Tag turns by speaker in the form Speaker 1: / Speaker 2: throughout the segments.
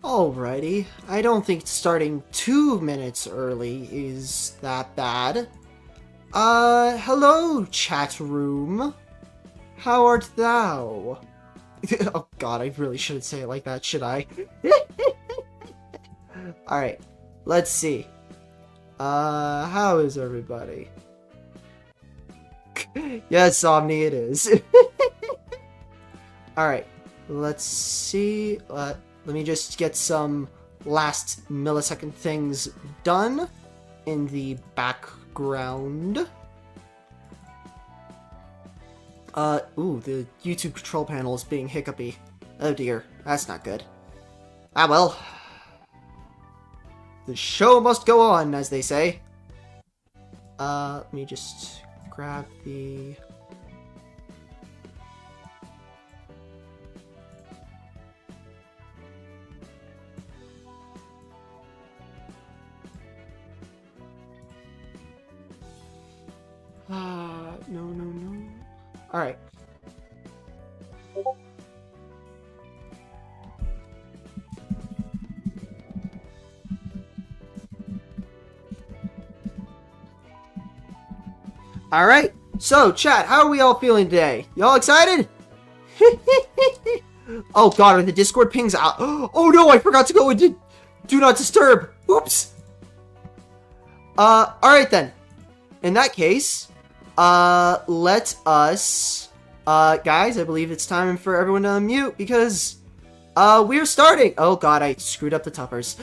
Speaker 1: Alrighty, I don't think starting 2 minutes early is that bad. Hello, chat room. How art thou? Oh god, I really shouldn't say it like that, should I? Alright, let's see. How is everybody? Yes, Omni, it is. Alright, let's see. Let me just get some last millisecond things done in the background. Ooh, the YouTube control panel is being hiccupy. Oh dear, that's not good. Ah well. The show must go on, as they say. Let me just grab the... No. Alright. Alright, so chat, how are we all feeling today? Y'all excited? Oh god, are the Discord pings out? Oh no, I forgot to go into Do Not Disturb! Oops! Alright then. In that case, let us... guys, I believe it's time for everyone to unmute because, we're starting! Oh god, I screwed up the tuppers.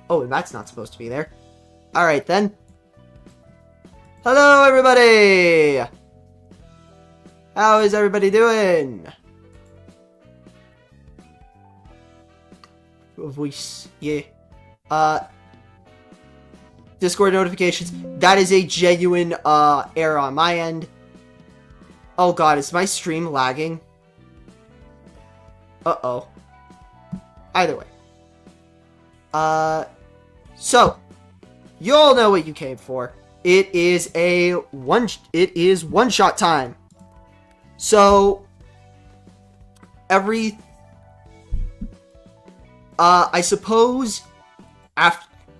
Speaker 1: Oh, and that's not supposed to be there. Alright then. Hello, everybody! How is everybody doing? Voice, yeah. Discord notifications. That is a genuine, error on my end. Oh god, is my stream lagging? Uh-oh. Either way. So, you all know what you came for. It is one-shot time. So, I suppose,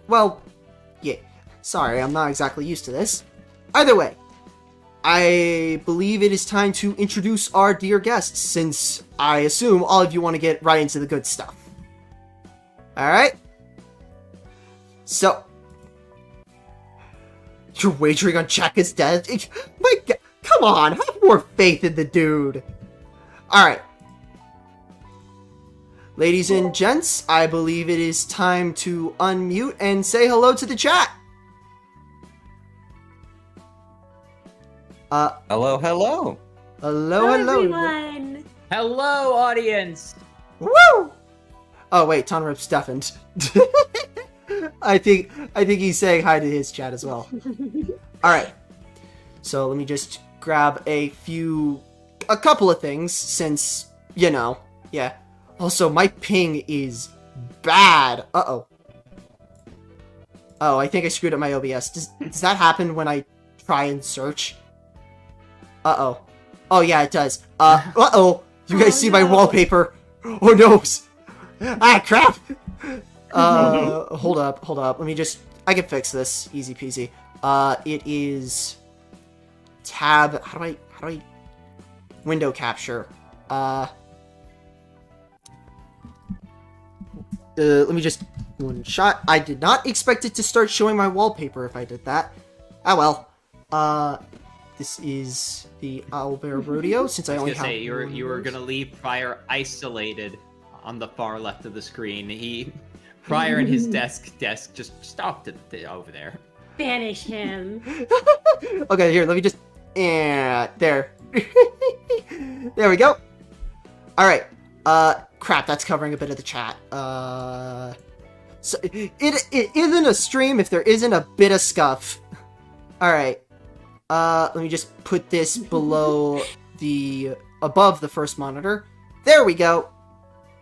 Speaker 1: well, yeah, sorry, I'm not exactly used to this. Either way, I believe it is time to introduce our dear guests, since I assume all of you want to get right into the good stuff. Alright? So, you're wagering on Chaka's death? My god, come on, have more faith in the dude. Alright. Ladies and gents, I believe it is time to unmute and say hello to the chat.
Speaker 2: Hello.
Speaker 3: Hello,
Speaker 4: everyone.
Speaker 5: Hello, audience.
Speaker 1: Woo! Oh wait, Tonrip's deafened. I think he's saying hi to his chat as well. Alright. So let me just grab a couple of things, since, you know, yeah. Also, my ping is bad. Uh-oh. Oh, I think I screwed up my OBS. Does that happen when I try and search? Uh-oh. Oh, yeah, it does. Uh-oh. You guys see my wallpaper? Oh, no. Ah, crap. Hold up. Let me just... I can fix this. Easy peasy. It is... Tab... How do I... Window capture. Let me just... One shot. I did not expect it to start showing my wallpaper if I did that. Ah, well. This is the Owlbear Rodeo, since I only have...
Speaker 5: You were gonna leave Prior isolated on the far left of the screen. Prior and his desk just stopped it over there.
Speaker 4: Banish him.
Speaker 1: Okay, here, let me just... there. There we go. Alright. Crap, that's covering a bit of the chat. So, it isn't a stream if there isn't a bit of scuff. Alright. Let me just put this above the first monitor. There we go.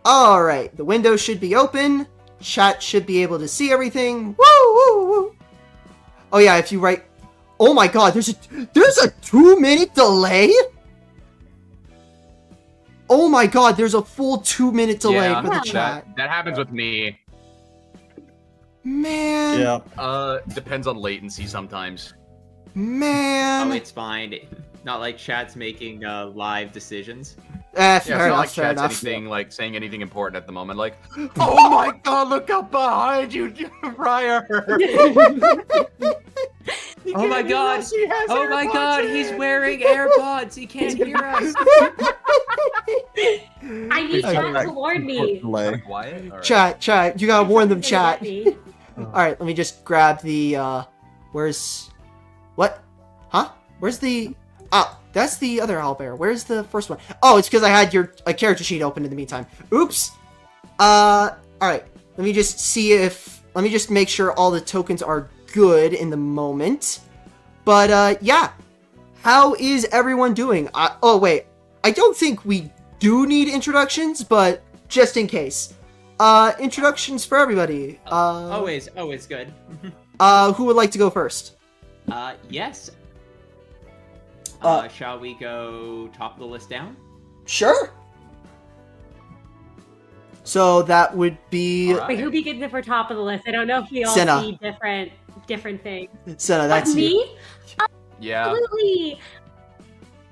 Speaker 1: Alright, the window should be open. Chat should be able to see everything. Woo! Oh yeah, if you write... Oh my god, there's a 2-minute delay? Oh my god, there's a full 2-minute delay for the chat.
Speaker 6: That happens with me.
Speaker 1: Man.
Speaker 3: Yeah.
Speaker 6: Depends on latency sometimes.
Speaker 1: Man.
Speaker 5: Oh, it's fine. Not like chat's making live decisions.
Speaker 1: Fair enough, fair enough.
Speaker 6: Anything, like, saying anything important at the moment, like, oh my god, look up behind you, Briar!
Speaker 5: Oh my god! Oh my god, he's wearing AirPods! He can't hear us!
Speaker 4: I need chat to warn me.
Speaker 6: Quiet? Right.
Speaker 1: Chat, you gotta warn them, chat.
Speaker 4: Me.
Speaker 1: Alright, let me just grab the, where's... What? Huh? Where's the... Oh, that's the other owlbear. Where's the first one? Oh, it's because I had a character sheet open in the meantime. Oops! Alright. Let me just see if... Let me just make sure all the tokens are good in the moment. But, yeah. How is everyone doing? Oh, wait. I don't think we do need introductions, but just in case. Introductions for everybody.
Speaker 5: Always good.
Speaker 1: Who would like to go first?
Speaker 5: Yes. Shall we go top of the list down?
Speaker 1: Sure. So that would be
Speaker 6: All right.
Speaker 4: Wait, who begins if we're top of the list? I don't know if we all
Speaker 1: Senna.
Speaker 4: see different things.
Speaker 1: Senna. That's you.
Speaker 4: Me?
Speaker 6: Yeah.
Speaker 4: Absolutely.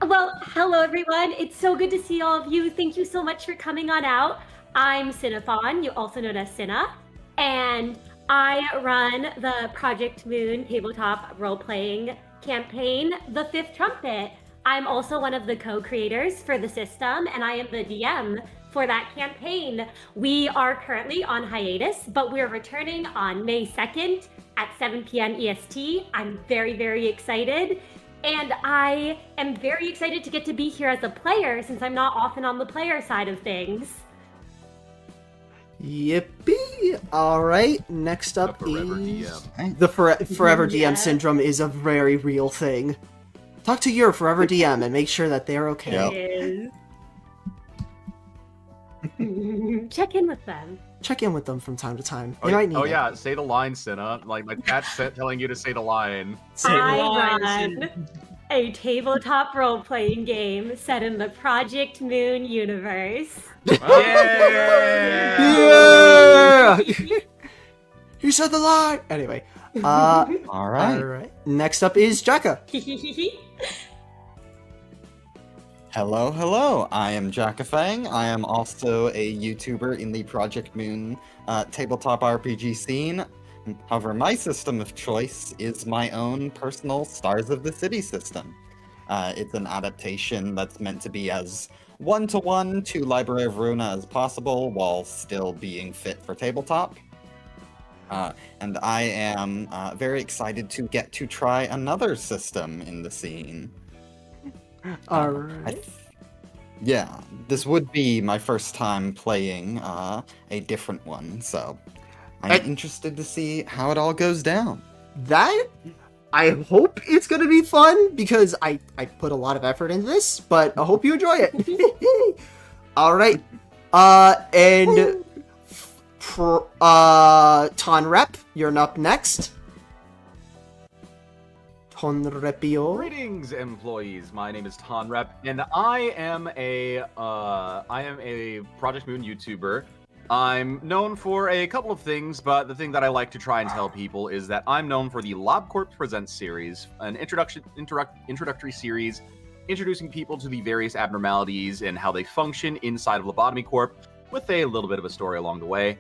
Speaker 4: Well, hello everyone. It's so good to see all of you. Thank you so much for coming on out. I'm Cinnafon, you also known as Cinna, and I run the Project Moon tabletop role-playing campaign, The Fifth Trumpet. I'm also one of the co-creators for the system, and I am the DM for that campaign. We are currently on hiatus, but we're returning on May 2nd at 7 p.m. EST. I'm very, very excited. And I am very excited to get to be here as a player since I'm not often on the player side of things.
Speaker 1: Yippee! All right. Next up
Speaker 6: The forever
Speaker 1: is
Speaker 6: DM.
Speaker 1: the forever DM
Speaker 4: Yeah.
Speaker 1: syndrome is a very real thing. Talk to your forever DM and make sure that they're okay.
Speaker 2: Yep.
Speaker 4: It is. Check in with them.
Speaker 1: Check in with them from time to time.
Speaker 6: Oh,
Speaker 1: They might need it.
Speaker 6: yeah, say the line, Cinna. Like my chat's telling you to say the line.
Speaker 4: I run a tabletop role-playing game set in the Project Moon universe.
Speaker 1: Yeah! You said the line. Anyway,
Speaker 2: All right.
Speaker 1: all right. Next up is Jacka.
Speaker 2: Hello, hello. I am Jackafang. I am also a YouTuber in the Project Moon tabletop RPG scene. However, my system of choice is my own personal Stars of the City system. It's an adaptation that's meant to be as one-to-one to Library of Runa as possible while still being fit for tabletop. And I am very excited to get to try another system in the scene.
Speaker 1: All right.
Speaker 2: Yeah, this would be my first time playing a different one, so I'm
Speaker 1: I-
Speaker 2: interested to see how it all goes down.
Speaker 1: That I hope it's gonna be fun because I put a lot of effort into this, but I hope you enjoy it. All right. And Tonrep, you're up next. Tonrepio.
Speaker 6: Greetings, employees. My name is Tonrep, and I am a Project Moon YouTuber. I'm known for a couple of things, but the thing that I like to try and tell people is that I'm known for the LobCorp Presents series, an introductory series introducing people to the various abnormalities and how they function inside of Lobotomy Corp, with a little bit of a story along the way.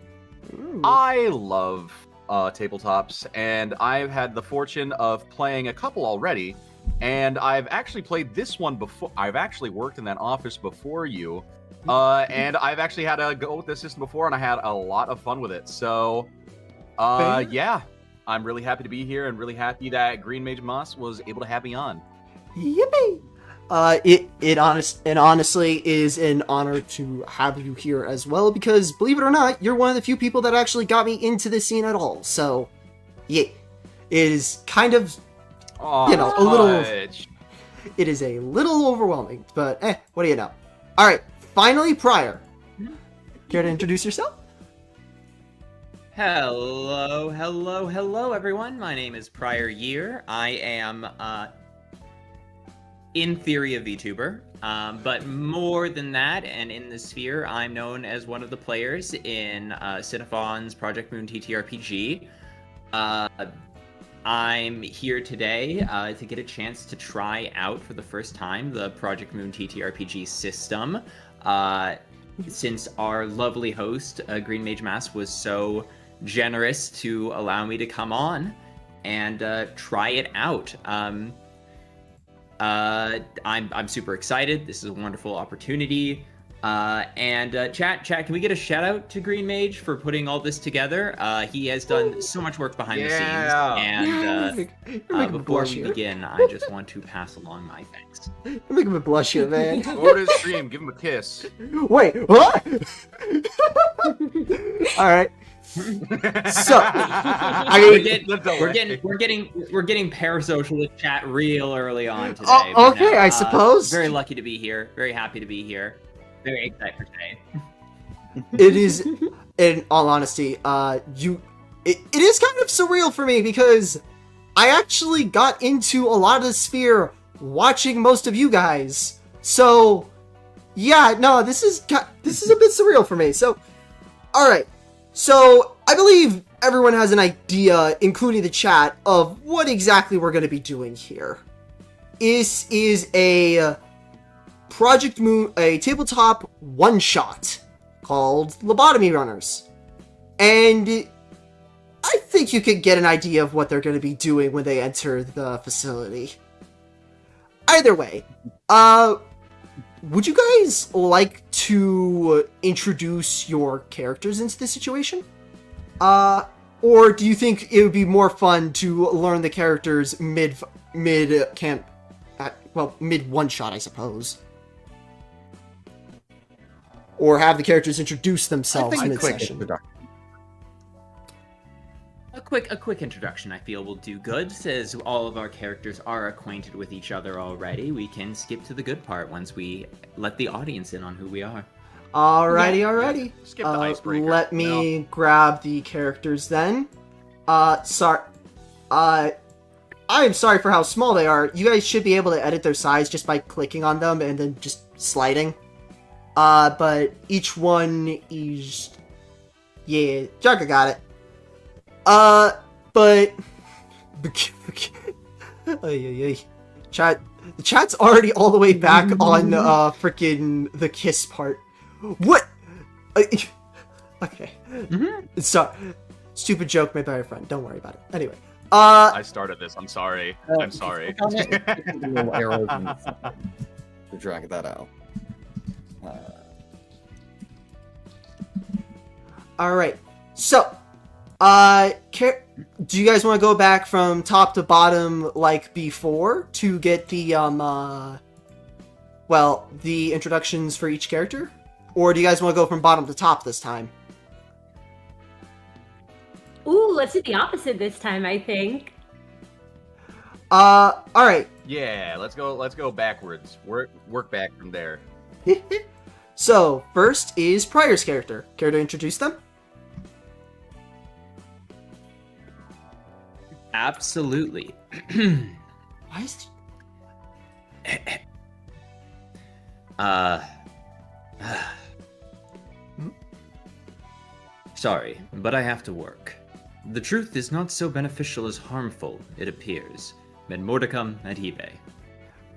Speaker 6: I love tabletops, and I've had the fortune of playing a couple already, and I've actually played this one before. I've actually worked in that office before you, and I've actually had a go with this system before, and I had a lot of fun with it. So, yeah, I'm really happy to be here, and really happy that Green Mage Moss was able to have me on.
Speaker 1: Yippee! It honestly is an honor to have you here as well, because believe it or not, you're one of the few people that actually got me into this scene at all. So, yeah, it is kind of, you know, a little.
Speaker 6: Fudge.
Speaker 1: It is a little overwhelming, but what do you know? All right, finally, Prior. Care to introduce yourself?
Speaker 5: Hello, hello, hello, everyone. My name is Prior Year. I am, in theory, a VTuber, but more than that, and in the sphere, I'm known as one of the players in Cinnafon's Project Moon TTRPG. I'm here today to get a chance to try out for the first time the Project Moon TTRPG system. Since our lovely host, Green Mage Mass, was so generous to allow me to come on and try it out. I'm super excited. This is a wonderful opportunity. Chat, can we get a shout out to Green Mage for putting all this together? He has done so much work behind the scenes, and
Speaker 1: You're making me
Speaker 5: before
Speaker 1: blush
Speaker 5: we
Speaker 1: here.
Speaker 5: begin, I just want to pass along my thanks.
Speaker 1: You're making me blush here, man.
Speaker 6: Go to his stream, give him a kiss.
Speaker 1: Wait, what? All right. So, I mean,
Speaker 5: We're getting parasocial with chat real early on today.
Speaker 1: Oh,
Speaker 5: but
Speaker 1: okay,
Speaker 5: no,
Speaker 1: I suppose.
Speaker 5: Very lucky to be here. Very happy to be here. Very excited for today.
Speaker 1: it is, in all honesty, it is kind of surreal for me because I actually got into a lot of the sphere watching most of you guys. So, yeah, no, this is a bit surreal for me. So, all right. So, I believe everyone has an idea, including the chat, of what exactly we're going to be doing here. This is a Project Moon, a tabletop one-shot called Lobotomy Runners. And I think you could get an idea of what they're going to be doing when they enter the facility. Either way, would you guys like to introduce your characters into the situation? Or do you think it would be more fun to learn the characters mid one shot, I suppose? Or have the characters introduce themselves mid session?
Speaker 5: A quick introduction, I feel, will do good. As all of our characters are acquainted with each other already, we can skip to the good part once we let the audience in on who we are.
Speaker 1: Alrighty.
Speaker 6: Skip the icebreaker.
Speaker 1: Let me grab the characters then. Sorry. I am sorry for how small they are. You guys should be able to edit their size just by clicking on them and then just sliding. But each one is... Yeah, Jugga got it. But... Chat... The chat's already all the way back on, frickin' the kiss part. What? Okay. Sorry. Stupid joke made by a friend. Don't worry about it. Anyway.
Speaker 6: I started this. I'm sorry. I'm sorry.
Speaker 2: Little arrows to drag that out.
Speaker 1: Alright. So, do you guys want to go back from top to bottom like before to get the, the introductions for each character? Or do you guys want to go from bottom to top this time?
Speaker 4: Ooh, let's do the opposite this time, I think.
Speaker 1: Alright.
Speaker 6: Yeah, let's go backwards. Work back from there.
Speaker 1: So, first is Pryor's character. Care to introduce them?
Speaker 5: Absolutely.
Speaker 1: Why is
Speaker 5: Sorry, but I have to work. The truth is not so beneficial as harmful, it appears. Med mordicum et hibe.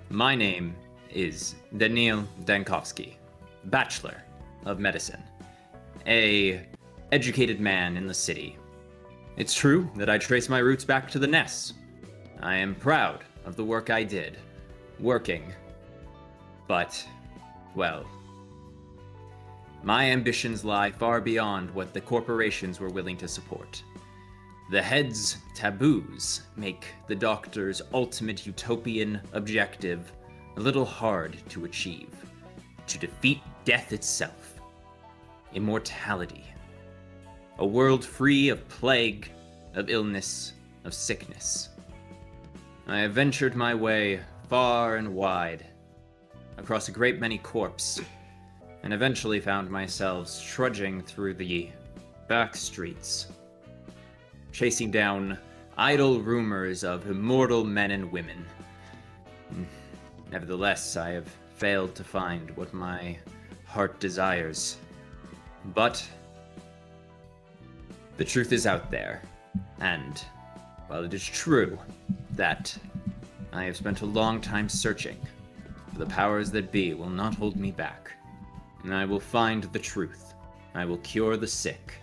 Speaker 5: My name is Daniil Dankovsky, Bachelor of Medicine, a educated man in the city. It's true that I trace my roots back to the Ness. I am proud of the work I did, working. But, well, my ambitions lie far beyond what the corporations were willing to support. The head's taboos make the doctor's ultimate utopian objective a little hard to achieve. To defeat death itself. Immortality. A world free of plague, of illness, of sickness. I have ventured my way far and wide, across a great many corps, and eventually found myself trudging through the back streets, chasing down idle rumors of immortal men and women. Nevertheless, I have failed to find what my heart desires. But the truth is out there, and while it is true that I have spent a long time searching, the powers that be will not hold me back, and I will find the truth. I will cure the sick,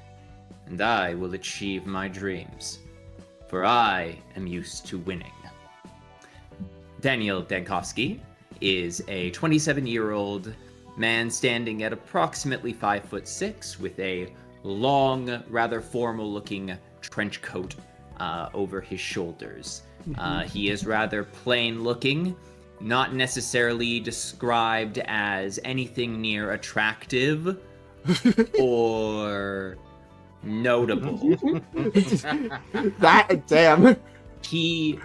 Speaker 5: and I will achieve my dreams, for I am used to winning. Daniil Dankovsky is a 27-year-old man standing at approximately 5'6", with a long, rather formal-looking trench coat over his shoulders. He is rather plain-looking, not necessarily described as anything near attractive or notable.
Speaker 1: That damn.
Speaker 5: He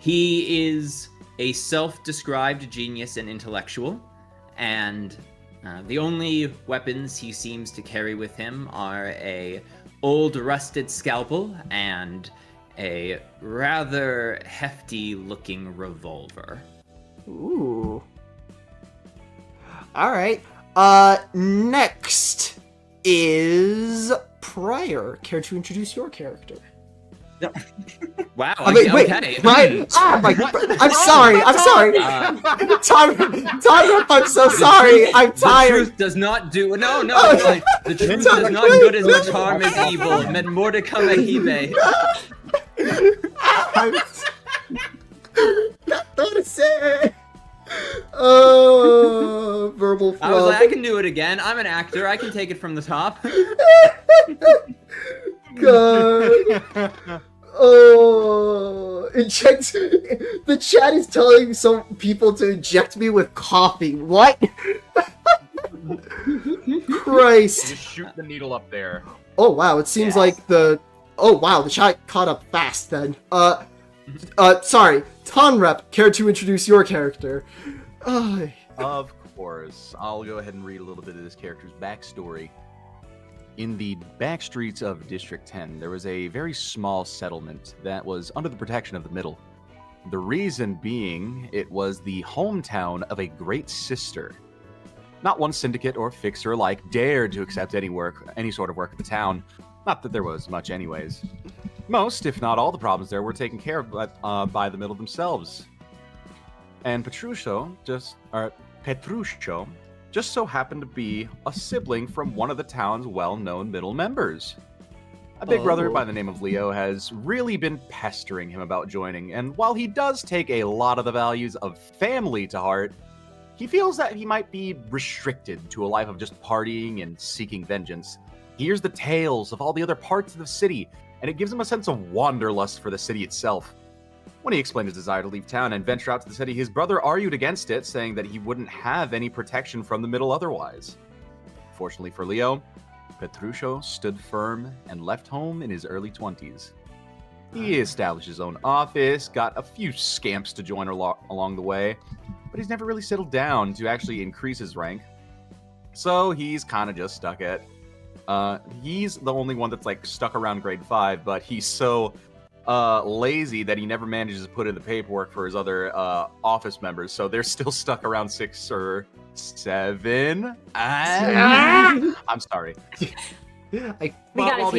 Speaker 5: is a self-described genius and intellectual, and the only weapons he seems to carry with him are a old rusted scalpel and a rather hefty-looking revolver.
Speaker 1: Ooh. All right. Next is Pryor. Care to introduce your character?
Speaker 5: Wow.
Speaker 1: Wait,
Speaker 5: okay.
Speaker 1: Pryor. Ah, I'm sorry. I'm sorry. Tom, I'm so sorry. I'm
Speaker 5: The
Speaker 1: tired.
Speaker 5: truth does not do. No.
Speaker 1: Oh,
Speaker 5: The truth does not do as much harm as evil. Men more to come at eBay.
Speaker 1: Don't say. Oh, verbal
Speaker 5: I was
Speaker 1: flub.
Speaker 5: like, I can do it again. I'm an actor. I can take it from the top.
Speaker 1: God. Oh, inject. The chat is telling some people to inject me with coffee. What? Christ.
Speaker 6: Just shoot the needle up there.
Speaker 1: Oh wow, it seems like the. Oh wow, the chat caught up fast then. Sorry, Tonrep, care to introduce your character?
Speaker 6: Of course. I'll go ahead and read a little bit of this character's backstory. In the back streets of District 10, there was a very small settlement that was under the protection of the Middle. The reason being, it was the hometown of a great sister. Not one syndicate or fixer alike dared to accept any sort of work at the town. Not that there was much anyways. Most, if not all, the problems there were taken care of by the Middle themselves. And Petruccio just so happened to be a sibling from one of the town's well-known Middle members. A big brother by the name of Leo has really been pestering him about joining, and while he does take a lot of the values of family to heart, he feels that he might be restricted to a life of just partying and seeking vengeance. He hears the tales of all the other parts of the city, and it gives him a sense of wanderlust for the city itself. When he explained his desire to leave town and venture out to the city, his brother argued against it, saying that he wouldn't have any protection from the Middle otherwise. Fortunately for Leo, Petruccio stood firm and left home in his early 20s. He established his own office, got a few scamps to join along the way, but he's never really settled down to actually increase his rank. So he's kind of just stuck at... he's the only one that's like stuck around grade 5, but he's so lazy that he never manages to put in the paperwork for his other office members, so they're still stuck around 6 or 7. I'm sorry. While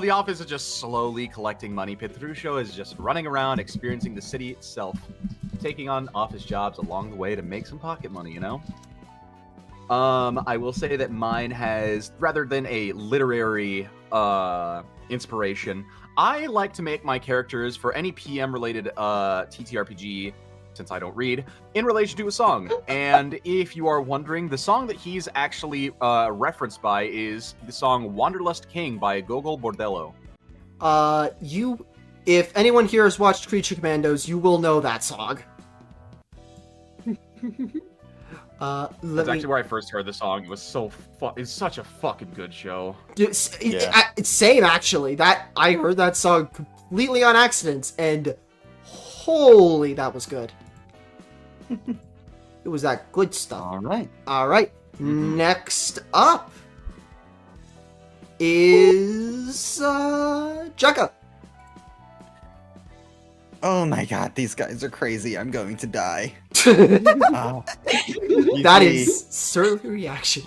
Speaker 6: the office is just slowly collecting money, Petruccio is just running around, experiencing the city itself, taking on office jobs along the way to make some pocket money, you know? I will say that mine has, rather than a literary inspiration, I like to make my characters for any PM-related TTRPG, since I don't read, in relation to a song. And if you are wondering, the song that he's actually referenced by is the song Wanderlust King by Gogol Bordello.
Speaker 1: If anyone here has watched Creature Commandos, you will know that song.
Speaker 6: That's actually where I first heard the song. It was it's such a fucking good show.
Speaker 1: Same, actually. That I heard that song completely on accident, and holy, that was good. It was that good stuff.
Speaker 2: All right.
Speaker 1: Mm-hmm. Next up is Jekka.
Speaker 2: Oh my god, these guys are crazy. I'm going to die.
Speaker 1: That is certainly a reaction.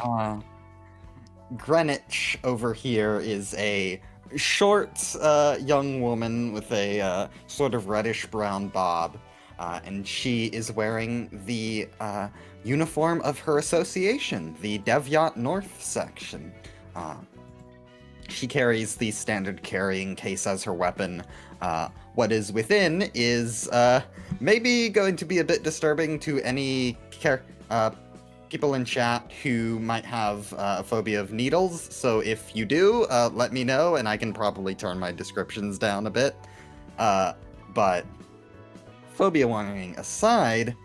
Speaker 2: Greenwich over here is a short young woman with a sort of reddish-brown bob, and she is wearing the uniform of her association, the Devyat North section. She carries the standard carrying case as her weapon. What is within is maybe going to be a bit disturbing to any people in chat who might have a phobia of needles. So if you do, let me know, and I can probably turn my descriptions down a bit. But phobia warning aside,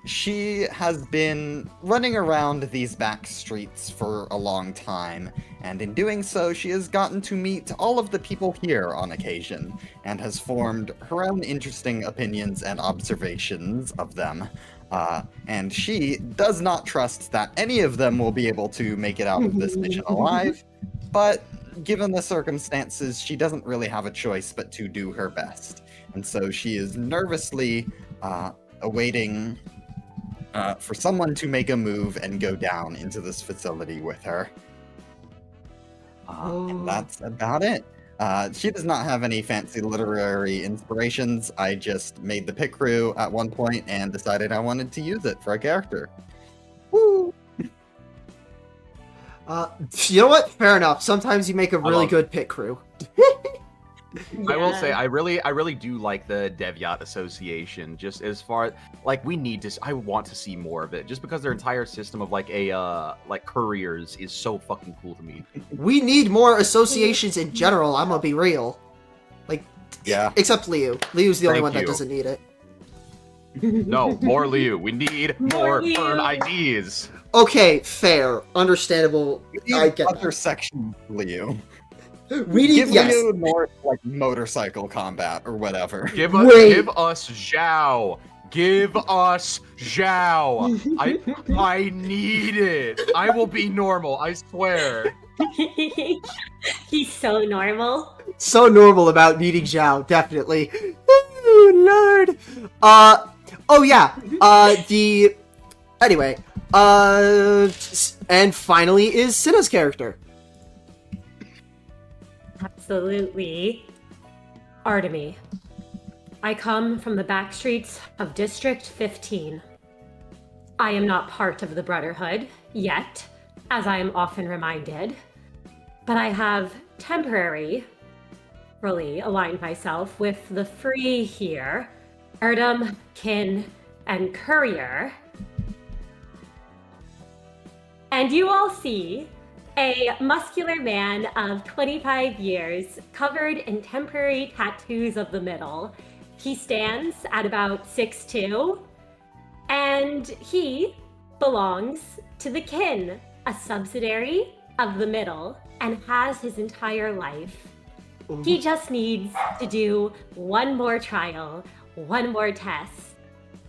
Speaker 2: she has been running around these back streets for a long time, and in doing so, she has gotten to meet all of the people here on occasion, and has formed her own interesting opinions and observations of them. And she does not trust that any of them will be able to make it out of this mission alive, but given the circumstances, she doesn't really have a choice but to do her best. And so she is nervously awaiting for someone to make a move and go down into this facility with her. And that's about it. She does not have any fancy literary inspirations. I just made the pit crew at one point and decided I wanted to use it for a character. Woo!
Speaker 1: You know what? Fair enough. Sometimes you make a really good pit crew.
Speaker 6: I will say, I really do like the Dev Yacht Association. Just as far like I want to see more of it. Just because their entire system of like couriers is so fucking cool to me.
Speaker 1: We need more associations in general. I'm gonna be real.
Speaker 2: Yeah.
Speaker 1: Except Liu. Liu's the only one that
Speaker 6: you.
Speaker 1: doesn't need it.
Speaker 6: No, more Liu. We need more
Speaker 4: Liu.
Speaker 6: Fern IDs.
Speaker 1: Okay, fair, understandable. I get
Speaker 2: Other
Speaker 1: that.
Speaker 2: section, Liu.
Speaker 1: We need
Speaker 2: Give
Speaker 1: yes.
Speaker 2: Liu more like motorcycle combat or whatever.
Speaker 6: Give
Speaker 1: Wait.
Speaker 6: us Zhao. Give us Zhao. I need it. I will be normal. I swear.
Speaker 4: He's so normal.
Speaker 1: So normal about needing Zhao, definitely. Oh, Lord. Oh yeah. Anyway. And finally is Cinna's character.
Speaker 4: Absolutely. Artemy. I come from the back streets of District 15. I am not part of the Brotherhood yet, as I am often reminded, but I have temporarily aligned myself with the Free here, Erdem, Kin, and Courier. And you all see a muscular man of 25 years covered in temporary tattoos of the middle. He stands at about 6'2", and he belongs to the Kin, a subsidiary of the middle, and has his entire life. He just needs to do one more trial, one more test,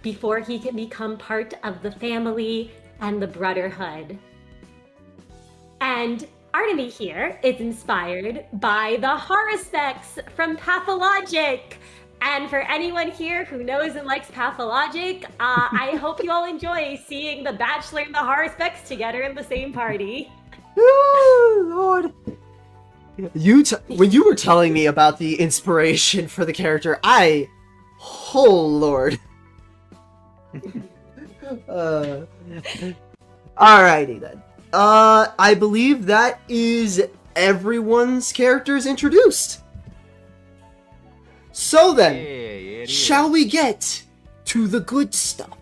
Speaker 4: before he can become part of the family and the Brotherhood. And Artemy here is inspired by the horospecs from Pathologic. And for anyone here who knows and likes Pathologic, I hope you all enjoy seeing the Bachelor and the horospecs together in the same party.
Speaker 1: Oh, Lord. When you were telling me about the inspiration for the character, oh Lord. Alrighty then. I believe that is everyone's characters introduced. So then, shall we get to the good stuff?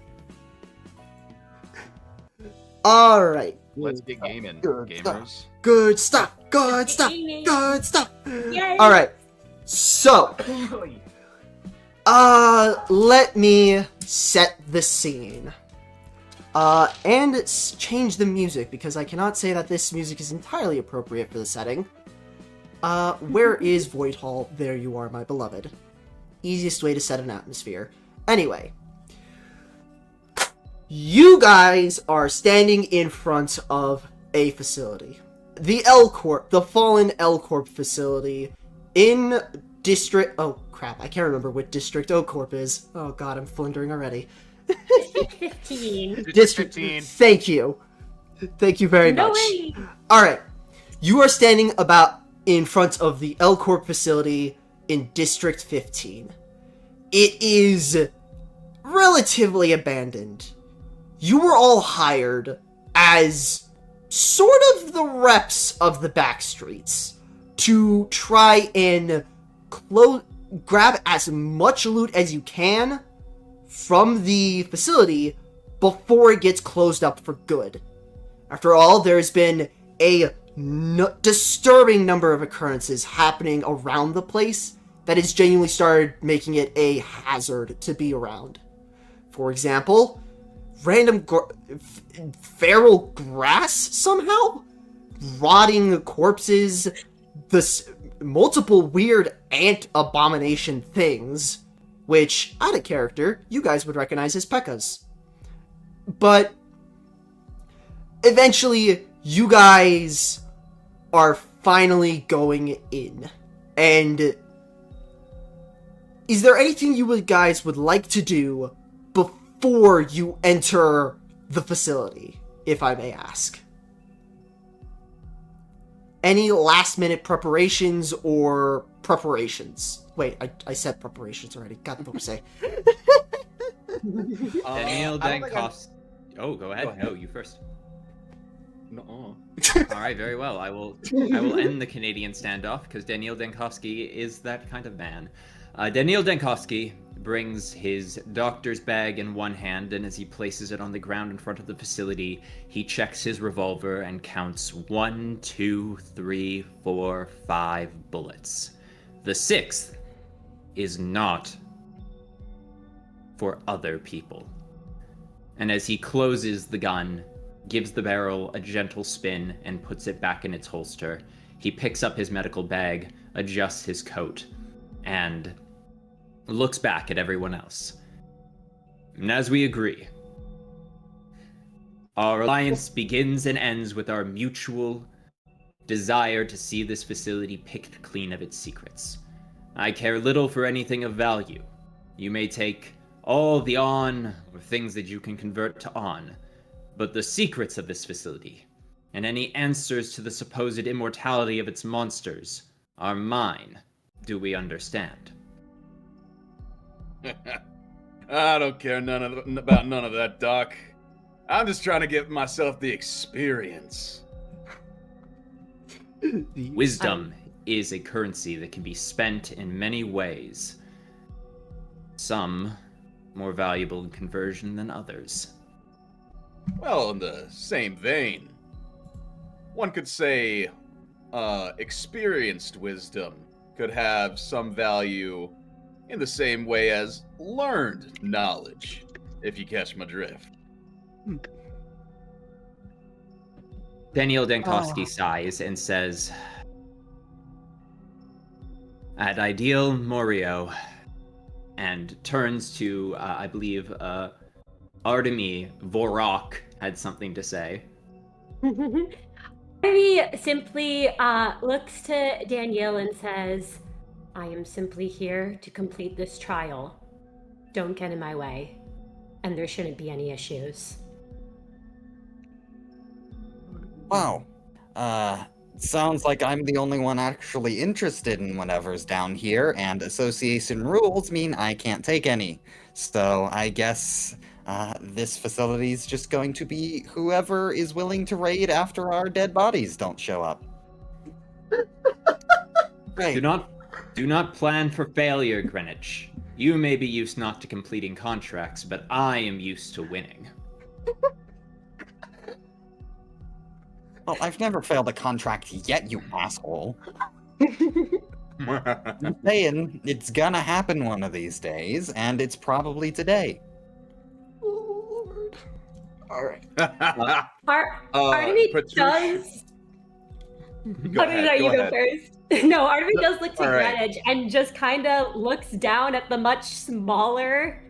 Speaker 1: Alright.
Speaker 6: Let's get gaming,
Speaker 1: Good
Speaker 6: gamers.
Speaker 1: Good stuff. Good stuff.
Speaker 4: Gaming.
Speaker 1: Good stuff.
Speaker 4: Yay.
Speaker 1: Alright. So, let me set the scene. And change the music, because I cannot say that this music is entirely appropriate for the setting. Where is Void Hall? There you are, my beloved. Easiest way to set an atmosphere. Anyway. You guys are standing in front of a facility. The L Corp, the fallen L Corp facility in District... Oh, crap, I can't remember what District O Corp is. Oh god, I'm flundering already.
Speaker 4: 15.
Speaker 1: District
Speaker 6: 15.
Speaker 1: Thank you. Thank you very
Speaker 4: No
Speaker 1: much.
Speaker 4: way.
Speaker 1: Alright. You are standing about in front of the L Corp facility in District 15. It is relatively abandoned. You were all hired as sort of the reps of the back streets to try and grab as much loot as you can from the facility before it gets closed up for good. After all, there's been a disturbing number of occurrences happening around the place that has genuinely started making it a hazard to be around. For example, random feral grass somehow? Rotting corpses, multiple weird ant abomination things, which, out of character, you guys would recognize as P.E.K.K.A.s. But eventually, you guys are finally going in. And is there anything you guys would like to do before you enter the facility, if I may ask? Any last-minute preparations or preparations? Wait, I said preparations already. God, what was I say?
Speaker 5: Daniel
Speaker 6: I don't think
Speaker 5: Denkoff. Oh, go ahead.
Speaker 6: Go ahead.
Speaker 5: No, you first.
Speaker 6: No.
Speaker 5: All right, very well. I will end the Canadian standoff because Daniel Denkovsky is that kind of man. Daniel Denkovsky brings his doctor's bag in one hand, and as he places it on the ground in front of the facility, he checks his revolver and counts 1, 2, 3, 4, 5 bullets. The 6th is not for other people. And as he closes the gun, gives the barrel a gentle spin, and puts it back in its holster, he picks up his medical bag, adjusts his coat, and looks back at everyone else. And as we agree, our alliance begins and ends with our mutual desire to see this facility picked clean of its secrets. I care little for anything of value. You may take all the on, or things that you can convert to on, but the secrets of this facility, and any answers to the supposed immortality of its monsters, are mine. Do we understand?
Speaker 6: I don't care about none of that, Doc. I'm just trying to give myself the experience.
Speaker 5: Wisdom is a currency that can be spent in many ways. Some more valuable in conversion than others.
Speaker 6: Well, in the same vein, one could say experienced wisdom could have some value in the same way as learned knowledge, if you catch my drift.
Speaker 5: Daniel Denkovsky sighs and says, "At Ideal Morio," and turns to, I believe, Artemy Vorok had something to say.
Speaker 4: Artemy simply looks to Daniel and says, "I am simply here to complete this trial. Don't get in my way, and there shouldn't be any issues."
Speaker 2: Wow. Sounds like I'm the only one actually interested in whatever's down here, and association rules mean I can't take any. So I guess this facility's just going to be whoever is willing to raid after our dead bodies don't show up. Great.
Speaker 5: Do not plan for failure, Greenwich. You may be used not to completing contracts, but I am used to winning.
Speaker 2: Well, I've never failed a contract yet, you asshole. I'm saying it's gonna happen one of these days, and it's probably today.
Speaker 1: Oh, Lord. Alright.
Speaker 4: Artemy does...
Speaker 6: Go ahead,
Speaker 4: you go first. No, Artemy does look to
Speaker 6: All right.
Speaker 4: Greenwich and just kind of looks down at the much smaller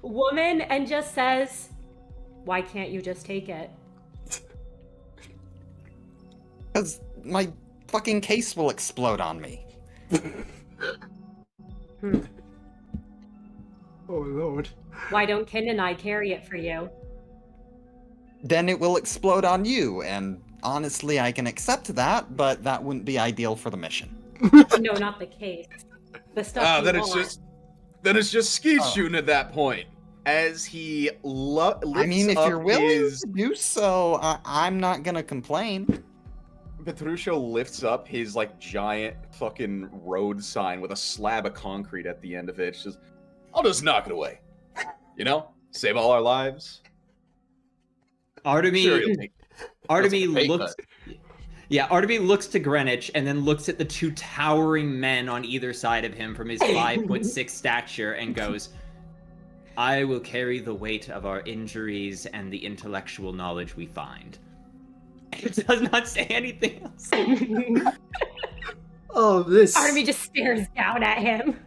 Speaker 4: woman and just says, "Why can't you just take it?"
Speaker 2: Because my fucking case will explode on me.
Speaker 1: Oh, Lord.
Speaker 4: Why don't Ken and I carry it for you?
Speaker 2: Then it will explode on you, and honestly, I can accept that, but that wouldn't be ideal for the mission.
Speaker 4: No, not the case. The stuff you
Speaker 6: then
Speaker 4: want.
Speaker 6: it's just skeet
Speaker 2: Oh.
Speaker 6: shooting at that point. As he lifts
Speaker 2: I mean, if
Speaker 6: up
Speaker 2: you're willing
Speaker 6: his...
Speaker 2: to do so, I'm not gonna complain.
Speaker 6: Petruccio lifts up his like giant fucking road sign with a slab of concrete at the end of it. It's just, I'll just knock it away. You know, save all our lives.
Speaker 5: Artemy,
Speaker 6: Sure, you'll take
Speaker 5: Artemy
Speaker 6: pay
Speaker 5: looks. Yeah, Artemy looks to Greenwich and then looks at the two towering men on either side of him from his 5'6" stature and goes, "I will carry the weight of our injuries and the intellectual knowledge we find." It does not say anything else.
Speaker 1: Oh, this.
Speaker 4: Artemy just stares down at him.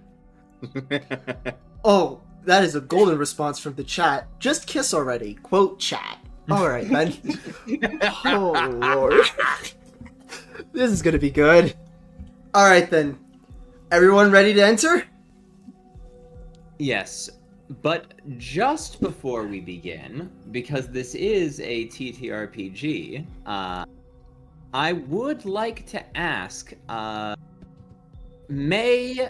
Speaker 1: Oh, that is a golden response from the chat. Just kiss already. Quote chat. Alright, then. Oh, Lord. This is gonna be good. Alright then. Everyone ready to enter?
Speaker 5: Yes, but just before we begin, because this is a TTRPG, I would like to ask, may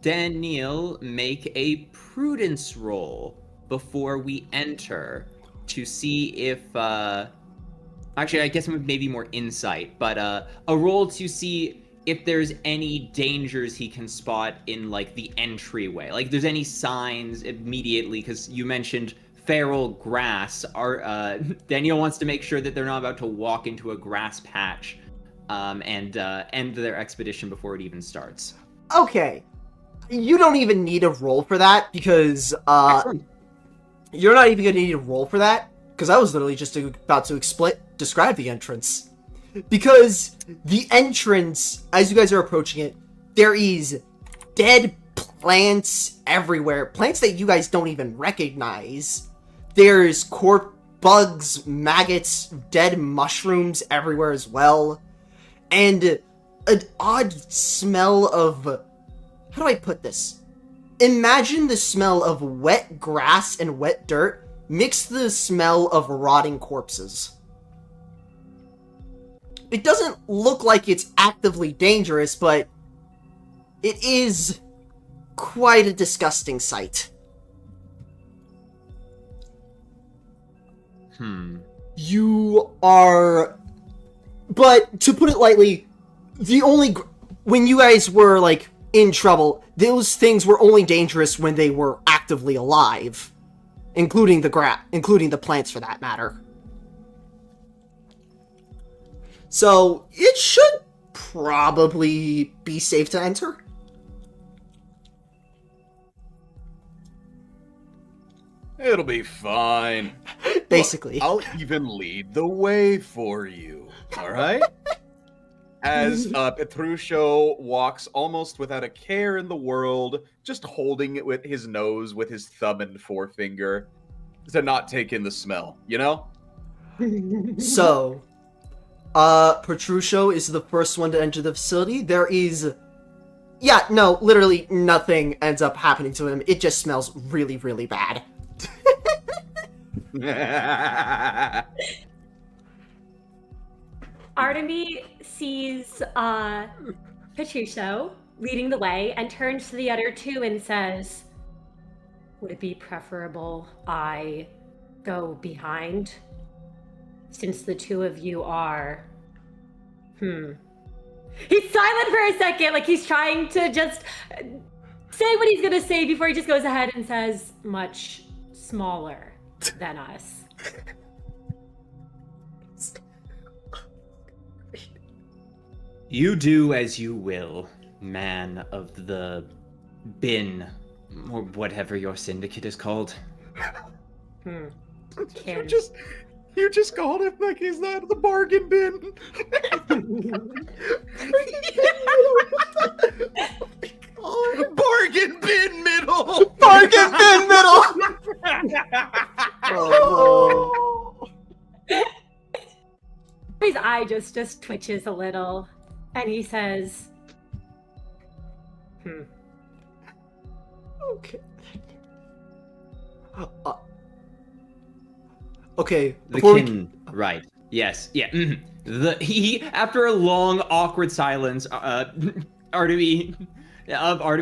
Speaker 5: Daniel make a prudence roll before we enter to see if, actually, I guess maybe more insight, but a roll to see if there's any dangers he can spot in, like, the entryway. Like, there's any signs immediately, because you mentioned feral grass. Daniel wants to make sure that they're not about to walk into a grass patch and end their expedition before it even starts.
Speaker 1: Okay. You don't even need a roll for that, because,
Speaker 5: Excellent.
Speaker 1: you're not even gonna need a roll for that, because I was literally just about to describe the entrance. Because the entrance, as you guys are approaching it, there is dead plants everywhere. Plants that you guys don't even recognize. There's corpse bugs, maggots, dead mushrooms everywhere as well. And an odd smell of... How do I put this? Imagine the smell of wet grass and wet dirt mixed the smell of rotting corpses. It doesn't look like it's actively dangerous, but it is quite a disgusting sight. You are... But, to put it lightly, when you guys were, like, in trouble, those things were only dangerous when they were actively alive. Including the plants, for that matter. So, it should probably be safe to enter.
Speaker 6: It'll be fine.
Speaker 1: Basically.
Speaker 6: Look, I'll even lead the way for you. All right? As Petruccio walks almost without a care in the world, just holding it with his nose with his thumb and forefinger to not take in the smell, you know?
Speaker 1: So, Petruccio is the first one to enter the facility. There is... Yeah, no, literally nothing ends up happening to him. It just smells really, really bad.
Speaker 4: Artemy sees Petruccio leading the way and turns to the other two and says, "Would it be preferable I go behind? Since the two of you are... He's silent for a second, like he's trying to just say what he's gonna say before he just goes ahead and says, much smaller than us."
Speaker 5: You do as you will, man of the bin, or whatever your syndicate is called.
Speaker 6: You just called him like he's not the bargain bin. Bargain bin middle.
Speaker 1: Bargain bin middle! Oh.
Speaker 4: His eye just twitches a little, and he says,
Speaker 1: Okay. Okay,
Speaker 5: The
Speaker 1: before
Speaker 5: kin, right? Yes, yeah. He after a long awkward silence, Artemy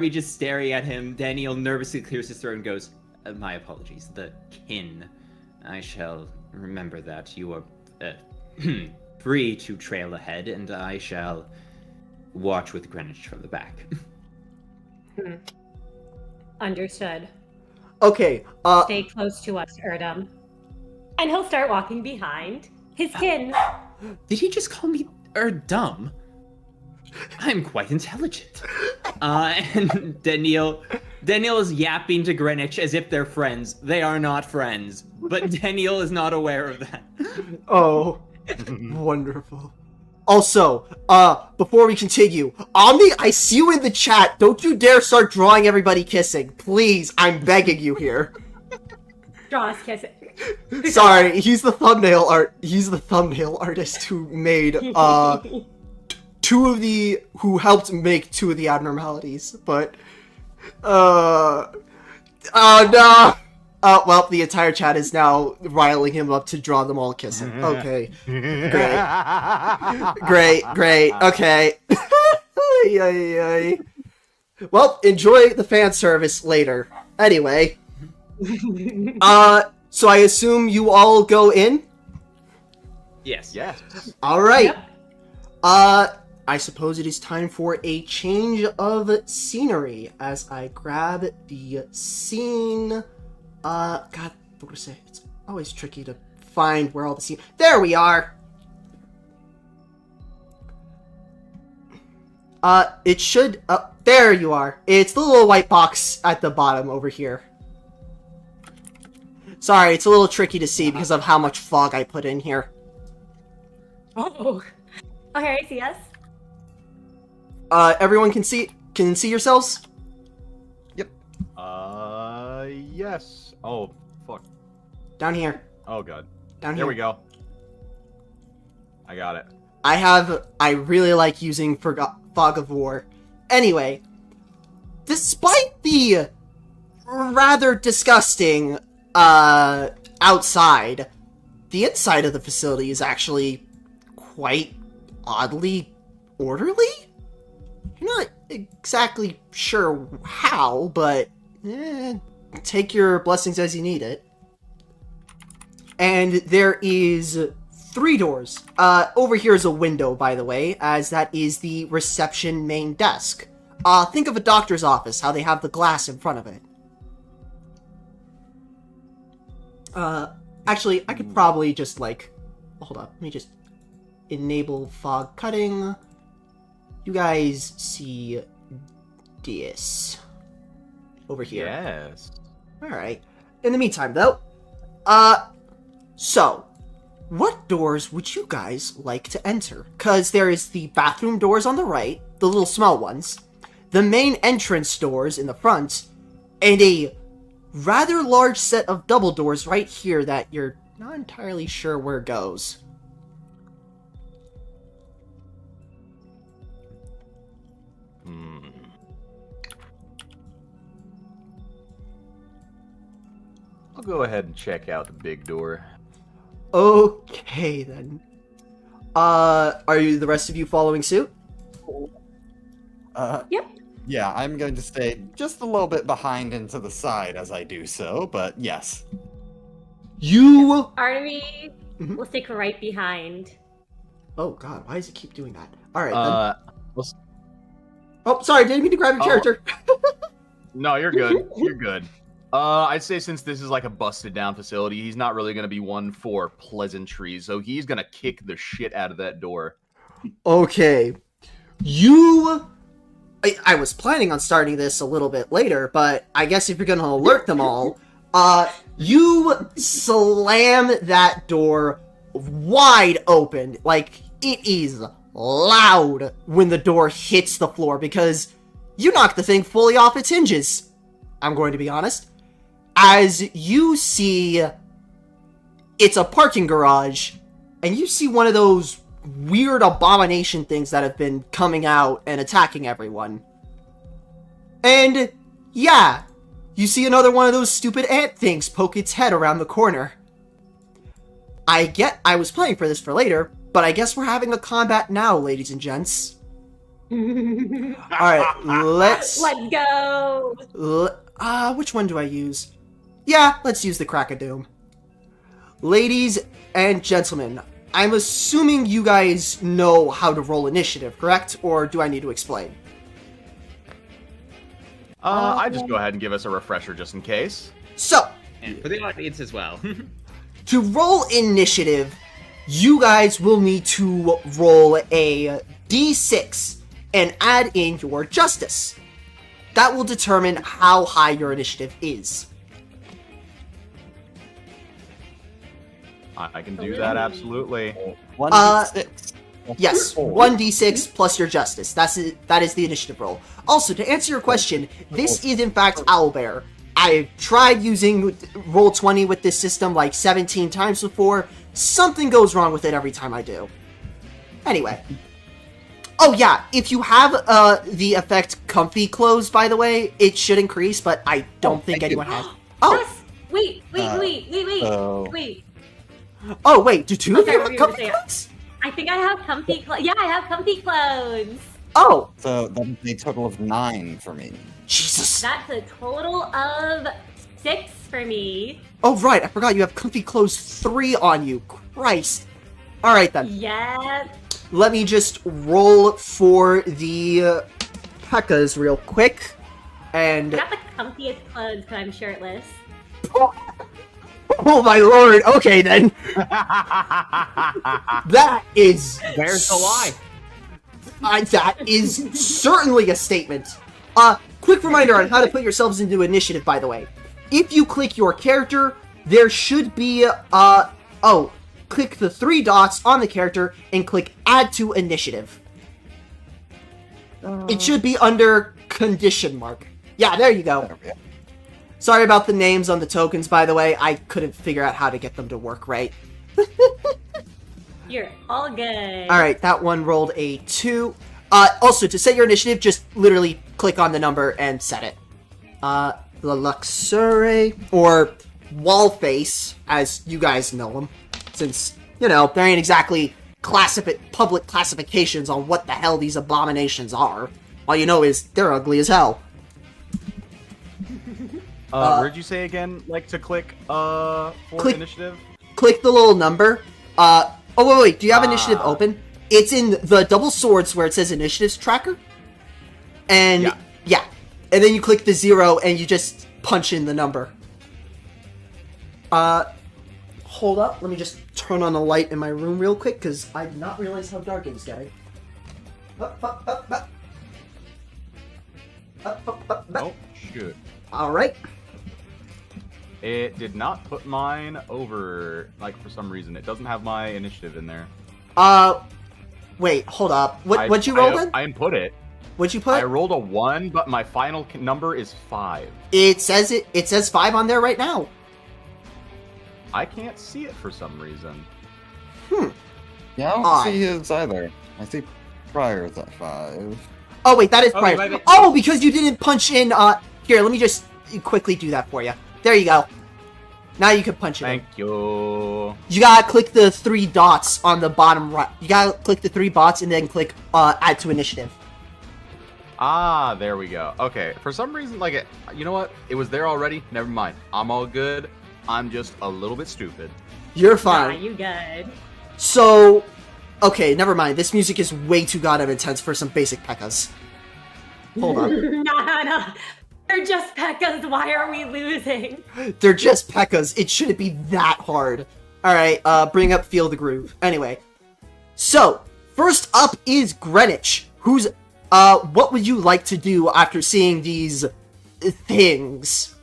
Speaker 5: just staring at him. Daniel nervously clears his throat and goes, "My apologies. The kin. I shall remember that. You are free to trail ahead, and I shall watch with Greenwich from the back."
Speaker 4: Understood.
Speaker 1: Okay,
Speaker 4: Stay close to us, Erdem. And he'll start walking behind his kin.
Speaker 5: Did he just call me dumb? I'm quite intelligent. And Daniel is yapping to Greenwich as if they're friends. They are not friends, but Daniel is not aware of that.
Speaker 1: Oh, wonderful. Also, before we continue, Omni, I see you in the chat. Don't you dare start drawing everybody kissing. Please, I'm begging you here.
Speaker 4: Draw us kissing.
Speaker 1: Sorry, he's the thumbnail artist who made, who helped make two of the abnormalities, but oh no. Well, the entire chat is now riling him up to draw them all kissing. Okay. Great. Okay. Well, enjoy the fan service later. Anyway. So I assume you all go in?
Speaker 5: Yes.
Speaker 6: Yes.
Speaker 1: Alright. I suppose it is time for a change of scenery as I grab the scene. God, what to say? It's always tricky to find where all the scene. There we are. It should. There you are. It's the little white box at the bottom over here. Sorry, it's a little tricky to see because of how much fog I put in here.
Speaker 4: Oh. Okay, I see us.
Speaker 1: Everyone can see yourselves?
Speaker 2: Yep.
Speaker 6: Yes. Oh, fuck.
Speaker 1: Down here.
Speaker 6: Oh, God.
Speaker 1: Down
Speaker 6: There
Speaker 1: here.
Speaker 6: we go. I got it.
Speaker 1: I really like using Fog of War. Anyway, despite the rather disgusting outside, the inside of the facility is actually quite oddly orderly? You're not exactly sure how, but take your blessings as you need it. And there is 3 doors. Over here is a window, by the way, as that is the reception main desk. Think of a doctor's office, how they have the glass in front of it. Actually, I could probably just, like... Hold up, let me just enable fog cutting. You guys see this over here.
Speaker 6: Yes.
Speaker 1: Alright. In the meantime, though, so, what doors would you guys like to enter? Because there is the bathroom doors on the right, the little small ones, the main entrance doors in the front, and a rather large set of double doors right here that you're not entirely sure where goes.
Speaker 6: I'll go ahead and check out the big door.
Speaker 1: Okay, then. Are you the rest of you following suit?
Speaker 4: Yep.
Speaker 2: Yeah, I'm going to stay just a little bit behind and to the side as I do so, but yes.
Speaker 1: You...
Speaker 4: Artemis
Speaker 1: Mhm.
Speaker 4: will stick right behind.
Speaker 1: Oh god, why does it keep doing that? Alright, then.
Speaker 6: Let's-
Speaker 1: Oh, sorry, didn't mean to grab your
Speaker 6: Oh.
Speaker 1: character.
Speaker 6: No, you're good. You're good. I'd say since this is like a busted down facility, he's not really gonna be one for pleasantries, so he's gonna kick the shit out of that door.
Speaker 1: Okay. I was planning on starting this a little bit later, but I guess if you're gonna alert them all, you slam that door wide open. Like, it is loud when the door hits the floor, because you knocked the thing fully off its hinges. I'm going to be honest. As you see, it's a parking garage, and you see one of those weird abomination things that have been coming out and attacking everyone. And, yeah, you see another one of those stupid ant things poke its head around the corner. I was planning for this for later, but I guess we're having a combat now, ladies and gents. Alright, let's
Speaker 4: go.
Speaker 1: which one do I use? Yeah, let's use the Crack-a-Doom. Ladies and gentlemen, I'm assuming you guys know how to roll initiative, correct? Or do I need to explain?
Speaker 6: I'd just go ahead and give us a refresher just in case.
Speaker 1: So,
Speaker 5: And for the audience as well.
Speaker 1: to roll initiative, you guys will need to roll a d6 and add in your justice. That will determine how high your initiative is.
Speaker 6: I can do that, absolutely.
Speaker 2: 1d6.
Speaker 1: Yes, 1d6 plus your justice. That is the initiative roll. Also, to answer your question, this is in fact Owlbear. I've tried using Roll20 with this system like 17 times before. Something goes wrong with it every time I do. Anyway. Oh yeah, if you have the effect comfy clothes, by the way, it should increase, but I don't think
Speaker 2: thank you.
Speaker 1: anyone has. Oh,
Speaker 4: Yes! Wait.
Speaker 2: so-
Speaker 4: Wait.
Speaker 1: oh wait, do two of
Speaker 4: Okay,
Speaker 1: you
Speaker 4: what
Speaker 1: have
Speaker 4: were you gonna
Speaker 1: comfy
Speaker 4: say?
Speaker 1: clothes?
Speaker 4: I think I have comfy clothes. Yeah, I have comfy clothes.
Speaker 1: Oh,
Speaker 2: So that's a total of 9 for me.
Speaker 1: Jesus.
Speaker 4: That's a total of 6 for me.
Speaker 1: Oh right, I forgot you have comfy clothes 3 on you. Christ. All right then.
Speaker 4: Yes.
Speaker 1: Let me just roll for the P.E.K.K.A.s real quick.
Speaker 4: I
Speaker 1: And
Speaker 4: got the comfiest clothes because I'm shirtless.
Speaker 1: oh my lord. Okay then. That is
Speaker 5: Where's the lie?
Speaker 1: that is certainly a statement. Quick reminder on how to put yourselves into initiative, by the way. If you click your character, there should be, click the 3 dots on the character and click Add to Initiative. It should be under Condition Mark. Yeah, there you go.
Speaker 2: There we go.
Speaker 1: Sorry about the names on the tokens, by the way. I couldn't figure out how to get them to work right.
Speaker 4: You're all good.
Speaker 1: Alright, that one rolled a 2. Also, to set your initiative, just literally click on the number and set it. The Luxure, or Wallface, as you guys know them, since, there ain't exactly public classifications on what the hell these abominations are. All you know is they're ugly as hell.
Speaker 6: Where'd you say again? Like to click for
Speaker 1: Click-
Speaker 6: initiative?
Speaker 1: Click the little number. Wait, do you have initiative open? It's in the double swords where it says initiatives tracker. And, yeah. And then you click the 0 and you just punch in the number. Hold up. Let me just turn on the light in my room real quick, because I did not realize how dark it was getting.
Speaker 6: Oh, shoot.
Speaker 1: Alright.
Speaker 6: It did not put mine over, for some reason. It doesn't have my initiative in there.
Speaker 1: Wait, hold up. What'd you roll then?
Speaker 6: I input it.
Speaker 1: What'd you
Speaker 6: I
Speaker 1: put?
Speaker 6: rolled a 1, but my final number is 5.
Speaker 1: It says 5 on there right now.
Speaker 6: I can't see it for some reason.
Speaker 2: Yeah, I don't
Speaker 1: Odd.
Speaker 2: see his either. I see Prior's at 5.
Speaker 1: Oh, wait, that is
Speaker 5: Oh,
Speaker 1: prior.
Speaker 5: wait, wait.
Speaker 1: Oh, because you didn't punch in, here, let me just quickly do that for you. There you go. Now you can punch it in.
Speaker 6: Thank you.
Speaker 1: You gotta click the 3 dots on the bottom right. You gotta click the 3 dots and then click, Add to Initiative.
Speaker 6: Ah, there we go. Okay, for some reason, you know what? It was there already. Never mind. I'm all good. I'm just a little bit stupid.
Speaker 1: You're
Speaker 4: Nah,
Speaker 1: fine.
Speaker 4: you good.
Speaker 1: So, okay, never mind. This music is way too goddamn intense for some basic P.E.K.K.A.s. Hold on.
Speaker 4: No. They're just P.E.K.K.A.s. Why are we losing?
Speaker 1: They're just P.E.K.K.A.s. It shouldn't be that hard. Alright, bring up Feel the Groove. Anyway. So, first up is Greenwich, who's, what would you like to do after seeing these things?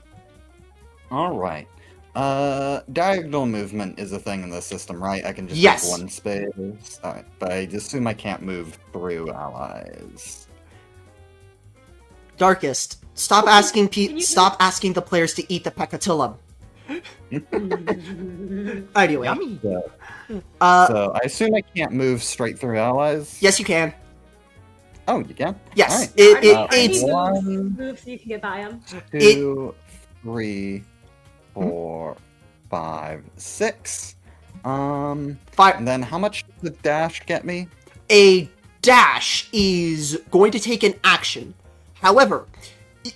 Speaker 2: Alright. Diagonal movement is a thing in the system, right? I can just
Speaker 1: Yes.
Speaker 2: move 1 space. Alright, but I assume I can't move through allies.
Speaker 1: Darkest, stop asking
Speaker 4: you-
Speaker 1: stop asking the players to eat the Pecatillum. Anyway,
Speaker 6: Yummy.
Speaker 2: So I assume I can't move straight through allies?
Speaker 1: yes, you can.
Speaker 2: Oh, you can?
Speaker 1: Yes,
Speaker 2: Alright.
Speaker 1: it's
Speaker 4: Move so you can get by them.
Speaker 2: 2, 3, 4, 5, 6. And then how much does the dash get me?
Speaker 1: a dash is going to take an action. However,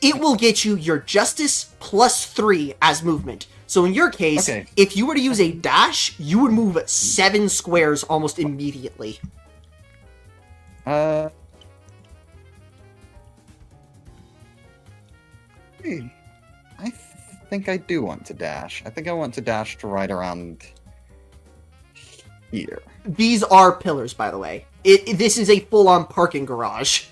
Speaker 1: it will get you your justice plus 3 as movement. So in your case,
Speaker 2: Okay.
Speaker 1: if you were to use a dash, you would move 7 squares almost immediately.
Speaker 2: I think I do want to dash. I think I want to dash to right around here.
Speaker 1: These are pillars, by the way. This is a full-on parking garage.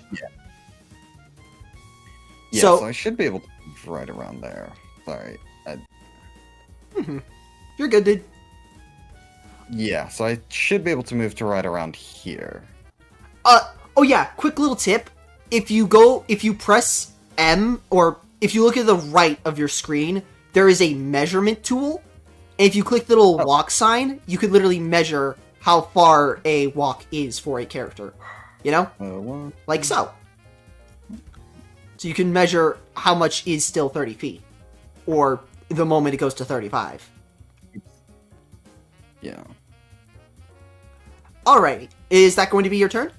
Speaker 2: Yeah,
Speaker 1: So-
Speaker 2: so I should be able to move right around there. Sorry.
Speaker 1: You're good, dude.
Speaker 2: Yeah, so I should be able to move to right around here.
Speaker 1: Oh yeah, quick little tip. If you press M, or if you look at the right of your screen, there is a measurement tool. And if you click the little walk sign, you could literally measure how far a walk is for a character. You know?
Speaker 2: What?
Speaker 1: Like so. So you can measure how much is still 30 feet. Or the moment it goes to 35.
Speaker 2: Yeah.
Speaker 1: Alright. Is that going to be your turn?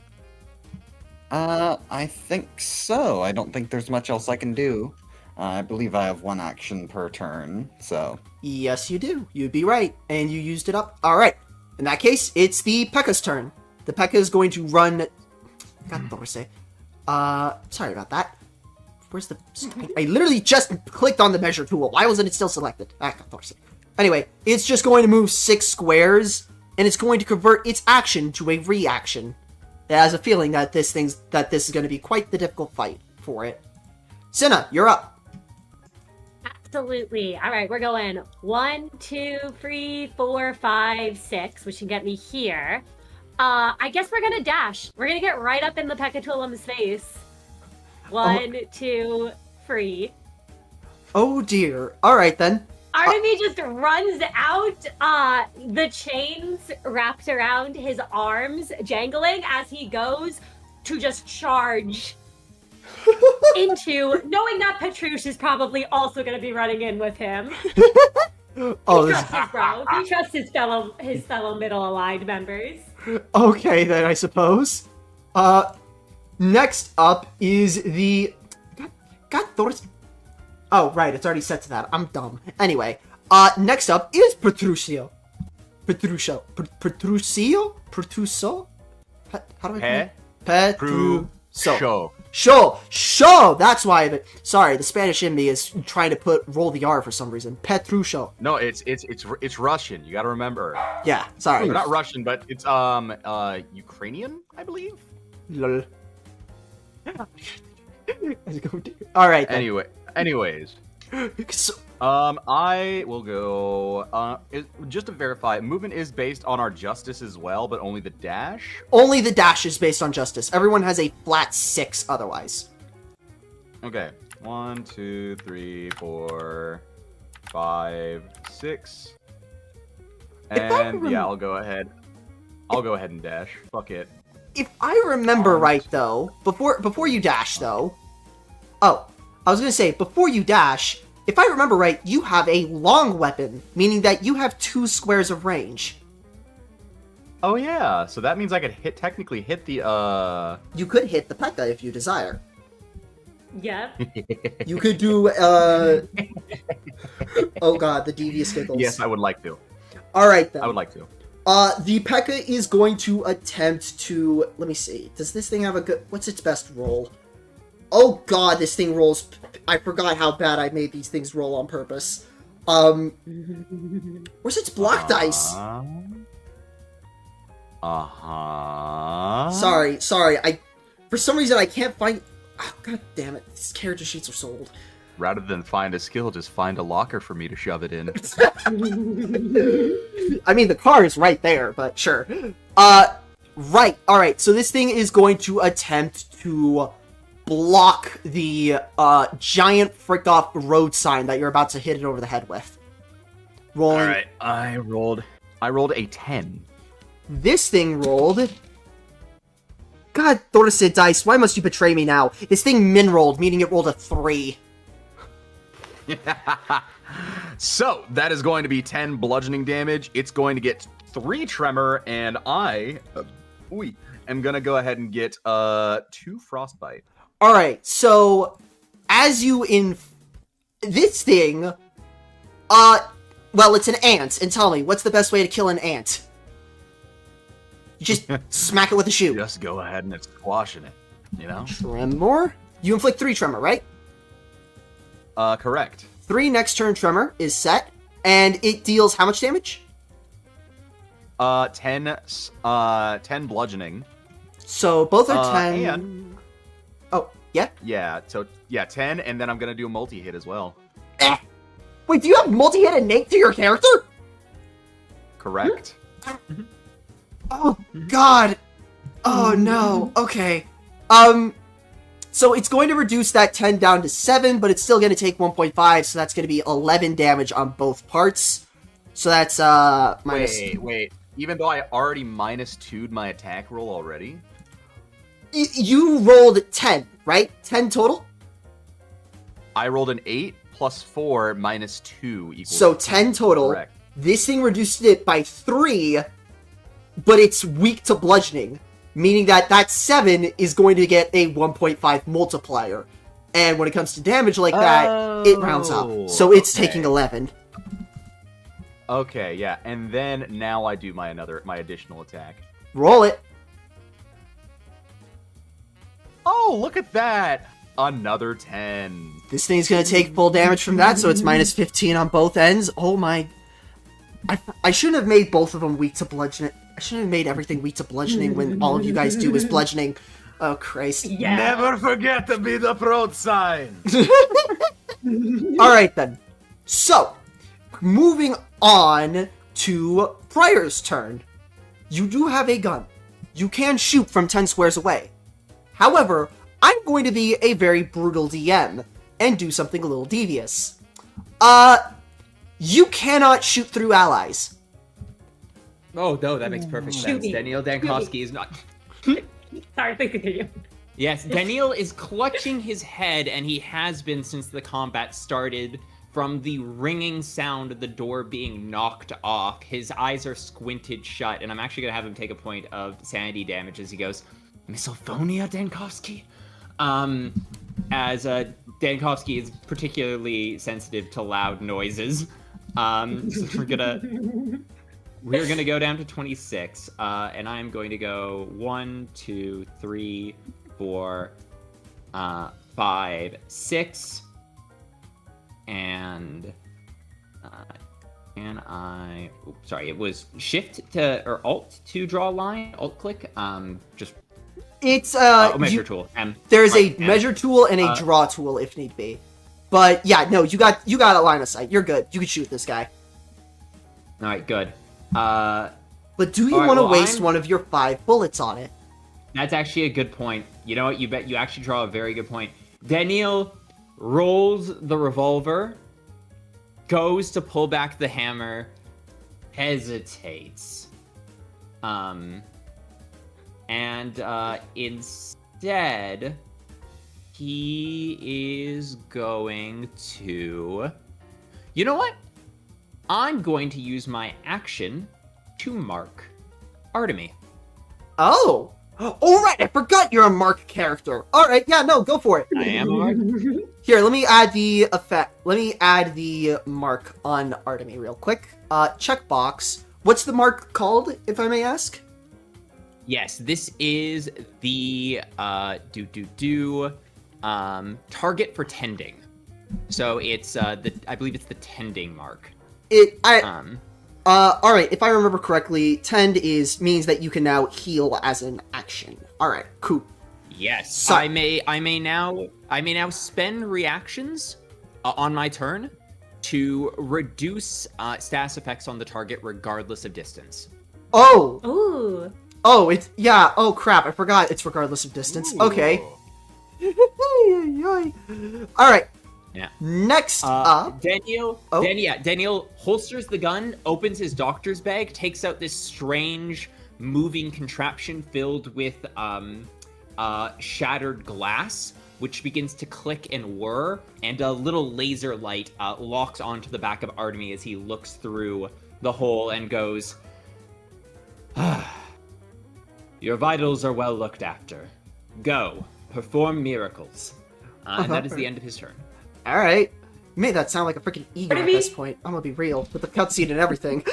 Speaker 2: I think so. I don't think there's much else I can do. I believe I have one action per turn, so...
Speaker 1: Yes, you do. You'd be right. And you used it up. Alright. In that case, it's the P.E.K.K.A.'s turn. The P.E.K.K.A. is going to run... God, what say? Sorry about that. Where's the... I literally just clicked on the measure tool. Why wasn't it still selected? Anyway, it's just going to move 6 squares, and it's going to convert its action to a reaction. It has a feeling that this is going to be quite the difficult fight for it. Cinna, you're up.
Speaker 4: Absolutely. All right, we're going 1, 2, 3, 4, 5, 6, which can get me here. I guess we're gonna dash. We're gonna get right up in the Pekatulam's face. 1, 2, 3.
Speaker 1: Oh dear. All right then.
Speaker 4: Artemy just runs out, the chains wrapped around his arms, jangling as he goes to just charge into, knowing that Petrush is probably also going to be running in with him.
Speaker 1: Oh,
Speaker 4: He trusts his bro. He trusts his fellow middle-aligned members.
Speaker 1: okay then, I suppose. Next up is the... God, Thor's... Oh, right, it's already set to that. I'm dumb. Anyway, next up is Petrusio. Petrusio? Petruso? How do I Petruso. Show! That's why sorry, the Spanish in me is trying to roll the R for some reason. Petrusio.
Speaker 6: No, it's Russian. You got to remember.
Speaker 1: Yeah, sorry.
Speaker 6: Not Russian, but it's Ukrainian, I believe.
Speaker 1: Lol. Alright then.
Speaker 6: Anyways.
Speaker 1: So,
Speaker 6: I will go, just to verify, movement is based on our justice as well, but only the dash?
Speaker 1: only the dash is based on justice. Everyone has a flat 6 otherwise.
Speaker 6: Okay. 1, 2, 3, 4, 5, 6. And yeah, I'll go ahead and dash. Fuck it.
Speaker 1: If I remember right, though, before you dash, though... Oh, I was gonna say, before you dash, if I remember right, you have a long weapon, meaning that you have 2 squares of range.
Speaker 6: Oh yeah, so that means I could technically hit the,
Speaker 1: You could hit the P.E.K.K.A. if you desire.
Speaker 4: Yep.
Speaker 1: You could do, Oh god, the devious giggles.
Speaker 6: Yes, I would like to.
Speaker 1: Alright then.
Speaker 6: I would like to.
Speaker 1: The P.E.K.K.A. is going to attempt to... Let me see. Does this thing have a good... What's its best roll? Oh god, this thing rolls... I forgot how bad I made these things roll on purpose. Where's its block dice? Sorry. For some reason, I can't find... Oh, god damn it. These character sheets are so old.
Speaker 6: Rather than find a skill, just find a locker for me to shove it in.
Speaker 1: I mean, the car is right there, but sure. Right. Alright, so this thing is going to attempt to block the, giant frick-off road sign that you're about to hit it over the head with. Rolling.
Speaker 6: Alright, I rolled a 10.
Speaker 1: This thing rolled... God, Thorsid dice, why must you betray me now? This thing min-rolled, meaning it rolled a 3.
Speaker 6: So, that is going to be 10 bludgeoning damage. It's going to get 3 tremor, and I am going to go ahead and get 2 frostbite.
Speaker 1: Alright, so, as you this thing, well, it's an ant, and tell me, what's the best way to kill an ant? You just smack it with a shoe.
Speaker 6: Just go ahead and it's squashing it, you know?
Speaker 1: Tremor? You inflict 3 tremor, right?
Speaker 6: Correct.
Speaker 1: 3 next turn tremor is set, and it deals how much damage?
Speaker 6: 10 bludgeoning.
Speaker 1: So both are 10.
Speaker 6: And...
Speaker 1: Oh, yeah?
Speaker 6: Yeah, so, 10, and then I'm gonna do a multi-hit as well.
Speaker 1: Wait, do you have multi-hit innate to your character?
Speaker 6: Correct.
Speaker 1: Oh, God. Oh, no. Okay. So it's going to reduce that 10 down to 7, but it's still going to take 1.5, so that's going to be 11 damage on both parts. So that's, minus...
Speaker 6: Wait. Even though I already -2'd my attack roll already?
Speaker 1: You rolled 10, right? 10 total?
Speaker 6: I rolled an 8 plus 4 minus 2 equals
Speaker 1: So 10 total.
Speaker 6: Correct.
Speaker 1: This thing reduced it by 3, but it's weak to bludgeoning, meaning that 7 is going to get a 1.5 multiplier. And when it comes to damage like that, it rounds up. So it's taking 11.
Speaker 6: Okay, yeah, and then now I do my additional attack.
Speaker 1: Roll it.
Speaker 6: Oh, look at that! Another 10.
Speaker 1: This thing's going to take full damage from that, so it's minus 15 on both ends. Oh my... I shouldn't have made both of them weak to bludgeoning. I shouldn't have made everything weak to bludgeoning when all of you guys do is bludgeoning. Oh, Christ.
Speaker 4: Yeah.
Speaker 3: Never forget to be the prod sign.
Speaker 1: Alright then. So, moving on to Briar's turn. You do have a gun. You can shoot from 10 squares away. However, I'm going to be a very brutal DM and do something a little devious. You cannot shoot through allies.
Speaker 5: Oh no, that makes perfect
Speaker 4: Shoot
Speaker 5: sense.
Speaker 4: me.
Speaker 5: Daniel Dankowski is not.
Speaker 4: Sorry, please continue.
Speaker 5: Yes, Daniel is clutching his head, and he has been since the combat started. From the ringing sound of the door being knocked off, his eyes are squinted shut, and I'm actually gonna have him take a point of sanity damage as he goes, "Misophonia, Dankowski?" As Dankowski is particularly sensitive to loud noises. So we're gonna go down to 26, and I'm going to go 1, 2, 3, 4, 5, 6, and can I? Oops, sorry, it was Shift to or Alt to draw a line. Alt click. Just
Speaker 1: It's
Speaker 5: measure tool. M.
Speaker 1: There's
Speaker 5: Right,
Speaker 1: a
Speaker 5: M.
Speaker 1: measure tool and a draw tool if need be. But yeah, no, you got a line of sight. You're good. You can shoot this guy.
Speaker 5: All right, good.
Speaker 1: But do you
Speaker 5: All right,
Speaker 1: want to
Speaker 5: well,
Speaker 1: waste
Speaker 5: I'm-
Speaker 1: one of your 5 bullets on it?
Speaker 5: That's actually a good point. You know what? You actually draw a very good point. Daniel rolls the revolver, goes to pull back the hammer, hesitates. And instead, he is going to... You know what? I'm going to use my action to mark Artemy.
Speaker 1: Oh! Alright, I forgot you're a mark character. Alright, yeah, no, go for it.
Speaker 5: I am a mark.
Speaker 1: Here, let me add the effect. Let me add the mark on Artemy real quick. Checkbox. What's the mark called, if I may ask?
Speaker 5: Yes, this is the target for tending. So it's I believe it's the tending mark.
Speaker 1: Alright, if I remember correctly, tend means that you can now heal as an action. Alright, cool.
Speaker 5: Yes.
Speaker 1: So-
Speaker 5: I may now spend reactions on my turn to reduce status effects on the target regardless of distance.
Speaker 1: Oh!
Speaker 4: Ooh.
Speaker 1: Oh, oh crap, I forgot it's regardless of distance. Okay. Alright.
Speaker 5: Yeah.
Speaker 1: Next up...
Speaker 5: Daniel holsters the gun, opens his doctor's bag, takes out this strange moving contraption filled with shattered glass, which begins to click and whir, and a little laser light locks onto the back of Artemy as he looks through the hole and goes, "Your vitals are well looked after. Go, perform miracles." And that is the end of his turn.
Speaker 1: Alright. You made that sound like a freaking ego at
Speaker 4: Artemy?
Speaker 1: this point. I'm gonna be real, with the cutscene and everything.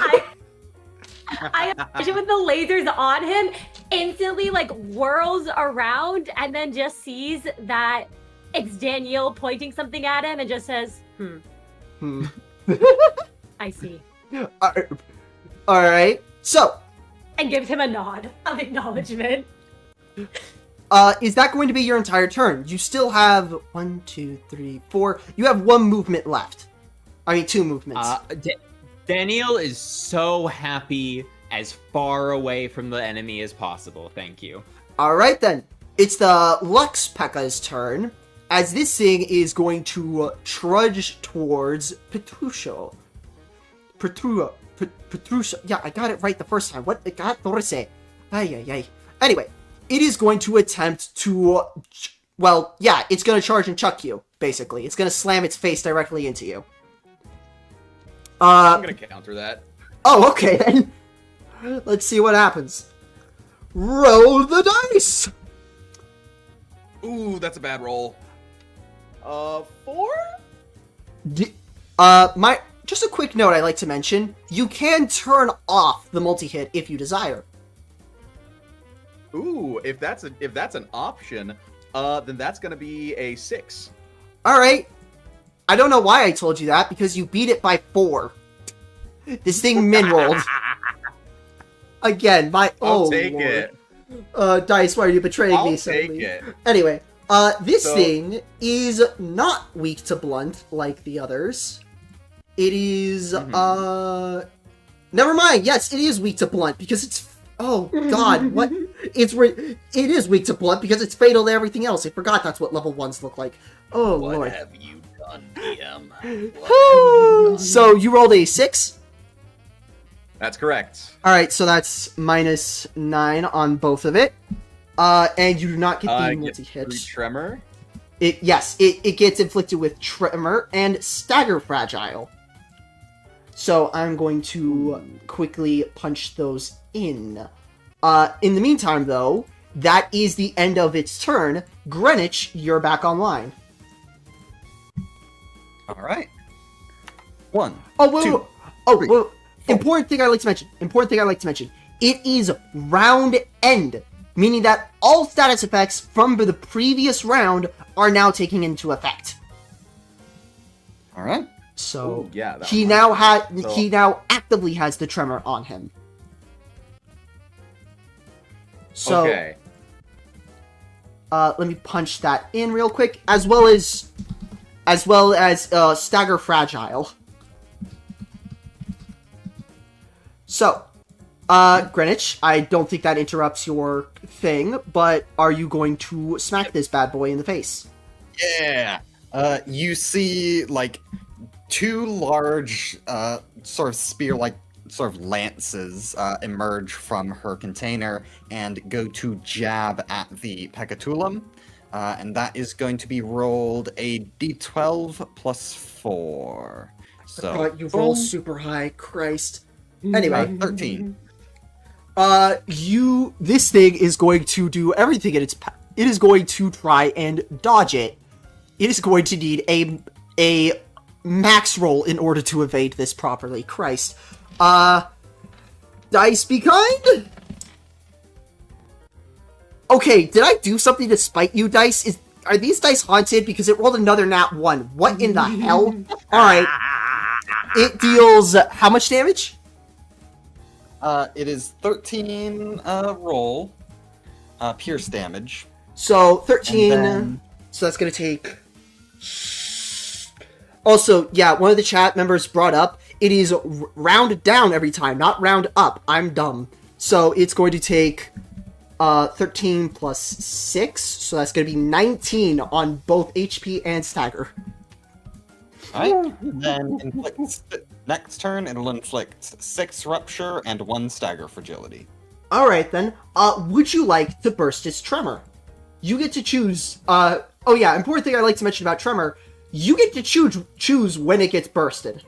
Speaker 4: I imagine with the lasers on him, instantly like whirls around and then just sees that it's Daniel pointing something at him and just says, I see.
Speaker 1: Alright. So,
Speaker 4: And gives him a nod of acknowledgement.
Speaker 1: is that going to be your entire turn? You still have 1, 2, 3, 4. You have 1 movement left. I mean, 2 movements.
Speaker 5: Daniel is so happy as far away from the enemy as possible. Thank you.
Speaker 1: Alright then. It's the Lux P.E.K.K.'s turn, as this thing is going to trudge towards Petrusho. Petrusho. Yeah, I got it right the first time. What? God, what did I say? Ay. Anyway, it is going to attempt to, well, yeah, it's going to charge and chuck you, basically. It's going to slam its face directly into you.
Speaker 6: I'm gonna counter that.
Speaker 1: Oh, okay, then. Let's see what happens. Roll the dice!
Speaker 6: Ooh, that's a bad roll. 4?
Speaker 1: Just a quick note I'd like to mention, you can turn off the multi-hit if you desire.
Speaker 6: Ooh, if that's an option, then that's gonna be a 6.
Speaker 1: Alright. I don't know why I told you that, because you beat it by 4. This thing min-rolled. Again,
Speaker 6: I'll take
Speaker 1: Lord.
Speaker 6: it.
Speaker 1: Dice, why are you betraying me
Speaker 6: I'll
Speaker 1: suddenly?
Speaker 6: take it.
Speaker 1: Anyway, this thing is not weak to blunt like the others. It is, never mind. Yes, it is weak to blunt because it's, oh god, what? It is weak to blunt because it's fatal to everything else. I forgot that's what level 1s look like. Oh,
Speaker 6: What
Speaker 1: lord.
Speaker 6: have you done, DM?
Speaker 1: So you rolled a 6?
Speaker 6: That's correct.
Speaker 1: Alright, so that's -9 on both of it. And you do not get the multi-hit.
Speaker 6: Tremor.
Speaker 1: It gets inflicted with tremor and stagger fragile. So I'm going to quickly punch those in. In the meantime, though, that is the end of its turn. Greenwich, you're back online.
Speaker 2: All right. 1.
Speaker 1: Oh, wait,
Speaker 2: 2,
Speaker 1: wait, oh,
Speaker 2: 3,
Speaker 1: wait. Important thing I'd like to mention. It is round end, meaning that all status effects from the previous round are now taking into effect.
Speaker 2: All right.
Speaker 1: So
Speaker 6: Ooh, yeah, that
Speaker 1: he
Speaker 6: one.
Speaker 1: now
Speaker 6: So-
Speaker 1: he now actively has the tremor on him. So
Speaker 6: Okay.
Speaker 1: let me punch that in real quick, as well as stagger fragile. So, Greenwich, I don't think that interrupts your thing, but are you going to smack this bad boy in the face?
Speaker 2: Yeah. You see like 2 large sort of spear-like sort of lances emerge from her container and go to jab at the Pecatulum. And that is going to be rolled a d12 plus 4. So
Speaker 1: You roll super high, Christ. Anyway,
Speaker 2: 13.
Speaker 1: This thing is going to do everything in its it is going to try and dodge it. It is going to need a max roll in order to evade this properly. Christ. Dice be kind? Okay, did I do something to spite you, Dice? Are these dice haunted? Because it rolled another nat 1. What in the hell? Alright. It deals how much damage?
Speaker 2: It is 13 roll pierce damage.
Speaker 1: So 13.
Speaker 2: And then-
Speaker 1: So that's gonna take. Also, yeah, one of the chat members brought up it is round down every time, not round up. I'm dumb. So it's going to take 13 plus 6, so that's going to be 19 on both HP and stagger.
Speaker 2: Alright, then next turn it'll inflict 6 rupture and 1 stagger fragility.
Speaker 1: Alright then, would you like to burst its tremor? You get to choose, oh yeah, important thing I'd like to mention about tremor, you get to choose when it gets bursted.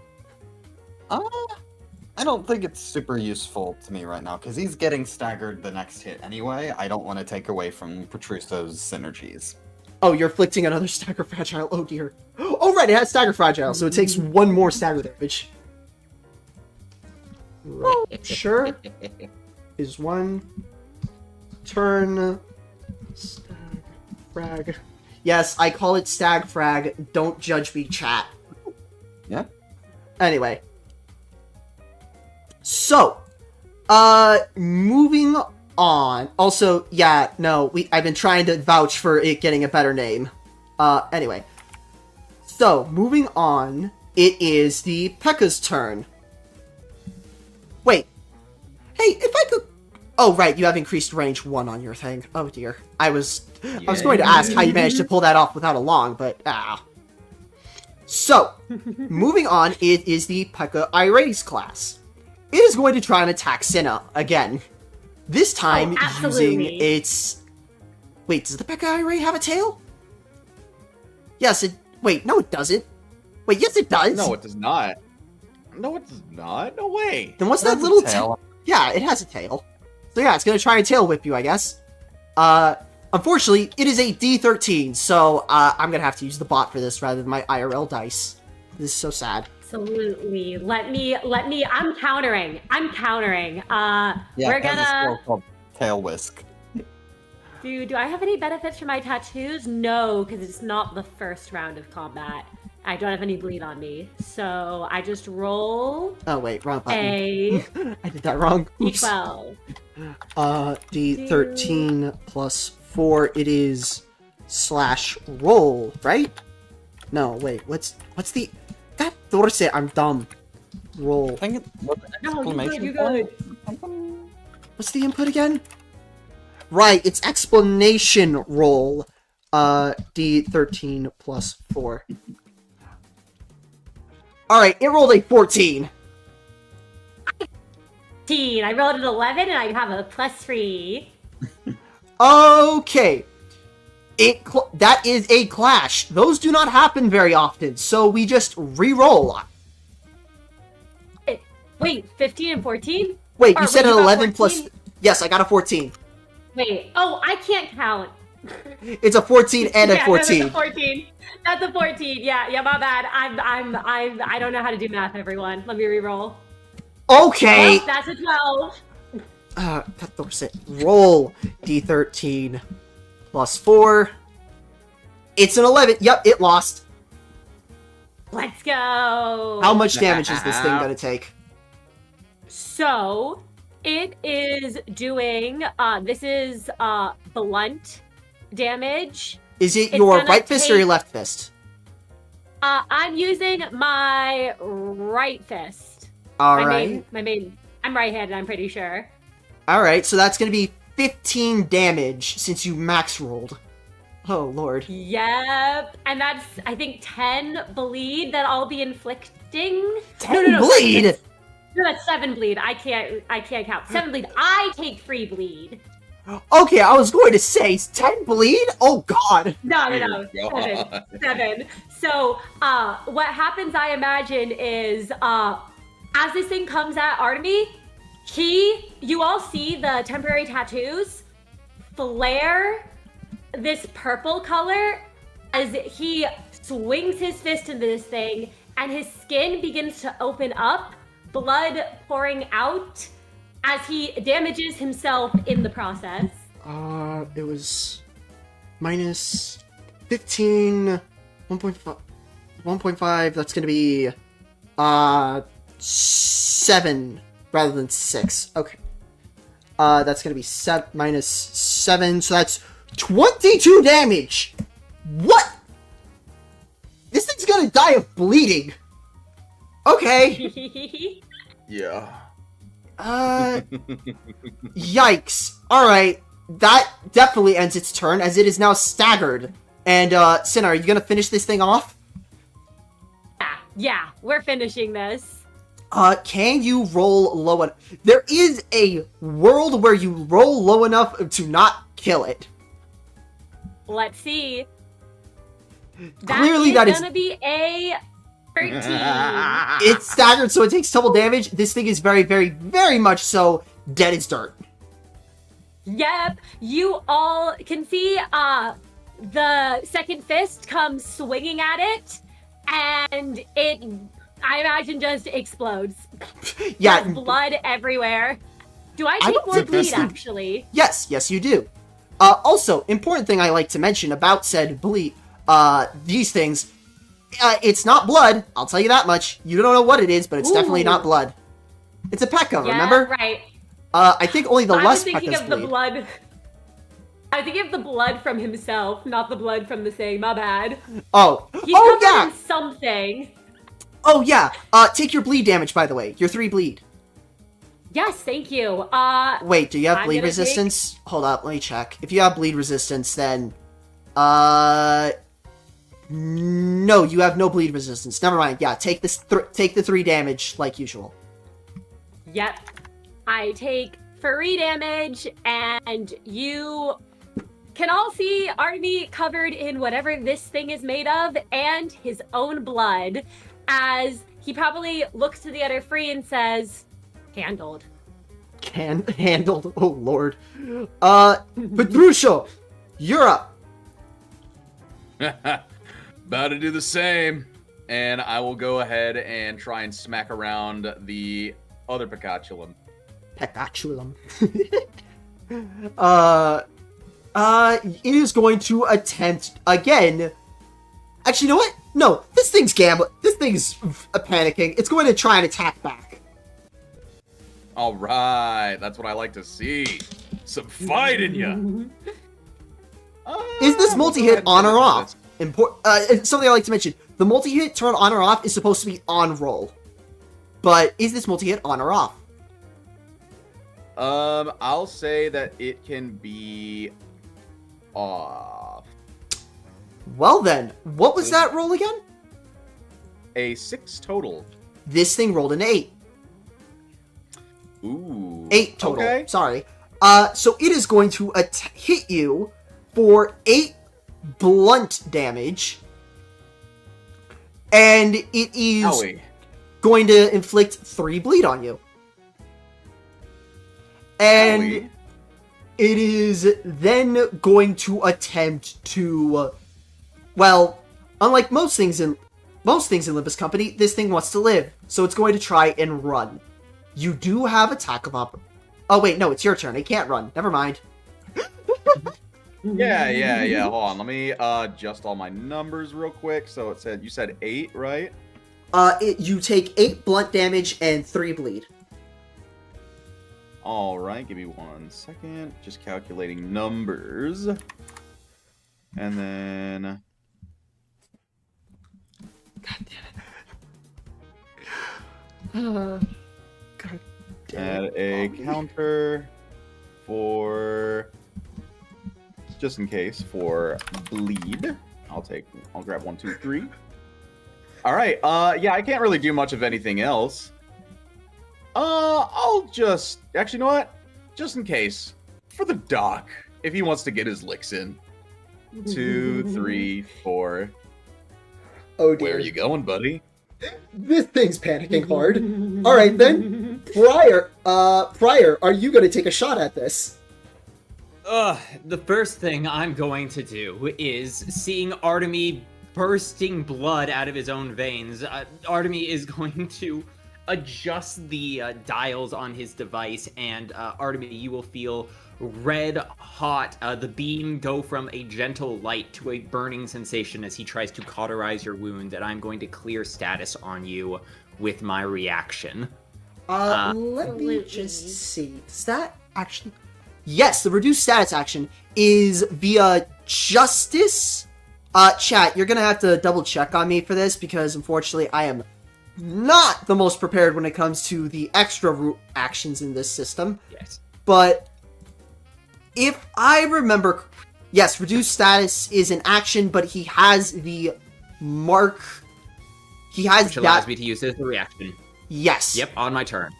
Speaker 2: I don't think it's super useful to me right now, because he's getting staggered the next hit anyway. I don't want to take away from Petruso's synergies.
Speaker 1: Oh, you're inflicting another stagger fragile, oh dear. Oh right, it has stagger fragile, so it takes 1 more stagger damage. Right. Sure. Is 1 turn stag frag. Yes, I call it stag frag. Don't judge me, chat.
Speaker 2: Yeah.
Speaker 1: Anyway. So, moving on. Also, yeah, no, I've been trying to vouch for it getting a better name. Anyway. So, moving on, it is the P.E.K.K.A.'s turn. Wait. Hey, if I could... Oh, right, you have increased range 1 on your thing. Oh, dear. I was going to ask how you managed to pull that off without a long, but, So, moving on, it is the P.E.K.K.A. Irates class. It is going to try and attack Cinna again. This time using
Speaker 4: absolutely.
Speaker 1: its Wait, does the Pekkairi have a tail? Yes, it... Wait, no it doesn't. Wait, yes it does.
Speaker 6: No, it does not. No, it does not. No way.
Speaker 1: Then what's
Speaker 2: It has
Speaker 1: that
Speaker 2: a
Speaker 1: little
Speaker 2: tail.
Speaker 1: tail? Yeah, it has a tail. So yeah, it's gonna try and tail whip you, I guess. Unfortunately, it is a D13, so I'm gonna have to use the bot for this rather than my IRL dice. This is so sad.
Speaker 4: Absolutely. Let me, I'm countering.
Speaker 2: Yeah,
Speaker 4: We're
Speaker 2: it has a
Speaker 4: gonna,
Speaker 2: skill called Tail Whisk.
Speaker 4: do I have any benefits from my tattoos? No, because it's not the first round of combat. I don't have any bleed on me. So I just roll
Speaker 1: Oh wait, wrong button.
Speaker 4: a
Speaker 1: I did that wrong. Oops.
Speaker 4: d12.
Speaker 1: D13 plus 4, it is / roll, right? No, wait, what's the... God, Dorse, I'm dumb. Roll.
Speaker 2: I think it was
Speaker 4: No,
Speaker 2: exclamation
Speaker 4: you good.
Speaker 2: point.
Speaker 1: What's the input again? Right, it's explanation roll. D13 plus 4. Alright, it rolled a 14.
Speaker 4: 15. I rolled an 11 and I have a +3.
Speaker 1: Okay. That is a clash. Those do not happen very often, so we just re-roll.
Speaker 4: Wait, 15 and 14?
Speaker 1: Wait,
Speaker 4: Or
Speaker 1: you said
Speaker 4: wait,
Speaker 1: an
Speaker 4: you got
Speaker 1: 11 plus...
Speaker 4: 14?
Speaker 1: Yes, I got a 14.
Speaker 4: Wait, oh, I can't count.
Speaker 1: It's a 14 and a
Speaker 4: Yeah,
Speaker 1: 14.
Speaker 4: No, that's a 14. That's a 14. Yeah, my bad. I don't know how to do math, everyone. Let me re-roll.
Speaker 1: Okay!
Speaker 4: Oh, that's a 12.
Speaker 1: Cut Dorset. Roll D13 plus 4. It's an 11. Yep, it lost.
Speaker 4: Let's go.
Speaker 1: How much damage is this thing gonna take?
Speaker 4: So, it is doing, this is, blunt damage.
Speaker 1: Is it
Speaker 4: It's
Speaker 1: your
Speaker 4: gonna
Speaker 1: right fist or
Speaker 4: take-
Speaker 1: your left fist?
Speaker 4: I'm using my right fist.
Speaker 1: Alright.
Speaker 4: I'm right-handed, I'm pretty sure.
Speaker 1: Alright, so that's gonna be 15 damage since you max rolled. Oh, lord.
Speaker 4: Yep. And that's, I think, 10 bleed that I'll be inflicting.
Speaker 1: 10 bleed?
Speaker 4: No, that's 7 bleed. I can't count. 7 bleed. I take 3 bleed.
Speaker 1: Okay, I was going to say, 10 bleed? Oh, God.
Speaker 4: No.
Speaker 6: Dear God.
Speaker 4: 7. So, what happens, I imagine, is, as this thing comes at Artemy, you all see the temporary tattoos flare this purple color as he swings his fist into this thing, and his skin begins to open up, blood pouring out as he damages himself in the process.
Speaker 1: It was minus 15, 1.5, that's gonna be, 7 rather than 6. Okay. That's gonna be minus 7, so that's 22 damage! What? This thing's gonna die of bleeding! Okay.
Speaker 6: Yeah.
Speaker 1: Yikes. Alright, that definitely ends its turn, as it is now staggered. And, Cinna, are you gonna finish this thing off?
Speaker 4: Yeah, we're finishing this.
Speaker 1: Can you roll low enough? There is a world where you roll low enough to not kill it.
Speaker 4: Let's see.
Speaker 1: Clearly that is...
Speaker 4: gonna be a 13.
Speaker 1: It's staggered, so it takes double damage. This thing is very, very, very much so dead as dirt.
Speaker 4: Yep, you all can see the second fist comes swinging at it, and it, I imagine, just explodes.
Speaker 1: Yeah.
Speaker 4: There's blood everywhere. Do I
Speaker 1: I
Speaker 4: take
Speaker 1: don't
Speaker 4: more
Speaker 1: think
Speaker 4: bleed,
Speaker 1: this thing-
Speaker 4: actually?
Speaker 1: Yes, you do. Also, important thing I like to mention about said bleed, these things, it's not blood, I'll tell you that much. You don't know what it is, but it's definitely not
Speaker 4: Ooh.
Speaker 1: blood. It's a P.E.K.K.A.,
Speaker 4: Yeah,
Speaker 1: remember?
Speaker 4: right.
Speaker 1: I think only the
Speaker 4: I was
Speaker 1: less
Speaker 4: thinking
Speaker 1: P.E.K.K.A.s
Speaker 4: of the
Speaker 1: bleed.
Speaker 4: blood. I think of the blood from himself, not the blood from the thing. My bad.
Speaker 1: Oh,
Speaker 4: He's
Speaker 1: oh
Speaker 4: covered
Speaker 1: yeah!
Speaker 4: in something.
Speaker 1: Oh yeah! Take your bleed damage, by the way. Your 3 bleed.
Speaker 4: Yes, thank you.
Speaker 1: Wait, do you have
Speaker 4: I'm
Speaker 1: bleed
Speaker 4: gonna
Speaker 1: resistance? Hold up, let me check. If you have bleed resistance, then... No, you have no bleed resistance. Never mind. Yeah, take this. Take the 3 damage, like usual.
Speaker 4: Yep. I take 3 damage, and you can all see Artemy covered in whatever this thing is made of and his own blood as he probably looks to the other three and says, handled.
Speaker 1: Handled. Oh, Lord. Petrusho, you're up.
Speaker 6: About to do the same. And I will go ahead and try and smack around the other Picatulum.
Speaker 1: Pecatulum. It is going to attempt again. Actually, you know what? No, this thing's gambling. This thing's panicking. It's going to try and attack back.
Speaker 6: All right, that's what I like to see. Some fight in you.
Speaker 1: Is this multi-hit on or off? Something I like to mention. The multi-hit turn on or off is supposed to be on roll. But is this multi-hit on or off?
Speaker 6: I'll say that it can be off.
Speaker 1: Well then, what was that roll again?
Speaker 6: A 6 total.
Speaker 1: This thing rolled an 8.
Speaker 6: Ooh.
Speaker 1: 8 total.
Speaker 6: Okay.
Speaker 1: Sorry. So it is going to hit you for 8 blunt damage. And it is
Speaker 6: Owie.
Speaker 1: going to inflict 3 bleed on you. And
Speaker 6: Owie.
Speaker 1: it is then going to attempt to, well, unlike most things in Limbus Company, this thing wants to live, so it's going to try and run. You do have attack of Oh wait, no, it's your turn. It can't run. Never mind.
Speaker 6: Yeah. Hold on. Let me adjust all my numbers real quick. So you said 8, right?
Speaker 1: You take 8 blunt damage and 3 bleed.
Speaker 6: All right, give me 1 second. Just calculating numbers. And then...
Speaker 1: God damn it. God damn
Speaker 6: add a counter for... just in case, for bleed. I'll grab 1, 2, 3. All right, yeah, I can't really do much of anything else. I'll just... actually, you know what? Just in case, for the doc, if he wants to get his licks in. 2, 3, 4.
Speaker 1: Oh dear.
Speaker 6: Where are you going, buddy?
Speaker 1: This thing's panicking hard. All right then, Prior, are you going to take a shot at this?
Speaker 5: The first thing I'm going to do is, seeing Artemy bursting blood out of his own veins, Artemy is going to adjust the dials on his device, and Artemy, you will feel red hot, the beam go from a gentle light to a burning sensation as he tries to cauterize your wound, and I'm going to clear status on you with my reaction.
Speaker 1: Let me just see. Does that actually... Yes, the reduced status action is via Justice. Chat, you're gonna have to double check on me for this, because unfortunately I am not the most prepared when it comes to the extra actions in this system.
Speaker 5: Yes.
Speaker 1: But if I remember, yes, reduced status is an action, but he has the mark. He has
Speaker 5: Which allows me to use it as a reaction.
Speaker 1: Yes.
Speaker 5: Yep, on my turn.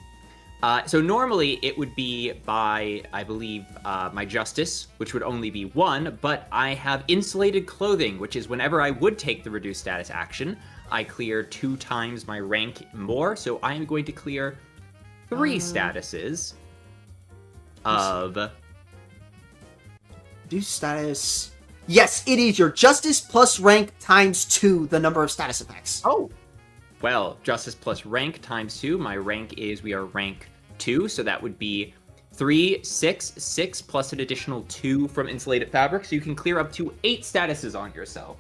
Speaker 5: So normally it would be by, I believe, my Justice, which would only be 1, but I have Insulated Clothing, which is whenever I would take the reduced status action, I clear 2 times my rank more, so I am going to clear 3 statuses of...
Speaker 1: Reduced status... Yes, it is your Justice plus rank times 2 the number of status effects.
Speaker 5: Oh! Well, Justice plus rank times 2. My rank is, we are rank 2, so that would be 3, 6, 6, plus an additional 2 from Insulated Fabric, so you can clear up to 8 statuses on yourself.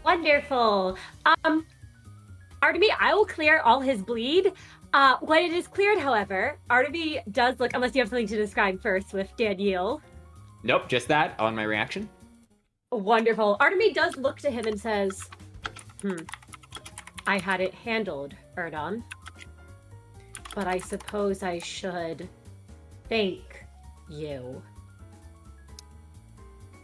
Speaker 4: Wonderful. Artemy, I will clear all his bleed. When it is cleared, however, Artemy does look, unless you have something to describe first with Danielle.
Speaker 5: Nope, just that on my reaction.
Speaker 4: Wonderful. Artemy does look to him and says, I had it handled, Erdon. But I suppose I should thank you.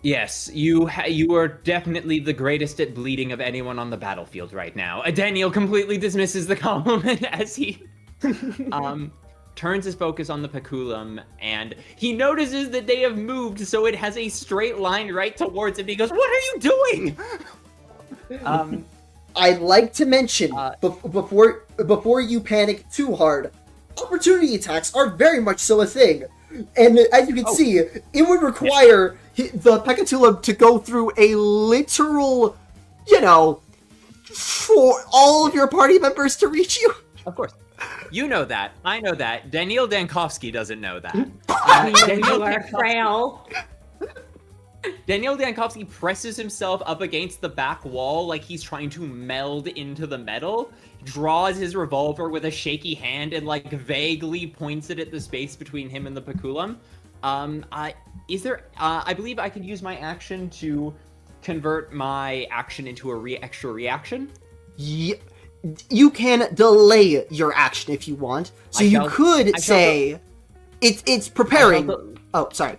Speaker 5: Yes, you are definitely the greatest at bleeding of anyone on the battlefield right now. Daniel completely dismisses the compliment as he... turns his focus on the peculum, and he notices that they have moved, so it has a straight line right towards him. He goes, "What are you doing?"
Speaker 1: I'd like to mention, before you panic too hard, opportunity attacks are very much so a thing. And as you can see, it would require the Pecatula to go through a literal, for all of your party members to reach you.
Speaker 5: Of course. You know that. I know that. Daniil Dankovsky doesn't know that.
Speaker 4: You are frail.
Speaker 5: Daniil Dankovsky presses himself up against the back wall like he's trying to meld into the metal, draws his revolver with a shaky hand, and vaguely points it at the space between him and the peculum. I believe I could use my action to convert my action into a extra reaction.
Speaker 1: Yeah, you can delay your action if you want. So you could say it's preparing. Oh, sorry.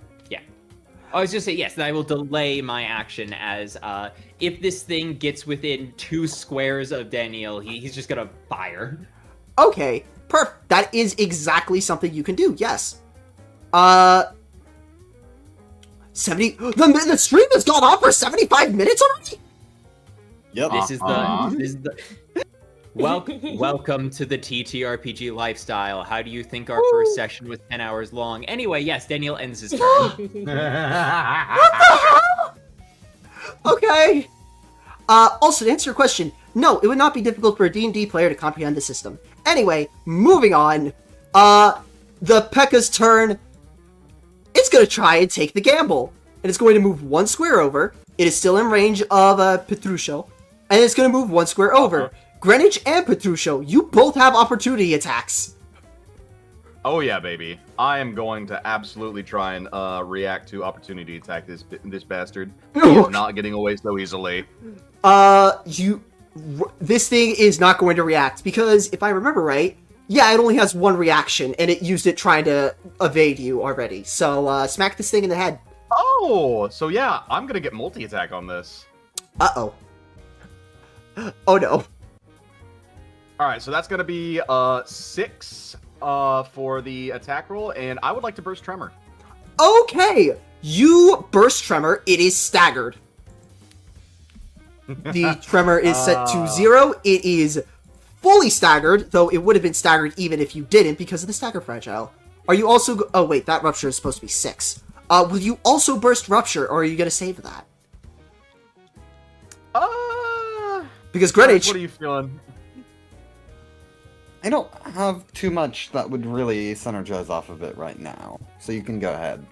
Speaker 5: I was just saying, yes, that I will delay my action as if this thing gets within 2 squares of Daniel, he's just gonna fire.
Speaker 1: Okay, perfect. That is exactly something you can do, yes. 70... The stream has gone on for 75 minutes already?
Speaker 2: Yep.
Speaker 5: This is the... Welcome to the TTRPG lifestyle. How do you think our first session was 10 hours long? Anyway, yes, Daniel ends his turn.
Speaker 1: What the hell? Okay. Also, to answer your question, no, it would not be difficult for a D&D player to comprehend the system. Anyway, moving on. The P.E.K.K.A.'s turn. It's going to try and take the gamble. And it's going to move 1 square over. It is still in range of Petrusho. And it's going to move 1 square over. Greenwich and Petrusho, you both have opportunity attacks.
Speaker 6: Oh yeah, baby. I am going to absolutely try and react to opportunity attack this bastard. He is not getting away so easily.
Speaker 1: This thing is not going to react, because if I remember right, yeah, it only has 1 reaction, and it used it trying to evade you already. So, smack this thing in the head.
Speaker 6: Oh, so yeah, I'm gonna get multi-attack on this.
Speaker 1: Uh-oh. Oh no.
Speaker 6: Alright, so that's gonna be 6 for the attack roll, and I would like to burst tremor.
Speaker 1: Okay! You burst tremor, it is staggered. The tremor is set to 0. It is fully staggered, though it would have been staggered even if you didn't because of the stagger fragile. Are you also... Oh, wait, that rupture is supposed to be 6. Will you also burst rupture, or are you going to save that? Because Greenwich...
Speaker 6: What are you feeling?
Speaker 2: I don't have too much that would really synergize off of it right now, so you can go ahead.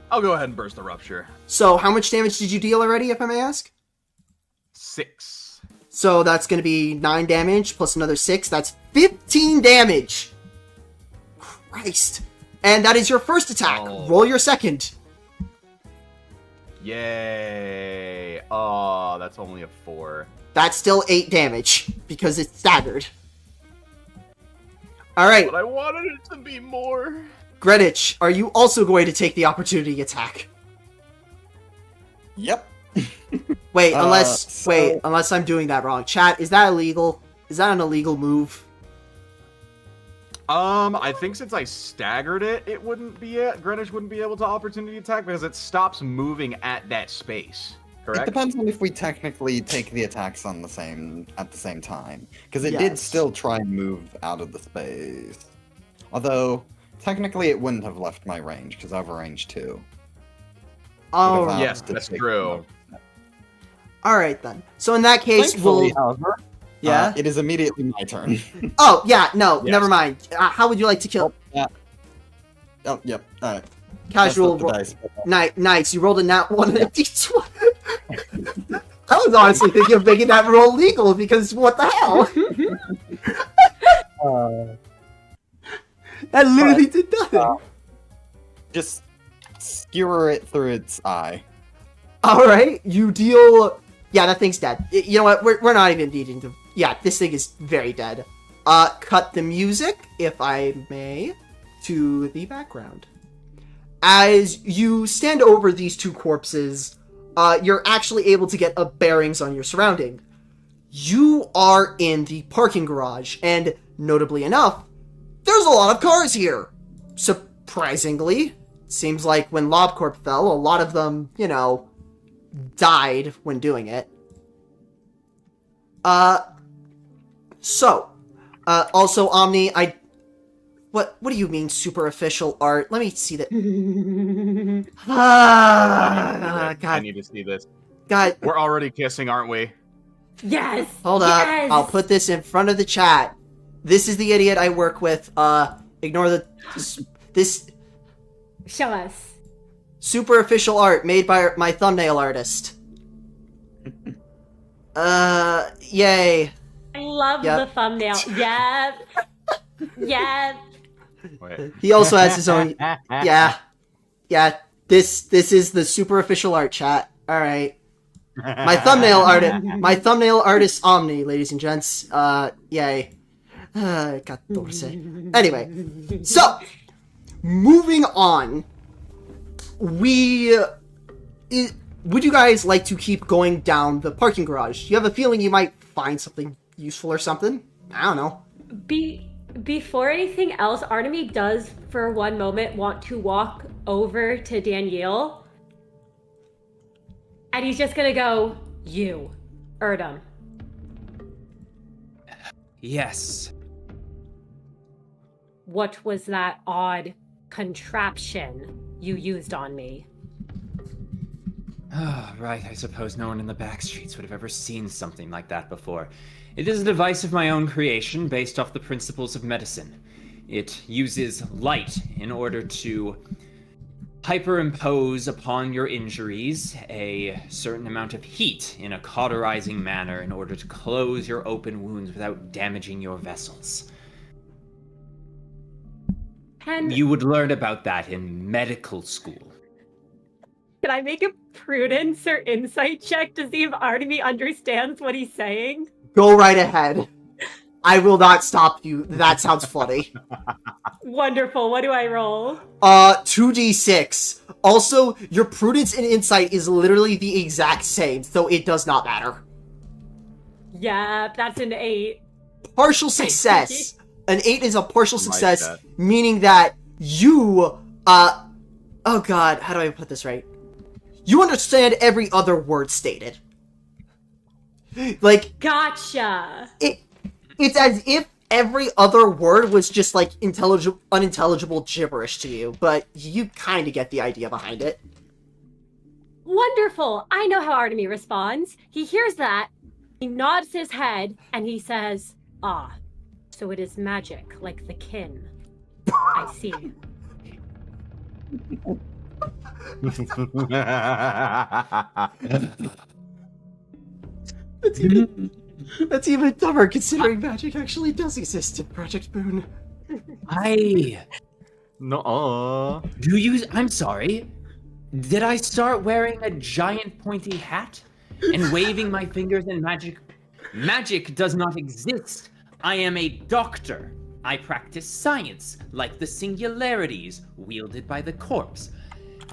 Speaker 6: I'll go ahead and burst the rupture.
Speaker 1: So, how much damage did you deal already, if I may ask?
Speaker 6: 6.
Speaker 1: So, that's going to be 9 damage, plus another 6. That's 15 damage! Christ. And that is your first attack.
Speaker 6: Oh.
Speaker 1: Roll your second.
Speaker 6: Yay. Oh, that's only a 4.
Speaker 1: That's still 8 damage, because it's staggered. Alright.
Speaker 6: But I wanted it to be more.
Speaker 1: Greenwich, are you also going to take the opportunity attack?
Speaker 2: Yep.
Speaker 1: Wait, unless I'm doing that wrong. Chat, is that illegal? Is that an illegal move?
Speaker 6: I think since I staggered it, Greenwich wouldn't be able to opportunity attack because it stops moving at that space. Correct?
Speaker 2: It depends on if we technically take the attacks at the same time, because it did still try and move out of the space. Although technically it wouldn't have left my range because I have a range 2.
Speaker 1: Oh,
Speaker 6: yes, that's true.
Speaker 1: All right then. So in that case,
Speaker 2: Thankfully, however,
Speaker 1: yeah.
Speaker 2: it is immediately my turn.
Speaker 1: Oh yeah, no,
Speaker 6: Yes.
Speaker 1: never mind. How would you like to kill?
Speaker 2: Oh, yep. All right.
Speaker 1: Casual.
Speaker 2: Dice.
Speaker 1: Nice. You rolled a nat 1 and a d20. I was honestly thinking of making that roll legal because what the hell? That literally did nothing.
Speaker 2: Just skewer it through its eye.
Speaker 1: All right, you deal. Yeah, that thing's dead. You know what? We're not even needing to. Yeah, this thing is very dead. Cut the music, if I may, to the background. As you stand over these 2 corpses, you're actually able to get a bearings on your surrounding. You are in the parking garage, and notably enough, there's a lot of cars here. Surprisingly, seems like when LobCorp fell, a lot of them, you know, died when doing it. Also, Omni, what do you mean super official art? Let me see that.
Speaker 6: I
Speaker 1: God.
Speaker 6: need to see this.
Speaker 1: God.
Speaker 6: We're already kissing, aren't we?
Speaker 4: Yes.
Speaker 1: Hold up.
Speaker 4: Yes.
Speaker 1: I'll put this in front of the chat. This is the idiot I work with. Ignore this
Speaker 4: Show us.
Speaker 1: super official art made by my thumbnail artist. Yay.
Speaker 4: I love
Speaker 1: Yep.
Speaker 4: the thumbnail. Yep. Yep.
Speaker 6: Wait.
Speaker 1: He also has his own. Yeah. This is the super official art, chat. All right. My thumbnail artist Omni, ladies and gents. Yay. 14. Anyway, so moving on. Would you guys like to keep going down the parking garage? You have a feeling you might find something useful or something? I don't know.
Speaker 4: Before anything else, Artemy does for one moment want to walk over to Danielle. And he's just gonna go, you, Erdem.
Speaker 5: Yes.
Speaker 4: What was that odd contraption you used on me?
Speaker 5: Ah, right. I suppose no one in the back streets would have ever seen something like that before. It is a device of my own creation based off the principles of medicine. It uses light in order to hyperimpose upon your injuries a certain amount of heat in a cauterizing manner in order to close your open wounds without damaging your vessels.
Speaker 4: And
Speaker 5: You would learn about that in medical school.
Speaker 4: can I make a prudence or insight check to see if Artemy understands what he's saying?
Speaker 1: Go right ahead. I will not stop you. That sounds funny.
Speaker 4: Wonderful. What do I roll?
Speaker 1: 2d6. Also, your prudence and insight is literally the exact same, so it does not matter.
Speaker 4: Yeah, that's an 8.
Speaker 1: Partial success. An 8 is a partial
Speaker 6: Like
Speaker 1: success,
Speaker 6: that.
Speaker 1: meaning that you, oh god, how do I put this right? You understand every other word stated. Like,
Speaker 4: Gotcha.
Speaker 1: it's as if every other word was just like unintelligible gibberish to you, but you kind of get the idea behind it.
Speaker 4: Wonderful. I know how Artemy responds. He hears that, he nods his head, and he says, "Ah, so it is magic, like the kin. I see."
Speaker 1: That's even dumber considering magic actually does exist in Project Moon.
Speaker 6: No.
Speaker 5: Do you? I'm sorry. Did I start wearing a giant pointy hat and waving my fingers in magic? Magic does not exist. I am a doctor. I practice science, like the singularities wielded by the corpse.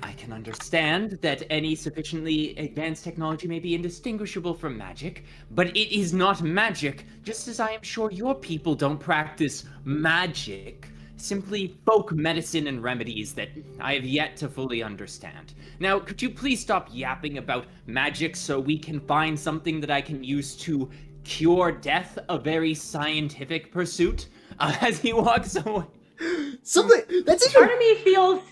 Speaker 5: I can understand that any sufficiently advanced technology may be indistinguishable from magic, but it is not magic, just as I am sure your people don't practice magic. Simply folk medicine and remedies that I have yet to fully understand. Now, could you please stop yapping about magic so we can find something that I can use to cure death, a very scientific pursuit, as he walks away?
Speaker 1: Something that's even
Speaker 4: Artemy feels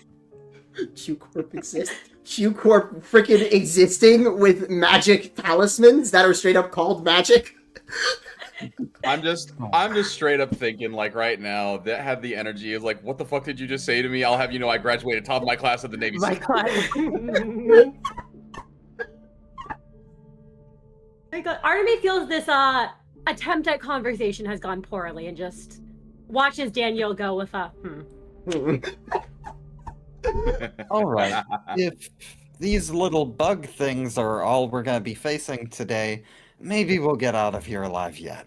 Speaker 1: Q-Corp exists. Q-Corp freaking existing with magic talismans that are straight up called magic.
Speaker 7: I'm just straight up thinking, like, right now, that had the energy of, like, what the fuck did you just say to me? I'll have you know I graduated top of my class at the Navy
Speaker 5: My
Speaker 7: SEAL.
Speaker 5: class.
Speaker 4: Artemy feels this attempt at conversation has gone poorly and just watches Daniel go with a
Speaker 2: All right. If these little bug things are all we're gonna be facing today, maybe we'll get out of here alive yet.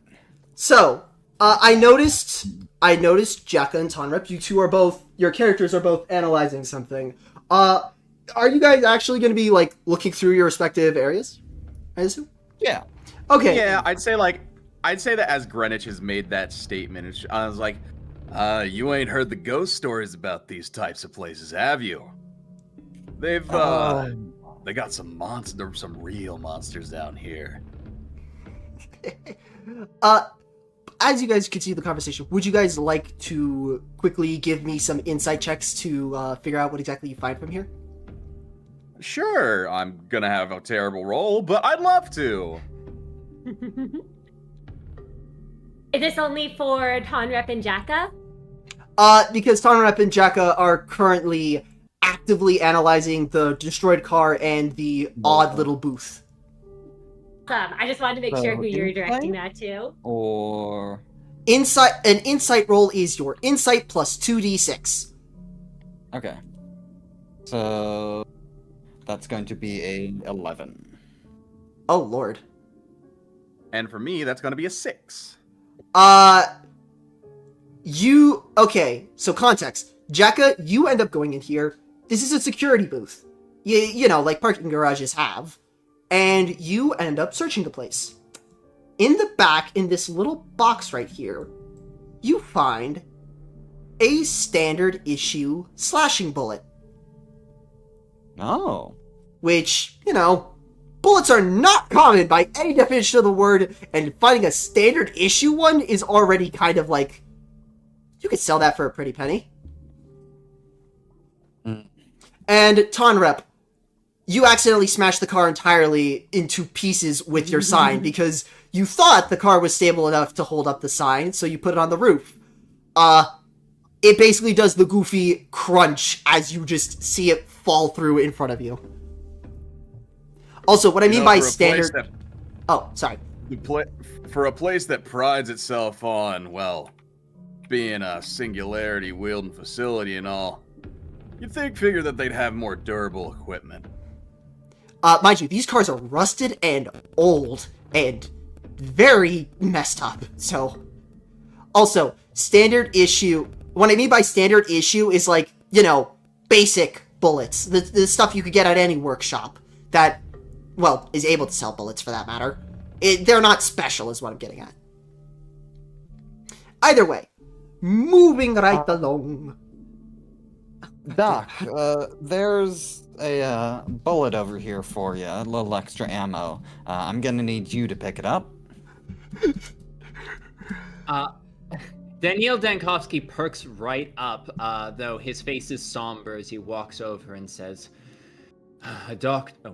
Speaker 1: So, I noticed Jekka and Tonrep, your characters are both analyzing something. Are you guys actually going to be, like, looking through your respective areas? I assume?
Speaker 2: Yeah.
Speaker 1: Okay.
Speaker 7: Yeah, I'd say that as Greenwich has made that statement, I was like,
Speaker 3: You ain't heard the ghost stories about these types of places, have you? They've, they got some real monsters down here.
Speaker 1: As you guys continue the conversation, would you guys like to quickly give me some insight checks to figure out what exactly you find from here?
Speaker 3: Sure, I'm gonna have a terrible roll, but I'd love to.
Speaker 4: Is this only for Tonrep and Jacka?
Speaker 1: Because Tonrep and Jacka are currently actively analyzing the destroyed car and the odd little booth.
Speaker 4: I just wanted to make sure who you were directing that to.
Speaker 2: Or
Speaker 1: An insight roll is your insight plus 2d6.
Speaker 2: okay, so that's going to be a 11.
Speaker 1: Oh lord.
Speaker 6: And for me, that's going to be a 6.
Speaker 1: Okay, so context. Jacka, you end up going in here. This is a security booth. You know, like parking garages have. And you end up searching the place. In the back, in this little box right here, you find a standard issue slashing bullet.
Speaker 2: Oh.
Speaker 1: Which, you know, bullets are not common by any definition of the word, and finding a standard issue one is already kind of like, you could sell that for a pretty penny.
Speaker 2: Mm.
Speaker 1: And Tonrep, you accidentally smashed the car entirely into pieces with your sign because you thought the car was stable enough to hold up the sign, so you put it on the roof. It basically does the goofy crunch as you just see it fall through in front of you. Also, what I mean by standard... Oh, sorry.
Speaker 3: For a place that prides itself on, well, being a singularity-wielding facility and all, you'd figure that they'd have more durable equipment.
Speaker 1: Mind you, these cars are rusted and old and very messed up, so... Also, standard issue... What I mean by standard issue is like, you know, basic bullets. The stuff you could get at any workshop that, well, is able to sell bullets for that matter. They're not special is what I'm getting at. Either way, moving right along.
Speaker 2: Doc, there's a bullet over here for you, a little extra ammo. I'm gonna need you to pick it up.
Speaker 5: Daniil Dankovsky perks right up, though his face is somber as he walks over and says, Oh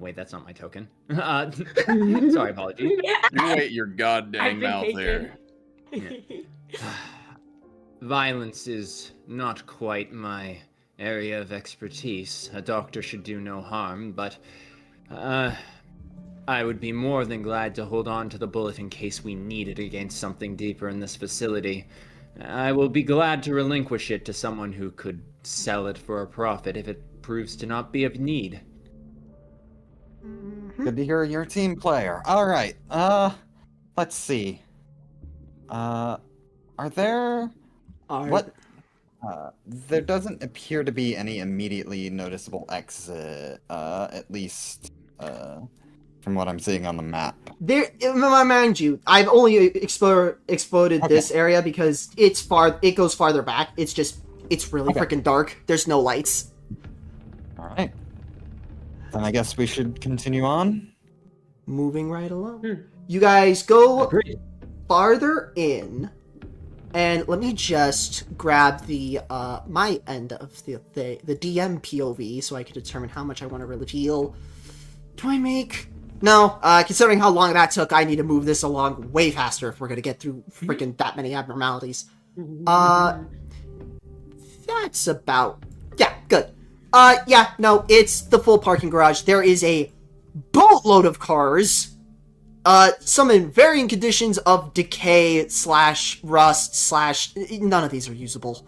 Speaker 5: wait, that's not my token. Sorry, apologies.
Speaker 3: You wait your goddamn mouth there.
Speaker 5: Yeah. Violence is not quite my area of expertise. A doctor should do no harm, but I would be more than glad to hold on to the bullet in case we need it against something deeper in this facility. I will be glad to relinquish it to someone who could sell it for a profit if it proves to not be of need.
Speaker 2: Good to hear you're a team player. Alright, let's see. Are there... What? There doesn't appear to be any immediately noticeable exit, at least, from what I'm seeing on the map.
Speaker 1: Mind you, I've only exploded
Speaker 2: Okay.
Speaker 1: this area because it goes farther back. It's really freaking dark. There's no lights.
Speaker 2: Alright. Then I guess we should continue on.
Speaker 1: Moving right along. You guys go
Speaker 5: Agreed.
Speaker 1: farther in, and let me just grab the my end of the DM POV so I can determine how much I want to reveal. Do I make? No, considering how long that took, I need to move this along way faster if we're gonna get through freaking that many abnormalities. That's about... Yeah, good. Yeah, no, it's the full parking garage. There is a boatload of cars, some in varying conditions of decay / rust / none of these are usable.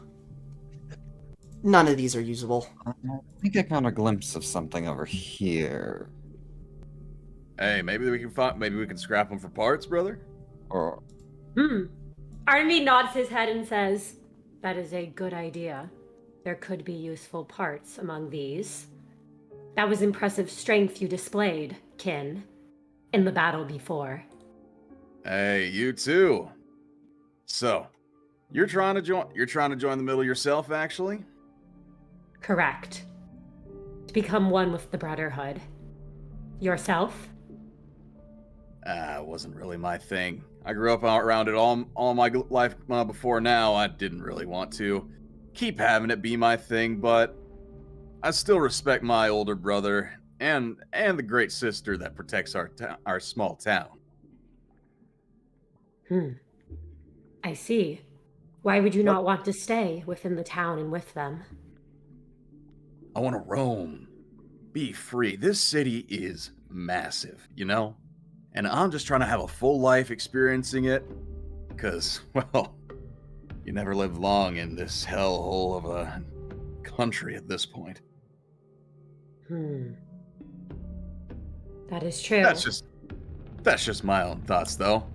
Speaker 1: None of these are usable.
Speaker 2: I think I caught a glimpse of something over here.
Speaker 3: Hey, maybe we can scrap them for parts, brother.
Speaker 2: Or
Speaker 4: Army nods his head and says, "That is a good idea. There could be useful parts among these. That was impressive strength you displayed, Kin, in the battle before."
Speaker 3: Hey, you too. So, You're trying to join the middle yourself, actually?
Speaker 4: Correct. To become one with the Brotherhood. Yourself?
Speaker 3: It wasn't really my thing. I grew up around it all my life before now. I didn't really want to keep having it be my thing, but I still respect my older brother and the great sister that protects our small town.
Speaker 4: I see. Why would you not want to stay within the town and with them?
Speaker 3: I want to roam, be free. This city is massive, you know? And I'm just trying to have a full life experiencing it. Because, well, you never live long in this hellhole of a country at this point.
Speaker 4: That is true.
Speaker 3: That's just my own thoughts, though.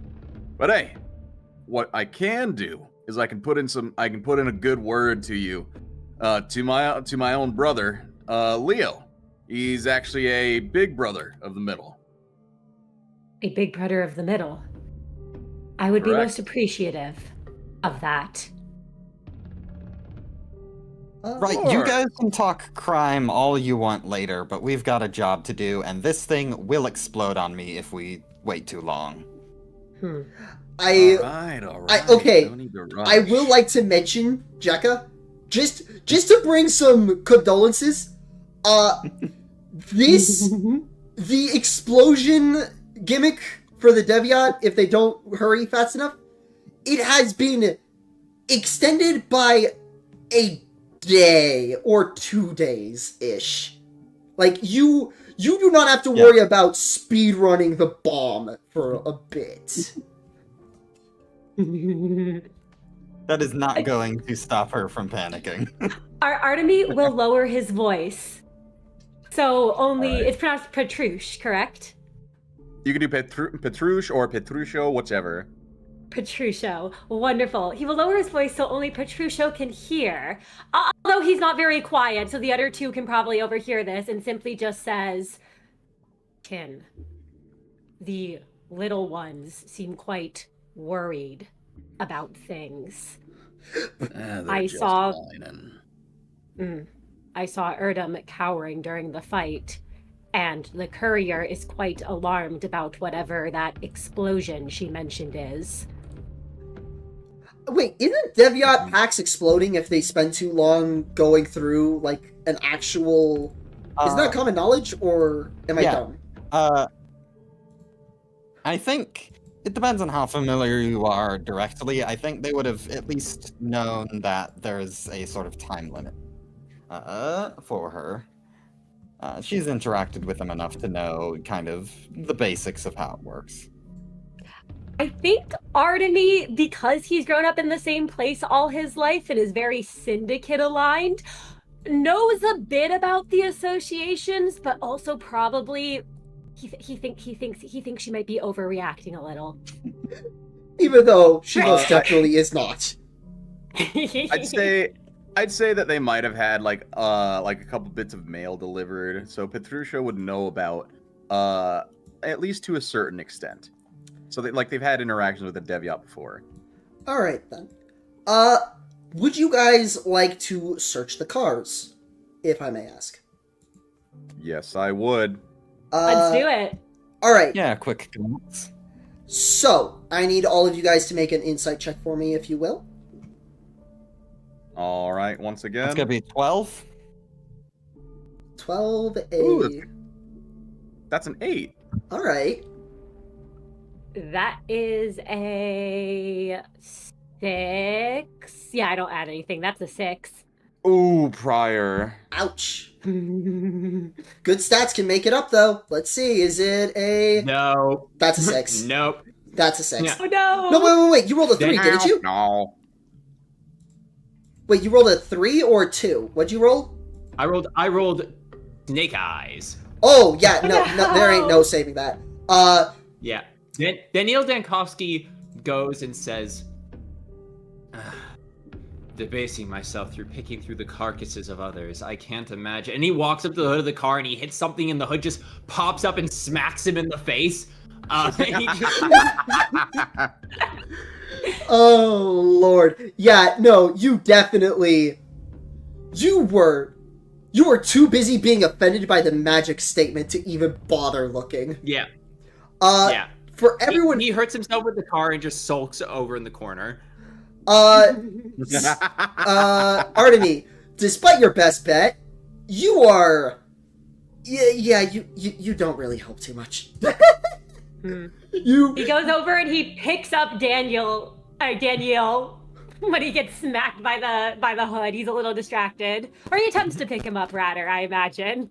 Speaker 3: But hey, what I can do is I can put in a good word to you, to my own brother, Leo. He's actually a big brother of the middle.
Speaker 4: A big brother of the middle. I would be
Speaker 3: Correct.
Speaker 4: most appreciative of that.
Speaker 2: Right, you guys can talk crime all you want later, but we've got a job to do, and this thing will explode on me if we wait too long.
Speaker 3: All right.
Speaker 1: Okay,
Speaker 3: No need to rush.
Speaker 1: I will like to mention, Jekka, just to bring some condolences. The explosion gimmick for the Deviant, if they don't hurry fast enough, it has been extended by a day or 2 days ish. Like you do not have to worry about speed running the bomb for a bit.
Speaker 2: That is not going to stop her from panicking.
Speaker 4: Artemy will lower his voice. So only,
Speaker 3: Alright.
Speaker 4: it's pronounced Petrush, correct?
Speaker 3: You can do Petrush or Petrusho, whichever.
Speaker 4: Petrusho. Wonderful. He will lower his voice so only Petrusho can hear. Although he's not very quiet, so the other two can probably overhear this, and simply just says, Kin, the little ones seem quite worried about things. I saw Erdem cowering during the fight, and the courier is quite alarmed about whatever that explosion she mentioned is.
Speaker 1: Wait, isn't Deviant packs exploding if they spend too long going through, like, an actual... Isn't that common knowledge, or am I dumb?
Speaker 2: I think it depends on how familiar you are directly. I think they would have at least known that there's a sort of time limit for her. She's interacted with them enough to know kind of the basics of how it works.
Speaker 4: I think Artemy, because he's grown up in the same place all his life and is very syndicate aligned, knows a bit about the associations, but also probably he thinks she might be overreacting a little.
Speaker 1: Even though she most definitely is not.
Speaker 3: I'd say that they might have had like a couple bits of mail delivered, so Petrusha would know about at least to a certain extent. So they've had interactions with the Deviant before.
Speaker 1: All right then. Would you guys like to search the cars, if I may ask?
Speaker 3: Yes, I would.
Speaker 4: Let's do it.
Speaker 1: All right.
Speaker 2: Yeah, quick glance.
Speaker 1: So I need all of you guys to make an insight check for me, if you will.
Speaker 3: All right, once again.
Speaker 2: It's gonna be 12.
Speaker 1: 12A.
Speaker 3: Ooh, that's an 8.
Speaker 1: All right.
Speaker 4: That is a 6. Yeah, I don't add anything. That's a 6.
Speaker 3: Ooh, prior.
Speaker 1: Ouch. Good stats can make it up, though. Let's see. Is it a...
Speaker 5: No.
Speaker 1: That's a 6.
Speaker 5: Nope.
Speaker 1: That's a 6.
Speaker 4: Oh no!
Speaker 1: No, wait. You rolled a 3, didn't you?
Speaker 3: No.
Speaker 1: Wait, you rolled a 3 or a 2? What'd you roll?
Speaker 5: I rolled snake eyes.
Speaker 1: Oh, yeah. No, there ain't no saving that.
Speaker 5: Yeah. Daniil Dankovsky goes and says, debasing myself through picking through the carcasses of others. I can't imagine. And he walks up to the hood of the car and he hits something in the hood, just pops up and smacks him in the face.
Speaker 1: Oh, Lord. Yeah, no, you definitely... You were too busy being offended by the magic statement to even bother looking.
Speaker 5: Yeah.
Speaker 1: Yeah. For everyone...
Speaker 5: He hurts himself with the car and just sulks over in the corner.
Speaker 1: Artemy, despite your best bet, you are... Yeah, you don't really help too much.
Speaker 4: He goes over and he picks up Danielle when he gets smacked by the hood. He's a little distracted, or he attempts to pick him up, rather. I imagine.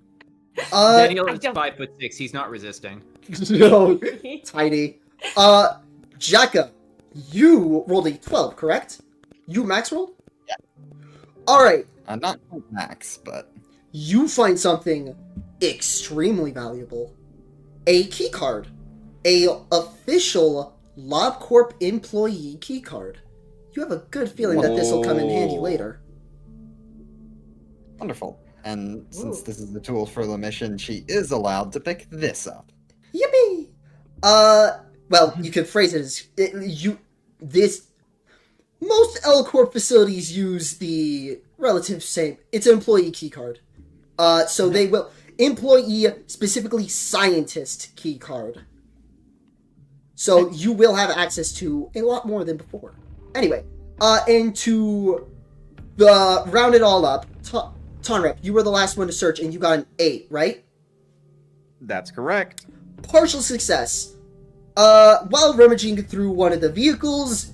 Speaker 5: Daniel is 5'6". He's not resisting.
Speaker 1: No, tiny. Jacka, you rolled a 12, correct? You max rolled?
Speaker 2: Yeah.
Speaker 1: All right.
Speaker 2: Not max, but
Speaker 1: you find something extremely valuable. A key card. A official LobCorp employee key card. You have a good feeling that this will come in handy later.
Speaker 2: Wonderful. And since this is the tool for the mission, she is allowed to pick this up.
Speaker 1: Yippee! Well, you can phrase it as most LCorp facilities use the relative same. It's an employee key card. So they will employee, specifically scientist key card. So you will have access to a lot more than before. Anyway, and to round it all up, Tonrep, you were the last one to search and you got an 8, right?
Speaker 3: That's correct.
Speaker 1: Partial success. While rummaging through one of the vehicles,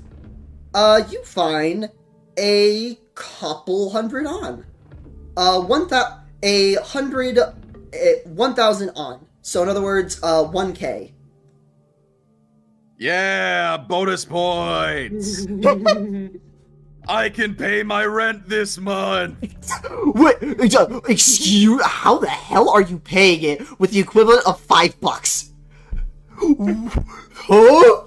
Speaker 1: you find a couple hundred on. 1,000 on. So in other words, 1K.
Speaker 3: Yeah, bonus points. I can pay my rent this month.
Speaker 1: Wait, excuse, how the hell are you paying it with the equivalent of $5? Huh?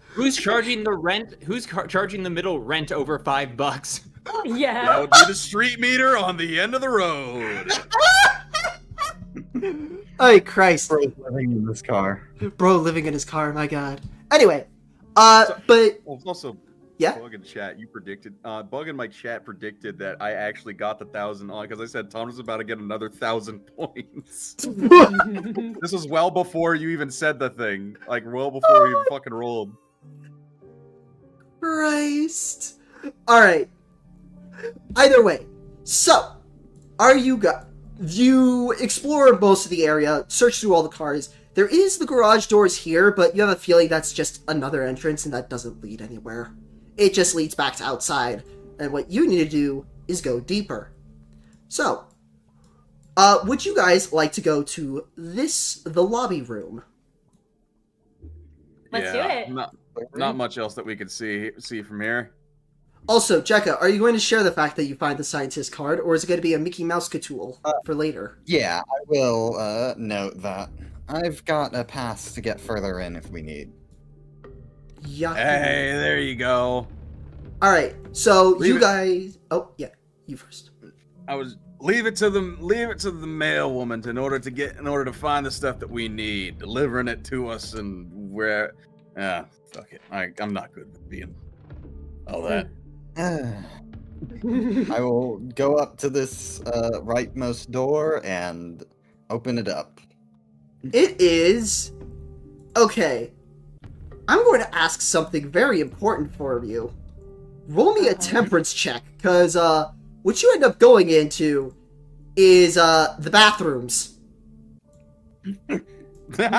Speaker 5: Who's charging the rent? Who's charging the middle rent over $5?
Speaker 4: Yeah.
Speaker 3: That would be the street meter on the end of the road.
Speaker 1: Oh, Christ.
Speaker 2: Bro's living in this car.
Speaker 1: Bro living in his car, my god. Anyway, but...
Speaker 3: Well, also,
Speaker 1: yeah?
Speaker 3: Bug in chat, you predicted, Bug in my chat predicted that I actually got the 1,000 on, because I said Tom was about to get another 1,000 points. This was well before you even said the thing. Like, well before we even fucking rolled.
Speaker 1: Christ. Alright. Either way, so, you explore most of the area, search through all the cars. There is the garage doors here, but you have a feeling that's just another entrance and that doesn't lead anywhere. It just leads back to outside, and what you need to do is go deeper. So, would you guys like to go to the lobby room?
Speaker 4: Let's do it.
Speaker 3: Not much else that we could see from here.
Speaker 1: Also, Jekka, are you going to share the fact that you find the scientist card, or is it going to be a Mickey Mouse tool for later?
Speaker 2: Yeah, I will note that. I've got a pass to get further in if we need.
Speaker 1: Yucky.
Speaker 3: Hey, there you go.
Speaker 1: Alright, so you guys... Oh, yeah, you first.
Speaker 3: Leave it to the mail woman in order to find the stuff that we need, delivering it to us, and where... fuck it. I'm not good with being all that.
Speaker 2: I will go up to this rightmost door and open it up.
Speaker 1: It is... Okay. I'm going to ask something very important for you. Roll me a temperance check, because what you end up going into is the bathrooms.
Speaker 2: That's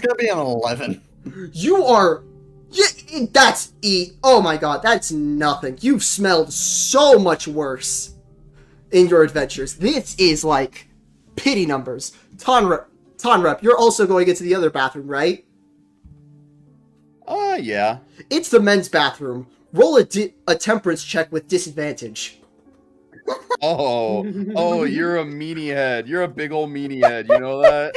Speaker 2: gonna be an 11.
Speaker 1: You are... Yeah, that's... Oh my god, that's nothing. You've smelled so much worse in your adventures. This is like pity numbers. Tonrep, you're also going into the other bathroom, right?
Speaker 3: Yeah.
Speaker 1: It's the men's bathroom. Roll a temperance check with disadvantage.
Speaker 3: Oh, you're a meanie head. You're a big old meanie head. You know that?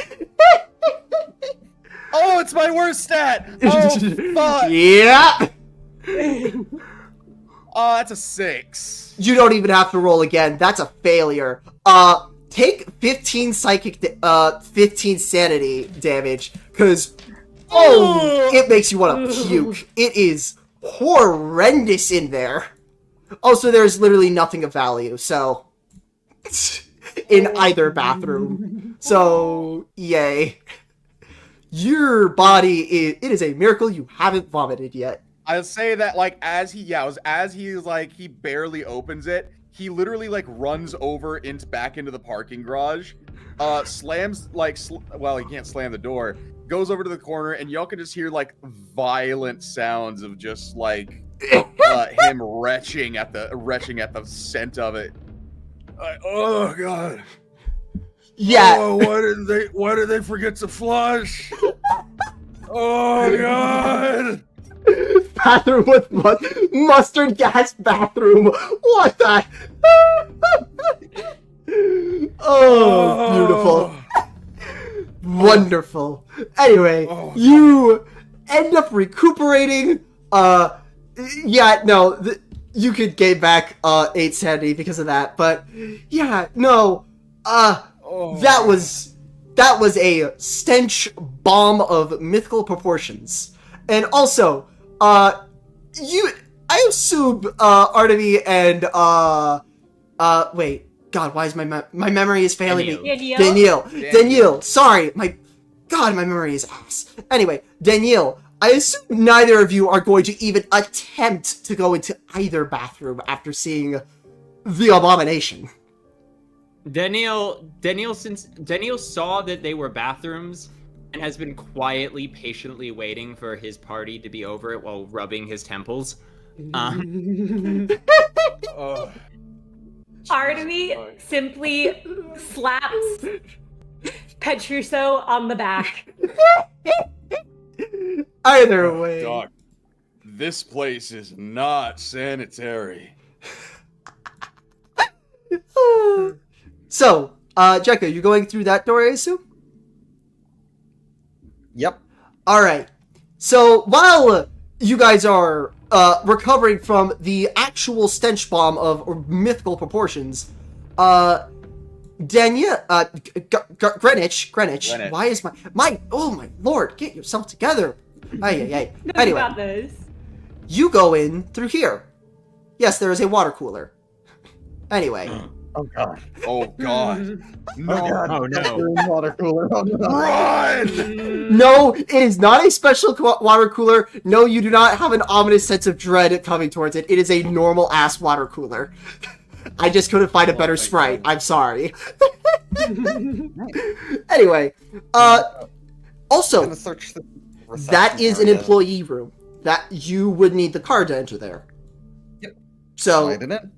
Speaker 3: Oh, it's my worst stat. Oh, fuck.
Speaker 1: Yeah.
Speaker 3: Oh, that's a 6.
Speaker 1: You don't even have to roll again. That's a failure. Take 15 15 sanity damage, because Oh, it makes you want to puke. It is horrendous in there. Also, there's literally nothing of value, so... in either bathroom. So, yay. Your body it is a miracle you haven't vomited yet.
Speaker 3: I'll say that like as he barely opens it, he literally like runs over back into the parking garage, slams he can't slam the door, goes over to the corner, and y'all can just hear like violent sounds of just like him retching at the scent of it. Oh god.
Speaker 1: Yeah.
Speaker 3: Oh, why did they forget to flush? Oh god.
Speaker 1: Bathroom with mustard gas bathroom. What the? Oh, beautiful. Wonderful. Anyway, you end up recuperating. Yeah, no, you could gain back 8 sanity because of that. But yeah, no, that was a stench bomb of mythical proportions. And also, I assume, Artemy and, wait, God, why is my memory is failing me? Danielle, sorry, my memory is ass. Anyway, Danielle, I assume neither of you are going to even attempt to go into either bathroom after seeing the abomination.
Speaker 5: Danielle saw that they were bathrooms and has been quietly, patiently waiting for his party to be over it while rubbing his temples.
Speaker 4: Artemy simply slaps Petruso on the back.
Speaker 1: Either way.
Speaker 3: Doc, this place is not sanitary.
Speaker 1: So, Jekka, you're going through that door, I assume?
Speaker 2: Yep.
Speaker 1: Alright. So, while you guys are recovering from the actual stench bomb of mythical proportions, Greenwich, why is oh my lord, get yourself together. Ay. Anyway,
Speaker 4: Got this.
Speaker 1: you go in through here. Yes, there is a water cooler. Anyway.
Speaker 2: Oh god.
Speaker 3: Oh god. No.
Speaker 2: Oh no. Water cooler. Oh, no.
Speaker 3: Run!
Speaker 1: No, it is not a special water cooler. No, you do not have an ominous sense of dread coming towards it. It is a normal ass water cooler. I just couldn't find a better sprite. I'm sorry. Anyway, also, that is an employee room that you would need the card to enter there.
Speaker 2: Yep.
Speaker 1: So,
Speaker 2: Slide it in.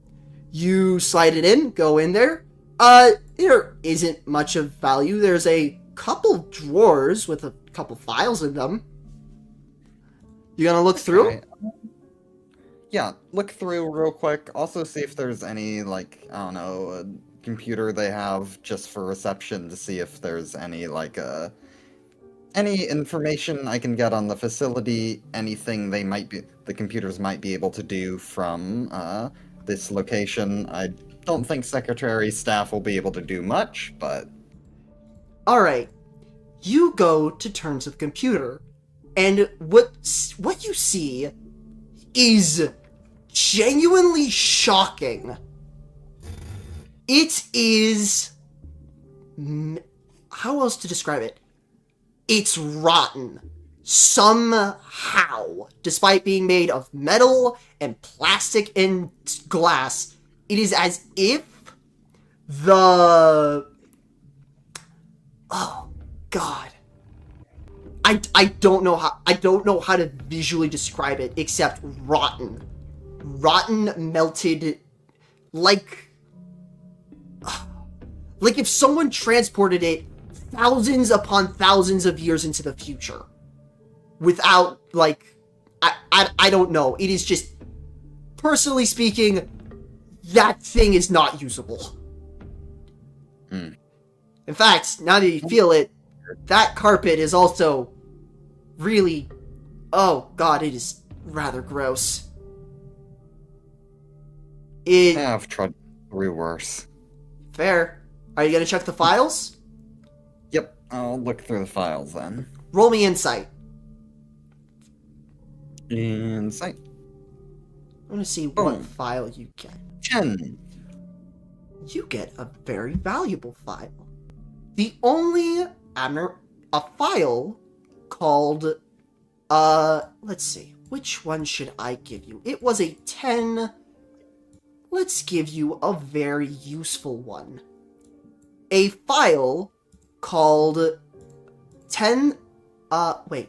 Speaker 1: You slide it in, go in there. There isn't much of value. There's a couple drawers with a couple files in them. You gonna look through?
Speaker 2: Okay. Yeah, look through real quick. Also see if there's any, like, I don't know, a computer they have just for reception to see if there's any, like, any information I can get on the facility, anything the computers might be able to do from, this location. I don't think secretary staff will be able to do much, but...
Speaker 1: Alright. You go to terms of computer, and what you see is genuinely shocking. It is... how else to describe it? It's rotten. Somehow, despite being made of metal and plastic and glass, it is as if the... oh god, I don't know how to visually describe it except rotten, melted, like if someone transported it thousands upon thousands of years into the future. Without, like, I don't know. It is just, personally speaking, that thing is not usable.
Speaker 2: Hmm.
Speaker 1: In fact, now that you feel it, that carpet is also really, oh god, it is rather gross.
Speaker 2: I've tried way worse.
Speaker 1: Fair. Are you gonna check the files?
Speaker 2: Yep, I'll look through the files then.
Speaker 1: Roll me insight.
Speaker 2: Insight.
Speaker 1: I want to see what
Speaker 2: Boom.
Speaker 1: file you get.
Speaker 2: 10.
Speaker 1: You get a very valuable file. The only a file called let's see, which one should I give you? It was a 10. Let's give you a very useful one. A file called 10 wait.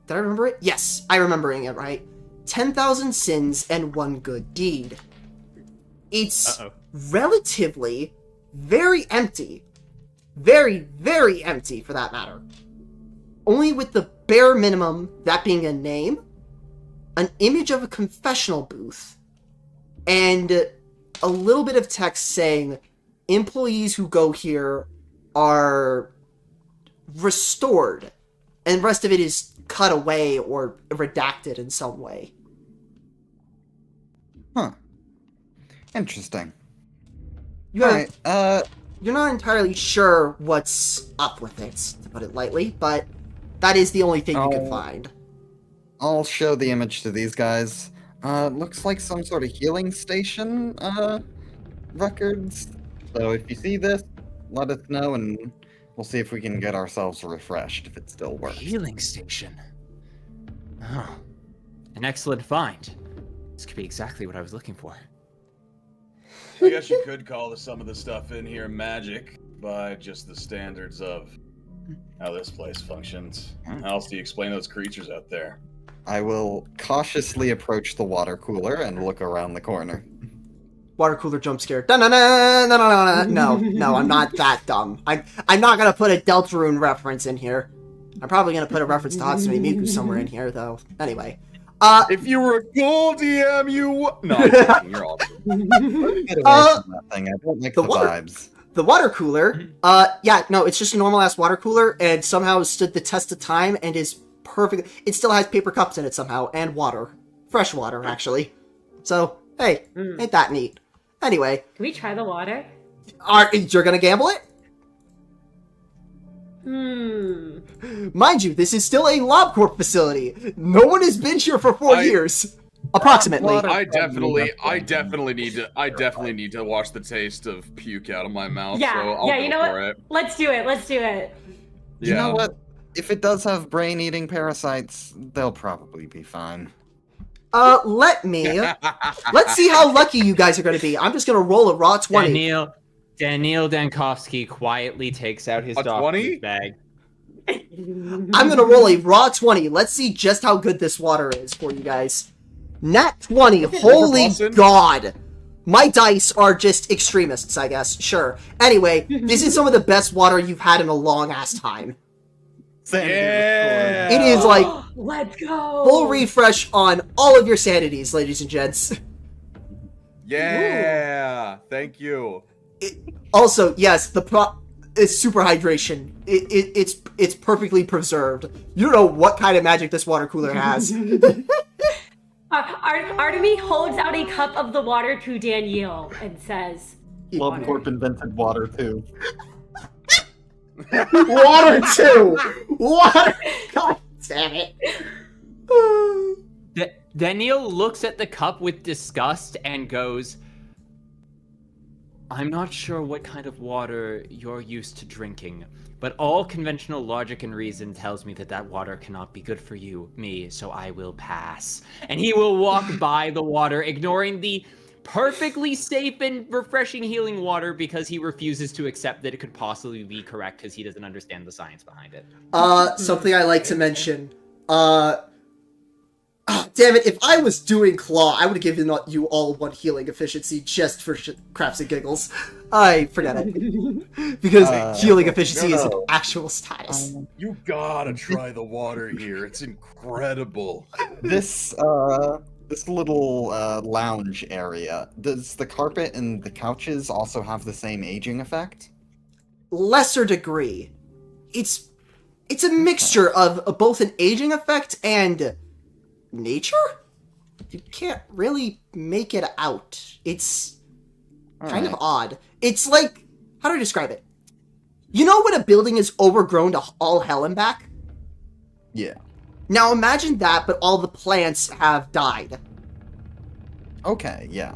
Speaker 1: Did I remember it? Yes, I'm remembering it right. 10,000 Sins and One Good Deed. It's relatively very empty. Very, very empty, for that matter. Only with the bare minimum, that being a name, an image of a confessional booth, and a little bit of text saying employees who go here are restored, and the rest of it is cut away or redacted in some way.
Speaker 2: Huh. Interesting.
Speaker 1: You have,
Speaker 2: Alright,
Speaker 1: You're not entirely sure what's up with it, to put it lightly, but that is the only thing you can find.
Speaker 2: I'll show the image to these guys. Looks like some sort of healing station, records. So if you see this, let us know and we'll see if we can get ourselves refreshed if it still works.
Speaker 5: Healing station. Oh, an excellent find. This could be exactly what I was looking for.
Speaker 3: I guess you could call some of the stuff in here magic by just the standards of how this place functions. How else do you explain those creatures out there?
Speaker 2: I will cautiously approach the water cooler and look around the corner.
Speaker 1: Water cooler jump scare. No, I'm not that dumb. I'm not gonna put a Deltarune reference in here. I'm probably gonna put a reference to Hatsune Miku somewhere in here, though. Anyway.
Speaker 3: If you were a cool DM, no, I'm joking, you're awesome.
Speaker 2: Get away from that thing. I don't like the vibes.
Speaker 1: The water cooler, yeah, no, it's just a normal-ass water cooler, and somehow stood the test of time and is perfect. It still has paper cups in it somehow, and water. Fresh water, actually. So, hey, ain't that neat. Anyway.
Speaker 4: Can we try the water?
Speaker 1: You're gonna gamble it? Mind you, this is still a LobCorp facility. No one has been here for 4 years. Approximately.
Speaker 3: I definitely need to wash the taste of puke out of my mouth.
Speaker 4: Yeah,
Speaker 3: so I'll
Speaker 4: yeah.
Speaker 3: go
Speaker 4: You know
Speaker 3: for
Speaker 4: what?
Speaker 3: it.
Speaker 4: Let's do it.
Speaker 2: You know what? If it does have brain-eating parasites, they'll probably be fine.
Speaker 1: Let's see how lucky you guys are going to be. I'm just going to roll a raw 20.
Speaker 5: Daniil Dankovsky quietly takes out his doctor's bag.
Speaker 1: I'm going to roll a raw 20. Let's see just how good this water is for you guys. Nat 20. Holy God. My dice are just extremists, I guess. Sure. Anyway, this is some of the best water you've had in a long-ass time.
Speaker 3: Yeah.
Speaker 1: It is like
Speaker 4: let's go.
Speaker 1: Full refresh on all of your sanities, ladies and gents.
Speaker 3: Yeah. Thank you.
Speaker 1: Also, yes, it's super hydration. It's perfectly preserved. You don't know what kind of magic this water cooler has.
Speaker 4: Artemy holds out a cup of the water to Danielle and says,
Speaker 2: LobCorp invented water too.
Speaker 1: Water too! Water! God damn it.
Speaker 5: Daniel looks at the cup with disgust and goes, I'm not sure what kind of water you're used to drinking, but all conventional logic and reason tells me that water cannot be good for me, so I will pass. And he will walk by the water, ignoring the perfectly safe and refreshing healing water because he refuses to accept that it could possibly be correct because he doesn't understand the science behind it.
Speaker 1: Something I like to mention. Damn it, if I was doing Claw, I would have given you all one healing efficiency just for craps and giggles. I forget it. Because healing efficiency is an actual status.
Speaker 3: You gotta try the water here. It's incredible.
Speaker 2: This little lounge area, does the carpet and the couches also have the same aging effect?
Speaker 1: Lesser degree. It's a mixture of both an aging effect and nature? You can't really make it out. It's kind of odd. It's like, how do I describe it? You know when a building is overgrown to all hell and back?
Speaker 2: Yeah.
Speaker 1: Now imagine that, but all the plants have died.
Speaker 2: Okay, yeah.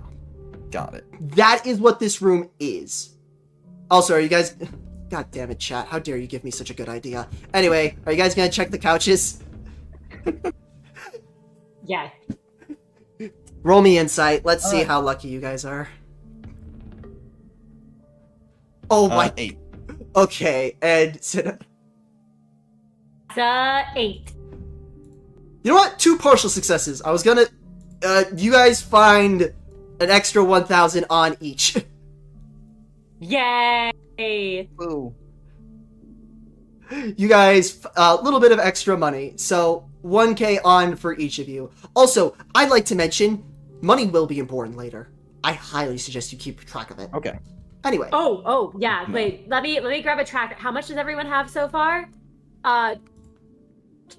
Speaker 2: Got it.
Speaker 1: That is what this room is. Also, are you guys... God damn it, chat. How dare you give me such a good idea. Anyway, are you guys gonna check the couches?
Speaker 4: Yeah.
Speaker 1: Roll me insight. Let's see how lucky you guys are. Oh my...
Speaker 2: 8.
Speaker 1: Okay, and...
Speaker 4: It's 8.
Speaker 1: You know what? 2 partial successes. I was gonna... you guys find an extra 1,000 on each.
Speaker 4: Yay!
Speaker 2: Ooh.
Speaker 1: You guys, a little bit of extra money. So, 1K on for each of you. Also, I'd like to mention, money will be important later. I highly suggest you keep track of it.
Speaker 2: Okay.
Speaker 1: Anyway.
Speaker 4: Oh, yeah. Wait, let me grab a tracker. How much does everyone have so far?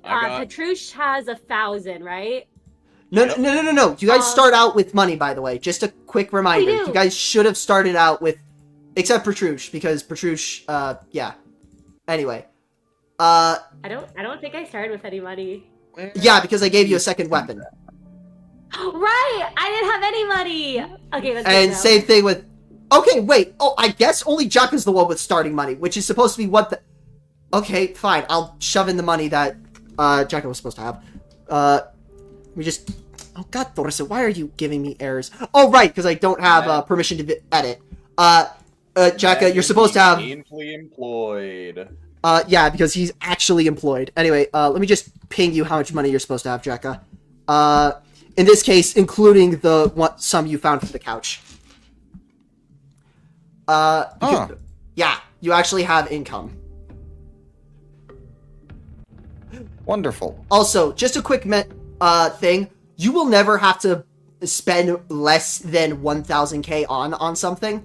Speaker 4: Petrush has 1,000, right?
Speaker 1: No. You guys start out with money, by the way. Just a quick reminder.
Speaker 4: We do.
Speaker 1: You guys should have started out with... Except Petrush, because Petrush, yeah. Anyway.
Speaker 4: I don't think I started with any money.
Speaker 1: Yeah, because I gave you a second weapon.
Speaker 4: Right! I didn't have any money! Okay, let's
Speaker 1: And same thing with... Okay, wait. Oh, I guess only Jaka's the one with starting money, which is supposed to be what the... Okay, fine. I'll shove in the money that Jaka was supposed to have. We just... Oh, God, Thorsa, why are you giving me errors? Oh, right, because I don't have permission to edit. Jaka, you're supposed to have...
Speaker 7: Gainfully employed.
Speaker 1: Yeah, because he's actually employed. Anyway, let me just ping you how much money you're supposed to have, Jaka. In this case, including the sum you found for the couch. Yeah, you actually have income.
Speaker 2: Wonderful.
Speaker 1: Also, just a quick thing. You will never have to spend less than 1,000k on something.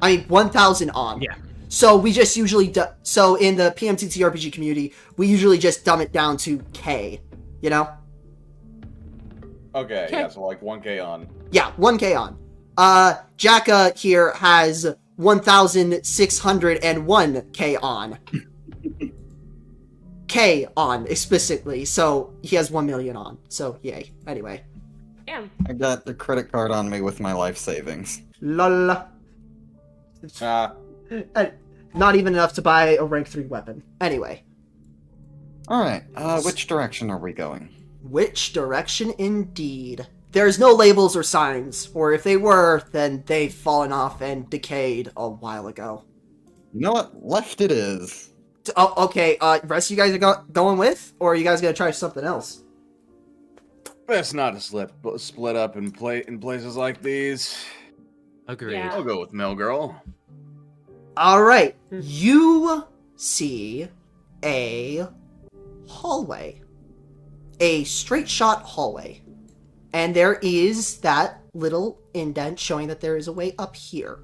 Speaker 1: I mean, 1,000 on.
Speaker 5: Yeah.
Speaker 1: So we just usually so in the PMTT RPG community, we usually just dumb it down to K, you know?
Speaker 7: Okay, yeah, so like 1K on.
Speaker 1: Yeah, 1K on. Jaka here has 1,601k on. K on, explicitly, so he has 1 million on. So, yay. Anyway.
Speaker 4: Damn.
Speaker 2: I got the credit card on me with my life savings.
Speaker 1: Lol. Not even enough to buy a rank 3 weapon. Anyway.
Speaker 2: Alright, which direction are we going?
Speaker 1: Which direction indeed? There's no labels or signs, or if they were, then they've fallen off and decayed a while ago.
Speaker 2: You know what? Left it is.
Speaker 1: Oh, okay, rest of you guys are going with? Or are you guys gonna try something else?
Speaker 3: Best not to split up in places like these.
Speaker 5: Agreed.
Speaker 4: Yeah.
Speaker 3: I'll go with Mill Girl.
Speaker 1: Alright, you see a hallway. A straight shot hallway. And there is that little indent showing that there is a way up here.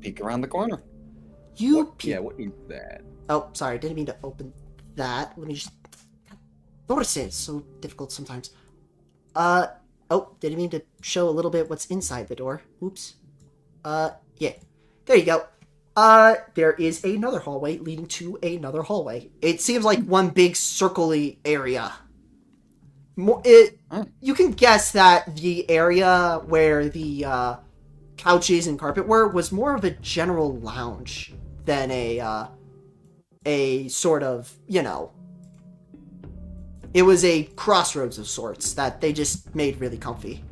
Speaker 2: Peek around the corner.
Speaker 3: What is that?
Speaker 1: Oh, sorry, didn't mean to open that. Let me just... Notice it's so difficult sometimes. Oh, didn't mean to show a little bit what's inside the door. Oops. Yeah. There you go. There is another hallway leading to another hallway. It seems like one big circle-y area. You can guess that the area where the couches and carpet were was more of a general lounge than a sort of, you know... It was a crossroads of sorts that they just made really comfy.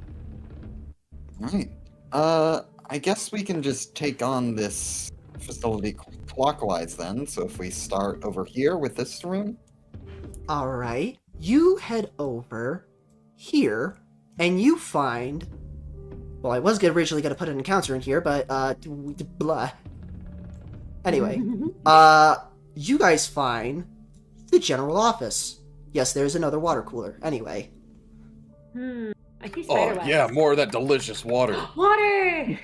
Speaker 2: Right. I guess we can just take on this facility clockwise then. So if we start over here with this room.
Speaker 1: Alright. You head over here, and you find... Well, I was originally going to put an encounter in here, but, blah. Anyway, you guys find the general office. Yes, there's another water cooler. Anyway.
Speaker 4: I see
Speaker 7: Oh,
Speaker 4: spiderwebs.
Speaker 7: yeah, more of that delicious water.
Speaker 4: Water!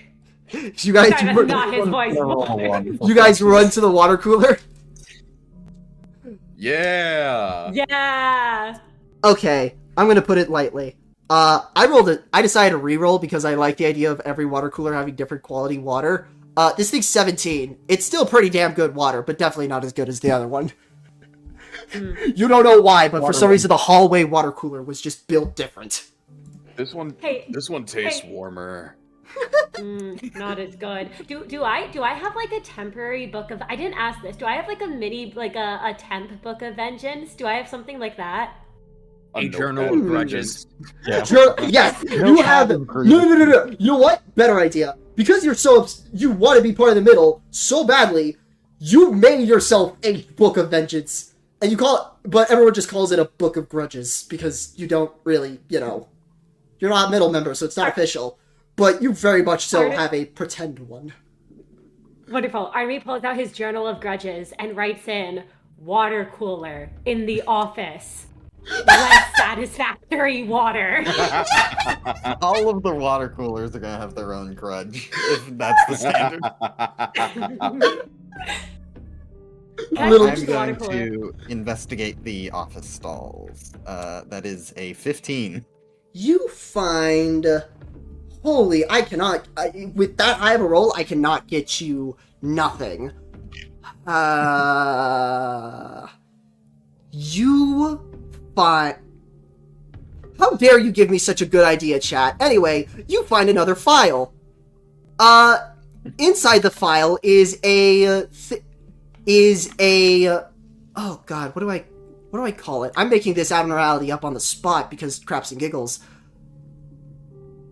Speaker 1: You guys,
Speaker 4: Sorry, that's not his voice.
Speaker 1: you guys run to the water cooler?
Speaker 7: Yeah.
Speaker 4: Yeah!
Speaker 1: Okay, I'm gonna put it lightly. I decided to re-roll because I like the idea of every water cooler having different quality water. This thing's 17. It's still pretty damn good water, but definitely not as good as the other one. You don't know why, but for
Speaker 2: Water
Speaker 1: some
Speaker 2: one.
Speaker 1: reason the hallway water cooler was just built different.
Speaker 3: This one
Speaker 4: Hey,
Speaker 3: tastes
Speaker 4: hey.
Speaker 3: warmer.
Speaker 4: Not as good. Do I have like a temporary book of? I didn't ask this. Do I have like a mini like a temp book of vengeance? Do I have something like that?
Speaker 6: A journal
Speaker 3: notepad
Speaker 6: of grudges.
Speaker 2: Yeah.
Speaker 1: Yes,
Speaker 2: No
Speaker 1: you have.
Speaker 2: cabin
Speaker 1: No. You know what? Better idea. Because you're so you want to be part of the middle so badly, you made yourself a book of vengeance, and you call it. But everyone just calls it a book of grudges because you don't really, you're not a middle member, so it's not official. But you very much so
Speaker 4: Pardon?
Speaker 1: have a pretend one.
Speaker 4: Wonderful. Army pulls out his journal of grudges and writes in water cooler in the office. Less satisfactory water.
Speaker 2: All of the water coolers are gonna have their own grudge, if that's the standard.
Speaker 1: Little-
Speaker 2: I'm
Speaker 4: the water
Speaker 2: going
Speaker 4: cooler.
Speaker 2: to investigate the office stalls. That is a 15.
Speaker 1: You find. Holy, with that high of a roll, I cannot get you nothing. You find. How dare you give me such a good idea, chat? Anyway, you find another file. Inside the file is a. Oh god, what do I call it? I'm making this abnormality up on the spot because craps and giggles.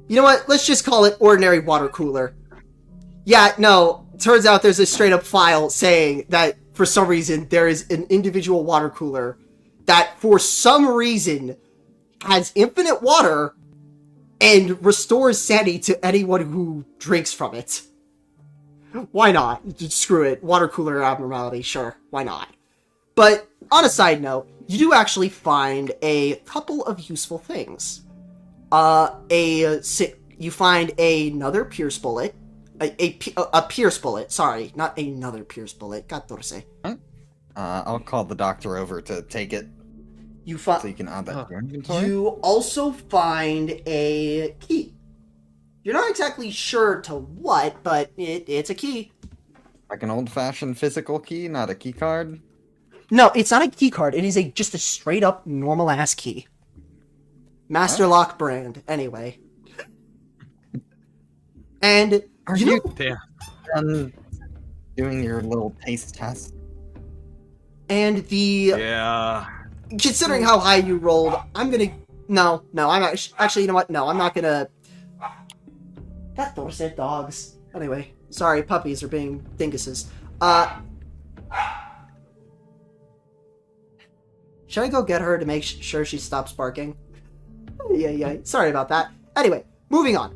Speaker 1: You know what? Let's just call it ordinary water cooler. Yeah, no. Turns out there's a straight up file saying that for some reason there is an individual water cooler that for some reason has infinite water and restores sanity to anyone who drinks from it. Why not? Just screw it. Water cooler abnormality, sure. Why not? But on a side note, you do actually find a couple of useful things. You find another Pierce bullet. A Pierce bullet, sorry. Not another Pierce bullet. Catorce.
Speaker 2: I'll call the doctor over to take it
Speaker 1: You
Speaker 2: so
Speaker 1: find.
Speaker 2: you can add that to your inventory.
Speaker 1: You also find a key. You're not exactly sure to what, but it's a key.
Speaker 2: Like an old-fashioned physical key, not a key card.
Speaker 1: No, it's not a key card. It is just a straight up normal ass key. Master Lock brand, anyway. And
Speaker 2: Are
Speaker 1: you
Speaker 2: you
Speaker 1: know,
Speaker 2: done doing your little taste test?
Speaker 1: and the
Speaker 6: Yeah.
Speaker 1: considering how high you rolled, I'm gonna no, I'm actually, you know what? No, I'm not gonna. That door said dogs. Anyway, sorry, puppies are being dinguses. Should I go get her to make sure she stops barking? Yeah. Sorry about that. Anyway, moving on.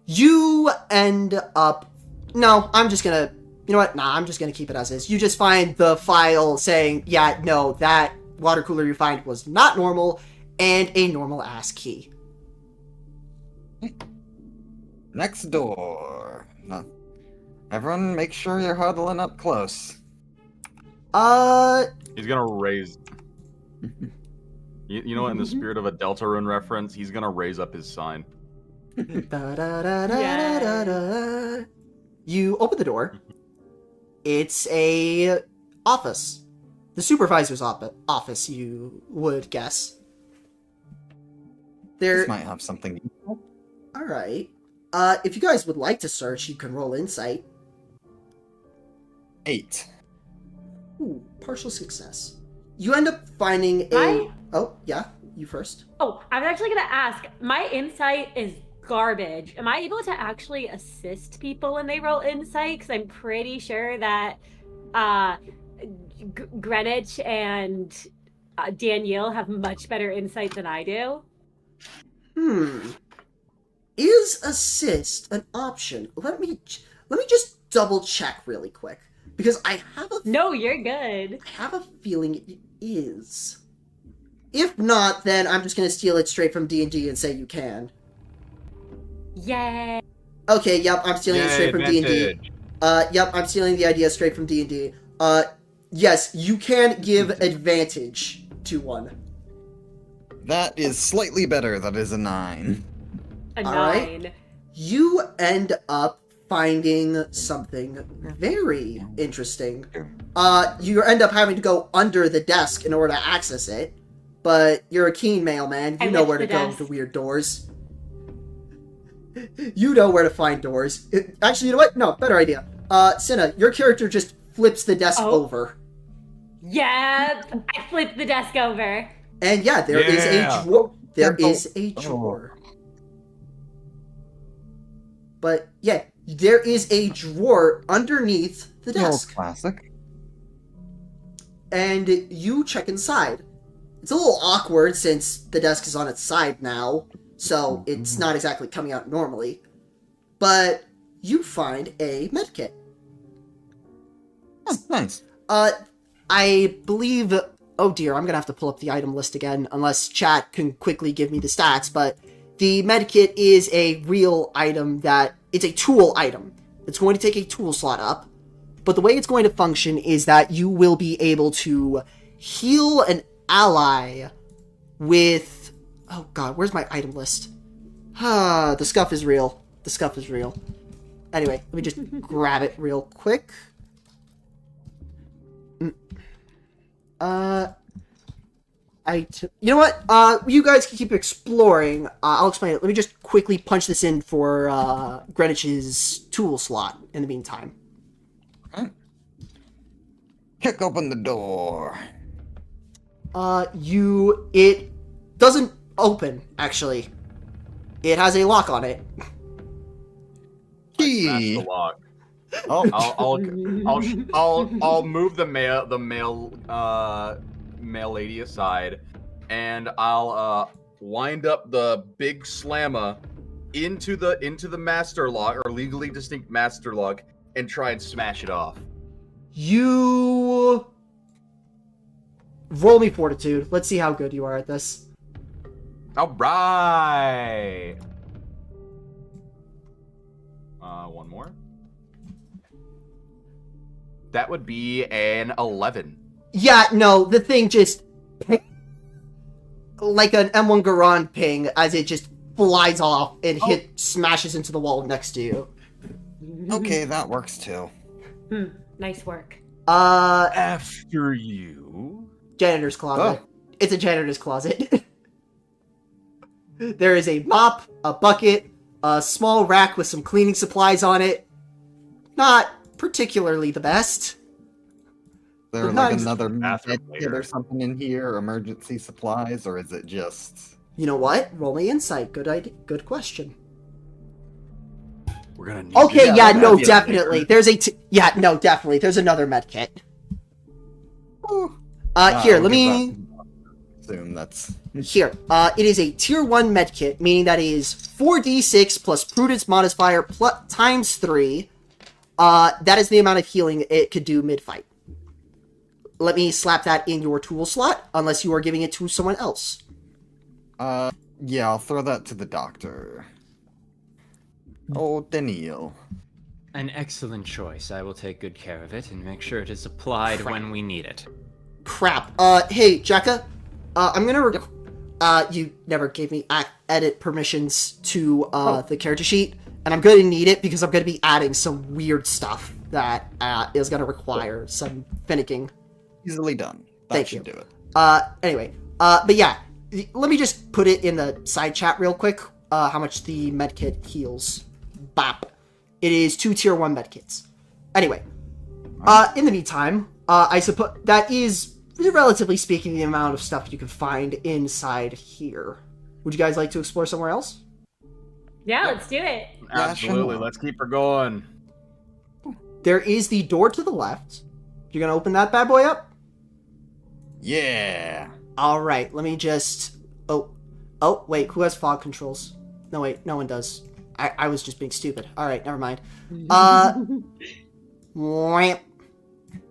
Speaker 1: You end up. No, I'm just gonna. You know what? Nah, I'm just gonna keep it as is. You just find the file saying, yeah, no, that water cooler you find was not normal, and a normal ass key.
Speaker 2: Next door. No. Everyone, make sure you're huddling up close.
Speaker 6: He's gonna raise. You know what? In the spirit of a Deltarune reference, he's gonna raise up his sign.
Speaker 1: Da-da-da-da-da-da-da. You open the door. It's a office. The supervisor's office, you would guess.
Speaker 2: This might have something.
Speaker 1: Alright. If you guys would like to search, you can roll insight.
Speaker 2: 8.
Speaker 1: Ooh, partial success. You end up finding a...
Speaker 4: I-
Speaker 1: Oh, yeah, you first.
Speaker 4: Oh, I'm actually gonna ask. My insight is garbage. Am I able to actually assist people when they roll insight? Because I'm pretty sure that Greenwich and Danielle have much better insight than I do.
Speaker 1: Is assist an option? Let me just double check really quick because I have a
Speaker 4: No, you're good.
Speaker 1: feeling it is. If not, then I'm just gonna steal it straight from D&D and say you can.
Speaker 4: Yay.
Speaker 1: Okay, yep, I'm stealing it straight from D&D.
Speaker 6: advantage.
Speaker 1: Yep, I'm stealing the idea straight from D&D. Yes, you can give advantage to one.
Speaker 2: That is slightly better. That is a 9.
Speaker 4: A
Speaker 1: All right.
Speaker 4: 9.
Speaker 1: You end up finding something very interesting. You end up having to go under the desk in order to access it, but you're a keen mailman. You know where to go to weird doors. You know where to find doors. Actually, you know what? No, better idea. Cinna, your character just flips the desk over.
Speaker 4: Yep, I flipped the desk over.
Speaker 1: And yeah, there is a drawer. There is a drawer. But yeah, there is a drawer underneath the desk.
Speaker 2: Classic.
Speaker 1: And you check inside. It's a little awkward since the desk is on its side now, so it's not exactly coming out normally. But you find a medkit.
Speaker 2: Oh, nice.
Speaker 1: I believe... Oh dear, I'm gonna have to pull up the item list again, unless chat can quickly give me the stats, but the medkit is a real item that... It's a tool item. It's going to take a tool slot up, but the way it's going to function is that you will be able to heal an ally with... Oh god, where's my item list? The scuff is real. The scuff is real. Anyway, let me just grab it real quick. You know what? You guys can keep exploring. I'll explain it. Let me just quickly punch this in for Greenwich's tool slot in the meantime.
Speaker 2: Okay. Kick open the door.
Speaker 1: It doesn't open, actually. It has a lock on it.
Speaker 2: Key.
Speaker 6: That's the lock.
Speaker 2: Oh,
Speaker 6: I'll move the male lady aside, and I'll wind up the big slammer into the master lock, or legally distinct master lock, and try and smash it off.
Speaker 1: You roll me fortitude. Let's see how good you are at this.
Speaker 6: All right. One more. That would be an 11.
Speaker 1: Yeah, no, the thing just... Like an M1 Garand ping, as it just flies off and smashes into the wall next to you.
Speaker 2: okay, that works too.
Speaker 4: Nice work.
Speaker 6: After you.
Speaker 1: Janitor's closet. Oh. It's a janitor's closet. There is a mop, a bucket, a small rack with some cleaning supplies on it. Not particularly the best.
Speaker 2: There like another med kit or something in here, emergency supplies, or is it just...
Speaker 1: You know what? Roll me insight. Good idea. Good question.
Speaker 6: We're gonna need
Speaker 1: definitely. There's definitely. There's another med kit. Here, let me...
Speaker 2: Assume that's...
Speaker 1: Here, it is a tier 1 medkit, meaning that it is 4d6 plus prudence modifier times 3. That is the amount of healing it could do mid-fight. Let me slap that in your tool slot, unless you are giving it to someone else.
Speaker 2: Yeah, I'll throw that to the doctor. Oh, Daniel.
Speaker 5: An excellent choice. I will take good care of it and make sure it is applied when we need it.
Speaker 1: Crap. Hey, Jacka. I'm gonna... you never gave me edit permissions to, the character sheet. And I'm gonna need it because I'm gonna be adding some weird stuff that, is gonna require some finicking.
Speaker 2: Easily done. That should do it.
Speaker 1: Anyway. But yeah. Let me just put it in the side chat real quick, how much the medkit heals. Bop. It is 2 tier 1 medkits. Anyway. In the meantime, I suppose that is, relatively speaking, the amount of stuff you can find inside here. Would you guys like to explore somewhere else?
Speaker 4: Yeah, let's do it.
Speaker 6: Absolutely. Let's keep her going.
Speaker 1: There is the door to the left. You're gonna open that bad boy up?
Speaker 2: Yeah.
Speaker 1: Alright, let me just... Oh, wait, who has fog controls? No, wait, no one does. I was just being stupid. Alright, never mind.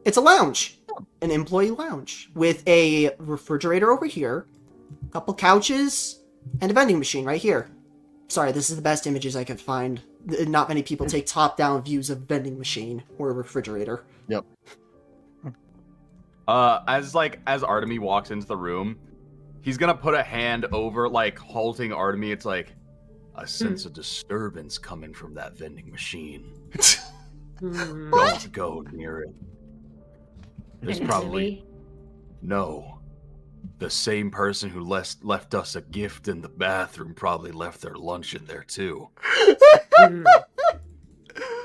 Speaker 1: It's a lounge. An employee lounge. With a refrigerator over here, a couple couches, and a vending machine right here. Sorry, this is the best images I could find. Not many people take top-down views of vending machine or a refrigerator.
Speaker 2: Yep.
Speaker 6: As Artemy walks into the room, he's gonna put a hand over, halting Artemy. It's like, I sense a disturbance coming from that vending machine.
Speaker 4: Hmm.
Speaker 6: Don't go near it. There's
Speaker 4: An
Speaker 6: probably
Speaker 4: enemy?
Speaker 6: no. The same person who left us a gift in the bathroom probably left their lunch in there too.
Speaker 4: Hmm.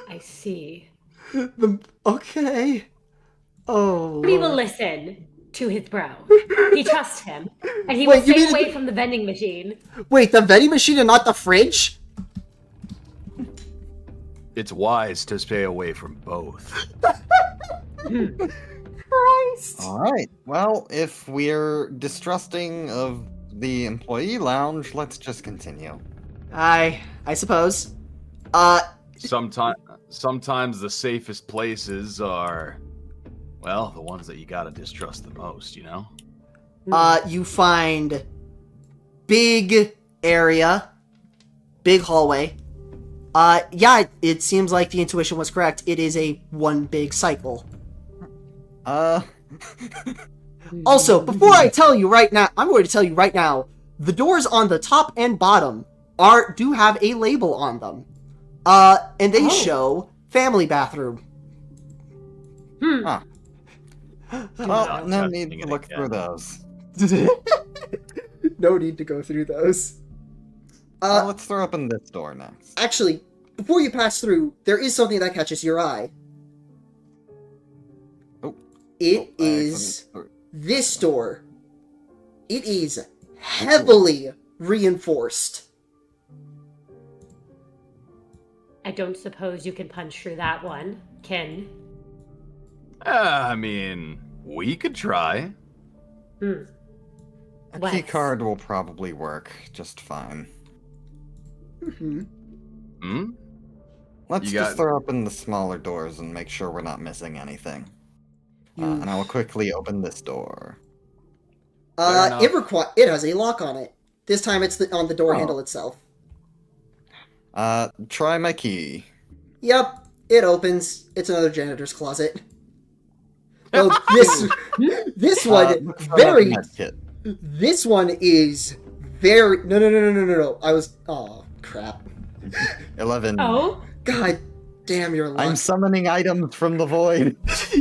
Speaker 4: I see.
Speaker 1: Okay. Oh.
Speaker 4: We will
Speaker 1: Lord.
Speaker 4: listen to his bro. He trusts him, and he
Speaker 1: Wait,
Speaker 4: will
Speaker 1: you
Speaker 4: stay
Speaker 1: mean
Speaker 4: away
Speaker 1: the-
Speaker 4: from the vending machine.
Speaker 1: Wait, the vending machine and not the fridge?
Speaker 6: It's wise to stay away from both.
Speaker 1: Christ.
Speaker 2: All right. Well, if we're distrusting of the employee lounge, let's just continue.
Speaker 1: I suppose.
Speaker 6: Sometimes the safest places are, well, the ones that you gotta distrust the most, you know?
Speaker 1: You find big area, big hallway. Yeah, it seems like the intuition was correct. It is a one big cycle. Also, before I tell you right now, I'm going to tell you right now, the doors on the top and bottom do have a label on them. And they show family bathroom.
Speaker 2: Well,
Speaker 6: Yeah,
Speaker 2: no
Speaker 6: that's
Speaker 2: need
Speaker 6: thinking
Speaker 2: to look
Speaker 6: again.
Speaker 2: through those.
Speaker 1: No need to go through those.
Speaker 2: Let's throw open this door next.
Speaker 1: Actually, before you pass through, there is something that catches your eye.
Speaker 2: Oh.
Speaker 1: It
Speaker 2: I
Speaker 1: is
Speaker 2: couldn't-
Speaker 1: this door. It is heavily reinforced.
Speaker 4: I don't suppose you can punch through that one, Ken.
Speaker 6: I mean, we could try.
Speaker 2: A
Speaker 4: Let's.
Speaker 2: key card will probably work just fine.
Speaker 1: Mm-hmm.
Speaker 6: Hmm?
Speaker 2: Let's
Speaker 6: You
Speaker 2: just
Speaker 6: got-
Speaker 2: throw open the smaller doors and make sure we're not missing anything.
Speaker 1: You-
Speaker 2: And I will quickly open this door.
Speaker 6: Fair
Speaker 1: It has a lock on it. This time it's on the door
Speaker 2: Oh.
Speaker 1: handle itself.
Speaker 2: Try my key.
Speaker 1: Yep, it opens. It's another janitor's closet. Oh, this one
Speaker 2: Look for another
Speaker 1: very.
Speaker 2: med kit.
Speaker 1: This one is very. No. I was. Oh crap!
Speaker 2: 11.
Speaker 4: Oh?
Speaker 1: God damn your luck.
Speaker 2: I'm summoning items from the void.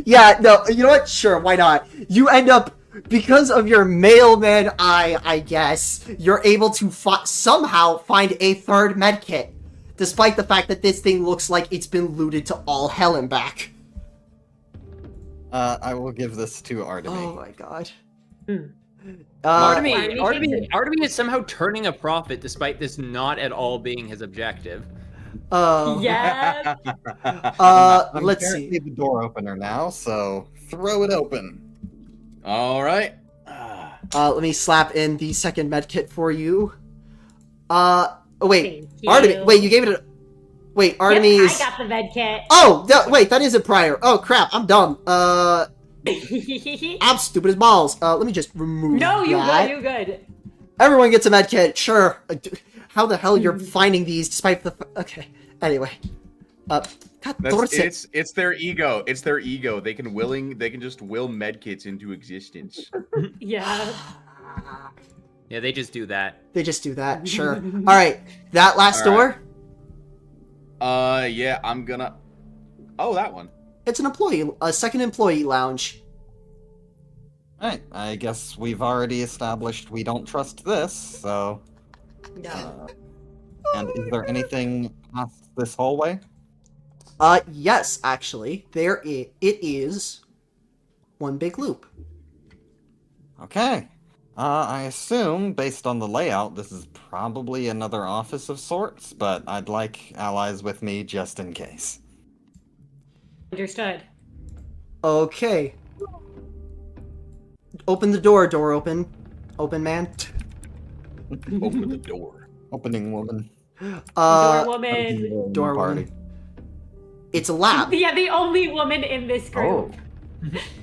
Speaker 1: Yeah, no, you know what? Sure, why not? You end up, because of your mailman eye, I guess, you're able to somehow find a third medkit, despite the fact that this thing looks like it's been looted to all hell and back.
Speaker 2: I will give this to Artemy.
Speaker 1: Oh my god.
Speaker 5: Artemy is somehow turning a profit despite this not at all being his objective.
Speaker 4: Yeah.
Speaker 2: I'm
Speaker 1: Let's
Speaker 2: apparently
Speaker 1: see.
Speaker 2: the door opener now, so throw it open.
Speaker 3: All right.
Speaker 1: Let me slap in the second medkit for you. Oh, wait.
Speaker 4: Thank you.
Speaker 1: Artemy, wait, you gave it a... Wait, Artemy
Speaker 4: Yep,
Speaker 1: is...
Speaker 4: I got the med kit.
Speaker 1: Oh, wait, that isn't prior. Oh, crap, I'm dumb. I'm stupid as balls. Let me just remove
Speaker 4: No, you
Speaker 1: that.
Speaker 4: good, you good.
Speaker 1: Everyone gets a med kit, sure. How the hell you're finding these despite the... Okay, anyway. God,
Speaker 3: It's their ego. It's their ego. They can just will medkits into existence.
Speaker 4: Yeah.
Speaker 5: Yeah, they just do that.
Speaker 1: They just do that, sure. Alright, that last
Speaker 3: All
Speaker 1: door,
Speaker 3: right. Yeah, I'm gonna. Oh, that one.
Speaker 1: it's a second employee lounge.
Speaker 2: Alright, I guess we've already established we don't trust this, so...
Speaker 4: No.
Speaker 2: And is there anything past this hallway?
Speaker 1: Yes, actually. It is one big loop.
Speaker 2: Okay. I assume, based on the layout, this is probably another office of sorts, but I'd like allies with me just in case.
Speaker 4: Understood.
Speaker 1: Okay. Open the door, door open. Open, man.
Speaker 3: Open the door.
Speaker 2: Opening woman.
Speaker 4: Door woman.
Speaker 1: Door woman. It's a lab.
Speaker 4: Yeah, the only woman in this group.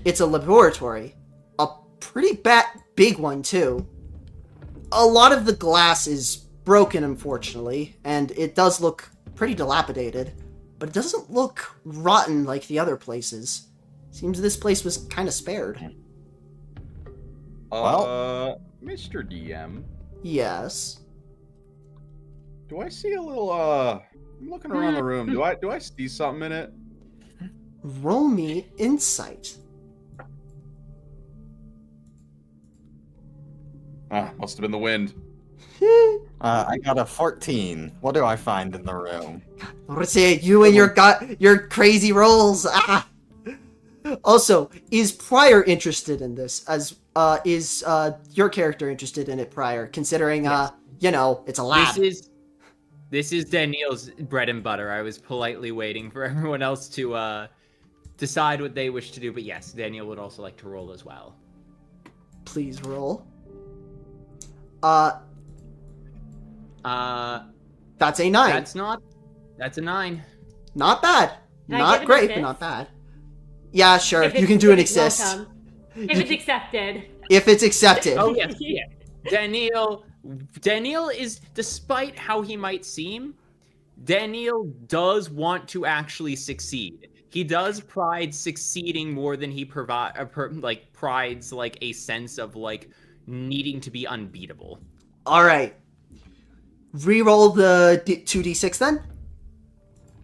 Speaker 1: It's a laboratory. A pretty big one, too. A lot of the glass is broken, unfortunately, and it does look pretty dilapidated, but it doesn't look rotten like the other places. Seems this place was kind of spared.
Speaker 2: Well-
Speaker 3: Mr. DM,
Speaker 1: Yes.
Speaker 3: do I see a little I'm looking around the room. Do I see something in it?
Speaker 1: Roll me insight.
Speaker 3: Must have been the wind.
Speaker 2: I got a 14. What do I find in the room?
Speaker 1: Let's say you and your crazy rolls. Ah. Also, is Pryor interested in this? As is your character interested in it, Pryor? Considering you know, it's a lab.
Speaker 5: This is Daniel's bread and butter. I was politely waiting for everyone else to decide what they wish to do, but yes, Daniel would also like to roll as well.
Speaker 1: Please roll. That's a 9.
Speaker 5: That's a 9.
Speaker 1: Not bad.
Speaker 4: Can I
Speaker 1: Not
Speaker 4: give an
Speaker 1: great, but
Speaker 4: assist?
Speaker 1: not bad. Yeah, sure.
Speaker 4: If
Speaker 1: You can
Speaker 4: it's-
Speaker 1: do an
Speaker 4: if it's
Speaker 1: assist.
Speaker 4: welcome. If it's accepted.
Speaker 1: If it's accepted.
Speaker 5: Oh yes, yeah. Daniel is, despite how he might seem, Daniel does want to actually succeed. He does pride succeeding more than he prides like a sense of like needing to be unbeatable.
Speaker 1: All right. Reroll the 2d6 then.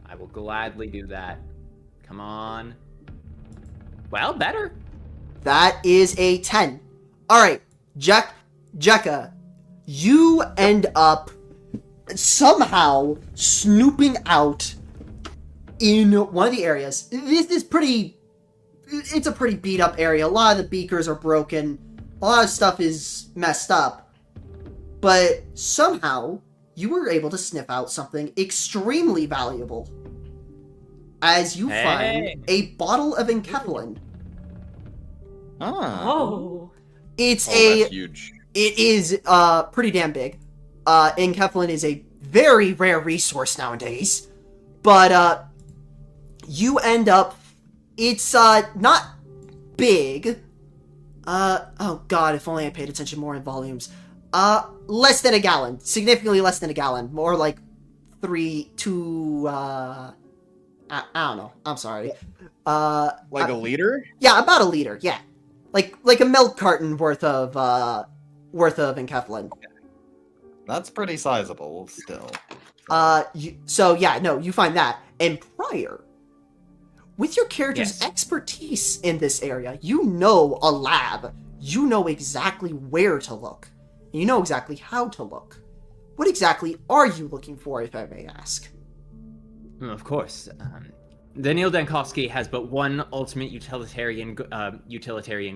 Speaker 5: I will gladly do that. Come on. Well, better.
Speaker 1: That is a 10. All right, Jekka, you end up somehow snooping out in one of the areas. This is it's a pretty beat up area. A lot of the beakers are broken. A lot of stuff is messed up. But somehow you were able to sniff out something extremely valuable. As you find a bottle of enkephalin.
Speaker 4: Oh.
Speaker 1: It's
Speaker 3: That's huge.
Speaker 1: It is pretty damn big. Enkephalin is a very rare resource nowadays. But you end up, it's not big. Oh god, if only I paid attention more in volumes. Less than a gallon. Significantly less than a gallon. More like 2 I don't know. I'm sorry.
Speaker 3: Like a liter?
Speaker 1: Yeah, about a liter. Yeah, like a milk carton worth of enkephalin.
Speaker 2: That's pretty sizable still.
Speaker 1: You find that. And Pryor, with your character's
Speaker 5: Yes.
Speaker 1: expertise in this area, you know a lab. You know exactly where to look. You know exactly how to look. What exactly are you looking for, if I may ask?
Speaker 5: Of course. Daniil Dankovsky has but one ultimate utilitarian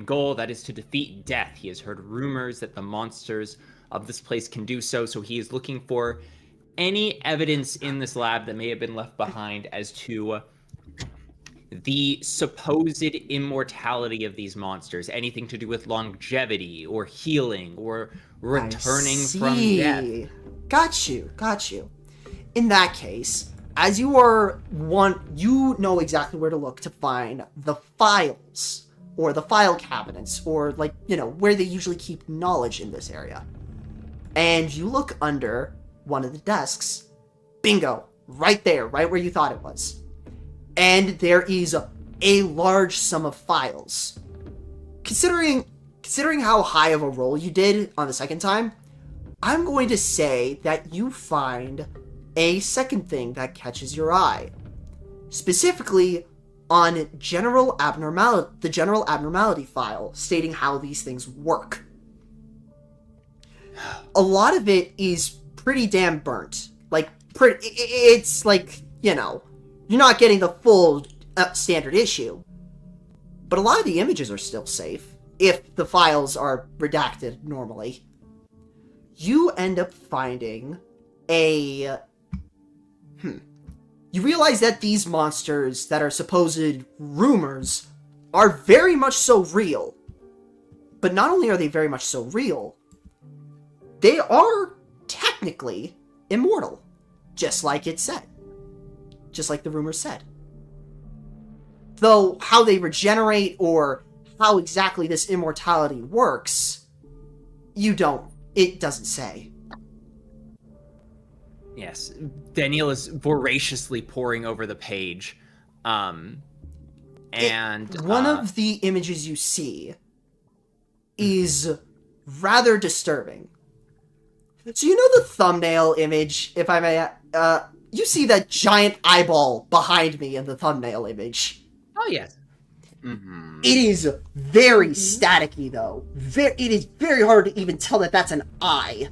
Speaker 5: goal, that is to defeat death. He has heard rumors that the monsters of this place can do so, so he is looking for any evidence in this lab that may have been left behind as to the supposed immortality of these monsters, anything to do with longevity or healing or returning from death.
Speaker 1: Got you. In that case, as you know exactly where to look to find the files, or the file cabinets, or where they usually keep knowledge in this area. And you look under one of the desks. Bingo! Right there, right where you thought it was. And there is a large sum of files. Considering how high of a roll you did on the second time, I'm going to say that you find a second thing that catches your eye. Specifically on the general abnormality file, stating how these things work. A lot of it is pretty damn burnt. It's you're not getting the full standard issue. But a lot of the images are still safe, if the files are redacted normally. You end up finding you realize that these monsters that are supposed rumors are very much so real. But not only are they very much so real, they are technically immortal. Just like it said. Just like the rumors said. Though how they regenerate or how exactly this immortality works, it doesn't say.
Speaker 5: Yes, Daniel is voraciously poring over the page. One
Speaker 1: of the images you see is rather disturbing. So you know the thumbnail image, if I may, you see that giant eyeball behind me in the thumbnail image.
Speaker 5: Oh yes.
Speaker 3: Mm-hmm.
Speaker 1: It is very staticky, though. It is very hard to even tell that that's an eye,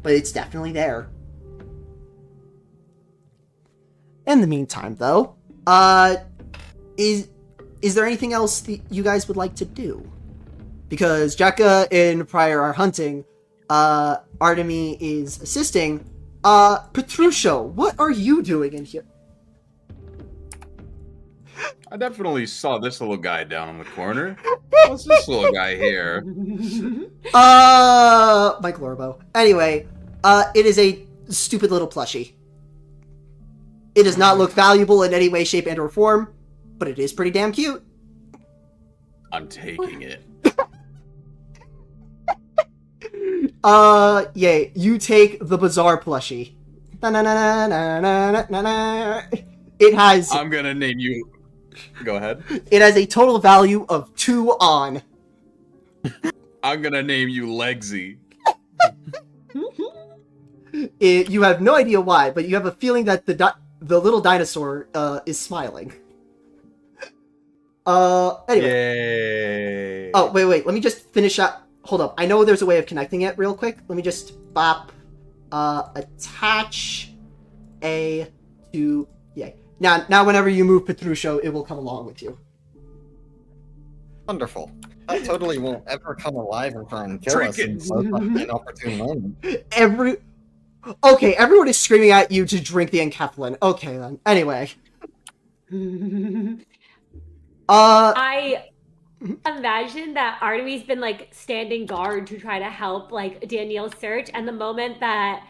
Speaker 1: but it's definitely there. In the meantime, though, is there anything else that you guys would like to do? Because Jekka and Prior are hunting, Artemy is assisting. Petruccio, what are you doing in here?
Speaker 7: I definitely saw this little guy down in the corner. What's this little guy here?
Speaker 1: Mike Lorbo. Anyway, it is a stupid little plushie. It does not look valuable in any way, shape, and or form, but it is pretty damn cute.
Speaker 7: I'm taking it.
Speaker 1: Yay, you take the bizarre plushie. Na-na-na-na-na-na-na-na. It has...
Speaker 7: I'm gonna name you... Go ahead.
Speaker 1: It has a total value of 2 on.
Speaker 7: I'm gonna name you Legsy.
Speaker 1: You have no idea why, but you have a feeling that the little dinosaur is smiling. Anyway.
Speaker 7: Yay.
Speaker 1: Oh, wait, let me just finish up. Hold up, I know there's a way of connecting it real quick. Let me just attach a to... Yay. Now whenever you move Petruccio, it will come along with you.
Speaker 2: Wonderful. That totally won't ever come alive and try and kill us in such an inopportune moment.
Speaker 1: Okay, everyone is screaming at you to drink the enkephalin. Okay, then. Anyway.
Speaker 4: I imagine that Artemy's been like standing guard to try to help like Danielle's search, and the moment that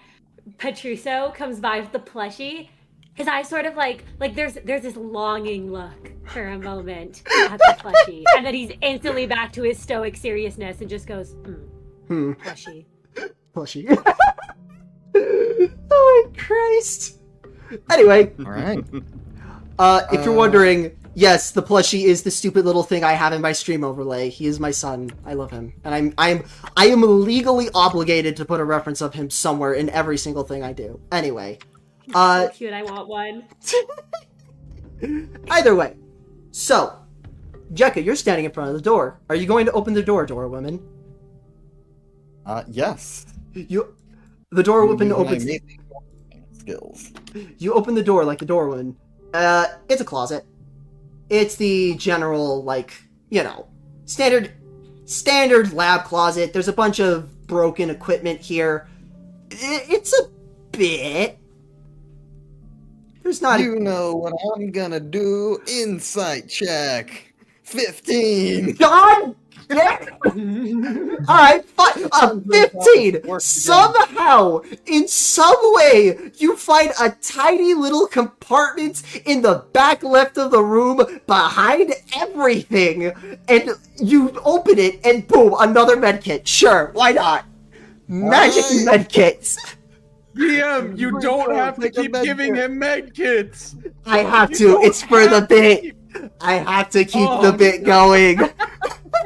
Speaker 4: Petruccio comes by with the plushie, his eyes sort of like there's this longing look for a moment at the plushie, and then he's instantly back to his stoic seriousness and just goes, plushie.
Speaker 1: Plushie. Oh my Christ. Anyway.
Speaker 2: Alright.
Speaker 1: If you're wondering, yes, the plushie is the stupid little thing I have in my stream overlay. He is my son. I love him. And I am legally obligated to put a reference of him somewhere in every single thing I do. Anyway.
Speaker 4: So cute, I want one.
Speaker 1: Either way. So, Jekka, you're standing in front of the door. Are you going to open the door, woman?
Speaker 2: Yes.
Speaker 1: The door woman opens.
Speaker 2: Skills.
Speaker 1: You open the door like the door woman. It's a closet. It's the general, standard lab closet. There's a bunch of broken equipment here. It's a bit. There's not.
Speaker 2: You know what I'm gonna do? Insight check. 15.
Speaker 1: God Alright, fine. 15! Somehow, in some way, you find a tiny little compartment in the back left of the room behind everything, and you open it, and boom, another medkit. Sure, why not? Magic medkits!
Speaker 7: DM, you don't have to keep giving him medkits!
Speaker 1: I have to, it's for the bit! I have to keep the bit going.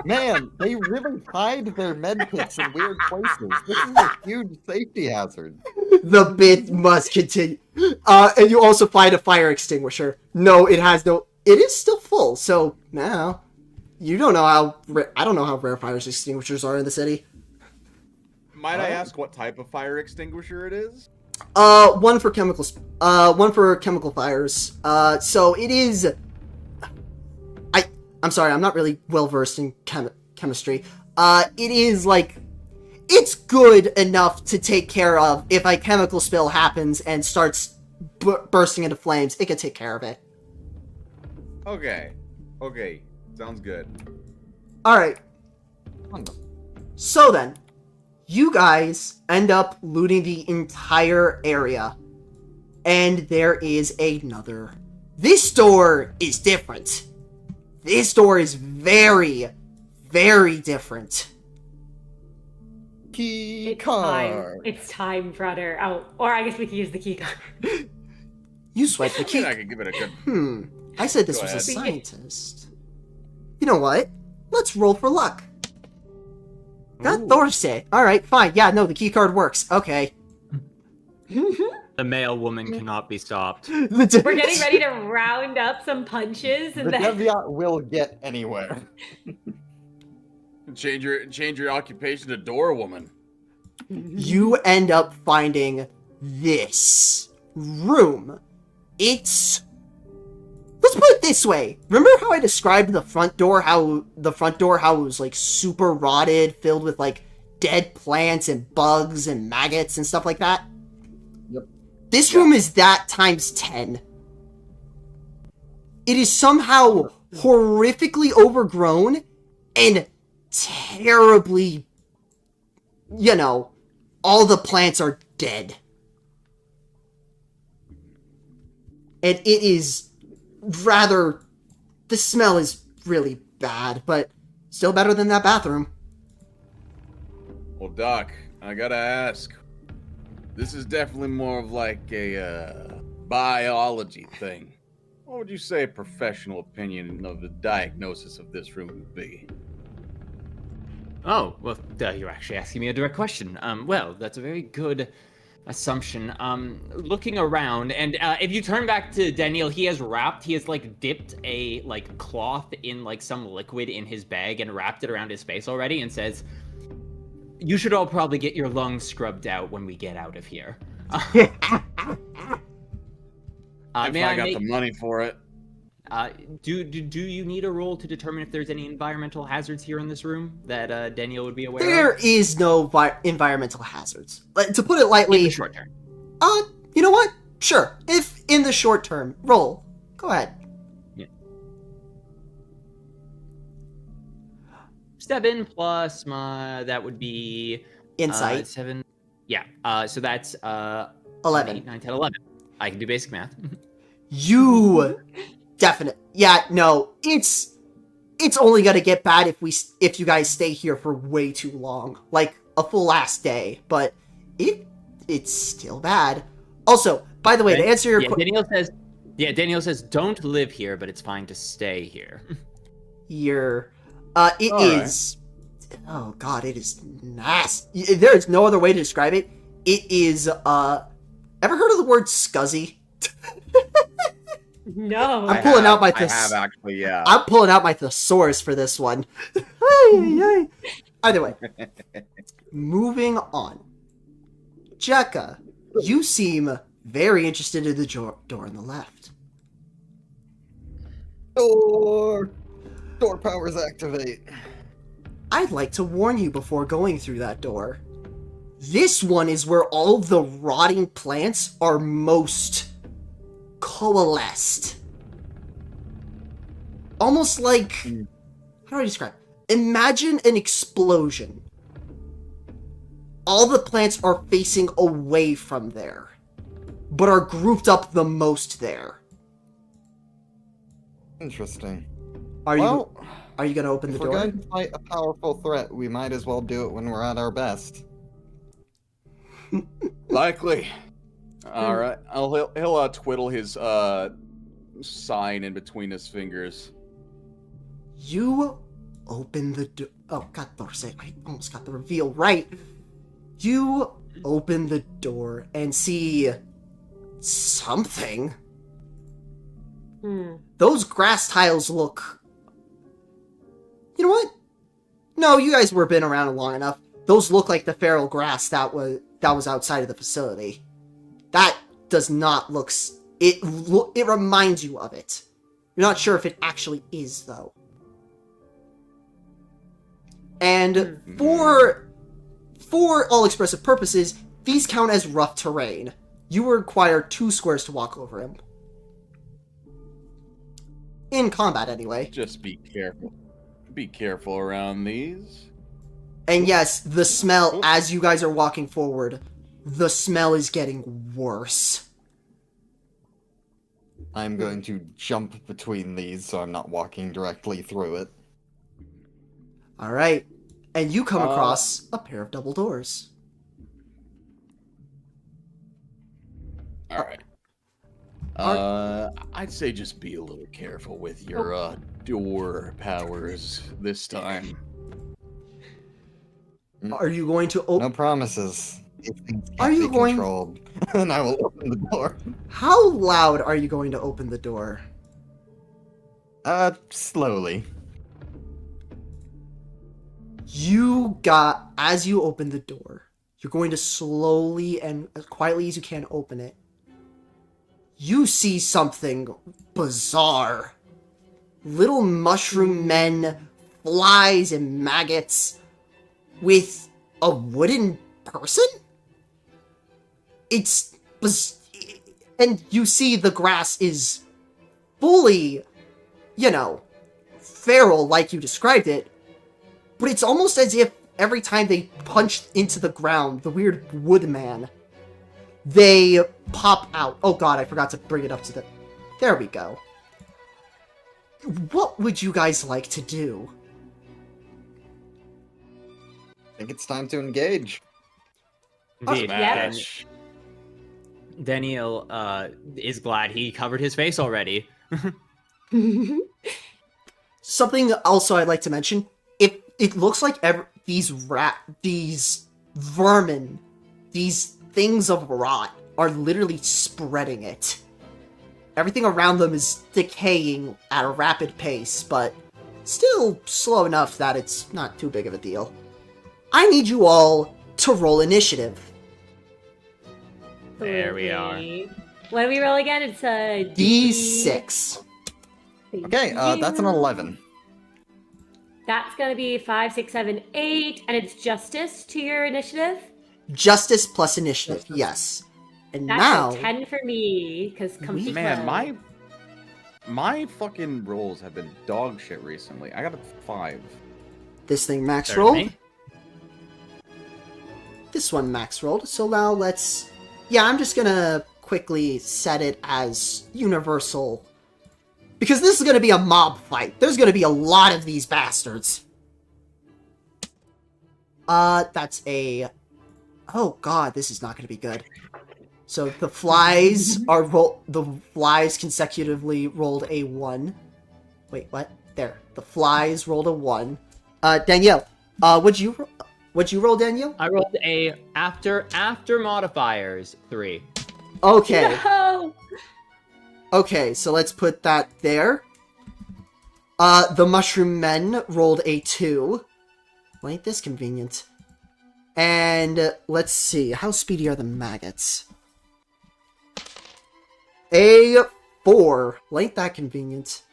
Speaker 2: Man, they really hide their medkits in weird places. This is a huge safety hazard.
Speaker 1: The bit must continue. And you also find a fire extinguisher. No, it has no... It is still full, so now... You don't know how... I don't know how rare fire extinguishers are in the city.
Speaker 7: Might I ask what type of fire extinguisher it is?
Speaker 1: One for chemicals. One for chemical fires. So it is... I'm sorry, I'm not really well-versed in chemistry. It is, it's good enough to take care of if a chemical spill happens and starts bursting into flames. It can take care of it.
Speaker 7: Okay. Sounds good.
Speaker 1: Alright. So then, you guys end up looting the entire area. And there is another. This door is different. This door is very, very different.
Speaker 2: Key card.
Speaker 4: It's time, brother. Oh, or I guess we can use the key card.
Speaker 1: You swipe the key.
Speaker 7: I can give it a good...
Speaker 1: I said this
Speaker 7: Go
Speaker 1: was
Speaker 7: ahead.
Speaker 1: a scientist. You know what? Let's roll for luck. Got Dorsey. All right, fine. Yeah, no, the key card works. Okay.
Speaker 5: The male woman cannot be stopped.
Speaker 4: We're getting ready to round up some punches,
Speaker 2: The
Speaker 4: and then
Speaker 2: Deviant will get anywhere.
Speaker 7: Change your occupation to door woman.
Speaker 1: You end up finding this room. Let's put it this way. Remember how I described the front door, how it was like super rotted, filled with like dead plants and bugs and maggots and stuff like that?
Speaker 2: Yep.
Speaker 1: This room is that times 10. It is somehow horrifically overgrown and terribly, all the plants are dead. And it is the smell is really bad, but still better than that bathroom.
Speaker 7: Well, Doc, I gotta ask. This is definitely more of like a biology thing. What would you say a professional opinion of the diagnosis of this room would be?
Speaker 5: Oh, well, you're actually asking me a direct question. Well, that's a very good assumption. Looking around, and if you turn back to Daniel, he has dipped a cloth in some liquid in his bag and wrapped it around his face already, and says, "You should all probably get your lungs scrubbed out when we get out of here."
Speaker 7: If I got the money for it.
Speaker 5: Do you need a roll to determine if there's any environmental hazards here in this room that Daniel would be aware of?
Speaker 1: There is no environmental hazards. To put it lightly,
Speaker 5: In the short term.
Speaker 1: You know what? Sure. If in the short term, roll. Go ahead.
Speaker 5: Yeah. 7 plus that would be
Speaker 1: Insight.
Speaker 5: 7. Yeah. So that's
Speaker 1: 11.
Speaker 5: 8, 9, 10, 11. I can do basic math.
Speaker 1: You definitely. Yeah, no. It's only gonna get bad if you guys stay here for way too long, like a full last day. But it's still bad. Also, by the way, to answer your question,
Speaker 5: Daniel says, don't live here, but it's fine to stay here.
Speaker 1: It is. Right. Oh god, it is nasty. There is no other way to describe it. It is. Ever heard of the word scuzzy?
Speaker 4: No.
Speaker 1: I'm pulling out my
Speaker 7: I have actually, yeah.
Speaker 1: I'm pulling out my thesaurus for this one. Either way, moving on. Jekka, you seem very interested in the door on the left.
Speaker 2: Door powers activate.
Speaker 1: I'd like to warn you before going through that door. This one is where all of the rotting plants are most coalesced. Almost like... How do I describe it? Imagine an explosion. All the plants are facing away from there, but are grouped up the most there.
Speaker 2: Interesting.
Speaker 1: Are you gonna open the
Speaker 2: if
Speaker 1: door?
Speaker 2: we're going to fight a powerful threat, we might as well do it when we're at our best.
Speaker 7: Likely. All right. He'll twiddle his sign in between his fingers.
Speaker 1: You open the door. Oh god, Dorsey, I almost got the reveal right. You open the door and see something. Those grass tiles look... You know what? No, you guys were been around long enough. Those look like the feral grass that was outside of the facility. That does not look... It reminds you of it. You're not sure if it actually is, though. And for all expressive purposes, these count as rough terrain. You require 2 squares to walk over him. In combat, anyway.
Speaker 7: Just be careful. Be careful around these.
Speaker 1: And yes, the smell, as you guys are walking forward, the smell is getting worse.
Speaker 2: I'm going to jump between these so I'm not walking directly through it.
Speaker 1: Alright. And you come across a pair of double doors.
Speaker 7: Alright. I'd say just be a little careful with your door powers this time.
Speaker 1: Are you going to
Speaker 2: No
Speaker 1: open?
Speaker 2: promises. If things
Speaker 1: Are
Speaker 2: can't
Speaker 1: you
Speaker 2: be
Speaker 1: going-
Speaker 2: controlled, then I will open the door.
Speaker 1: How loud are you going to open the door?
Speaker 2: Slowly.
Speaker 1: As you open the door, you're going to slowly and as quietly as you can open it. You see something bizarre. Little mushroom men, flies, and maggots with a wooden person? And you see the grass is fully, feral like you described it, but it's almost as if every time they punch into the ground, the weird woodman, they pop out. Oh god, I forgot to bring it up to the... There we go. What would you guys like to do?
Speaker 2: I think it's time to engage.
Speaker 5: Indeed.
Speaker 3: Smash.
Speaker 5: Daniel is glad he covered his face already.
Speaker 1: Something also I'd like to mention, it looks like these vermin, these things of rot are literally spreading it. Everything around them is decaying at a rapid pace, but still slow enough that it's not too big of a deal. I need you all to roll initiative.
Speaker 5: There we are.
Speaker 4: What do we roll again? It's a
Speaker 1: D6.
Speaker 2: Okay, that's an 11.
Speaker 4: That's gonna be 5, 6, 7, 8, and it's justice to your initiative.
Speaker 1: Justice plus initiative, yes. And
Speaker 4: That's
Speaker 1: now...
Speaker 4: a 10 for me, because
Speaker 3: Man, my fucking rolls have been dog shit recently. I got a 5.
Speaker 1: This thing max
Speaker 5: Certainly.
Speaker 1: rolled. This one max rolled. So now let's... Yeah, I'm just gonna quickly set it as universal. Because this is gonna be a mob fight. There's gonna be a lot of these bastards. That's a... Oh god, this is not gonna be good. So the flies the flies consecutively rolled a 1. Wait, what? There. The flies rolled a 1. Danielle, what'd you roll, Danielle?
Speaker 5: I rolled a after modifiers 3.
Speaker 1: Okay.
Speaker 4: No!
Speaker 1: Okay, so let's put that there. The mushroom men rolled a 2. Well, ain't this convenient? And let's see, how speedy are the maggots? A 4. Well, ain't that convenient?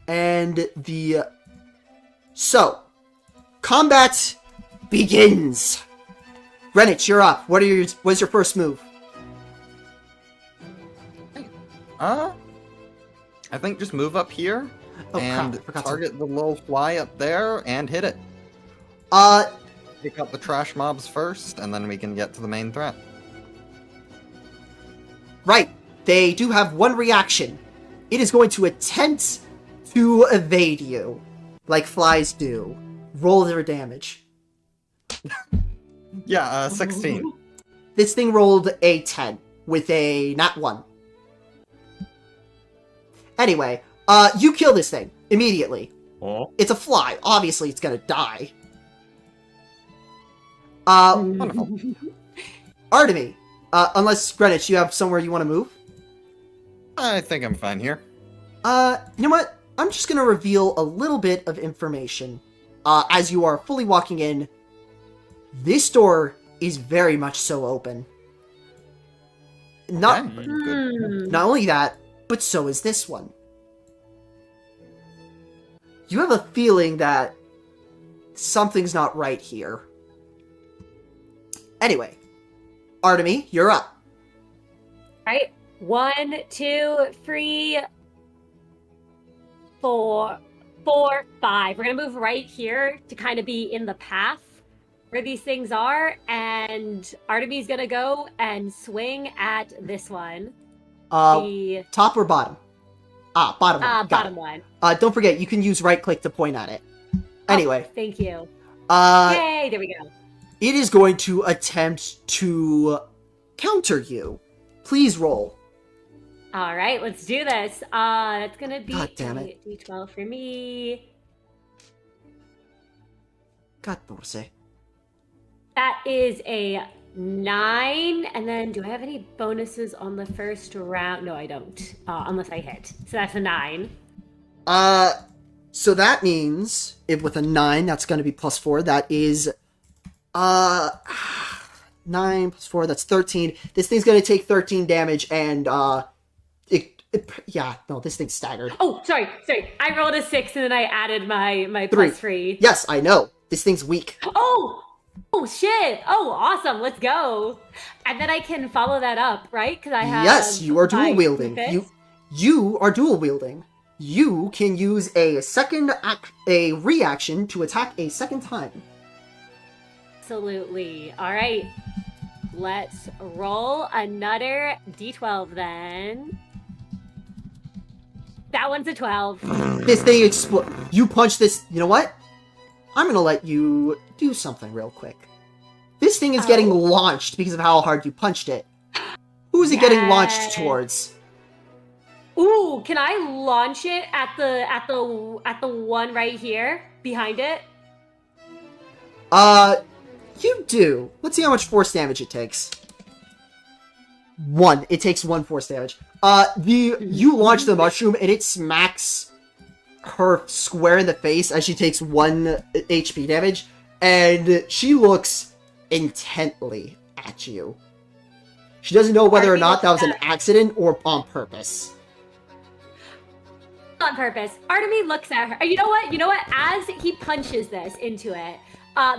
Speaker 1: And So, combat begins! Renich, you're up. What's your first move?
Speaker 2: I think just move up here
Speaker 1: Oh, crap,
Speaker 2: and
Speaker 1: I forgot to-
Speaker 2: target the little fly up there and hit it. Pick up the trash mobs first, and then we can get to the main threat.
Speaker 1: Right. They do have one reaction. It is going to attempt to evade you, like flies do. Roll their damage.
Speaker 2: Yeah, 16.
Speaker 1: This thing rolled a 10 with a nat 1. Anyway, you kill this thing immediately.
Speaker 5: Oh.
Speaker 1: It's a fly. Obviously, it's gonna die.
Speaker 2: Wonderful.
Speaker 1: Artemy, unless Greenwich, you have somewhere you want to move?
Speaker 2: I think I'm fine here.
Speaker 1: You know what? I'm just gonna reveal a little bit of information. As you are fully walking in, this door is very much so open. Not,
Speaker 2: Okay, good.
Speaker 1: not only that, but so is this one. You have a feeling that something's not right here. Anyway, Artemy, you're up.
Speaker 4: Right. 1, 2, 3, 4, 5. We're gonna move right here to kind of be in the path where these things are, and Artemy's gonna go and swing at this one. The
Speaker 1: Top or bottom? Bottom one. Got
Speaker 4: bottom
Speaker 1: it.
Speaker 4: one.
Speaker 1: Don't forget, you can use right click to point at it. Anyway,
Speaker 4: Thank you.
Speaker 1: Yay,
Speaker 4: there we go.
Speaker 1: it is going to attempt to counter you. Please roll.
Speaker 4: All right, let's do this. That's gonna be
Speaker 1: God damn it.
Speaker 4: D12 for me.
Speaker 1: 14.
Speaker 4: That is a 9. And then do I have any bonuses on the first round? No, I don't. Unless I hit. So that's a 9.
Speaker 1: So that means if with a 9, that's going to be +4. That is 9 + 4. That's 13. This thing's going to take 13 damage, and this thing's staggered.
Speaker 4: Oh, sorry. I rolled a 6 and then I added my
Speaker 1: 3.
Speaker 4: +3.
Speaker 1: Yes, I know. This thing's weak.
Speaker 4: Oh shit! Oh, awesome! Let's go. And then I can follow that up, right? Because I have.
Speaker 1: Yes, you are dual
Speaker 4: my
Speaker 1: wielding.
Speaker 4: fists.
Speaker 1: You are dual wielding. You can use a reaction to attack a second time.
Speaker 4: Absolutely. All right. Let's roll another d12 then. That one's a 12.
Speaker 1: This thing explodes. You punch this. You know what? I'm gonna let you do something real quick. This thing is getting launched because of how hard you punched it. Who's it getting launched towards?
Speaker 4: Ooh, can I launch it at the one right here behind it?
Speaker 1: You do. Let's see how much force damage it takes. 1. It takes 1 force damage. You launch the mushroom and it smacks her square in the face as she takes 1 HP damage, and she looks intently at you. She doesn't know whether or not that was an accident or on purpose.
Speaker 4: On purpose. Artemy looks at her. You know what? As he punches this into it,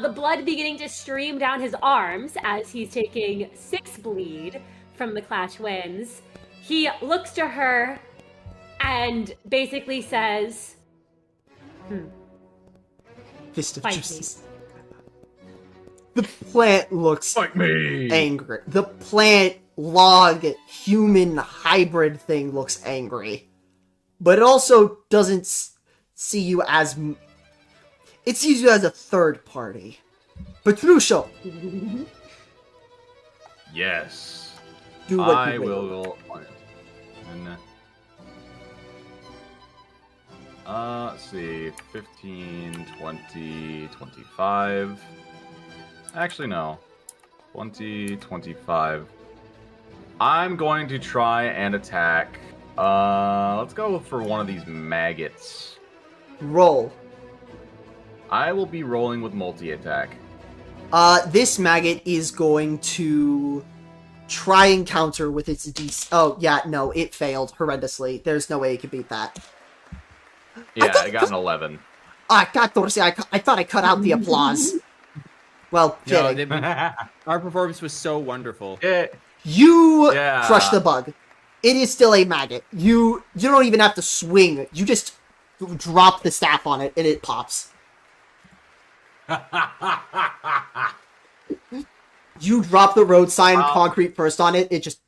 Speaker 4: the blood beginning to stream down his arms as he's taking 6 bleed from the clash winds. He looks to her and basically says,
Speaker 1: Fist of
Speaker 4: Fight
Speaker 1: Justice. The plant looks angry. The plant log human hybrid thing looks angry. But it also doesn't see you as... It sees you as a third party. Petrusho!
Speaker 6: Yes.
Speaker 1: Do what
Speaker 6: I
Speaker 1: you
Speaker 6: will. Let's see. 15, 20, 25. Actually, no. 20, 25. I'm going to try and attack. Let's go for one of these maggots.
Speaker 1: Roll.
Speaker 6: I will be rolling with multi-attack.
Speaker 1: This maggot is going to try and counter with its DC. Oh, yeah, no, it failed horrendously. There's no way it could beat that.
Speaker 6: Yeah, I got an 11.
Speaker 1: Ah, God, Dorsey, I thought I cut out the applause. Well,
Speaker 5: No,
Speaker 1: kidding.
Speaker 5: our performance was so wonderful.
Speaker 1: You crush the bug. It is still a maggot. You don't even have to swing. You just drop the staff on it, and it pops. You drop the road sign concrete first on it, it just...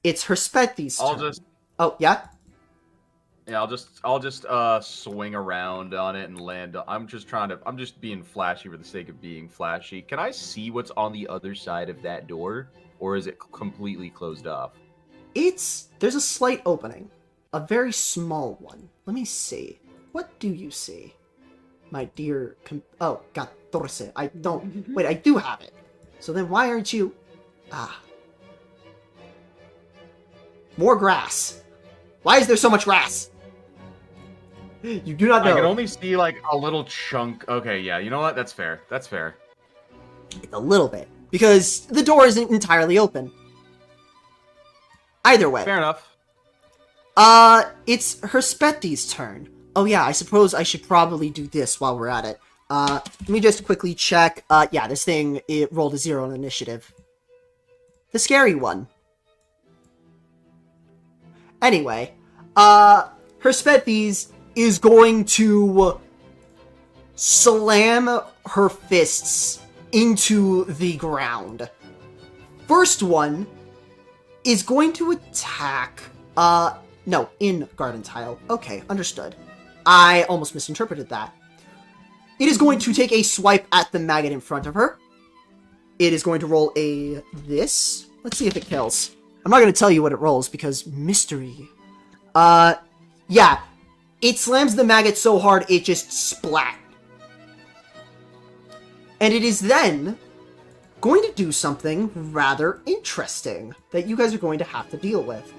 Speaker 1: It's Herspethi's turn. Oh, yeah?
Speaker 6: Yeah, I'll just swing around on it and land. I'm just being flashy for the sake of being flashy. Can I see what's on the other side of that door, or is it completely closed off?
Speaker 1: There's a slight opening. A very small one. Let me see. What do you see? My dear... Oh, God, Torse. I don't... Wait, I do have it. So then why aren't you... More grass. Why is there so much grass? You do not know.
Speaker 6: I can only see, like, a little chunk. Okay, yeah, you know what? That's fair. That's fair.
Speaker 1: It's a little bit. Because the door isn't entirely open. Either way.
Speaker 6: Fair enough.
Speaker 1: It's Herspethi's turn. Oh yeah, I suppose I should probably do this while we're at it. Let me just quickly check. Yeah, this thing, it rolled a 0 on initiative. The scary one. Anyway, Herspethi's is going to slam her fists into the ground. First one is going to attack, no, in Garden Tile. Okay, understood. I almost misinterpreted that. It is going to take a swipe at the maggot in front of her. It is going to roll this. Let's see if it kills. I'm not going to tell you what it rolls because mystery. Yeah. It slams the maggot so hard it just splat. And it is then going to do something rather interesting that you guys are going to have to deal with.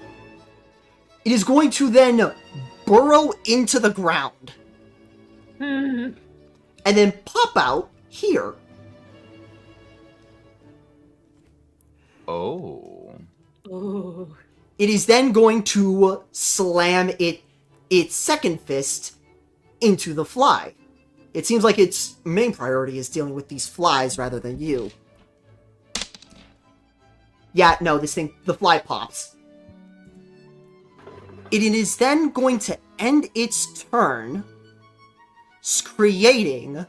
Speaker 1: It is going to then burrow into the ground. And then pop out here.
Speaker 6: Oh.
Speaker 4: Ooh.
Speaker 1: It is then going to slam its second fist into the fly. It seems like its main priority is dealing with these flies rather than you. Yeah, no, the fly pops. It is then going to end its turn, creating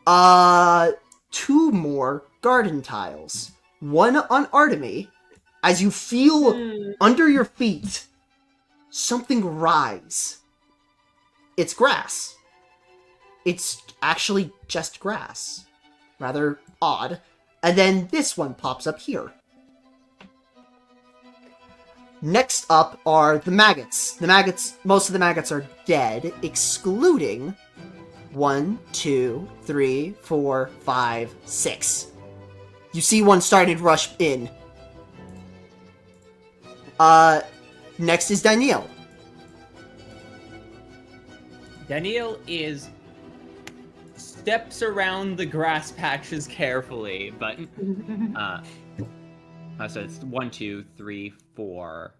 Speaker 1: 2 more garden tiles. One on Artemy, as you feel under your feet something rise. It's grass. It's actually just grass. Rather odd. And then this one pops up here. Next up are the maggots. Most of the maggots are dead, excluding 1, 2, 3, 4, 5, 6. You see one starting to rush in. Next is Danielle.
Speaker 5: Daniel steps around the grass patches carefully, but so it's 1, 2, 3, 4.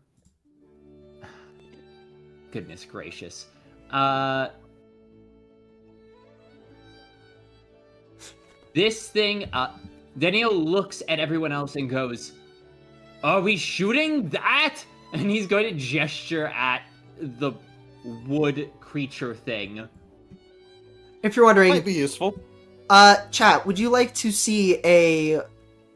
Speaker 5: Goodness gracious. This thing, Daniel looks at everyone else and goes, "Are we shooting that?" And he's going to gesture at the wood creature thing.
Speaker 1: If you're wondering,
Speaker 2: Might be useful.
Speaker 1: chat, would you like to see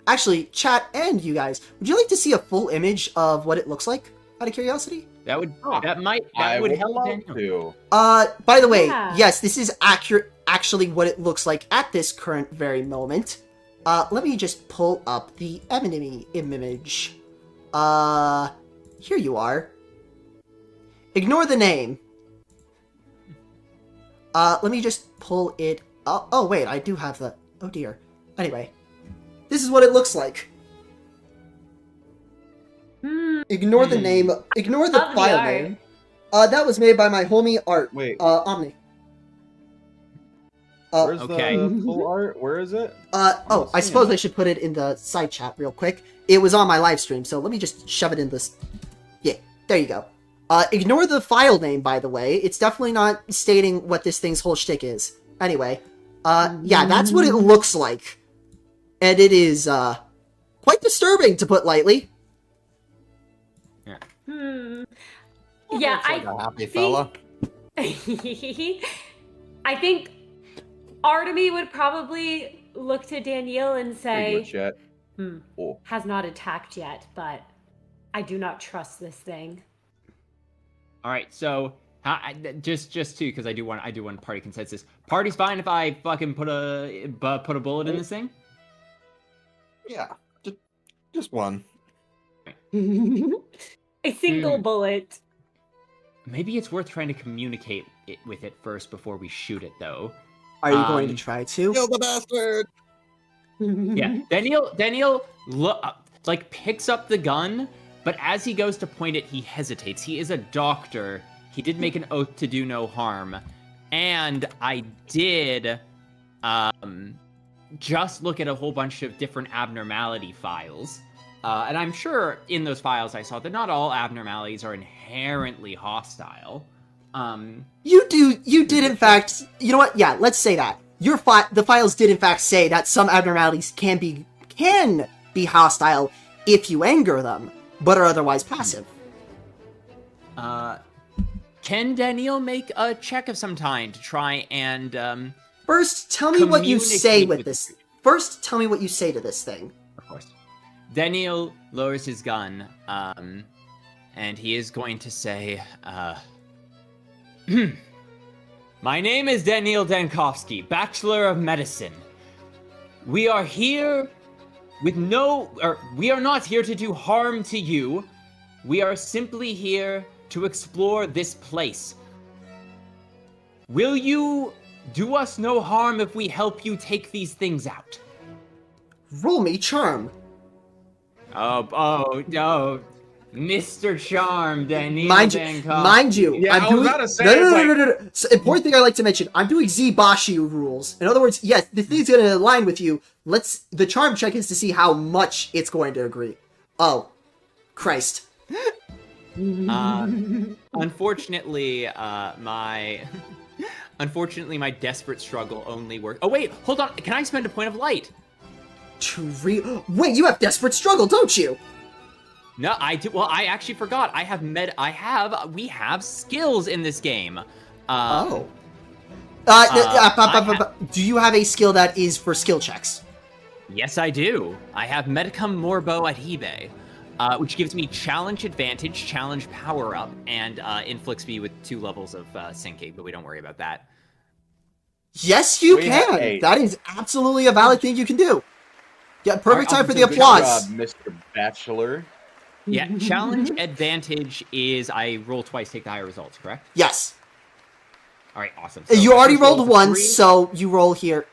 Speaker 1: actually, chat and you guys, would you like to see a full image of what it looks like, out of curiosity?
Speaker 5: That would
Speaker 7: I would
Speaker 5: help
Speaker 7: love
Speaker 5: Daniel.
Speaker 7: to.
Speaker 1: By the way,
Speaker 4: Yeah.
Speaker 1: yes, this is actually what it looks like at this current very moment. Let me just pull up the enemy image. Here you are. Ignore the name. Let me just pull it up. Oh, wait, I do have the... Oh, dear. Anyway. This is what it looks like. Ignore the name. Ignore the
Speaker 4: Love the
Speaker 1: file
Speaker 4: art.
Speaker 1: name. That was made by my homie Art.
Speaker 7: Wait,
Speaker 1: Omni.
Speaker 7: where's
Speaker 5: okay.
Speaker 7: the full art? Where is it?
Speaker 1: Oh, I
Speaker 7: seeing
Speaker 1: suppose
Speaker 7: it.
Speaker 1: I should put it in the side chat real quick. It was on my live stream, so let me just shove it in this. Yeah, there you go. Ignore the file name, by the way. It's definitely not stating what this thing's whole shtick is. Anyway, yeah, that's what it looks like. And it is, quite disturbing, to put lightly.
Speaker 4: Yeah,
Speaker 2: Looks like a happy fella.
Speaker 4: I think Artemy would probably look to Danielle and
Speaker 7: There you go,
Speaker 4: say,
Speaker 7: chat. Oh,
Speaker 4: has not attacked yet, but I do not trust this thing.
Speaker 5: All right, so just too, because I do want party consensus. Party's fine if I fucking put a bullet in this thing.
Speaker 2: Yeah, just one.
Speaker 4: A single bullet.
Speaker 5: Maybe it's worth trying to communicate with it first before we shoot it, though.
Speaker 1: Are you going to try to?
Speaker 2: Kill the bastard!
Speaker 5: Yeah, Daniel picks up the gun, but as he goes to point it, he hesitates. He is a doctor. He did make an oath to do no harm, and I did just look at a whole bunch of different abnormality files. And I'm sure in those files I saw that not all abnormalities are inherently hostile.
Speaker 1: You did in fact, you know what? Yeah, let's say that. The files did in fact say that some abnormalities can be hostile if you anger them, but are otherwise passive.
Speaker 5: Can Daniel make a check of some kind to try and
Speaker 1: First, tell me what you say
Speaker 5: communicate
Speaker 1: with
Speaker 5: with
Speaker 1: this. First, tell me what you say to this thing.
Speaker 5: Of course. Daniel lowers his gun, and he is going to say, My name is Daniel Dankovsky, Bachelor of Medicine. We are here we are not here to do harm to you. We are simply here to explore this place. Will you Do us no harm if we help you take these things out.
Speaker 1: Roll me charm.
Speaker 5: Oh, no. Mr. Charm, Daniel
Speaker 1: Mind you,
Speaker 7: Yeah,
Speaker 1: I'm
Speaker 7: I was
Speaker 1: doing.
Speaker 7: about to say,
Speaker 1: no,
Speaker 7: it's
Speaker 1: no,
Speaker 7: like-
Speaker 1: no, no, no, no. So, important thing I like to mention: I'm doing Zbashu rules. In other words, yes, the thing's going to align with you. The charm check is to see how much it's going to agree. Oh, Christ!
Speaker 5: Unfortunately, unfortunately, my desperate struggle only worked. Oh wait, hold on. Can I spend a point of light?
Speaker 1: Wait, you have desperate struggle, don't you?
Speaker 5: No, I do. Well, I actually forgot. We have skills in this game.
Speaker 1: Oh.
Speaker 5: I
Speaker 1: Do you have a skill that is for skill checks?
Speaker 5: Yes, I do. I have Medicum Morbo Adhibe, which gives me challenge advantage, challenge power up, and inflicts me with 2 levels of sinking. But we don't worry about that.
Speaker 1: Yes, you
Speaker 7: We have
Speaker 1: can.
Speaker 7: 8.
Speaker 1: That is absolutely a valid thing you can do. Yeah, perfect
Speaker 5: Alright,
Speaker 1: time for the
Speaker 5: I'll do good
Speaker 1: applause.
Speaker 7: Good job, Mr. Bachelor.
Speaker 5: Yeah, challenge advantage is I roll twice, take the higher results. Correct?
Speaker 1: Yes.
Speaker 5: All right, awesome.
Speaker 1: You
Speaker 5: I
Speaker 1: already
Speaker 5: first roll
Speaker 1: rolled
Speaker 5: for
Speaker 1: once,
Speaker 5: 3.
Speaker 1: so you roll here.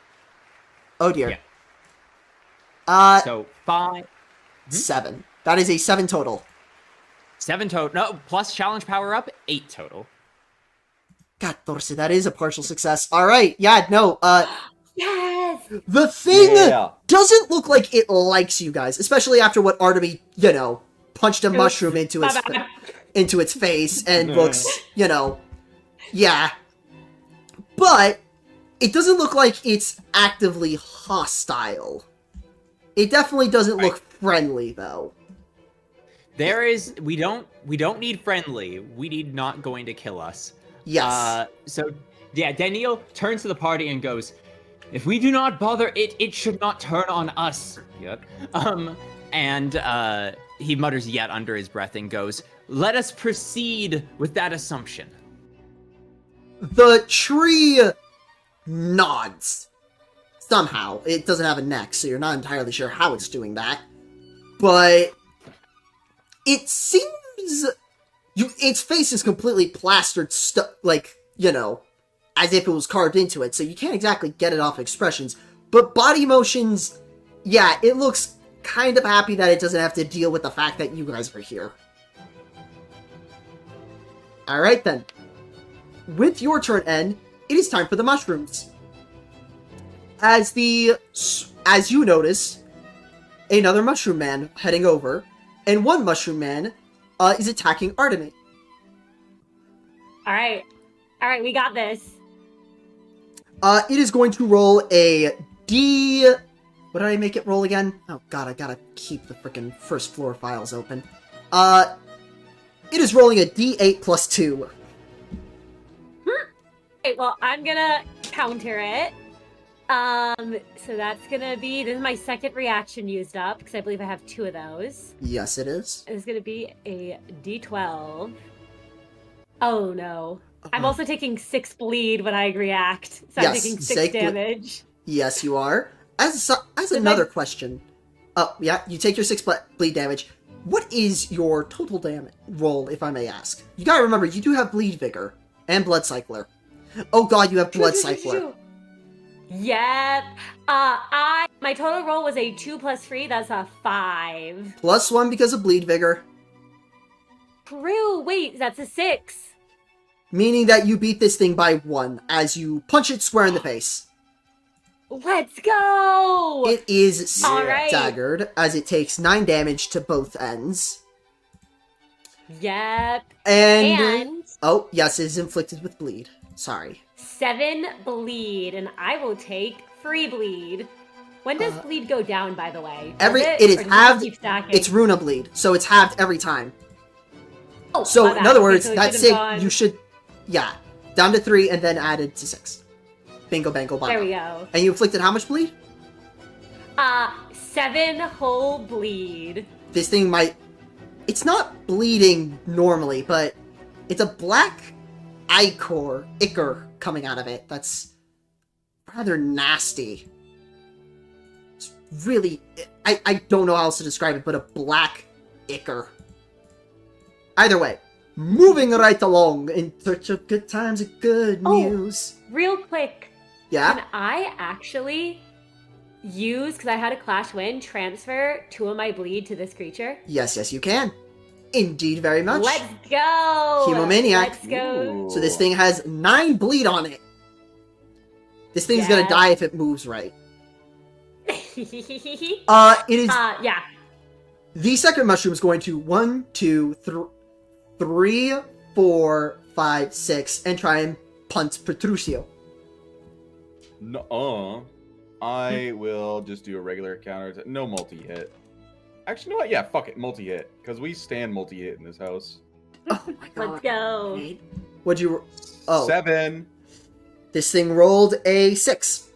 Speaker 1: Oh dear.
Speaker 5: Yeah. So 5,
Speaker 1: 7. That is a 7 total.
Speaker 5: 7 total. No, plus challenge power up, 8 total.
Speaker 1: God, Dorse, that is a partial success. All right, yeah, no,
Speaker 4: Yes!
Speaker 1: the thing
Speaker 6: Yeah.
Speaker 1: doesn't look like it likes you guys, especially after what Artemy, punched a mushroom into
Speaker 4: My
Speaker 1: its
Speaker 4: bad.
Speaker 1: into its face and looks, yeah. But it doesn't look like it's actively hostile. It definitely doesn't look friendly, though.
Speaker 5: We don't need friendly. We need not going to kill us.
Speaker 1: Yes.
Speaker 5: So yeah, Daniel turns to the party and goes, "If we do not bother it, it should not turn on us." Yep. And he mutters yet under his breath and goes, "Let us proceed with that assumption."
Speaker 1: The tree nods. Somehow. It doesn't have a neck, so you're not entirely sure how it's doing that. But it seems... its face is completely plastered, as if it was carved into it, so you can't exactly get it off expressions. But body motions, yeah, it looks kind of happy that it doesn't have to deal with the fact that you guys are here. Alright then. With your turn end, it is time for the mushrooms. As you notice, another mushroom man heading over, and one mushroom man is attacking Artemy.
Speaker 4: All right, we got this.
Speaker 1: It is going to roll a D... What did I make it roll again? Oh god, I gotta keep the frickin' first floor files open. It is rolling a D8 plus 2.
Speaker 4: Okay, well, I'm gonna counter it. So that's gonna be, this is my second reaction used up, because I believe I have 2 of those.
Speaker 1: Yes, it is.
Speaker 4: It's gonna be a D12. Oh no. I'm also taking 6 bleed when I react, so I'm
Speaker 1: Yes,
Speaker 4: taking 6
Speaker 1: take
Speaker 4: damage.
Speaker 1: Yes, you are. As another question... Oh, yeah, you take your 6 bleed damage. What is your total damage roll, if I may ask? You gotta remember, you do have Bleed Vigor and Blood Cycler. Oh god, you have Blood Cycler.
Speaker 4: Yep. My total roll was a 2 plus 3, that's a 5.
Speaker 1: Plus 1 because of Bleed Vigor.
Speaker 4: True, wait, that's a 6.
Speaker 1: Meaning that you beat this thing by 1 as you punch it square in the face.
Speaker 4: Let's go!
Speaker 1: It is
Speaker 4: All right.
Speaker 1: staggered as it takes 9 damage to both ends.
Speaker 4: Yep.
Speaker 1: And... Oh, yes, it is inflicted with bleed. Sorry.
Speaker 4: 7 bleed, and I will take free bleed. When does bleed go down, by the way?
Speaker 1: It is
Speaker 4: Or does
Speaker 1: halved.
Speaker 4: keep stacking?
Speaker 1: It's Runa bleed, so it's halved every time.
Speaker 4: Oh,
Speaker 1: So,
Speaker 4: my
Speaker 1: in
Speaker 4: bad.
Speaker 1: other
Speaker 4: Okay,
Speaker 1: words,
Speaker 4: so it
Speaker 1: that's
Speaker 4: should've
Speaker 1: it.
Speaker 4: gone-
Speaker 1: You should... Yeah. Down to 3 and then added to 6. Bingo, bango, bango.
Speaker 4: There we go.
Speaker 1: And you inflicted how much bleed?
Speaker 4: 7 whole bleed.
Speaker 1: This thing might... It's not bleeding normally, but it's a black ichor coming out of it. That's rather nasty. It's really... I don't know how else to describe it, but a black ichor. Either way, moving right along in search of good times and good
Speaker 4: Oh.
Speaker 1: news.
Speaker 4: Real quick,
Speaker 1: Yeah?
Speaker 4: Can I actually use, because I had a Clash win, transfer 2 of my bleed to this creature?
Speaker 1: Yes, you can. Indeed, very much.
Speaker 4: Let's go!
Speaker 1: Hemomaniac.
Speaker 4: Let's go.
Speaker 1: So this thing has 9 bleed on it. This thing's gonna
Speaker 4: Yes.
Speaker 1: die if it moves right. It is...
Speaker 4: Yeah.
Speaker 1: The second mushroom is going to 1, 2, 3, 4, 5, 6, and try and punt Petruchio.
Speaker 3: No, I will just do a regular counter. No multi-hit. Actually, you know what? Yeah, fuck it. Multi-hit. Because we stand multi-hit in this house.
Speaker 1: Oh my god.
Speaker 4: Let's go.
Speaker 1: What'd you... Oh.
Speaker 3: 7.
Speaker 1: This thing rolled a 6.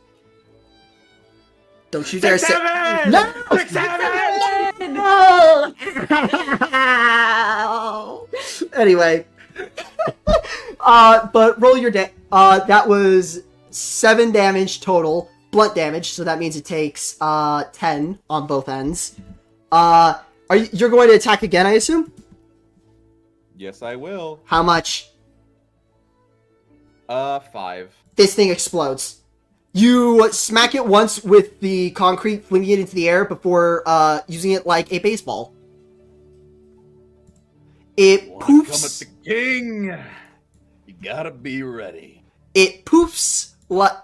Speaker 1: Don't you dare say...
Speaker 6: 7!
Speaker 1: No!
Speaker 6: 6, 7!
Speaker 1: No! Anyway. But roll your that was 7 damage total. Blunt damage, so that means it takes 10 on both ends. You're going to attack again, I assume?
Speaker 3: Yes, I will.
Speaker 1: How much?
Speaker 3: 5.
Speaker 1: This thing explodes. You smack it once with the concrete, flinging it into the air before using it like a baseball. It
Speaker 3: Wanna come at
Speaker 1: poofs.
Speaker 3: the king? You gotta be ready.
Speaker 1: It poofs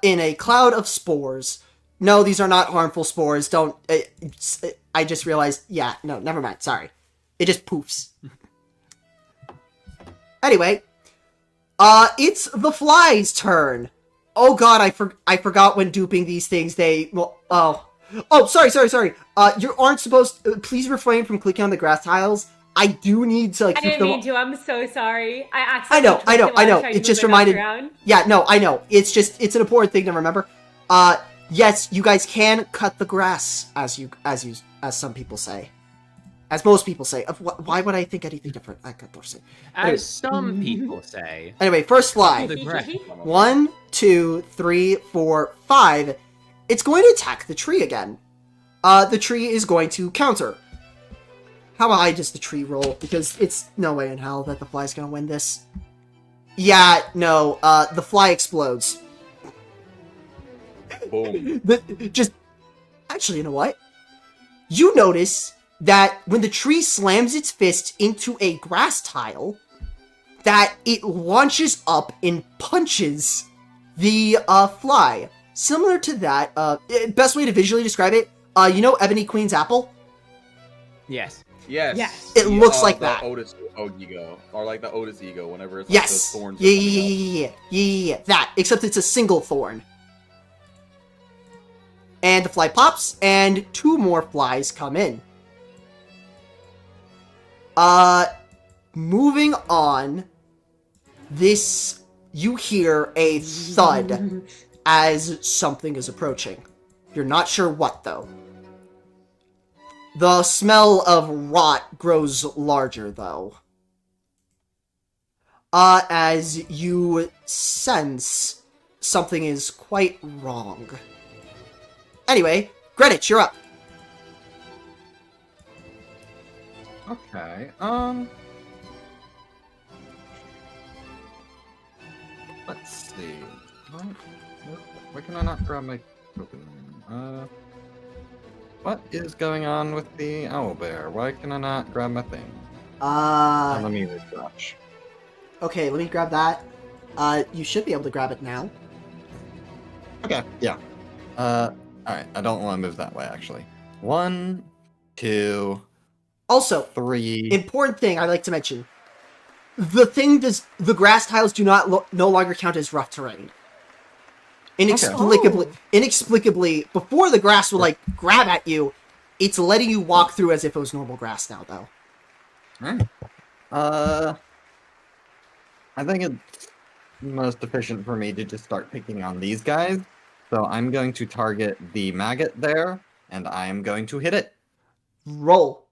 Speaker 1: in a cloud of spores. No, these are not harmful spores. Don't. I just realized. Yeah, no, never mind. Sorry. It just poofs. Anyway, it's the fly's turn. Oh god, I forgot when duping these things they... Well, sorry. You aren't supposed... please refrain from clicking on the grass tiles. I do need to, like...
Speaker 4: I didn't mean to. I'm so sorry. I
Speaker 1: I know.
Speaker 4: accidentally
Speaker 1: It just reminded... Yeah, no, I know. It's an important thing to remember. Yes, you guys can cut the grass, as some people say. As most people say. Why would I think anything different? I got to say.
Speaker 5: As some people say.
Speaker 1: Anyway, first fly.
Speaker 5: The grass.
Speaker 1: 1, 2, 3, 4, 5. It's going to attack the tree again. The tree is going to counter. How high does the tree roll? Because it's no way in hell that the fly's going to win this. Yeah, no. The fly explodes.
Speaker 3: Boom.
Speaker 1: Actually, you know what? You notice that when the tree slams its fist into a grass tile, that it launches up and punches the fly. Similar to that, best way to visually describe it, you know Ebony Queen's apple?
Speaker 5: Yes.
Speaker 3: Yes.
Speaker 4: Yes.
Speaker 1: It looks like
Speaker 3: the
Speaker 1: that.
Speaker 3: Otis ego, or like the Otis ego, whenever it's like
Speaker 1: Yes.
Speaker 3: those thorns.
Speaker 1: Yeah. That, except it's a single thorn. And the fly pops, and 2 more flies come in. Moving on, you hear a thud as something is approaching. You're not sure what, though. The smell of rot grows larger, though. As you sense something is quite wrong. Anyway, Greenwich, you're up.
Speaker 2: Okay, let's see. Why can I not grab my token? What is going on with the owlbear? Why can I not grab my thing? Let me refresh.
Speaker 1: Okay, let me grab that. You should be able to grab it now.
Speaker 2: Okay, yeah. Alright, I don't want to move that way, actually. 1, 2,
Speaker 1: Also,
Speaker 2: 3...
Speaker 1: important thing I'd like to mention. The grass tiles do not no longer count as rough terrain. Inexplicably, before the grass would, like, grab at you, it's letting you walk through as if it was normal grass now, though.
Speaker 2: Alright. I think it's most efficient for me to just start picking on these guys. So I'm going to target the maggot there, and I am going to hit it.
Speaker 1: Roll.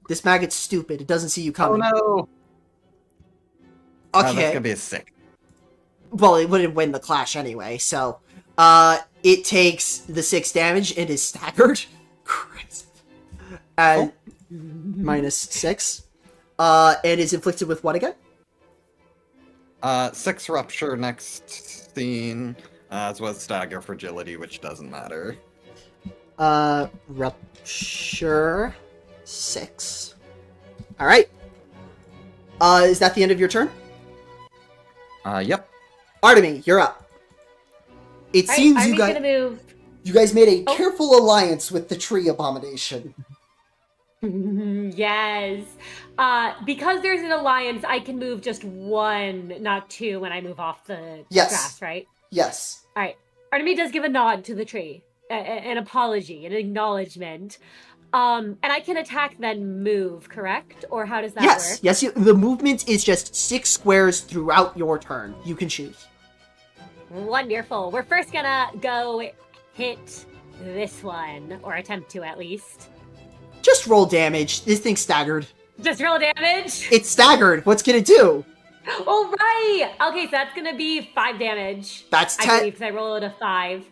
Speaker 1: This maggot's stupid. It doesn't see you coming.
Speaker 2: Oh no!
Speaker 1: Okay.
Speaker 2: That's gonna be a 6.
Speaker 1: Well, it wouldn't win the clash anyway, so... it takes the 6 damage and is staggered. Christ. And minus 6. And is inflicted with what again?
Speaker 2: 6 rupture next scene, as well as stagger fragility, which doesn't matter.
Speaker 1: Rupture 6. All right. Is that the end of your turn?
Speaker 2: Yep.
Speaker 1: Artemy, you're up. It seems
Speaker 4: Artemy's gonna move.
Speaker 1: you guys made a
Speaker 4: Oh.
Speaker 1: careful alliance with the tree abomination.
Speaker 4: Yes. Because there's an alliance, I can move just 1, not 2, when I move off the
Speaker 1: Yes.
Speaker 4: grass, right?
Speaker 1: Yes.
Speaker 4: All right. Artemy does give a nod to the tree, an apology, an acknowledgement. And I can attack then move, correct? Or how does that
Speaker 1: Yes.
Speaker 4: work?
Speaker 1: Yes. The movement is just 6 squares throughout your turn. You can choose.
Speaker 4: Wonderful. We're first gonna go hit this one, or attempt to at least.
Speaker 1: Just roll damage. This thing's staggered.
Speaker 4: Just roll damage.
Speaker 1: It's staggered. What's gonna do?
Speaker 4: Oh, right. Okay, so that's gonna be 5 damage.
Speaker 1: That's
Speaker 4: I
Speaker 1: 10.
Speaker 4: believe, because I rolled a 5.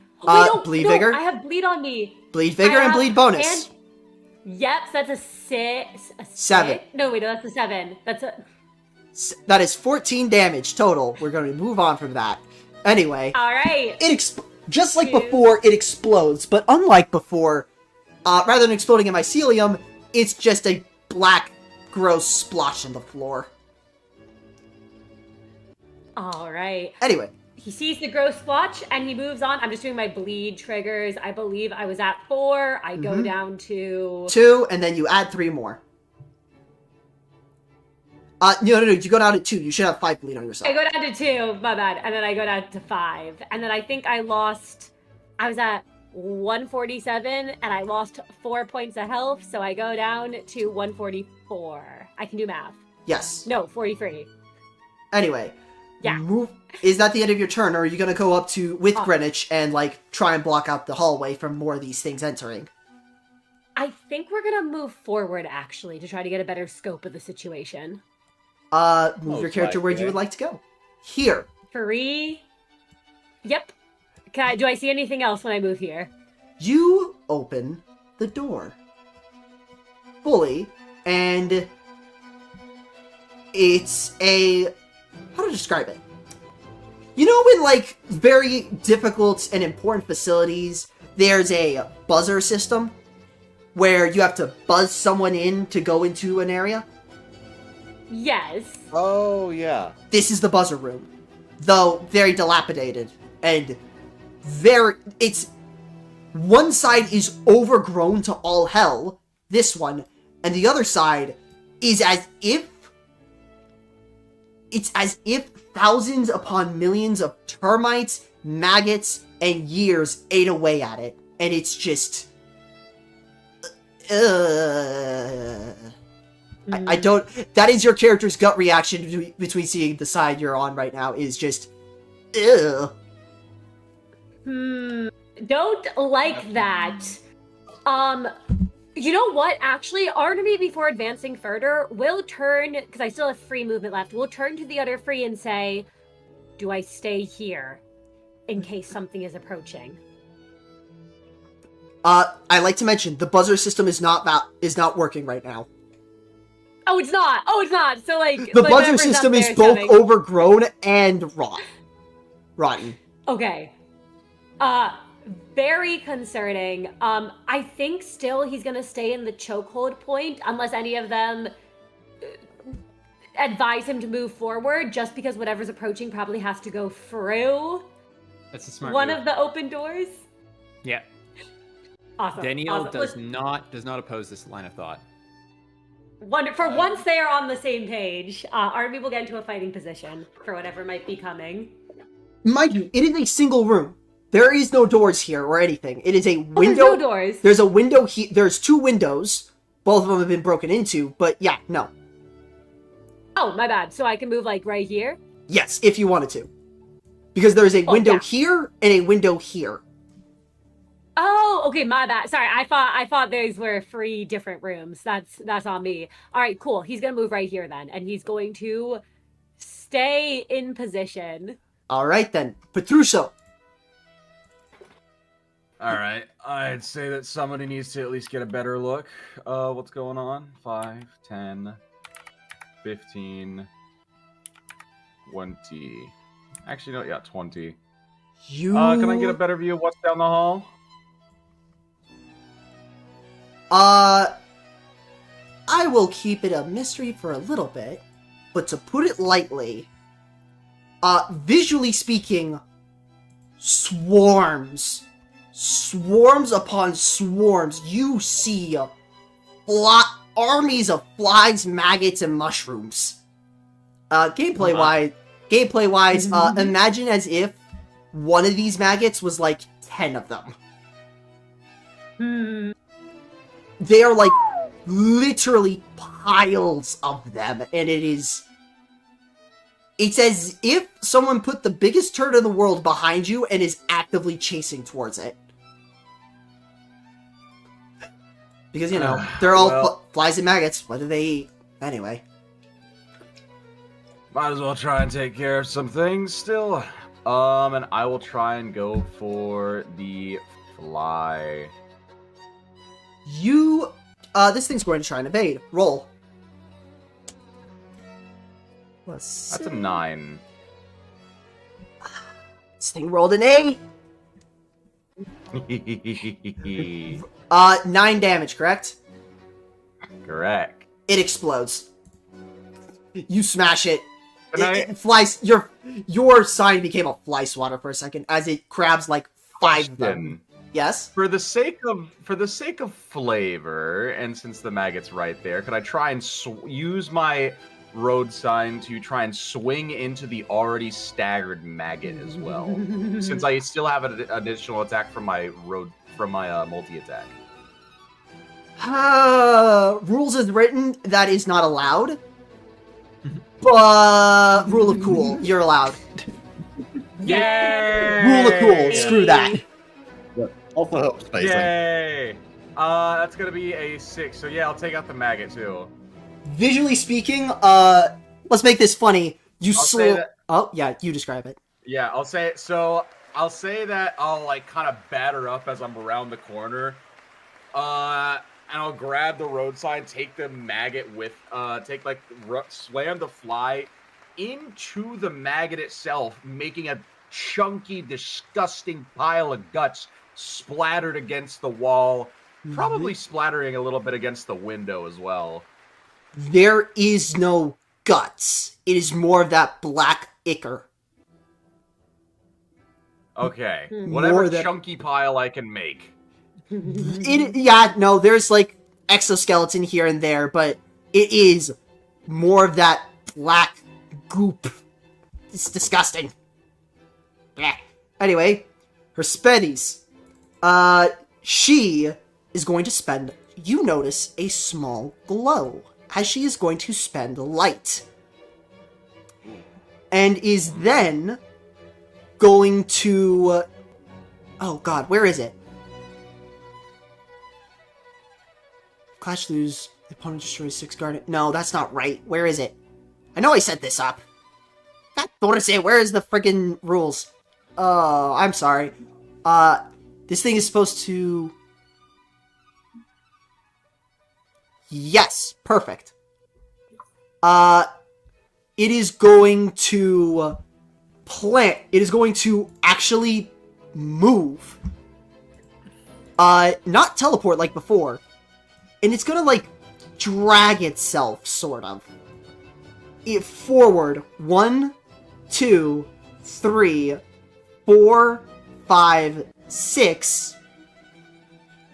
Speaker 1: Bleed vigor?
Speaker 4: I have bleed on me.
Speaker 1: Bleed vigor and bleed bonus.
Speaker 4: Yep, so that's a 6.
Speaker 1: 7.
Speaker 4: 6? No, wait, no, that's a 7. That's a...
Speaker 1: That is 14 damage total. We're going to move on from that. Anyway,
Speaker 4: All right.
Speaker 1: just like before, it explodes. But unlike before, rather than exploding in mycelium, it's just a black, gross splotch on the floor.
Speaker 4: All right.
Speaker 1: Anyway,
Speaker 4: He sees the gross splotch and he moves on. I'm just doing my bleed triggers. I believe I was at 4. I go down to
Speaker 1: 2, and then you add 3 more. No, you go down to 2. You should have 5 bleed on yourself.
Speaker 4: I go down to 2, my bad. And then I go down to 5. And then I think I was at 147 and I lost 4 points of health. So I go down to 144. I can do math.
Speaker 1: Yes.
Speaker 4: No, 43.
Speaker 1: Anyway.
Speaker 4: Yeah.
Speaker 1: Is that the end of your turn, or are you going to go up to with Greenwich and try and block out the hallway from more of these things entering?
Speaker 4: I think we're going to move forward, actually, to try to get a better scope of the situation.
Speaker 1: Move your character where you would like to go. Here.
Speaker 4: 3. Yep. Do I see anything else when I move here?
Speaker 1: You open the door. Fully, and it's a... How to describe it? You know in, very difficult and important facilities, there's a buzzer system where you have to buzz someone in to go into an area?
Speaker 4: Yes.
Speaker 6: Oh, yeah.
Speaker 1: This is the buzzer room. Though very dilapidated and it's one side is overgrown to all hell, this one, and the other side is as if thousands upon millions of termites, maggots, and years ate away at it, and it's just I don't... That is your character's gut reaction between seeing the side you're on right now, is just... Ugh.
Speaker 4: Don't like that. You know what? Actually, Artemy, before advancing further, will turn, because I still have free movement left, will turn to the other free and say, do I stay here in case something is approaching?
Speaker 1: I like to mention, the buzzer system is not working right now.
Speaker 4: Oh, it's not! Oh, it's not! So,
Speaker 1: The buzzer system is both overgrown and rotten.
Speaker 4: Okay. Very concerning. I think still he's gonna stay in the chokehold point unless any of them advise him to move forward, just because whatever's approaching probably has to go through
Speaker 5: That's a smart
Speaker 4: one
Speaker 5: move.
Speaker 4: of the open doors.
Speaker 5: Yeah.
Speaker 4: Awesome.
Speaker 5: Danielle
Speaker 4: awesome.
Speaker 5: does not oppose this line of thought.
Speaker 4: For once they are on the same page, Army will get into a fighting position for whatever might be coming.
Speaker 1: Mind you, it is a single room. There is no doors here or anything. It is a window.
Speaker 4: There's no doors.
Speaker 1: There's a window here. There's 2 windows. Both of them have been broken into, but yeah, no.
Speaker 4: Oh, my bad. So I can move right here?
Speaker 1: Yes, if you wanted to. Because there's a window
Speaker 4: yeah.
Speaker 1: here and a window here.
Speaker 4: Oh, okay, my bad. Sorry, I thought those were 3 different rooms. That's on me. All right, cool. He's gonna move right here then, and he's going to stay in position.
Speaker 1: All right then, Petruccio.
Speaker 6: All right, I'd say that somebody needs to at least get a better look. What's going on? 5, 10, 15, 20. Actually, no, yeah, 20.
Speaker 1: You...
Speaker 6: Can I get a better view of what's down the hall?
Speaker 1: I will keep it a mystery for a little bit, but to put it lightly, visually speaking, swarms upon swarms. You see armies of flies, maggots, and mushrooms. Gameplay-wise, imagine as if one of these maggots was like 10 of them. They are like literally piles of them, and it's as if someone put the biggest turd in the world behind you and is actively chasing towards it. Because, you know, they're all flies and maggots. What do they eat? Anyway.
Speaker 6: Might as well try and take care of some things still. And I will try and go for the fly.
Speaker 1: This thing's going to try and evade. Roll.
Speaker 6: That's a 9.
Speaker 1: This thing rolled an 8. 9 damage, correct?
Speaker 6: Correct.
Speaker 1: It explodes. You smash it.
Speaker 6: Can
Speaker 1: It flies. Your sign became a fly swatter for a second as it grabs like 5 of them. Yes.
Speaker 6: For the sake of flavor, and since the maggot's right there, could I try and use my road sign to try and swing into the already staggered maggot as well? Since I still have an additional attack from my multi attack.
Speaker 1: Rules as written, that is not allowed. But rule of cool, you're allowed.
Speaker 6: Yay!
Speaker 1: Rule of cool, screw that.
Speaker 2: Also helps spacing.
Speaker 6: Yay! That's gonna be a 6. So yeah, I'll take out the maggot too.
Speaker 1: Visually speaking, let's make this funny. Oh, yeah, you describe it.
Speaker 6: Yeah, I'll say that I'll like kind of batter up as I'm around the corner. And I'll grab the road sign, take the maggot with, slam the fly into the maggot itself, making a chunky, disgusting pile of guts splattered against the wall, probably splattering a little bit against the window as well.
Speaker 1: There is no guts. It is more of that black ichor.
Speaker 6: Okay, whatever chunky pile I can make.
Speaker 1: There's like exoskeleton here and there, but it is more of that black goop. It's disgusting. Blech. Anyway, her speddies. She is going to spend, you notice a small glow as she is going to spend light. And is then going to, oh god, where is it? Clash lose, the opponent destroys 6 guard. No, that's not right. Where is it? I know I set this up. God, don't say, where is the friggin' rules? Oh, I'm sorry. This thing is supposed to... Yes, perfect. It is going to plant. It is going to actually move. Not teleport like before. And it's gonna, like, drag itself, sort of. Forward. 1, 2, 3, 4, 5, 6.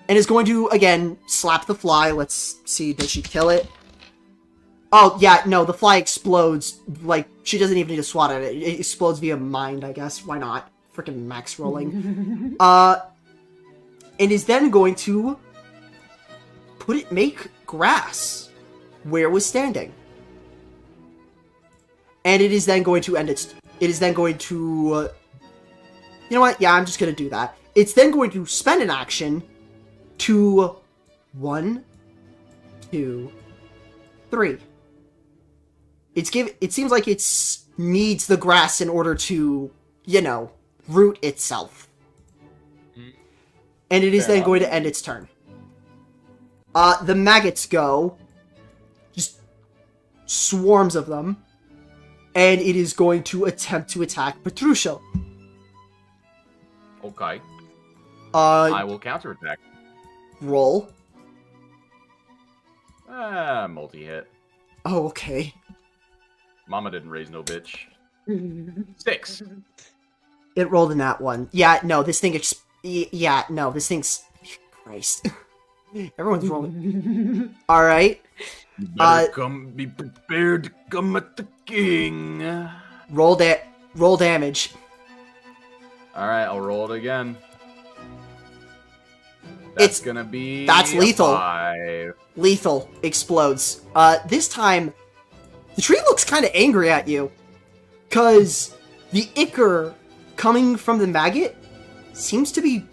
Speaker 1: And is going to, again, slap the fly. Let's see, does she kill it? Oh, yeah, no, the fly explodes. Like, she doesn't even need to swat at it. It explodes via mind, I guess. Why not? Freaking max rolling. And is then going to make grass where it was standing. And it is then going to you know what? Yeah, I'm just going to do that. It's then going to spend an action to 1, 2, 3. It seems like it needs the grass in order to, root itself. And it is then going to end its turn. The maggots go. Just swarms of them. and it is going to attempt to attack Petrusha.
Speaker 6: Okay. I will counterattack.
Speaker 1: Roll.
Speaker 6: Multi-hit.
Speaker 1: Oh, okay.
Speaker 6: Mama didn't raise no bitch. 6.
Speaker 1: It rolled in that one. Yeah, no, this thing yeah, no, this thing's... Christ. Everyone's rolling. Alright.
Speaker 6: You better be prepared to come at the king.
Speaker 1: Roll damage.
Speaker 6: Alright, I'll roll it again.
Speaker 1: That's lethal.
Speaker 6: 5.
Speaker 1: Lethal explodes. This time, the tree looks kind of angry at you. Because the ichor coming from the maggot seems to be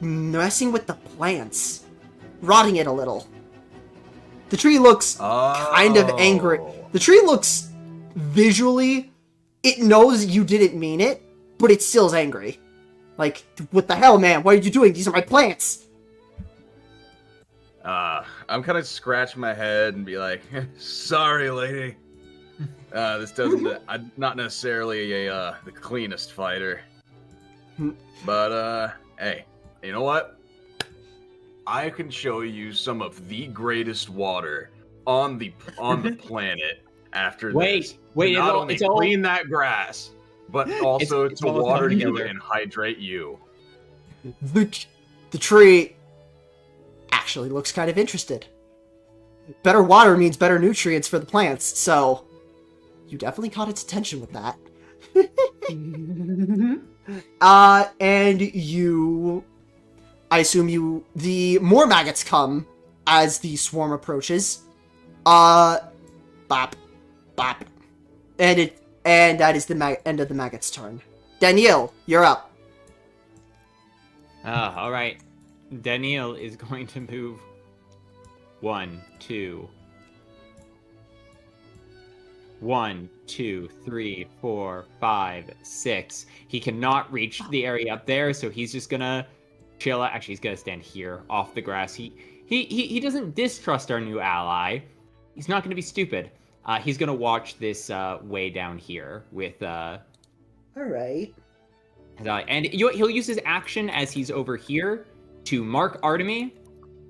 Speaker 1: messing with the plants. Rotting it a little. The tree looks kind of angry. The tree looks visually, it knows you didn't mean it, but it still's angry. Like, what the hell, man? What are you doing? These are my plants.
Speaker 6: I'm kind of scratch my head and be like, sorry, lady. This doesn't. I'm not necessarily the cleanest fighter, but hey, you know what? I can show you some of the greatest water on the planet after this.
Speaker 5: Wait,
Speaker 6: not only clean that grass, but also to water you and hydrate you.
Speaker 1: The tree actually looks kind of interested. Better water means better nutrients for the plants, so you definitely caught its attention with that. And I assume the more maggots come as the swarm approaches. Bop, bop. And that is the end of the maggot's turn. Danielle, you're up.
Speaker 5: Alright. Danielle is going to move 1, 2, 3, 4, 5, 6. He cannot reach the area up there, so he's just gonna chill out. Actually, he's gonna stand here off the grass. He doesn't distrust our new ally. He's not gonna be stupid. He's gonna watch this way down here with
Speaker 1: All right.
Speaker 5: and he'll use his action as he's over here to mark Artemy,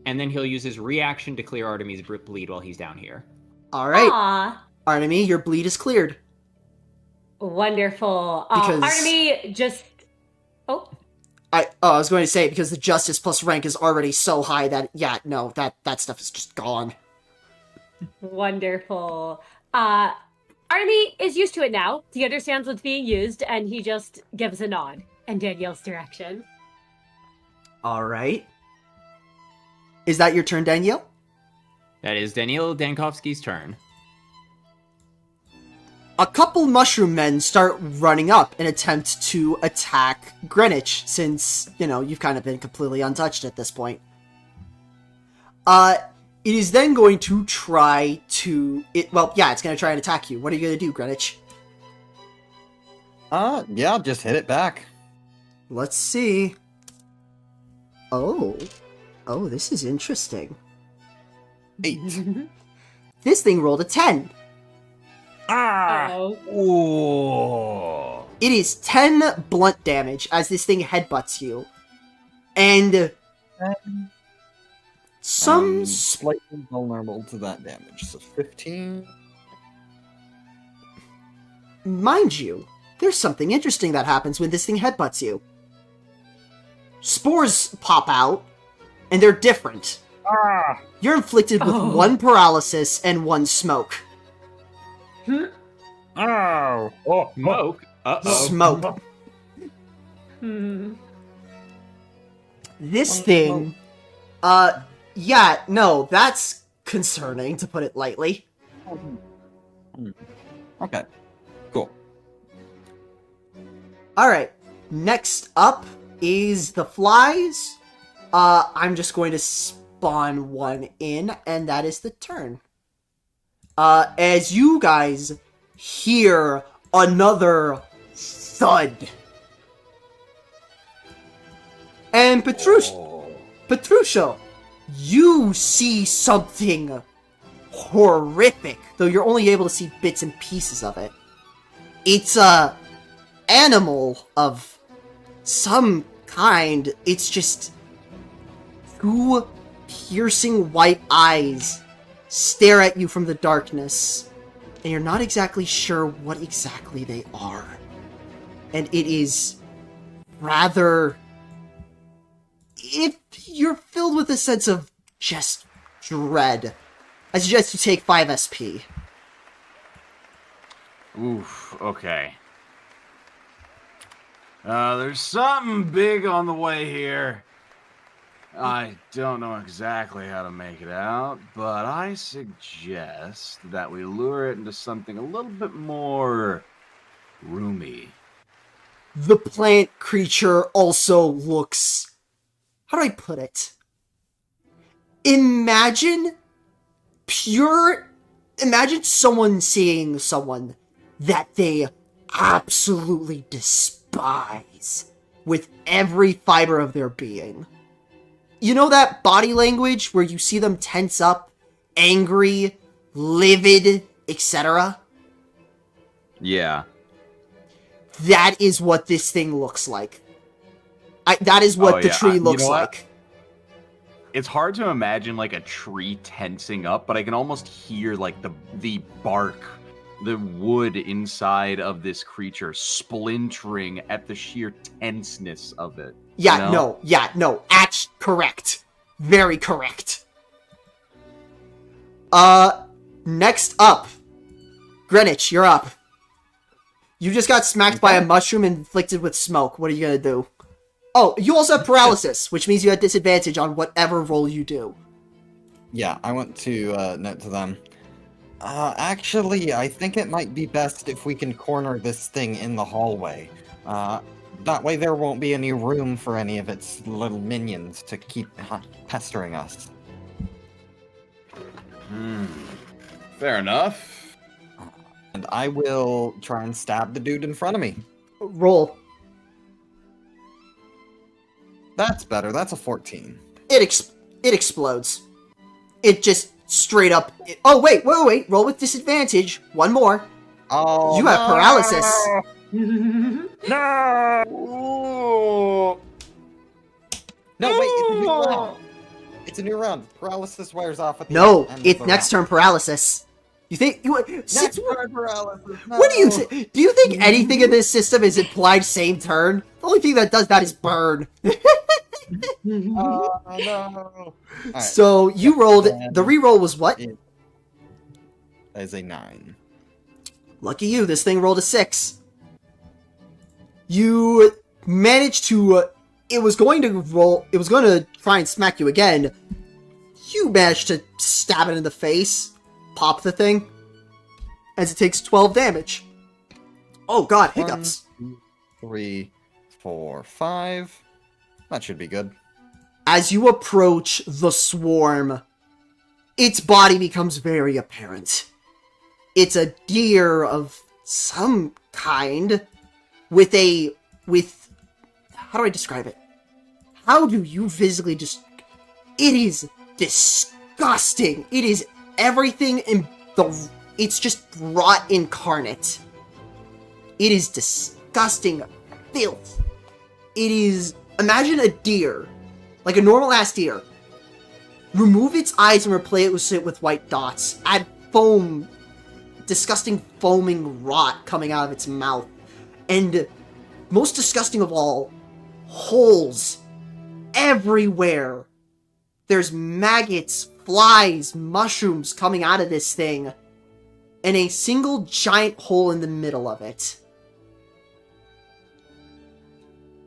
Speaker 5: and then he'll use his reaction to clear Artemy's bleed while he's down here.
Speaker 1: All right.
Speaker 4: Aw,
Speaker 1: Artemy, your bleed is cleared.
Speaker 4: wonderful.
Speaker 1: Because-
Speaker 4: Artemy just... Oh,
Speaker 1: I was going to say, because the justice plus rank is already so high that, yeah, no, that stuff is just gone.
Speaker 4: wonderful. Artemy is used to it now. He understands what's being used, and he just gives a nod in Danielle's direction.
Speaker 1: All right. Is that your turn, Danielle?
Speaker 5: That is Daniel Dankovsky's turn.
Speaker 1: A couple mushroom men start running up in attempt to attack Greenwich, since, you've kind of been completely untouched at this point. It is then going to try to... it's going to try and attack you. What are you going to do, Greenwich?
Speaker 2: Yeah, just hit it back.
Speaker 1: Let's see. Oh, this is interesting.
Speaker 2: 8.
Speaker 1: This thing rolled a 10.
Speaker 4: Uh-oh.
Speaker 6: Oh.
Speaker 1: It is 10 blunt damage as this thing headbutts you. And some...
Speaker 2: Slightly vulnerable to that damage, so 15.
Speaker 1: Mind you, there's something interesting that happens when this thing headbutts you. Spores pop out, and they're different. You're inflicted with 1 paralysis and 1 smoke.
Speaker 2: Oh!
Speaker 5: Smoke? Uh-oh.
Speaker 1: Smoke. This thing... that's concerning, to put it lightly.
Speaker 2: Okay, cool.
Speaker 1: Alright, next up is the flies. I'm just going to spawn one in, and that is the turn. As you guys hear another thud. And Petrusha, you see something horrific, though you're only able to see bits and pieces of it. It's a animal of some kind. It's just two piercing white eyes stare at you from the darkness, and you're not exactly sure what exactly they are. And it is rather... If you're filled with a sense of just dread, I suggest you take 5 SP.
Speaker 6: Oof, okay. There's something big on the way here. I don't know exactly how to make it out, but I suggest that we lure it into something a little bit more roomy.
Speaker 1: The plant creature also looks... How do I put it? Imagine someone seeing someone that they absolutely despise with every fiber of their being. You know that body language where you see them tense up, angry, livid, etc.?
Speaker 6: Yeah.
Speaker 1: That is what this thing looks like. That is what the tree looks like.
Speaker 6: It's hard to imagine like a tree tensing up, but I can almost hear like the bark, the wood inside of this creature splintering at the sheer tenseness of it.
Speaker 1: Yeah,
Speaker 6: you know?
Speaker 1: no. Correct. Very correct. Next up. Greenwich, you're up. You just got smacked by a mushroom inflicted with smoke. What are you gonna do? Oh, you also have paralysis, which means you have disadvantage on whatever roll you do.
Speaker 2: Yeah, I want to note to them. Actually, I think it might be best if we can corner this thing in the hallway. That way there won't be any room for any of its little minions to keep pestering us.
Speaker 7: Fair enough.
Speaker 2: And I will try and stab the dude in front of me.
Speaker 1: Roll.
Speaker 2: That's better. That's a 14.
Speaker 1: It explodes. It just straight up... Oh, wait. Roll with disadvantage. One more.
Speaker 2: Oh,
Speaker 1: You have paralysis.
Speaker 2: No! No, wait, it's a new round. It's a new round. Paralysis wears off at the
Speaker 1: No,
Speaker 2: end of
Speaker 1: it's
Speaker 2: the
Speaker 1: next
Speaker 2: round.
Speaker 1: turn paralysis. You think...
Speaker 2: Next turn paralysis. No.
Speaker 1: What do you say? Do you think anything in this system is implied same turn? The only thing that does that is burn.
Speaker 2: Oh, no. Alright,
Speaker 1: So you rolled... The reroll was what?
Speaker 2: that is a 9.
Speaker 1: Lucky you, this thing rolled a 6. You managed to... It was going to try and smack you again. You managed to stab it in the face. Pop the thing. As it takes 12 damage. Oh god, hiccups.
Speaker 2: 1, 2, 3, 4, 5. That should be good.
Speaker 1: As you approach the swarm, its body becomes very apparent. It's a deer of some kind with how do I describe it? How do you physically just... It is disgusting. It is everything in the... It's just rot incarnate. It is disgusting filth. It is... Imagine a deer, like a normal-ass deer. Remove its eyes and replace it with white dots. Add foam, disgusting foaming rot coming out of its mouth. And most disgusting of all, holes everywhere. There's maggots, flies, mushrooms coming out of this thing. And a single giant hole in the middle of it.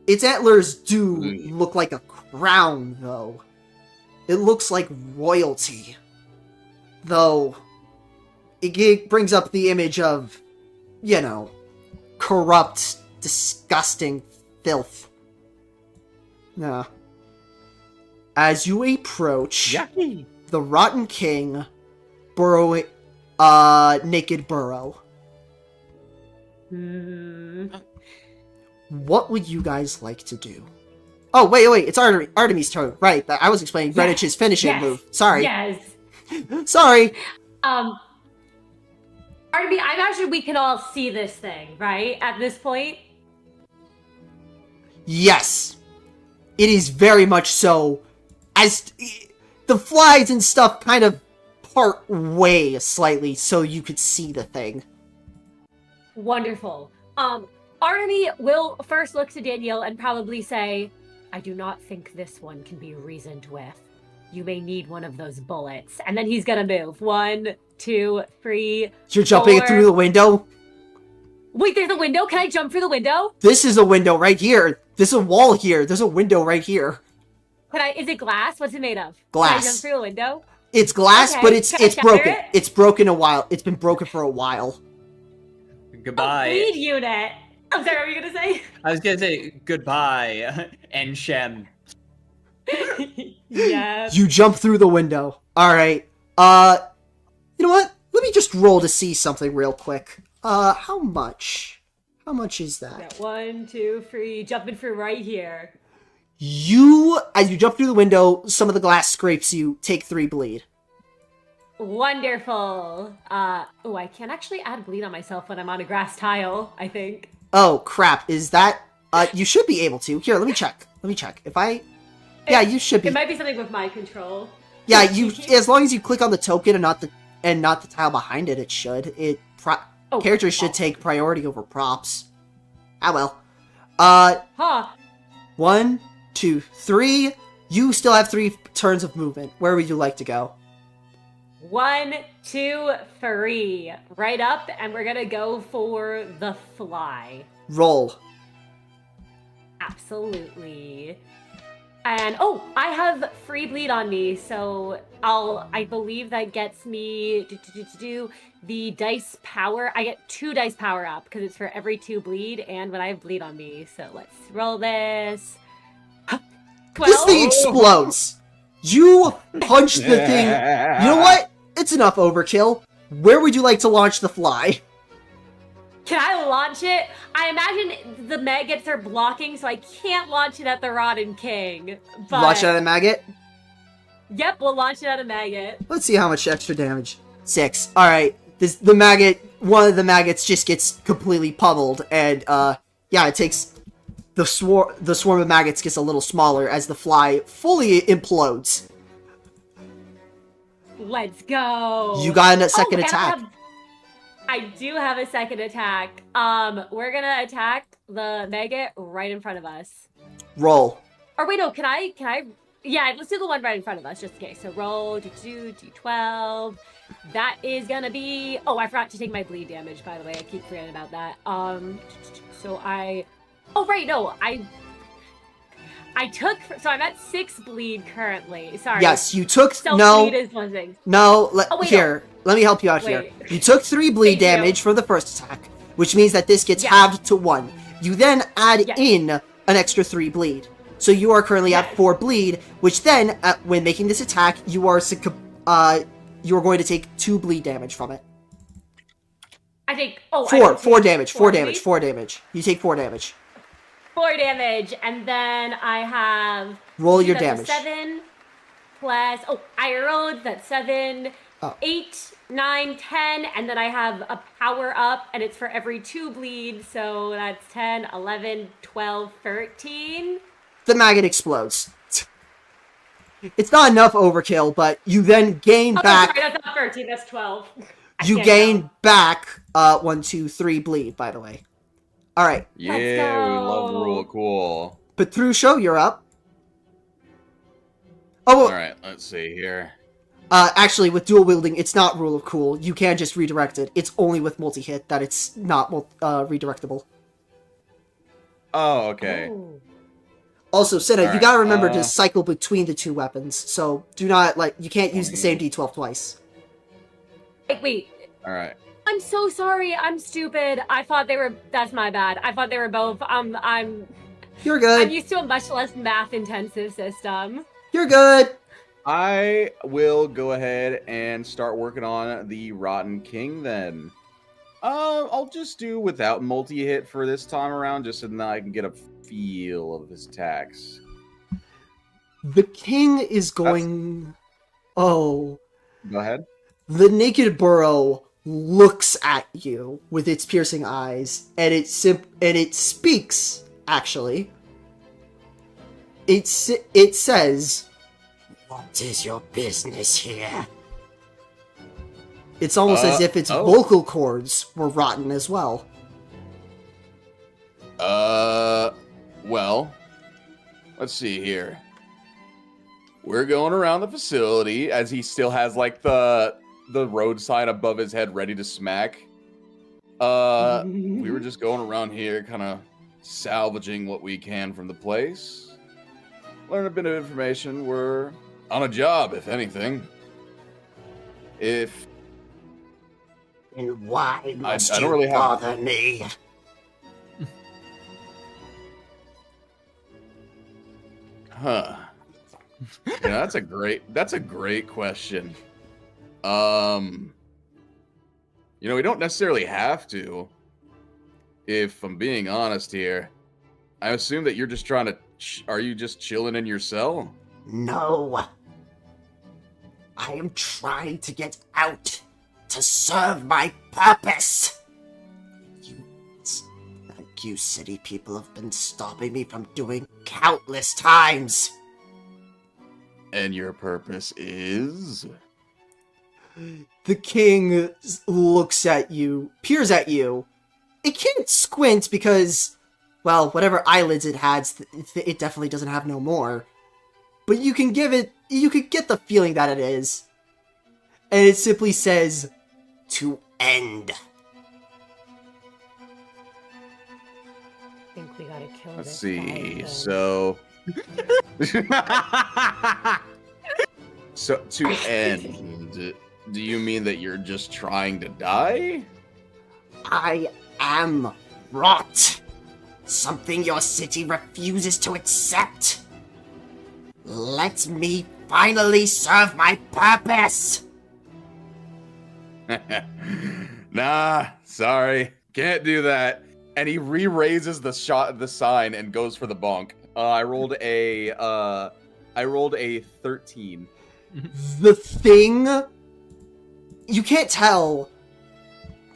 Speaker 1: Its antlers do look like a crown, though. It looks like royalty. Though, it brings up the image of, you know, corrupt, disgusting filth. Nah. As you approach the Rotten King naked burrow. What would you guys like to do? Oh, wait, it's Artemis' turn. Right, I was explaining Greenwich's finishing move. Sorry.
Speaker 4: Yes.
Speaker 1: Sorry.
Speaker 4: Arby, I imagine we can all see this thing, right? At this point?
Speaker 1: Yes. It is very much so. As the flies and stuff kind of part way slightly so you could see the thing.
Speaker 4: Wonderful. Army will first look to Danielle and probably say, I do not think this one can be reasoned with. You may need one of those bullets. And then he's gonna move. 1, 2, 3.
Speaker 1: You're jumping
Speaker 4: 4.
Speaker 1: through the window?
Speaker 4: Wait, there's a window? Can I jump through the window?
Speaker 1: This is a window right here. There's a wall here. There's a window right here.
Speaker 4: Is it glass? What's it made of?
Speaker 1: Glass.
Speaker 4: Can I jump through a window?
Speaker 1: It's glass,
Speaker 4: Okay,
Speaker 1: but it's
Speaker 4: can I shatter
Speaker 1: broken.
Speaker 4: it?
Speaker 1: It's broken a while. It's been broken for a while.
Speaker 5: Goodbye.
Speaker 4: Bleed unit. I'm sorry, what were you gonna say?
Speaker 5: I was gonna say goodbye, and Shem.
Speaker 4: Yeah.
Speaker 1: You jump through the window. Alright. You know what? Let me just roll to see something real quick. How much? How much is that?
Speaker 4: Yeah, 1, 2, 3. Jumping through right here.
Speaker 1: As you jump through the window, some of the glass scrapes you, take 3 bleed.
Speaker 4: Wonderful. Oh, I can actually add bleed on myself when I'm on a grass tile, I think.
Speaker 1: Oh, crap. Is that... you should be able to. Here, let me check. Yeah, you should be.
Speaker 4: It might be something with my control.
Speaker 1: Yeah, as long as you click on the token and not the tile behind it, it should. Characters should take priority over props. Ah, well.
Speaker 4: Huh.
Speaker 1: 1, 2, 3. You still have 3 turns of movement. Where would you like to go?
Speaker 4: 1, 2, 3. Right up, and we're gonna go for the fly.
Speaker 1: Roll.
Speaker 4: Absolutely. And I have free bleed on me, so I believe that gets me the dice power. I get 2 dice power up because it's for every 2 bleed, and when I have bleed on me. So let's roll this. 12.
Speaker 1: This thing explodes. You punch the thing. You know what? It's enough overkill. Where would you like to launch the fly?
Speaker 4: Can I launch it? I imagine the maggots are blocking, so I can't launch it at the Rotten King. But...
Speaker 1: Launch it at a maggot?
Speaker 4: Yep, we'll launch it at a maggot.
Speaker 1: Let's see how much extra damage. 6. Alright. One of the maggots just gets completely pummeled, and, yeah, it takes... The swarm of maggots gets a little smaller as the fly fully implodes.
Speaker 4: Let's go.
Speaker 1: You got a second attack.
Speaker 4: I do have a second attack. We're gonna attack the maggot right in front of us.
Speaker 1: Roll.
Speaker 4: Or wait, no, can I? Yeah, let's do the one right in front of us, just in case. So roll, d12. That is gonna be... Oh, I forgot to take my bleed damage, by the way. I keep forgetting about that. So Oh, right, no, I took... So I'm at 6 bleed currently. Sorry.
Speaker 1: Yes, you took...
Speaker 4: Bleed is one thing.
Speaker 1: No,
Speaker 4: wait,
Speaker 1: here.
Speaker 4: no.
Speaker 1: Let me help you out here.
Speaker 4: Wait.
Speaker 1: You took 3 bleed
Speaker 4: Thank you.
Speaker 1: damage for the first attack, which means that this gets
Speaker 4: Yes.
Speaker 1: halved to 1. You then add
Speaker 4: Yes.
Speaker 1: in an extra 3 bleed. So you are currently at 4 bleed, which then, when making this attack, you are going to take 2 bleed damage from it.
Speaker 4: I think...
Speaker 1: 4 damage. You take 4 damage.
Speaker 4: 4 damage, and then I have...
Speaker 1: Roll your
Speaker 4: that's a
Speaker 1: damage.
Speaker 4: 7 plus... Oh, I rolled, that's 7, 8, 9, 10, and then I have a power up, and it's for every 2 bleed, so that's 10, 11, 12, 13.
Speaker 1: The maggot explodes. It's not enough overkill, but you then gain back...
Speaker 4: Sorry, that's not 13, that's 12.
Speaker 1: You gain back 1, 2, 3 bleed, by the way. Alright.
Speaker 3: Yeah, we love rule of cool.
Speaker 1: Petrusho, you're up. Oh,
Speaker 3: Alright, let's see here.
Speaker 1: Actually, with dual wielding, it's not rule of cool. You can just redirect it. It's only with multi-hit that it's not redirectable.
Speaker 3: Oh, okay.
Speaker 4: Ooh.
Speaker 1: Also, Senna, you
Speaker 3: Alright,
Speaker 1: gotta remember to cycle between the 2 weapons, so do not, you can't use the
Speaker 3: Okay.
Speaker 1: same D12 twice.
Speaker 4: Wait.
Speaker 3: Alright.
Speaker 4: I'm so sorry. I'm stupid. I thought they were... That's my bad. I thought they were both...
Speaker 1: You're good.
Speaker 4: I'm used to a much less math-intensive system.
Speaker 1: You're good.
Speaker 3: I will go ahead and start working on the Rotten King then. I'll just do without multi-hit for this time around, just so that I can get a feel of his attacks.
Speaker 1: The king is going... Oh.
Speaker 3: Go ahead.
Speaker 1: The Naked Burrow looks at you with its piercing eyes, and it speaks, actually. It says, "What is your business here?" It's almost as if its vocal cords were rotten as well.
Speaker 3: Well, let's see here. We're going around the facility as he still has, like, the road sign above his head ready to smack. We were just going around here kind of salvaging what we can from the place. Learn a bit of information. We're on a job, if anything.
Speaker 1: And why must
Speaker 3: I don't
Speaker 1: you
Speaker 3: really have-
Speaker 1: bother me?
Speaker 3: Huh. Yeah, that's a great question. We don't necessarily have to. If I'm being honest here, I assume that you're just trying to. Are you just chilling in your cell?
Speaker 1: No. I am trying to get out to serve my purpose. You city people have been stopping me from doing countless times.
Speaker 3: And your purpose is?
Speaker 1: The king looks at you, peers at you. It can't squint because, well, whatever eyelids it has, it definitely doesn't have no more. But you can get the feeling that it is. And it simply says, "To end."
Speaker 8: I think we gotta kill
Speaker 3: Let's
Speaker 8: this
Speaker 3: see.
Speaker 8: guy,
Speaker 3: So to end, do you mean that you're just trying to die?
Speaker 1: I am rot. Something your city refuses to accept. Let me finally serve my purpose.
Speaker 3: Nah, sorry. Can't do that. And he re-raises the sign and goes for the bonk. I rolled a 13.
Speaker 1: The thing, you can't tell.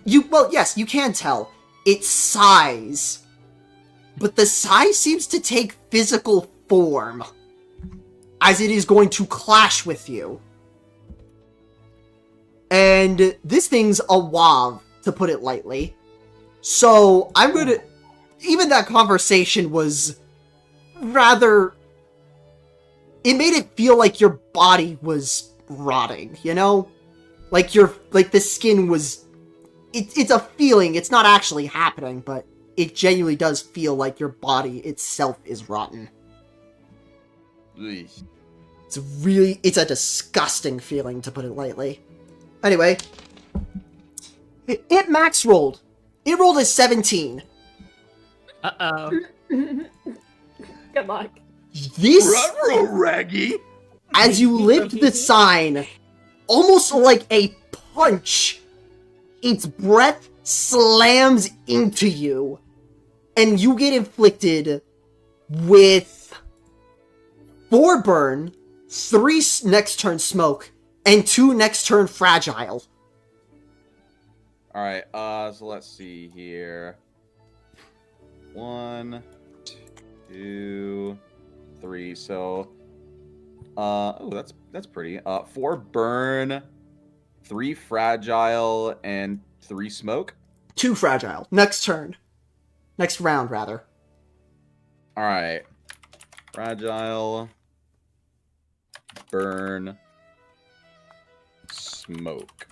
Speaker 1: Yes, you can tell. Its size. But the size seems to take physical form. As it is going to clash with you. And this thing's a wav, to put it lightly. So, I'm gonna... Even that conversation was rather... It made it feel like your body was rotting, you know? Like the skin was... It's a feeling, it's not actually happening, but it genuinely does feel like your body itself is rotten.
Speaker 3: Eesh.
Speaker 1: It's a disgusting feeling, to put it lightly. Anyway, it max rolled. It rolled a 17.
Speaker 8: Uh-oh. Good luck.
Speaker 1: This,
Speaker 3: Ruh-roh, Raggy!
Speaker 1: as you lift the sign, almost like a punch, its breath slams into you, and you get inflicted with 4 burn, 3 next turn smoke, and 2 next turn fragile.
Speaker 3: Alright, so let's see here. 1, 2, 3, so... that's pretty. 4 burn, 3 fragile, and 3 smoke?
Speaker 1: 2 fragile. Next turn. Next round, rather.
Speaker 3: Alright. Fragile, burn, smoke.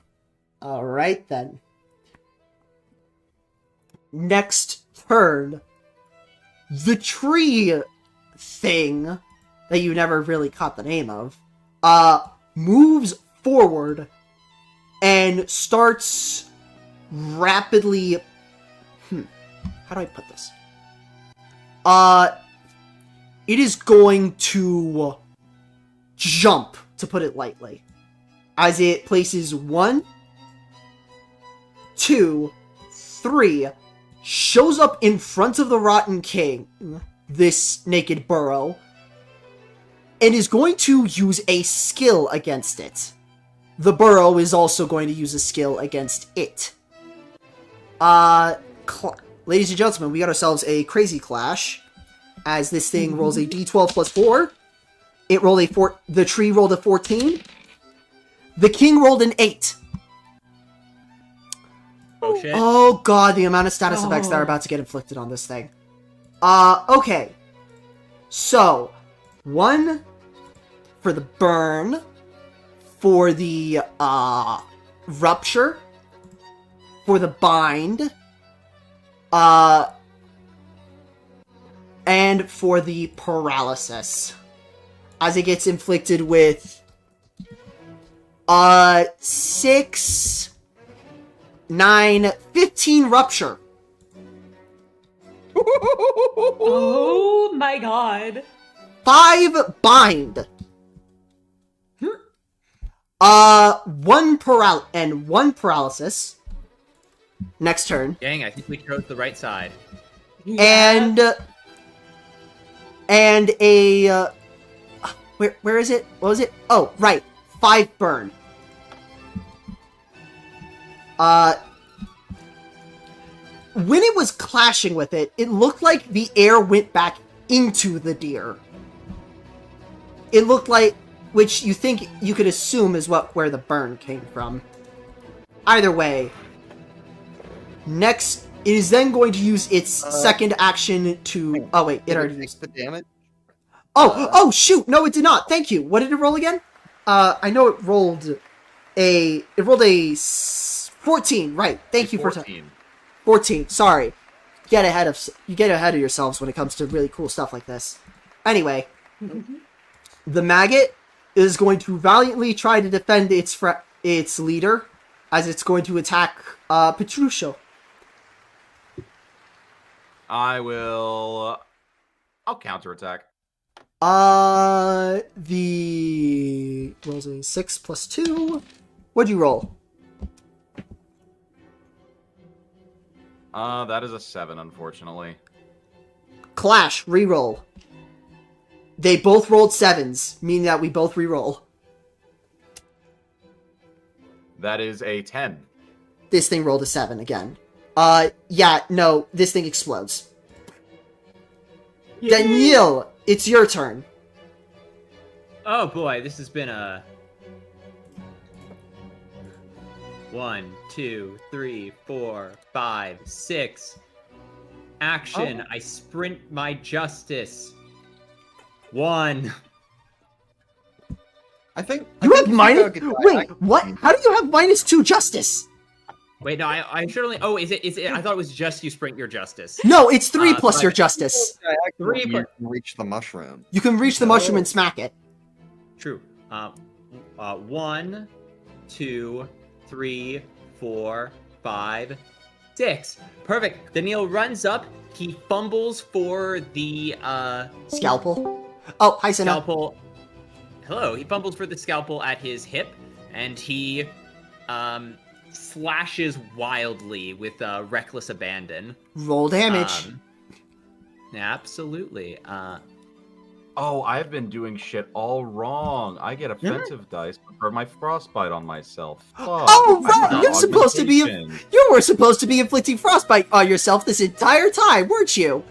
Speaker 1: Alright, then. Next turn, the tree thing that you never really caught the name of, moves forward and starts rapidly... How do I put this? It is going to jump, to put it lightly, as it places 1, 2, 3, shows up in front of the Rotten King, this naked burrow, and is going to use a skill against it. the burrow is also going to use a skill against it. Ladies and gentlemen, we got ourselves a crazy clash, as this thing rolls a d12 plus 4. It rolled the tree rolled a 14. The king rolled an 8.
Speaker 5: Oh shit.
Speaker 1: Oh god, the amount of status effects that are about to get inflicted on this thing. Okay. So, 1 for the burn, for the, rupture, for the bind, and for the paralysis. As it gets inflicted with, 6, 9, 15 rupture.
Speaker 8: Oh my god.
Speaker 1: 5 bind. 1 paralysis. Next turn.
Speaker 5: Dang, I think we chose the right side.
Speaker 8: Yeah.
Speaker 1: And a where is it? What was it? Oh, right. 5 burn. When it was clashing with it, it looked like the air went back into the deer. It looked like, which you think you could assume is where the burn came from. Either way, next it is then going to use its second action to. Oh wait, it already used
Speaker 2: the damage.
Speaker 1: Oh shoot! No, it did not. Thank you. What did it roll again? I know it rolled a 14. Right. Thank you for 14. Sorry. You get ahead of yourselves when it comes to really cool stuff like this. Anyway, the maggot is going to valiantly try to defend its leader, as it's going to attack Petruchio.
Speaker 6: I'll counterattack.
Speaker 1: The rolls a 6 plus 2. What'd you roll?
Speaker 6: That is a 7, unfortunately.
Speaker 1: Clash, reroll. They both rolled 7s, meaning that we both reroll.
Speaker 6: That is a 10.
Speaker 1: This thing rolled a 7 again. Yeah, no, this thing explodes. Danielle, it's your turn.
Speaker 5: Oh boy, this has been a 1, 2, 3, 4, 5, 6. Action. I sprint my justice. 1.
Speaker 2: I think
Speaker 1: You have minus.
Speaker 2: get that.
Speaker 1: Wait, what? How do you have -2 justice?
Speaker 5: Wait, no, I should only. Oh, is it? I thought it was just you sprint your justice.
Speaker 1: No, it's 3 plus
Speaker 5: but-
Speaker 1: your justice.
Speaker 5: Three
Speaker 2: You
Speaker 5: plus-
Speaker 2: can reach the mushroom.
Speaker 1: You can reach the mushroom and smack it.
Speaker 5: True. 1, 2, 3, 4, 5, 6. Perfect. Daniel runs up. He fumbles for the
Speaker 1: Scalpel. Oh, hi, Senna.
Speaker 5: scalpel. Hello. He fumbles for the scalpel at his hip, and he slashes wildly with reckless abandon.
Speaker 1: Roll damage.
Speaker 5: Absolutely.
Speaker 6: Oh, I've been doing shit all wrong. I get offensive dice for my frostbite on myself.
Speaker 1: Oh, right.
Speaker 6: Not
Speaker 1: You're supposed to be.
Speaker 6: augmentation.
Speaker 1: You were supposed to be inflicting frostbite on yourself this entire time, weren't you?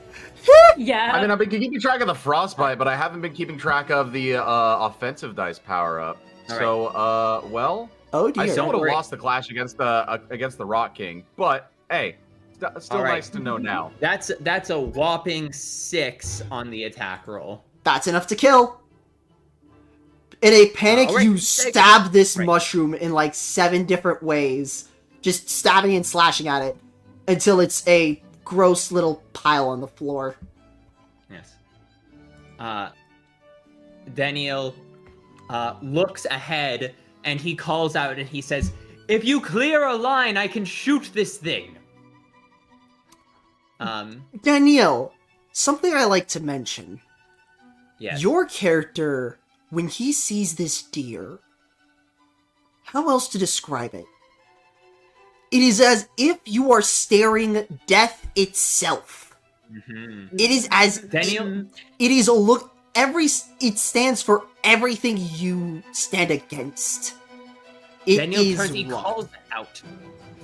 Speaker 8: Yeah.
Speaker 6: I mean, I've been keeping track of the frostbite, but I haven't been keeping track of the offensive dice power up.
Speaker 5: All
Speaker 6: So, well,
Speaker 1: Oh
Speaker 6: I
Speaker 1: dear.
Speaker 6: still would have
Speaker 5: worry.
Speaker 6: lost the clash against the Rock King, but hey, still
Speaker 5: All right.
Speaker 6: nice to know now.
Speaker 5: That's a whopping 6 on the attack roll.
Speaker 1: That's enough to kill. In a panic,
Speaker 5: Alright,
Speaker 1: you
Speaker 5: take
Speaker 1: stab this
Speaker 5: Right.
Speaker 1: mushroom in like 7 different ways. Just stabbing and slashing at it until it's a gross little pile on the floor.
Speaker 5: Yes. Daniel looks ahead and he calls out and he says, "If you clear a line, I can shoot this thing."
Speaker 1: Danielle, something I like to mention.
Speaker 5: Yes.
Speaker 1: Your character, when he sees this deer, how else to describe it? It is as if you are staring death itself.
Speaker 5: Mhm.
Speaker 1: It is as
Speaker 5: Daniel,
Speaker 1: it is a look. It stands for everything you stand against. It
Speaker 5: Daniel
Speaker 1: is
Speaker 5: turns, he
Speaker 1: rotten.
Speaker 5: calls out.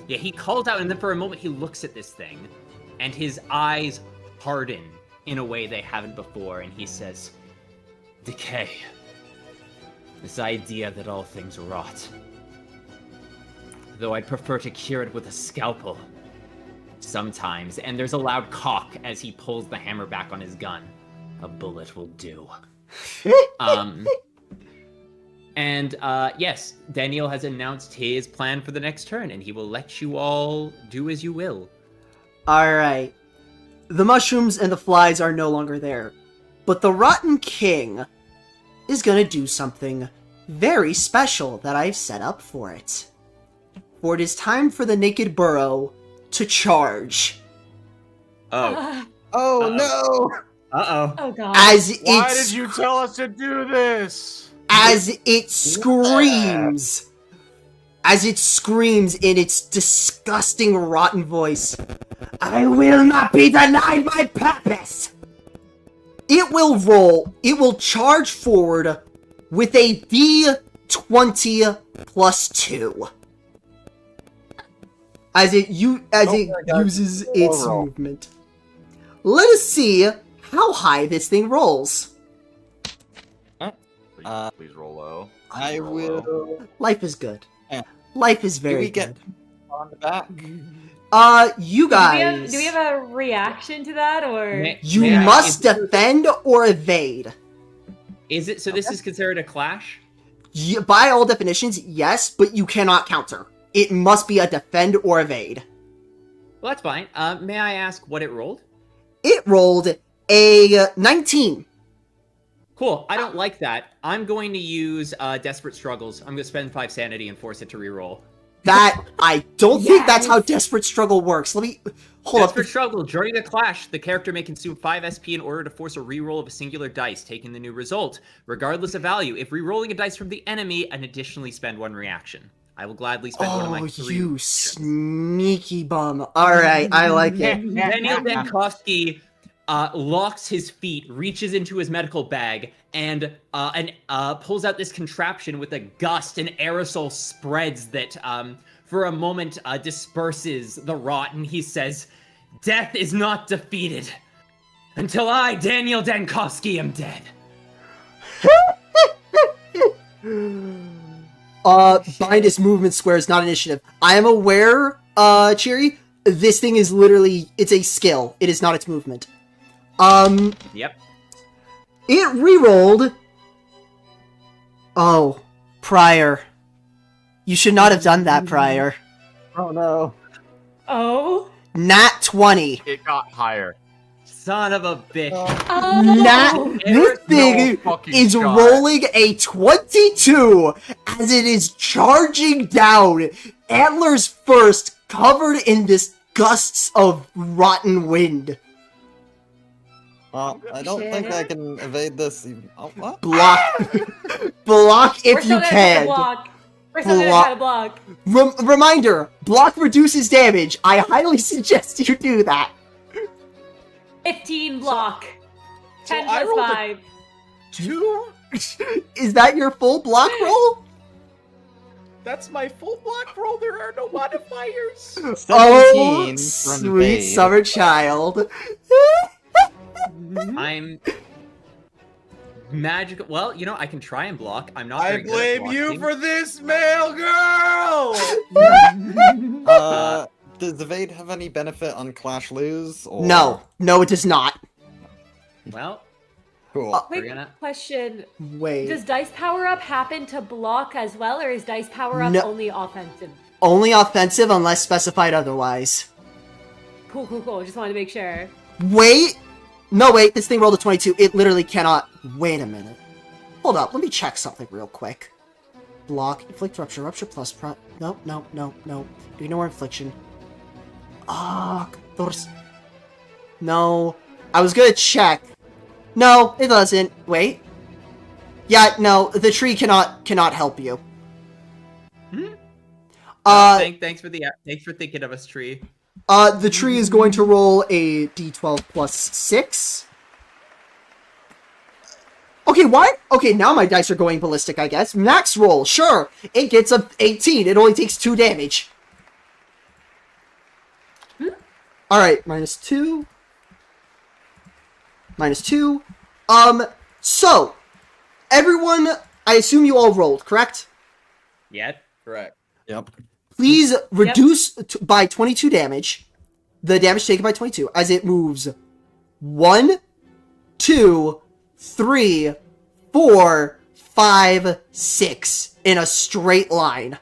Speaker 5: Yeah, he calls out, and then for a moment he looks at this thing, and his eyes harden in a way they haven't before, and he says, "Decay. This idea that all things rot. Though I'd prefer to cure it with a scalpel. Sometimes," and there's a loud cock as he pulls the hammer back on his gun. "A bullet will do." And yes, Daniel has announced his plan for the next turn, and he will let you all do as you will.
Speaker 1: Alright. The mushrooms and the flies are no longer there. But the Rotten King is gonna do something very special that I've set up for it. For it is time for the Naked Burrow to charge.
Speaker 5: Oh.
Speaker 2: Oh no!
Speaker 8: Oh god.
Speaker 1: As
Speaker 6: Why
Speaker 1: it's
Speaker 6: did you tell us to do this?
Speaker 1: as it screams in its disgusting rotten voice, "I will not be denied my purpose." It will charge forward with a D20 plus 2. As it uses its
Speaker 2: roll.
Speaker 1: movement. Let us see how high this thing rolls.
Speaker 6: Please roll low.
Speaker 2: I
Speaker 6: Roll low.
Speaker 2: will
Speaker 1: Life is good.
Speaker 2: Yeah.
Speaker 1: Life is
Speaker 2: Do
Speaker 1: very
Speaker 2: we get
Speaker 1: good.
Speaker 2: on the back.
Speaker 1: You guys.
Speaker 8: Do we have a reaction to that, or
Speaker 1: You
Speaker 5: May I-
Speaker 1: must
Speaker 5: is-
Speaker 1: defend or evade.
Speaker 5: Is it so? This is considered a clash.
Speaker 1: By all definitions, yes, but you cannot counter. It must be a defend or evade.
Speaker 5: Well, that's fine. May I ask what it rolled?
Speaker 1: It rolled a 19.
Speaker 5: Cool. I don't like that. I'm going to use Desperate Struggles. I'm going to spend 5 sanity and force it to reroll.
Speaker 1: That, I don't think that's
Speaker 8: Yes.
Speaker 1: how Desperate Struggle works. Let me, hold
Speaker 5: Desperate
Speaker 1: up.
Speaker 5: Struggle. During the clash, the character may consume 5 SP in order to force a reroll of a singular dice, taking the new result. Regardless of value, if rerolling a dice from the enemy, and additionally spend 1 reaction. I will gladly spend one of my 3
Speaker 1: you
Speaker 5: reactions.
Speaker 1: sneaky bum. Alright, I like it.
Speaker 5: Daniel Denkovsky locks his feet, reaches into his medical bag, and pulls out this contraption with a gust. An aerosol spreads that, for a moment, disperses the rot, and he says, "Death is not defeated until I, Daniel Denkovsky, am dead."
Speaker 1: Bind is movement squares, not initiative. I am aware, Cheery, this thing is literally, it's a skill. It is not its movement.
Speaker 5: Yep.
Speaker 1: It rerolled. Oh, Prior. You should not have done that, Prior.
Speaker 2: Oh no.
Speaker 8: oh,
Speaker 1: Nat 20.
Speaker 6: It got higher.
Speaker 5: Son of a bitch.
Speaker 8: oh,
Speaker 1: Nat, this thing
Speaker 6: No fucking
Speaker 1: is
Speaker 6: shot.
Speaker 1: rolling a 22 as it is charging down. Antlers first, covered in this gusts of rotten wind.
Speaker 2: Well, I don't think I can evade this. Oh, what?
Speaker 1: Block. Block
Speaker 8: We're
Speaker 1: if
Speaker 8: still
Speaker 1: you
Speaker 8: gonna try to
Speaker 1: can.
Speaker 8: block. We're still gonna
Speaker 1: Block.
Speaker 8: try to block.
Speaker 1: Reminder, block reduces damage. I highly suggest you do that.
Speaker 8: 15 block. 10
Speaker 3: I
Speaker 8: plus
Speaker 3: rolled a-
Speaker 8: 5.
Speaker 3: 2?
Speaker 1: Is that your full block roll?
Speaker 3: That's my full block roll. There are no modifiers.
Speaker 2: 17
Speaker 1: Oh,
Speaker 2: from
Speaker 1: sweet
Speaker 2: evade.
Speaker 1: summer child.
Speaker 5: I'm magical. Well, you know, I can try and block. I'm not.
Speaker 3: I
Speaker 5: very good at
Speaker 3: blame you
Speaker 5: blocking.
Speaker 3: for this, male girl.
Speaker 2: Does evade have any benefit on Clash Lose? Or...
Speaker 1: No, it does not.
Speaker 5: Well,
Speaker 2: Cool.
Speaker 5: we're
Speaker 8: Quick
Speaker 5: gonna.
Speaker 8: question.
Speaker 1: Wait.
Speaker 8: Does Dice Power Up happen to block as well, or is Dice Power Up
Speaker 1: No.
Speaker 8: only offensive?
Speaker 1: Only offensive unless specified otherwise.
Speaker 8: Cool. Just wanted to make sure.
Speaker 1: Wait. No, wait. This thing rolled a 22. It literally cannot. Wait a minute. Hold up. Let me check something real quick. Block. Inflict rupture. Rupture plus pro. No. Ignore infliction. No. I was gonna check. No, it doesn't. Wait. Yeah, no. The tree cannot help you.
Speaker 5: Thanks for thinking of us, tree.
Speaker 1: The tree is going to roll a d12 plus 6. Okay, why? Okay, now my dice are going ballistic, I guess. Max roll, sure. It gets a 18. It only takes 2 damage. Alright, -2. -2. So, everyone, I assume you all rolled, correct?
Speaker 5: Yet.
Speaker 3: Correct.
Speaker 2: Yep.
Speaker 1: Please reduce by 22 damage. The damage taken by 22 as it moves 1, 2, 3, 4, 5, 6 in a straight line.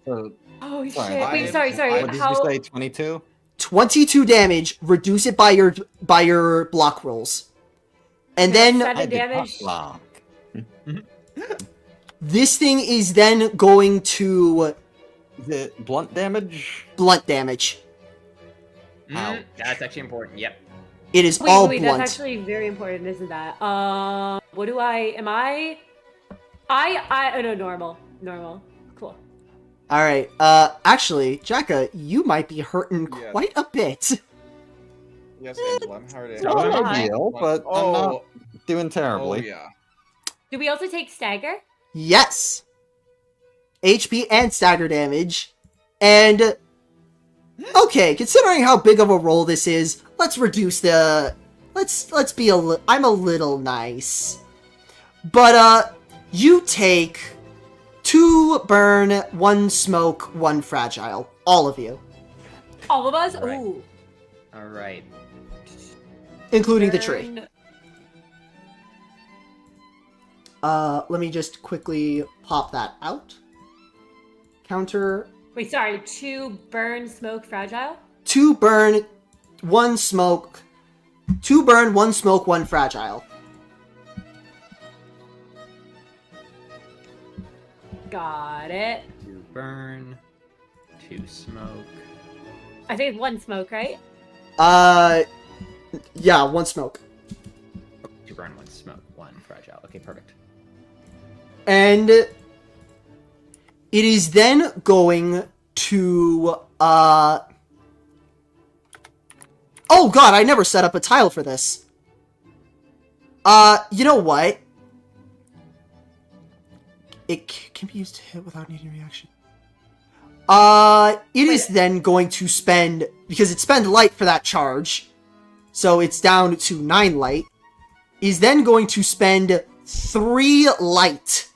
Speaker 2: So,
Speaker 8: Oh shit!
Speaker 2: Sorry,
Speaker 8: Wait, sorry.
Speaker 2: what did
Speaker 8: How?
Speaker 2: you say? 22?
Speaker 1: 22 damage, reduce it by your block rolls. And then
Speaker 8: 7
Speaker 2: I did not
Speaker 8: damage.
Speaker 2: block.
Speaker 1: this thing is then going to
Speaker 2: Is it blunt damage?
Speaker 1: blunt damage.
Speaker 2: Ow.
Speaker 5: That's actually important. Yep.
Speaker 1: It is all
Speaker 8: Wait,
Speaker 1: blunt.
Speaker 8: that's actually very important, isn't that? What do I? Am I? Oh no, normal. Cool.
Speaker 1: Alright, actually, Jacka, you might be hurting
Speaker 7: Yes.
Speaker 1: quite a bit.
Speaker 7: Yes, Angela, I'm hard at
Speaker 2: Not a
Speaker 8: Oh,
Speaker 2: big
Speaker 8: hi.
Speaker 2: deal, but I'm not
Speaker 7: Oh,
Speaker 2: doing
Speaker 7: oh
Speaker 2: terribly.
Speaker 7: yeah.
Speaker 8: Do we also take stagger?
Speaker 1: Yes! HP and stagger damage. And... Okay, considering how big of a roll this is, let's reduce the... Let's be I'm a little nice. But, you take 2 burn, 1 smoke, 1 fragile. All of you.
Speaker 8: All of us?
Speaker 5: Right.
Speaker 8: Ooh.
Speaker 5: All right.
Speaker 1: Including the tree.
Speaker 8: Burn.
Speaker 1: Let me just quickly pop that out. Counter...
Speaker 8: Wait, sorry. 2 burn, smoke, fragile.
Speaker 1: 2 burn, 1 smoke. 2 burn, 1 smoke, 1 fragile.
Speaker 8: Got it.
Speaker 5: 2 burn, 2 smoke.
Speaker 8: I think 1 smoke, right?
Speaker 1: Yeah, 1 smoke.
Speaker 5: 2 burn, 1 smoke, 1 fragile. Okay, perfect.
Speaker 1: And it is then going to, oh god, I never set up a tile for this. You know what? It can be used to hit without needing reaction. It is then going to spend, because it spent light for that charge, so it's down to 9 light, is then going to spend 3 light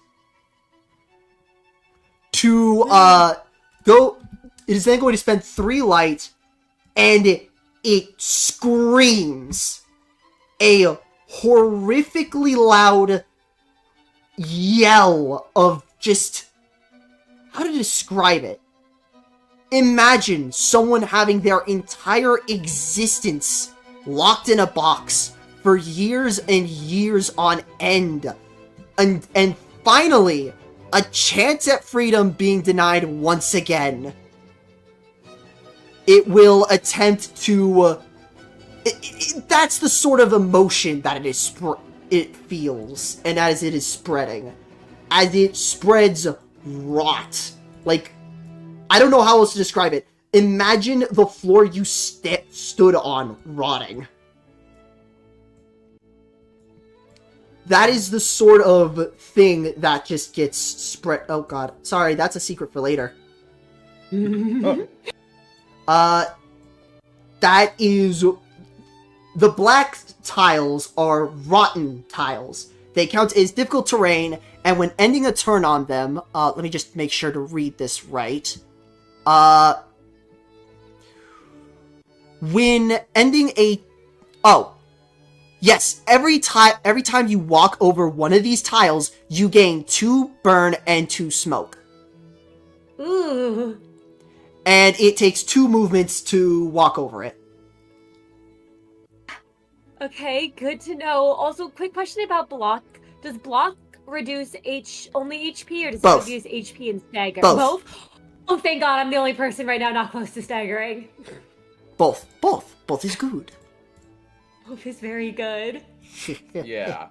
Speaker 1: to, go, it is then going to spend 3 light, and it screams a horrifically loud yell of just, how to describe it? Imagine someone having their entire existence locked in a box for years and years on end. And finally, a chance at freedom being denied once again. It will attempt to... that's the sort of emotion that it feels, and as it is spreading. As it spreads rot. Like, I don't know how else to describe it. Imagine the floor you stood on rotting. That is the sort of thing that just gets spread. Oh god. Sorry, that's a secret for later. That is... The black tiles are rotten tiles. They count as difficult terrain, and when ending a turn on them, let me just make sure to read this right. When ending a... Oh. Yes, every time you walk over one of these tiles, you gain 2 burn and 2 smoke.
Speaker 8: Ooh.
Speaker 1: And it takes 2 movements to walk over it.
Speaker 8: Okay, good to know. Also, quick question about block. Does block reduce only HP, or does
Speaker 1: Both.
Speaker 8: it reduce HP and stagger?
Speaker 1: Both.
Speaker 8: Oh, thank God, I'm the only person right now not close to staggering.
Speaker 1: Both is good.
Speaker 8: Both is very good.
Speaker 7: Yeah.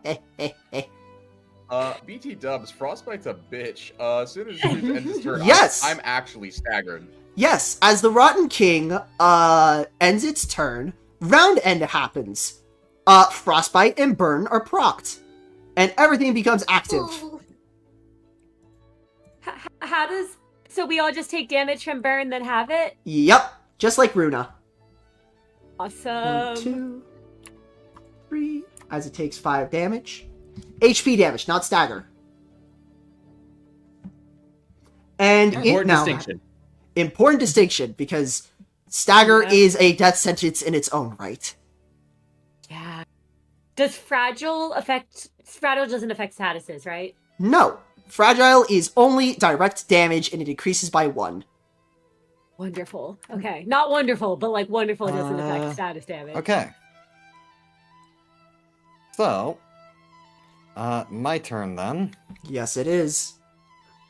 Speaker 7: BT dubs, Frostbite's a bitch. As soon as he ends his turn,
Speaker 1: Yes!
Speaker 7: I'm actually staggered.
Speaker 1: Yes, as the Rotten King ends its turn, round end happens. Frostbite and Burn are procced. and everything becomes active.
Speaker 8: How does... So we all just take damage from burn, then have it?
Speaker 1: Yep, just like Runa.
Speaker 8: Awesome.
Speaker 1: 1, 2, 3. As it takes 5 damage. HP damage, not stagger. And
Speaker 5: Important
Speaker 1: now,
Speaker 5: distinction.
Speaker 1: important distinction, because stagger
Speaker 8: Yeah.
Speaker 1: is a death sentence in its own right.
Speaker 8: Yeah. Does fragile affect... Fragile doesn't affect statuses, right?
Speaker 1: No, fragile is only direct damage, and it increases by 1.
Speaker 8: Wonderful. Okay. Not wonderful, but like wonderful doesn't affect status damage.
Speaker 2: Okay. So, my turn then.
Speaker 1: Yes, it is.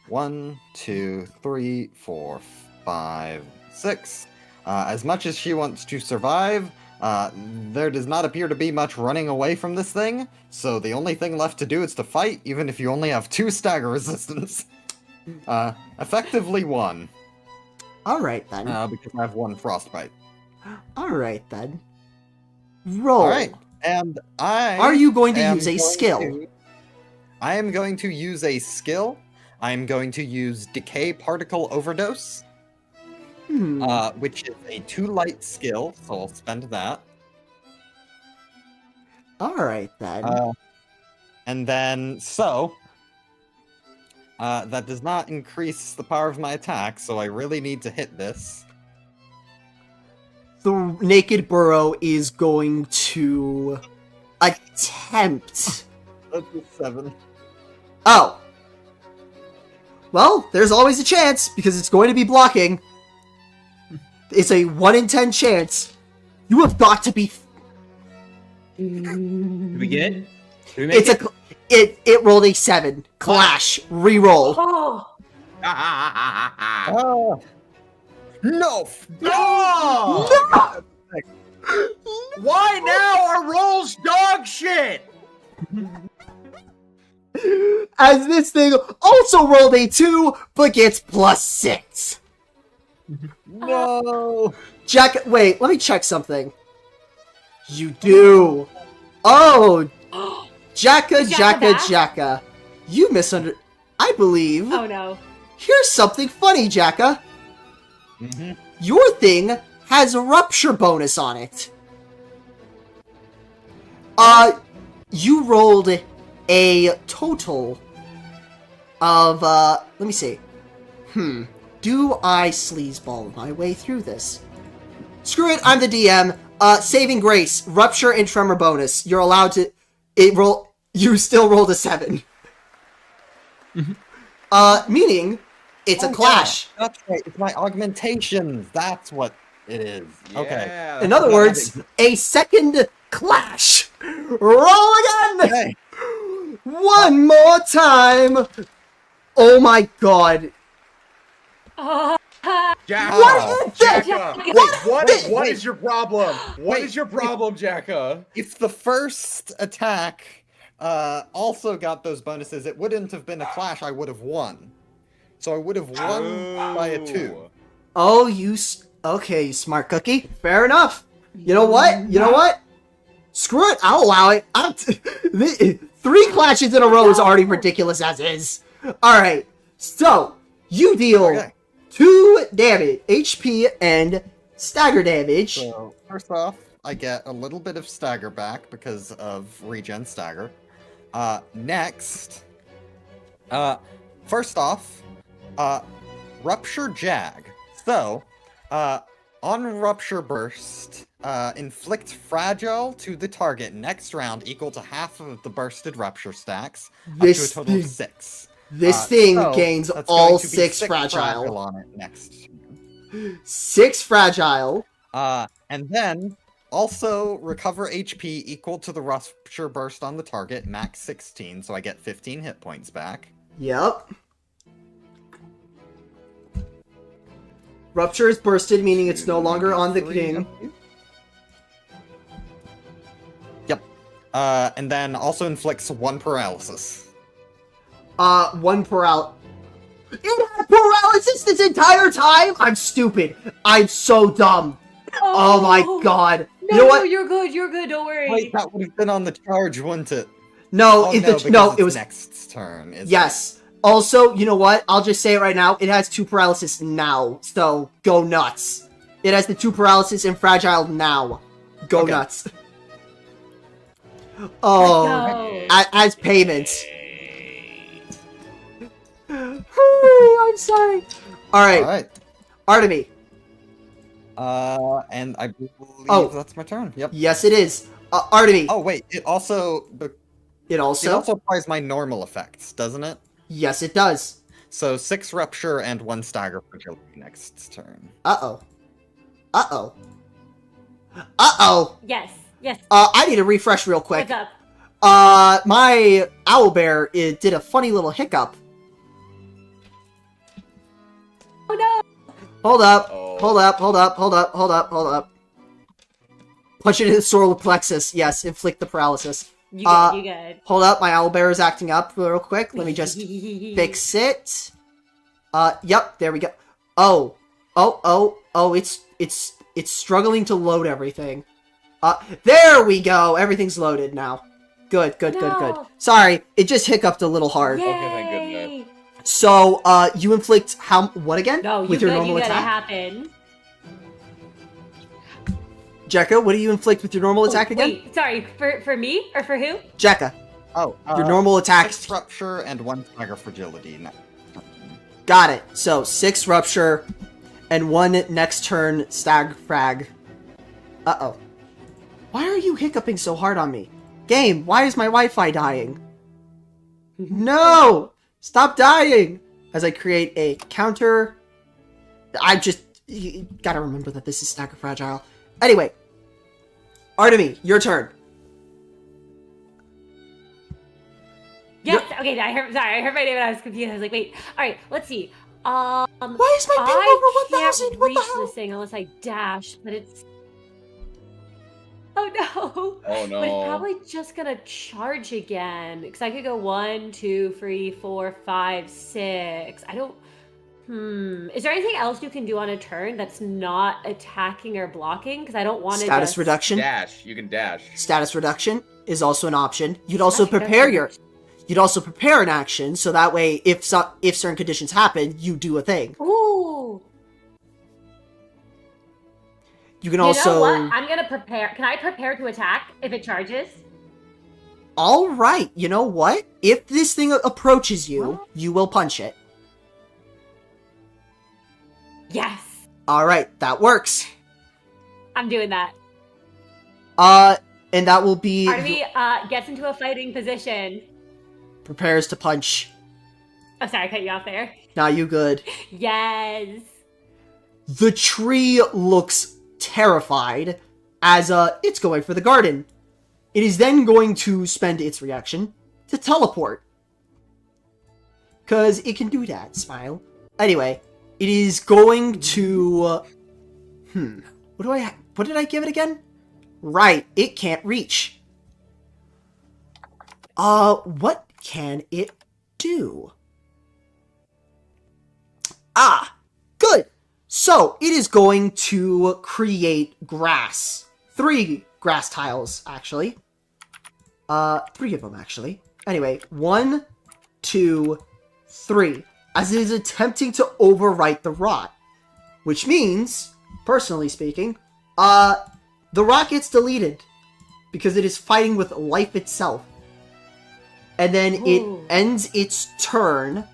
Speaker 2: 1, 2, 3, 4, 5, 6. As much as she wants to survive, there does not appear to be much running away from this thing, so the only thing left to do is to fight, even if you only have 2 stagger resistance. Effectively 1,
Speaker 1: Alright then.
Speaker 2: because I have 1 frostbite.
Speaker 1: Alright then. Roll.
Speaker 2: Alright, and
Speaker 1: Are you going to
Speaker 2: am
Speaker 1: use a
Speaker 2: going
Speaker 1: skill?
Speaker 2: I am going to use a skill. I am going to use Decay Particle Overdose, which is a 2 light skill, so I'll spend that.
Speaker 1: Alright then.
Speaker 2: And then, that does not increase the power of my attack, so I really need to hit this.
Speaker 1: The naked burrow is going to attempt.
Speaker 2: That's a 7.
Speaker 1: Oh. Well, there's always a chance, because it's going to be blocking. It's a 1 in 10 chance. You have got to be...
Speaker 5: Did we get it? Did we make
Speaker 1: It's
Speaker 5: it?
Speaker 1: it rolled a 7. Clash. Reroll.
Speaker 8: Oh!
Speaker 2: No!
Speaker 6: No! Why now are rolls dog shit?
Speaker 1: As this thing also rolled a 2, but gets +6.
Speaker 2: No!
Speaker 1: Jack, wait, let me check something. You do. Oh! Jacka,
Speaker 8: Is Jacka
Speaker 1: Jacka,
Speaker 8: back?
Speaker 1: Jacka. You I believe.
Speaker 8: Oh no.
Speaker 1: Here's something funny, Jacka.
Speaker 2: Mm-hmm.
Speaker 1: Your thing has a rupture bonus on it. You rolled a total of, let me see. Do I sleazeball my way through this? Screw it, I'm the DM. Saving grace, rupture and tremor bonus. You're allowed to, you still rolled a 7. Meaning, it's a clash.
Speaker 2: Yeah, that's right, it's my augmentations. That's what it is. Okay.
Speaker 6: Yeah,
Speaker 1: In other words, a second clash. Roll again!
Speaker 2: Okay.
Speaker 1: One more time! Oh my god.
Speaker 6: Jacka!
Speaker 1: What is this?
Speaker 6: Jacka! What
Speaker 2: Wait.
Speaker 6: is your problem? What
Speaker 2: Wait,
Speaker 6: is your problem, Jacka?
Speaker 2: If the first attack also got those bonuses, it wouldn't have been a clash, I would have won. So I would have won by a 2.
Speaker 1: Oh, okay, you smart cookie. Fair enough. You know what? You know what? Screw it. I'll allow it. 3 clashes in a row is already ridiculous as is. Alright, so you deal 2 damage, HP, and stagger damage.
Speaker 2: So, first off, I get a little bit of stagger back because of regen stagger. Next, first off, rupture jag. So, on rupture burst, inflict fragile to the target next round equal to half of the bursted rupture stacks, up to a
Speaker 1: This
Speaker 2: total of
Speaker 1: thing-
Speaker 2: 6.
Speaker 1: This thing
Speaker 2: So,
Speaker 1: gains
Speaker 2: that's
Speaker 1: all
Speaker 2: going to be
Speaker 1: 6 fragile.
Speaker 2: on it next.
Speaker 1: 6 fragile.
Speaker 2: And then also recover HP equal to the rupture burst on the target, max 16, so I get 15 hit points back.
Speaker 1: Yep. Rupture is bursted, meaning it's no longer on the king.
Speaker 2: Yep. And then also inflicts 1 paralysis.
Speaker 1: 1 paralysis. It had paralysis this entire time? I'm stupid. I'm so dumb. Oh my god.
Speaker 8: No,
Speaker 1: You know what?
Speaker 8: no, you're good. You're good. Don't worry.
Speaker 2: Wait, that would have been on the charge, wouldn't it?
Speaker 1: No,
Speaker 2: Oh,
Speaker 1: it,
Speaker 2: no,
Speaker 1: the, no,
Speaker 2: because
Speaker 1: it was
Speaker 2: next turn. Is
Speaker 1: yes. Also, you know what? I'll just say it right now. It has 2 paralysis now, so go nuts. It has the 2 paralysis and fragile now. Go
Speaker 2: Okay.
Speaker 1: nuts. Oh,
Speaker 8: Go.
Speaker 1: as payments. I'm sorry. All right,
Speaker 2: All right.
Speaker 1: Artemy.
Speaker 2: And I believe
Speaker 1: Oh.
Speaker 2: that's my turn. Yep.
Speaker 1: Yes, it is. Artemy.
Speaker 2: Oh wait, it also
Speaker 1: It also.
Speaker 2: applies my normal effects, doesn't it?
Speaker 1: Yes, it does.
Speaker 2: So 6 rupture and 1 stagger fragility next turn.
Speaker 1: Uh-oh. Uh-oh. Uh-oh.
Speaker 8: Yes. Yes.
Speaker 1: I need to refresh real quick.
Speaker 8: What's up?
Speaker 1: My owlbear, it did a funny little hiccup.
Speaker 8: Oh no.
Speaker 1: Hold up.
Speaker 7: Oh.
Speaker 1: Hold up. Hold up. Hold up. Hold up. Hold up. Punch it in the solar plexus. Yes, inflict the paralysis.
Speaker 8: You good. You good.
Speaker 1: Hold up. My owlbear is acting up real quick. Let me just fix it. Yep. There we go. Oh. It's struggling to load everything. There we go. Everything's loaded now. Good. Good.
Speaker 8: No.
Speaker 1: Sorry, it just hiccuped a little hard.
Speaker 8: Yay.
Speaker 7: thank goodness.
Speaker 1: So, you inflict what again?
Speaker 8: No, you
Speaker 1: with your
Speaker 8: good.
Speaker 1: normal
Speaker 8: You good. It
Speaker 1: attack?
Speaker 8: happened.
Speaker 1: Jekka, what do you inflict with your normal attack again?
Speaker 8: Wait, sorry. For me or for who?
Speaker 1: Jekka,
Speaker 2: Oh,
Speaker 1: your normal attack.
Speaker 2: 6 rupture and 1 stagger fragility next turn.
Speaker 1: Got it. So 6 rupture and 1 next turn stag frag. Uh-oh. Why are you hiccuping so hard on me? Game, why is my Wi-Fi dying? No! Stop dying! As I create a counter. You gotta remember that this is stagger fragile. Anyway. Artemy, your turn.
Speaker 8: Yes. Okay. I heard my name and I was confused. I was like, wait. All right. Let's see.
Speaker 1: Why is my ping
Speaker 8: I
Speaker 1: over 1,000?
Speaker 8: can't
Speaker 1: What
Speaker 8: reach
Speaker 1: the hell?
Speaker 8: this thing unless I dash, but it's. Oh no!
Speaker 7: Oh no.
Speaker 8: But it's probably just gonna charge again because I could go 1, 2, 3, 4, 5, 6. I don't. Is there anything else you can do on a turn that's not attacking or blocking? Because I don't want to.
Speaker 1: Status reduction.
Speaker 7: Dash. You can dash.
Speaker 1: Status reduction is also an option. You'd also
Speaker 8: Status
Speaker 1: prepare
Speaker 8: reduction.
Speaker 1: You'd also prepare an action, so that way, if certain conditions happen, you do a thing.
Speaker 8: Ooh.
Speaker 1: You can
Speaker 8: You
Speaker 1: also.
Speaker 8: know what? I'm gonna prepare. Can I prepare to attack if it charges?
Speaker 1: All right. You know what? If this thing approaches you, you will punch it.
Speaker 8: Yes.
Speaker 1: All right, that works.
Speaker 8: I'm doing that.
Speaker 1: And that will be
Speaker 8: Artemy gets into a fighting position.
Speaker 1: prepares to punch.
Speaker 8: Oh, sorry, I cut you off there.
Speaker 1: Now you good.
Speaker 8: Yes.
Speaker 1: The tree looks terrified as it's going for the garden. It is then going to spend its reaction to teleport. Cause it can do that, smile. Anyway, it is going to what did I give it again? Right, it can't reach. What can it do? Good. So, it is going to create grass. 3 grass tiles, actually. 3 of them, actually. Anyway, 1, 2, 3. As it is attempting to overwrite the rot. Which means, personally speaking, the rot gets deleted. Because it is fighting with life itself. And then it ends its turn.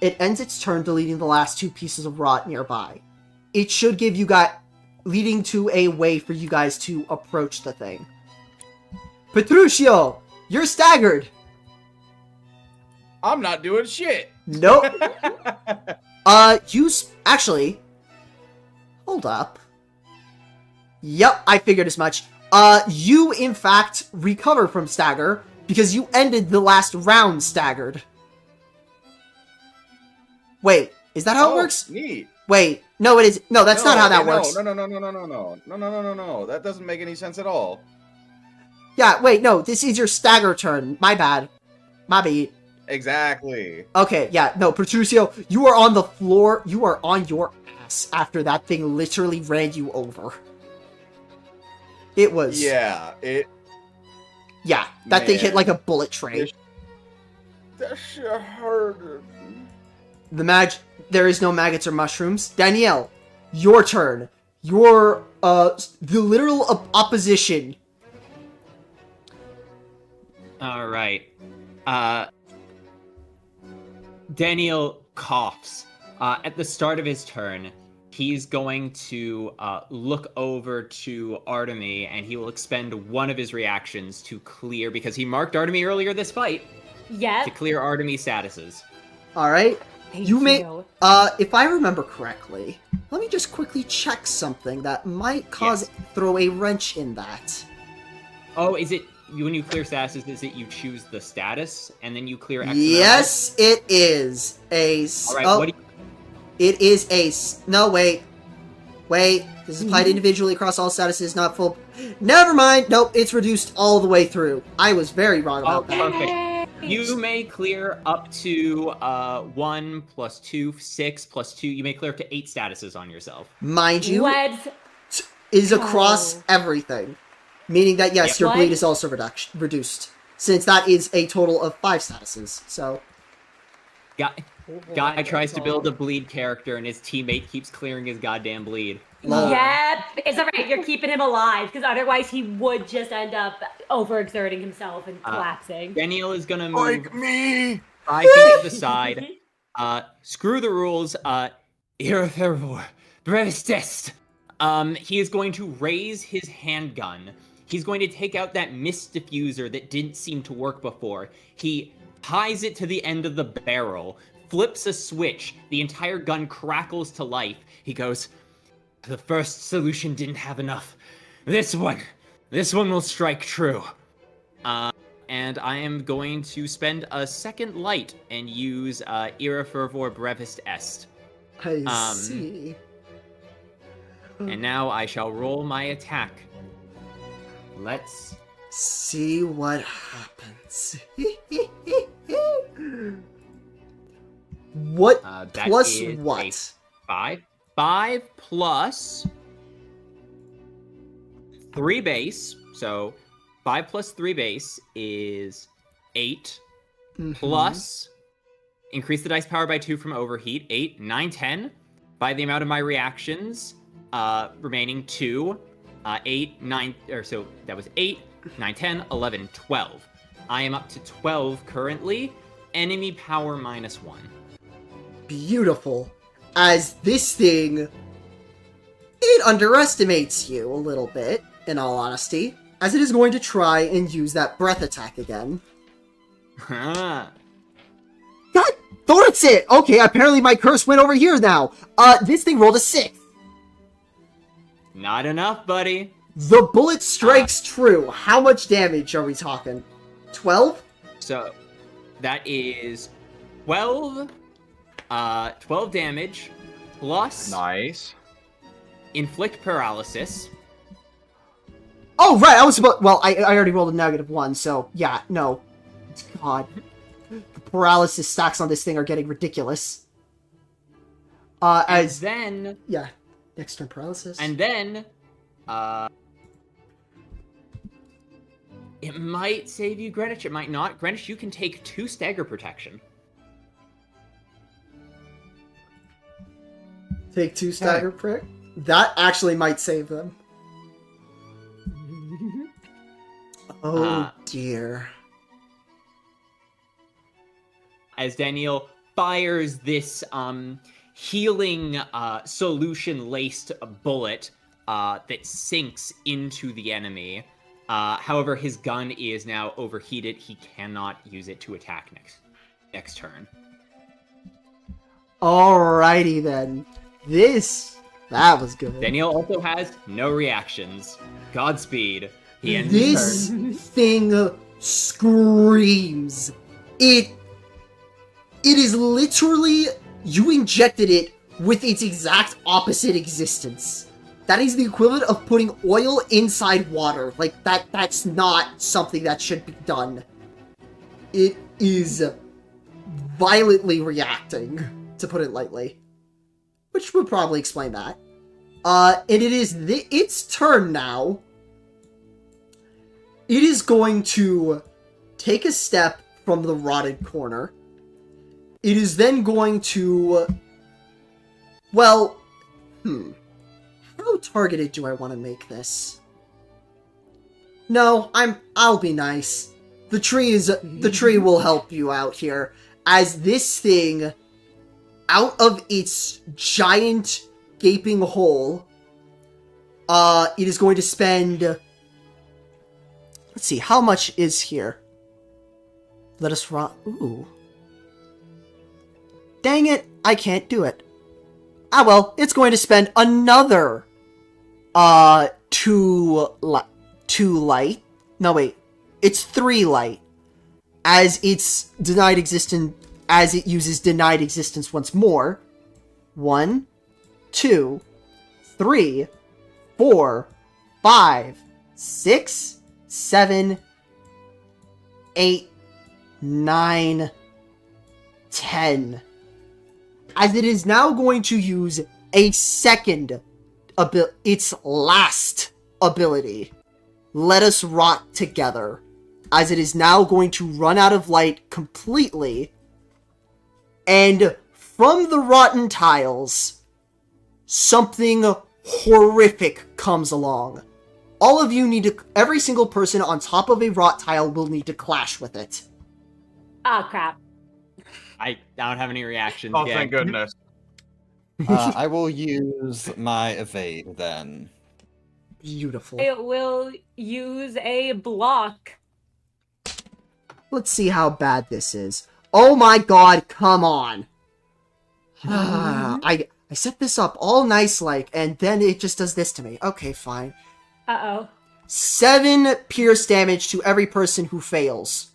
Speaker 1: It ends its turn deleting the last 2 pieces of rot nearby. It should give you guys, leading to a way for you guys to approach the thing. Petruchio, you're staggered.
Speaker 7: I'm not doing shit.
Speaker 1: Nope. Actually, hold up. Yep, I figured as much. You in fact recover from stagger because you ended the last round staggered. Wait, is that how it works?
Speaker 7: Neat.
Speaker 1: Wait, no, it is. No, that's not how that works.
Speaker 7: No. That doesn't make any sense at all.
Speaker 1: Yeah, wait, no, this is your stagger turn. My bad. My bad.
Speaker 7: Exactly.
Speaker 1: Okay, yeah, no, Petruchio, you are on the floor. You are on your ass after that thing literally ran you over. It was.
Speaker 7: Yeah,
Speaker 1: Yeah, that thing hit
Speaker 7: Man.
Speaker 1: like a bullet train.
Speaker 7: That shit hurt.
Speaker 1: There is no maggots or mushrooms. Danielle, your turn. Your, the literal opposition.
Speaker 5: Alright. Daniel coughs. At the start of his turn, he's going to look over to Artemy, and he will expend one of his reactions to clear, because he marked Artemy earlier this fight, to
Speaker 8: Yep.
Speaker 5: clear Artemy's statuses.
Speaker 1: Alright.
Speaker 8: Thank
Speaker 1: You may, if I remember correctly, let me just quickly check something that might throw a wrench in that.
Speaker 5: Oh, is it, when you clear statuses, is it you choose the status, and then you clear X amount?
Speaker 1: Yes, it is.
Speaker 5: Alright, what do you...
Speaker 1: It is no, wait. Wait, this is applied individually across all statuses, not full. Never mind. Nope, it's reduced all the way through. I was very wrong about that.
Speaker 5: Perfect. You may clear up to 1 + 2, 6 + 2. You may clear up to 8 statuses on yourself.
Speaker 1: Mind you,
Speaker 8: Let's
Speaker 1: is across everything. Meaning that, yes,
Speaker 5: Yep.
Speaker 1: your
Speaker 8: What?
Speaker 1: bleed is also reduced. Since that is a total of 5 statuses, so...
Speaker 5: Guy tries to build a bleed character, and his teammate keeps clearing his goddamn bleed.
Speaker 8: Yep, it's alright. You're keeping him alive because otherwise he would just end up overexerting himself and collapsing.
Speaker 5: Daniel is gonna move
Speaker 7: Like me.
Speaker 5: 5 feet to the side. Screw the rules. Irreparable. Brevistest. He is going to raise his handgun. He's going to take out that mist diffuser that didn't seem to work before. He ties it to the end of the barrel, flips a switch, the entire gun crackles to life. He goes, "The first solution didn't have enough. This one will strike true." And I am going to spend a second light and use Ira Fervor Brevist Est.
Speaker 1: I see.
Speaker 5: And now I shall roll my attack. Let's...
Speaker 1: See what happens. What
Speaker 5: that
Speaker 1: plus
Speaker 5: is a
Speaker 1: what?
Speaker 5: 5. 5 plus 3 base. So 5 plus 3 base is 8. Plus, increase the dice power by 2 from overheat. 8, 9, 10. By the amount of my reactions, remaining 2. 8, 9, or so that was 8, 9, 10, 11, 12. I am up to 12 currently. Enemy power -1.
Speaker 1: Beautiful. As this thing, it underestimates you a little bit, in all honesty, as it is going to try and use that breath attack again. God, that's it! Okay, apparently my curse went over here now. This thing rolled a 6.
Speaker 5: Not enough, buddy.
Speaker 1: The bullet strikes true. How much damage are we talking? 12?
Speaker 5: So, that is 12, 12 damage, plus
Speaker 6: Nice.
Speaker 5: inflict paralysis.
Speaker 1: Oh, right, I was about... Well, I already rolled a -1, so, yeah, no. God. The paralysis stacks on this thing are getting ridiculous.
Speaker 5: And then...
Speaker 1: Yeah, next turn paralysis.
Speaker 5: And then... it might save you, Greenwich, it might not. Greenwich, you can take 2 stagger protection.
Speaker 1: Take 2 stagger prick? That actually might save them. Oh, dear.
Speaker 5: As Daniel fires this healing solution-laced bullet that sinks into the enemy. However, his gun is now overheated. He cannot use it to attack next turn.
Speaker 1: Alrighty then. That was good.
Speaker 5: Daniel also has no reactions. Godspeed. He ends
Speaker 1: This
Speaker 5: his turn.
Speaker 1: thing screams. It is literally, you injected it with its exact opposite existence. That is the equivalent of putting oil inside water. Like, that's not something that should be done. It is violently reacting, to put it lightly. Which would probably explain that. And it is its turn now. it is going to take a step from the rotted corner. It is then going to... Well, how targeted do I want to make this? No, I'll be nice. The tree will help you out here. As this thing, out of its giant gaping hole, it is going to spend... Let's see, how much is here? Let us rot... Ooh. Dang it, I can't do it. Ah well, it's going to spend another, 2 light. No wait, it's 3 light. As it's denied existence, as it uses denied existence once more. 1, 2, 3, 4, 5, 6, 7, 8, 9, 10. As it is now going to use a second its last ability. Let us rot together. As it is now going to run out of light completely. And from the rotten tiles, something horrific comes along. All of you need to... Every single person on top of a rot tile will need to clash with it.
Speaker 8: Oh, crap.
Speaker 5: I don't have any reactions
Speaker 6: Oh,
Speaker 5: yet.
Speaker 6: thank goodness.
Speaker 2: I will use my evade then.
Speaker 1: Beautiful.
Speaker 8: It will use a block.
Speaker 1: Let's see how bad this is. Oh my god, come on. I set this up all nice like, and then it just does this to me. Okay, fine.
Speaker 8: Uh-oh.
Speaker 1: 7 pierce damage to every person who fails.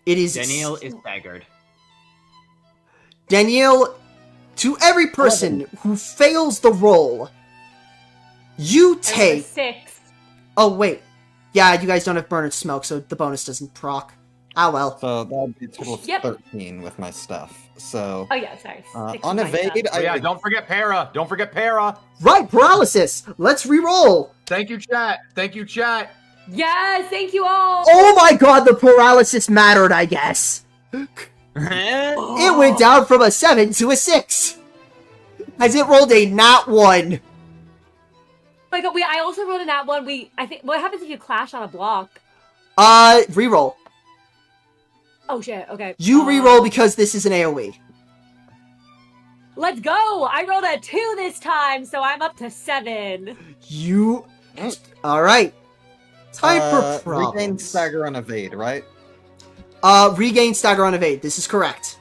Speaker 1: It is...
Speaker 5: Daniel is staggered.
Speaker 1: Danielle, to every person who fails the roll, you take...
Speaker 8: 6.
Speaker 1: Oh, wait. Yeah, you guys don't have burn and smoke, so the bonus doesn't proc. Ah, well.
Speaker 2: So that would be a total of
Speaker 8: Yep.
Speaker 2: 13 with my stuff. So
Speaker 8: Oh, yeah, sorry. 6
Speaker 2: on
Speaker 8: with my
Speaker 2: evade,
Speaker 8: stuff.
Speaker 6: Oh, yeah,
Speaker 2: would-
Speaker 6: don't forget para. Don't forget para.
Speaker 1: Right, paralysis! Let's re-roll!
Speaker 6: Thank you, chat. Thank you, chat.
Speaker 8: Yes, thank you all.
Speaker 1: Oh my god, the paralysis mattered, I guess. It went down from a 7 to a 6. As it rolled a nat 1.
Speaker 8: My god, I also wrote in that one. I think, what happens if you clash on a block?
Speaker 1: Reroll.
Speaker 8: Oh shit, okay.
Speaker 1: You reroll because this is an AoE.
Speaker 8: Let's go! I rolled a 2 this time, so I'm up to 7.
Speaker 1: You... Alright. Time for
Speaker 2: regain
Speaker 1: problems.
Speaker 2: stagger on evade, right?
Speaker 1: Regain stagger on evade. This is correct.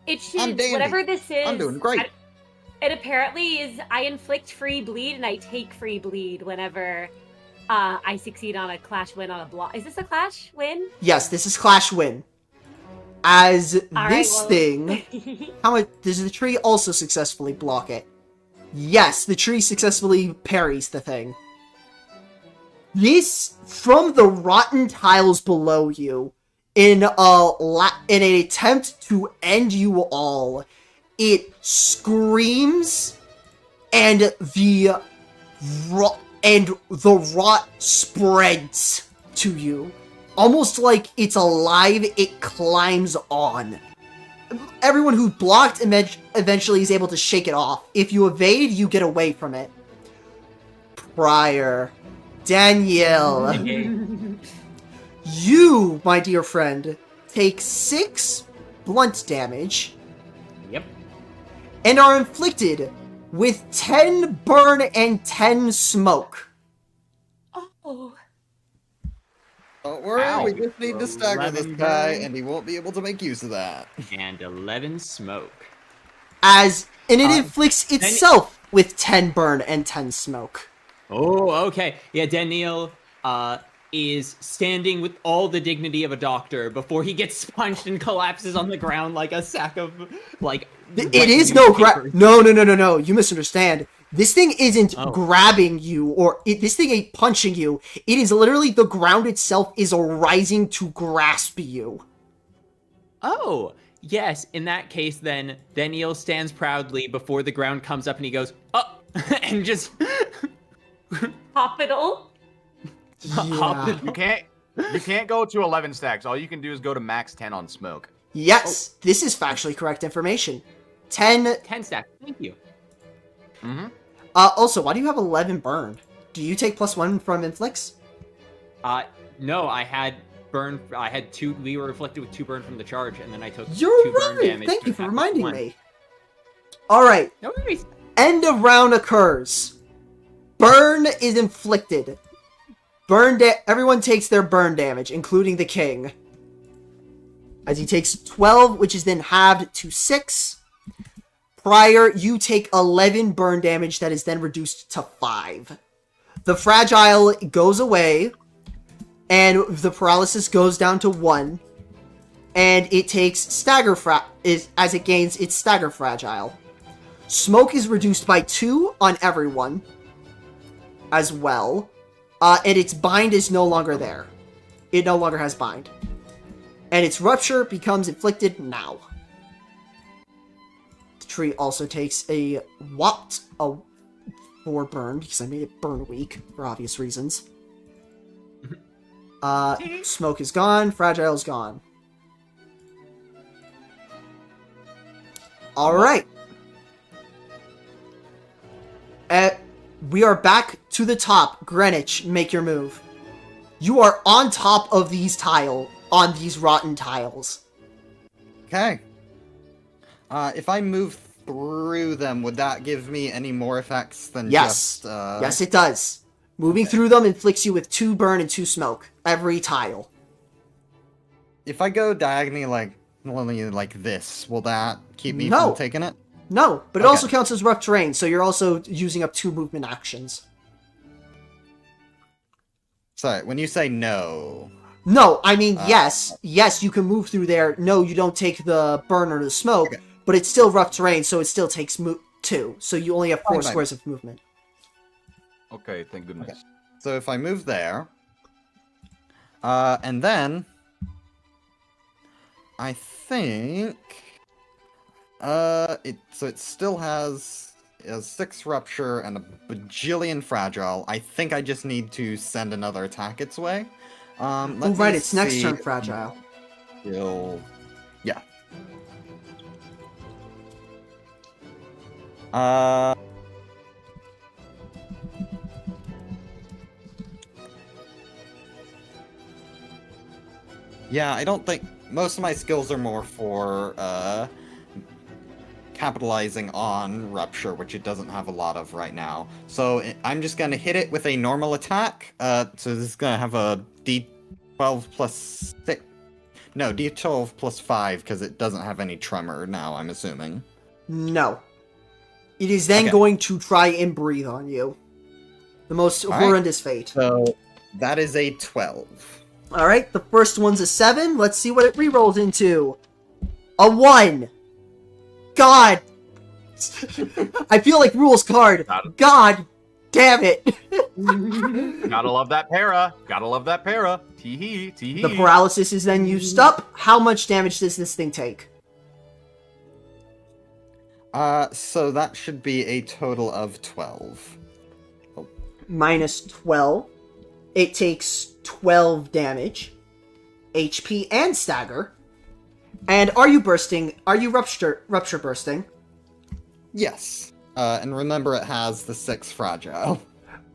Speaker 8: It should,
Speaker 2: I'm dandy.
Speaker 8: whatever this is...
Speaker 2: I'm doing great.
Speaker 8: It apparently is, I inflict free bleed and I take free bleed whenever I succeed on a clash win on a block. Is this a clash win?
Speaker 1: Yes, this is Clash Win. As
Speaker 8: All
Speaker 1: this
Speaker 8: right, well-
Speaker 1: thing... How much... Does the tree also successfully block it? Yes, the tree successfully parries the thing. This, from the rotten tiles below you, in an attempt to end you all, it screams, and the rot spreads to you. Almost like it's alive, it climbs on. Everyone who blocked eventually is able to shake it off. If you evade, you get away from it. Prior. Danielle. You, my dear friend, take 6 blunt damage.
Speaker 5: Yep.
Speaker 1: And are inflicted with 10 burn and 10 smoke.
Speaker 8: Oh.
Speaker 2: Don't worry,
Speaker 5: Ow.
Speaker 2: we just need to stagger this
Speaker 5: 11
Speaker 2: guy,
Speaker 5: burn.
Speaker 2: and he won't be able to make use of that.
Speaker 5: And 11 smoke.
Speaker 1: And it
Speaker 5: Uh,
Speaker 1: inflicts itself with 10 burn and 10 smoke.
Speaker 5: Oh, okay. Yeah, Daniel is standing with all the dignity of a doctor before he gets punched and collapses on the ground like a sack of, like...
Speaker 1: It is no grab. No. You misunderstand. This thing isn't
Speaker 5: Oh.
Speaker 1: grabbing you, or this thing ain't punching you. It is literally the ground itself is rising to grasp you.
Speaker 5: Oh, yes. In that case, then, Daniel stands proudly before the ground comes up and he goes, oh, and just...
Speaker 8: Hospital.
Speaker 1: Yeah.
Speaker 6: You can't go to 11 stacks. All you can do is go to max 10 on smoke.
Speaker 1: Yes, this is factually correct information. 10.
Speaker 5: 10 stacks. Thank you.
Speaker 6: Mm-hmm.
Speaker 1: Also, why do you have 11 burn? Do you take +1 from inflicts?
Speaker 5: No, I had burn. I had 2. We were reflected with 2 burn from the charge, and then I took
Speaker 1: You're
Speaker 5: 2 burn
Speaker 1: right.
Speaker 5: damage.
Speaker 1: Thank you for
Speaker 5: at
Speaker 1: reminding
Speaker 5: +1.
Speaker 1: me. All right.
Speaker 5: No worries.
Speaker 1: End of round occurs. Burn is inflicted. Everyone takes their burn damage, including the king. As he takes 12, which is then halved to 6. Prior, you take 11 burn damage that is then reduced to 5. The fragile goes away, and the paralysis goes down to 1. And it takes stagger as it gains its stagger fragile. Smoke is reduced by 2 on everyone as well. And its bind is no longer there. It no longer has bind. And its rupture becomes inflicted now. The tree also takes a 4 burn, because I made it burn weak, for obvious reasons. Smoke is gone, fragile is gone. Alright. We are back to the top. Greenwich, make your move. You are on top of these on these rotten tiles.
Speaker 2: Okay. If I move through them, would that give me any more effects than
Speaker 1: Yes.
Speaker 2: just...
Speaker 1: Yes, it does. Moving through them inflicts you with 2 burn and 2 smoke. Every tile.
Speaker 2: If I go diagonally like this, will that keep me
Speaker 1: No.
Speaker 2: from taking it?
Speaker 1: No, but it
Speaker 2: Okay.
Speaker 1: also counts as rough terrain, so you're also using up 2 movement actions.
Speaker 2: Sorry, when you say no...
Speaker 1: No, I mean, yes. Yes, you can move through there. No, you don't take the burn or the smoke,
Speaker 2: Okay.
Speaker 1: but it's still rough terrain, so it still takes 2. So you only have 4
Speaker 2: Fine.
Speaker 1: squares of movement.
Speaker 6: Okay, thank goodness.
Speaker 2: Okay. So if I move there... and then... I think... it still has a 6 rupture and a bajillion fragile. I think I just need to send another attack its way.
Speaker 1: Oh,
Speaker 2: Let
Speaker 1: right,
Speaker 2: me
Speaker 1: it's next
Speaker 2: see
Speaker 1: turn
Speaker 2: if
Speaker 1: fragile.
Speaker 2: Yeah. Uh... Yeah, I don't think... Most of my skills are more for, capitalizing on Rupture, which it doesn't have a lot of right now. So I'm just gonna hit it with a normal attack. So this is gonna have a D12 plus 6... No, D12 plus 5, because it doesn't have any tremor now, I'm assuming.
Speaker 1: No. It is then
Speaker 2: Okay.
Speaker 1: going to try and breathe on you. The most
Speaker 2: right.
Speaker 1: horrendous fate.
Speaker 2: So that is a 12.
Speaker 1: Alright, the first one's a 7. Let's see what it rerolls into. A 1. God. I feel like Rule's card. God damn it.
Speaker 6: Gotta love that para. Gotta love that para. Tee-hee, tee-hee.
Speaker 1: The paralysis is then used up. How much damage does this thing take?
Speaker 2: So that should be a total of 12.
Speaker 1: Minus 12. It takes 12 damage. HP and stagger. And are you bursting? Are you rupture bursting?
Speaker 2: Yes. And remember it has the 6 fragile.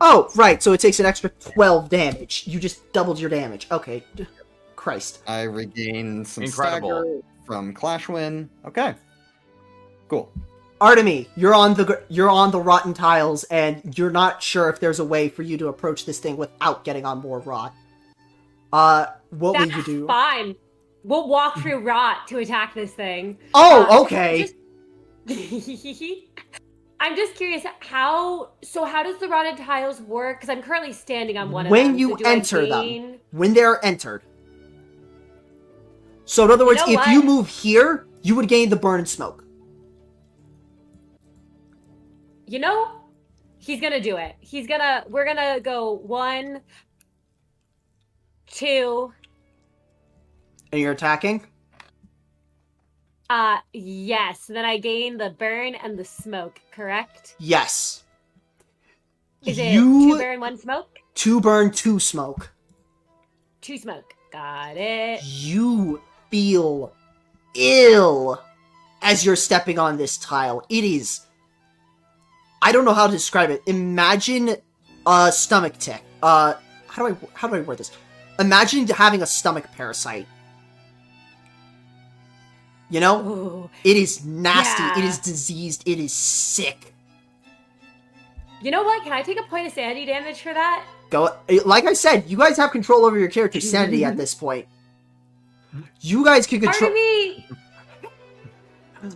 Speaker 1: Oh, right, so it takes an extra 12 damage. You just doubled your damage. Okay. Christ.
Speaker 2: I regain some
Speaker 6: Incredible.
Speaker 2: stagger from Clashwin. Okay. Cool.
Speaker 1: Artemy, you're on the rotten tiles, and you're not sure if there's a way for you to approach this thing without getting on more rot. What will you do?
Speaker 8: Fine. We'll walk through rot to attack this thing.
Speaker 1: Oh, okay.
Speaker 8: I'm just curious, how does the rotted tiles work? Because I'm currently standing on one of
Speaker 1: When
Speaker 8: them.
Speaker 1: you
Speaker 8: so do I
Speaker 1: enter
Speaker 8: gain-
Speaker 1: them. When they're entered. So in other words,
Speaker 8: know
Speaker 1: if
Speaker 8: what?
Speaker 1: you move here, you would gain the burn and smoke.
Speaker 8: You know, he's gonna do it. We're gonna go 1, 2.
Speaker 1: And you're attacking?
Speaker 8: Yes. Then I gain the burn and the smoke, correct?
Speaker 1: Yes.
Speaker 8: Is it
Speaker 1: You-
Speaker 8: 2 burn, 1 smoke?
Speaker 1: 2 burn, 2 smoke.
Speaker 8: 2 smoke. Got it.
Speaker 1: You feel ill as you're stepping on this tile. It is... I don't know how to describe it. Imagine a stomach tick. How do I word this? Imagine having a stomach parasite. You know?
Speaker 8: Ooh.
Speaker 1: It is nasty.
Speaker 8: Yeah.
Speaker 1: It is diseased. It is sick.
Speaker 8: You know what? Can I take a point of sanity damage for that?
Speaker 1: Go. Like I said, you guys have control over your character's sanity at this point. You guys can
Speaker 8: Part
Speaker 1: control...
Speaker 8: of me...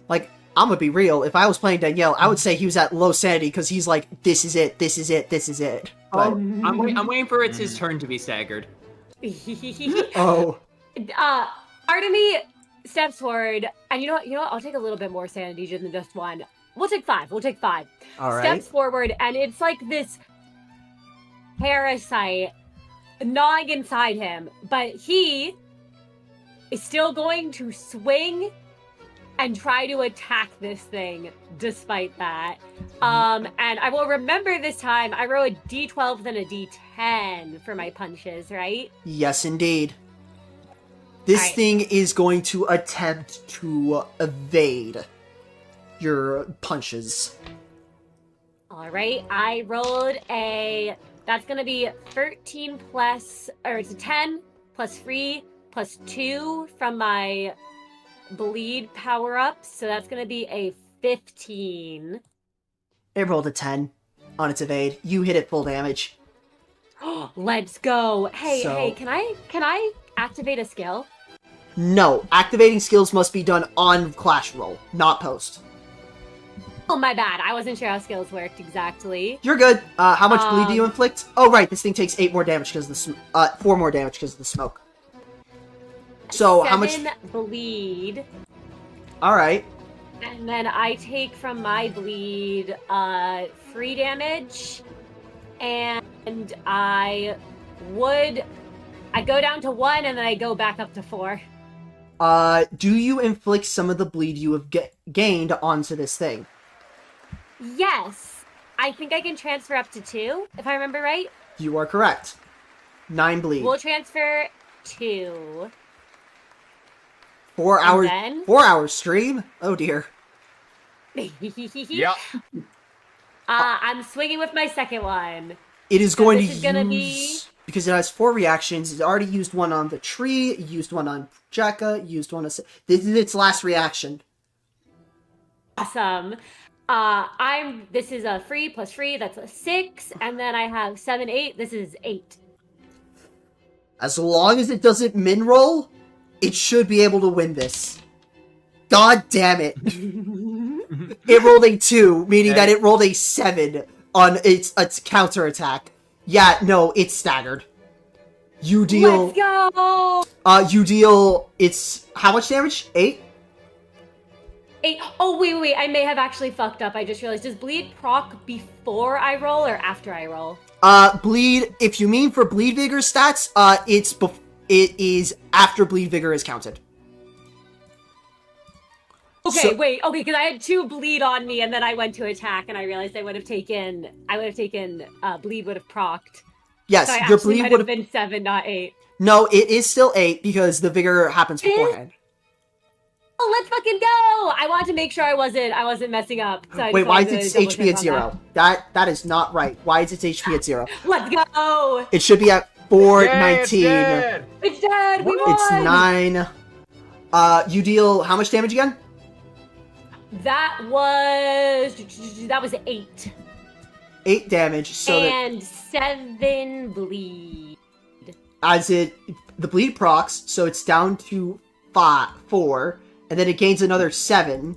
Speaker 1: Like, I'm gonna be real. If I was playing Danielle, I would say he was at low sanity because he's like, this is it, this is it, this is it. But,
Speaker 5: I'm waiting for it's his turn to be staggered.
Speaker 1: oh.
Speaker 8: Part of me steps forward, and you know what? I'll take a little bit more sanity than just 1. We'll take 5. We'll take 5.
Speaker 1: All right.
Speaker 8: Steps forward, and it's like this parasite gnawing inside him, but he is still going to swing and try to attack this thing despite that. And I will remember this time I roll a d12 then a d10 for my punches, right?
Speaker 1: Yes, indeed. This
Speaker 8: Alright.
Speaker 1: thing is going to attempt to evade your punches.
Speaker 8: All right, I rolled that's gonna be 13 plus, or it's a 10 plus 3 plus 2 from my bleed power up, so that's gonna be a 15.
Speaker 1: It rolled a 10 on its evade. You hit it full damage.
Speaker 8: Let's go. Hey,
Speaker 1: So-
Speaker 8: can I activate a skill?
Speaker 1: No, activating skills must be done on Clash Roll, not post.
Speaker 8: Oh, my bad. I wasn't sure how skills worked exactly.
Speaker 1: You're good. How much bleed do you inflict? Oh, right, this thing takes 8 more damage because of the 4 more damage because of the smoke. So, how much...
Speaker 8: 7 bleed.
Speaker 1: Alright.
Speaker 8: And then I take from my bleed 3 damage. And I go down to 1 and then I go back up to 4.
Speaker 1: Do you inflict some of the bleed you have gained onto this thing?
Speaker 8: Yes. I think I can transfer up to 2, if I remember right.
Speaker 1: You are correct. 9 bleed.
Speaker 8: We'll transfer 2.
Speaker 1: 4 hours.
Speaker 8: then?
Speaker 1: 4 hours stream? Oh dear.
Speaker 6: Yeah.
Speaker 8: I'm swinging with my second one.
Speaker 1: It is
Speaker 8: So
Speaker 1: going
Speaker 8: this
Speaker 1: to
Speaker 8: is gonna
Speaker 1: use... Because it has 4 reactions. It's already used one on the tree, it used one on Jekka, used one on... This is its last reaction.
Speaker 8: Awesome. This is a 3 plus 3, that's a 6, and then I have 7, 8, this is 8.
Speaker 1: As long as it doesn't min roll, it should be able to win this. God damn it. It rolled a 2, meaning that it rolled a 7 on its counterattack. Yeah, no, it's staggered. You deal...
Speaker 8: Let's go!
Speaker 1: You deal... It's... How much damage? 8?
Speaker 8: 8. Oh, wait, I may have actually fucked up. I just realized. Does bleed proc before I roll or after I roll?
Speaker 1: Bleed... If you mean for bleed vigor stats, it is after bleed vigor is counted.
Speaker 8: Okay,
Speaker 1: So-
Speaker 8: wait. Okay, because I had 2 bleed on me, and then I went to attack, and I realized I would have taken bleed would have procced.
Speaker 1: Yes,
Speaker 8: So I
Speaker 1: your
Speaker 8: actually
Speaker 1: bleed
Speaker 8: might
Speaker 1: would
Speaker 8: have
Speaker 1: have...
Speaker 8: been 7, not 8.
Speaker 1: No, it is still 8 because the vigor happens beforehand.
Speaker 8: Oh, let's fucking go! I wanted to make sure I wasn't messing up. So I
Speaker 1: Wait,
Speaker 8: just
Speaker 1: why
Speaker 8: wanted
Speaker 1: is
Speaker 8: to
Speaker 1: its
Speaker 8: double
Speaker 1: HP at
Speaker 8: check
Speaker 1: 0?
Speaker 8: on that.
Speaker 1: That is not right. Why is its HP at 0?
Speaker 8: Let's go!
Speaker 1: It should be at
Speaker 6: Yay,
Speaker 1: 419.
Speaker 6: it's dead!
Speaker 8: It's dead. We won.
Speaker 1: It's 9. You deal how much damage again?
Speaker 8: That was 8
Speaker 1: 8 damage. So that
Speaker 8: and 7 bleed.
Speaker 1: as the bleed procs, so it's down to 4, and then it gains another 7.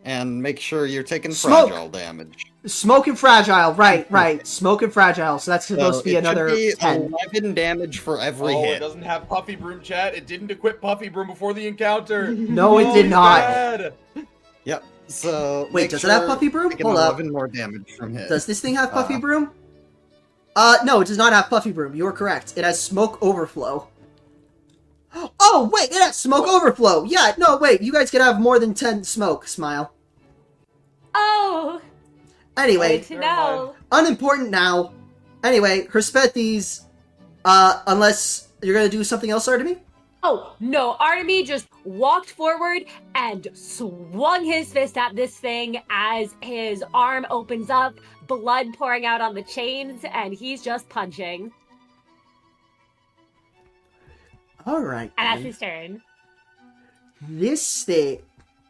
Speaker 2: And make sure you're taking
Speaker 1: Smoke!
Speaker 2: fragile damage.
Speaker 1: Smoke and fragile, right. Smoke and fragile, so that's supposed to be
Speaker 2: it
Speaker 1: another
Speaker 2: should be
Speaker 1: 10.
Speaker 2: 11 damage for every
Speaker 6: Oh, it
Speaker 2: hit.
Speaker 6: doesn't have Puffy Broom chat. It didn't equip Puffy Broom before the encounter.
Speaker 1: No, it
Speaker 6: Oh,
Speaker 1: did
Speaker 6: he's
Speaker 1: not.
Speaker 6: bad.
Speaker 2: Yep. So
Speaker 1: Wait,
Speaker 2: make
Speaker 1: does it have
Speaker 2: sure
Speaker 1: Puffy Broom?
Speaker 2: taking
Speaker 1: Hold up.
Speaker 2: 11 more damage from hit.
Speaker 1: Does this thing have Puffy
Speaker 2: Uh.
Speaker 1: Broom? No, it does not have Puffy Broom. You are correct. It has Smoke Overflow. Oh, wait, it has Smoke Overflow! Yeah, no, wait, you guys can have more than 10 smoke, Smile.
Speaker 8: Oh,
Speaker 1: Anyway,
Speaker 8: good to know.
Speaker 1: unimportant now. Anyway, Herspethes, unless you're gonna do something else, Artemy?
Speaker 8: Oh, no, Artemy just walked forward and swung his fist at this thing as his arm opens up, blood pouring out on the chains, and he's just punching.
Speaker 1: Alright.
Speaker 8: And that's his turn.
Speaker 1: This thing,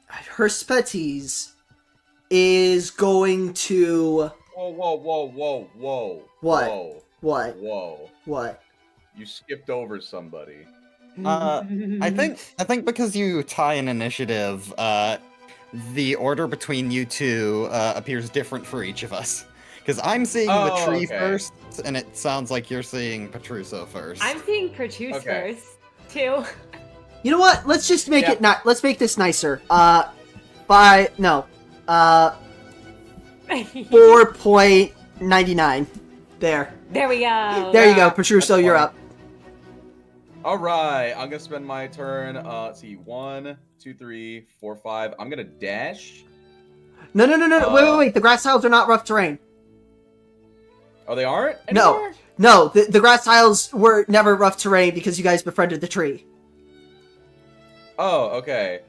Speaker 1: Herspethes, is going to...
Speaker 7: Whoa.
Speaker 1: What?
Speaker 7: Whoa.
Speaker 1: What?
Speaker 7: Whoa.
Speaker 1: What?
Speaker 7: You skipped over somebody.
Speaker 2: I think because you tie an initiative, the order between you two appears different for each of us. Because I'm seeing the tree first, and it sounds like you're seeing Petruso first.
Speaker 8: I'm seeing Pertus first, too.
Speaker 1: You know what? Let's just make it not. Let's make this nicer. 4.99. There.
Speaker 8: There we go.
Speaker 1: There you go, Petruso. You're up.
Speaker 7: All right, I'm gonna spend my turn. Let's see, 1, 2, 3, 4, 5. I'm gonna dash.
Speaker 1: No. Wait. The grass tiles are not rough terrain.
Speaker 7: Oh, they aren't?
Speaker 1: No.
Speaker 7: Anymore?
Speaker 1: No, the grass tiles were never rough terrain because you guys befriended the tree.
Speaker 7: Oh, okay.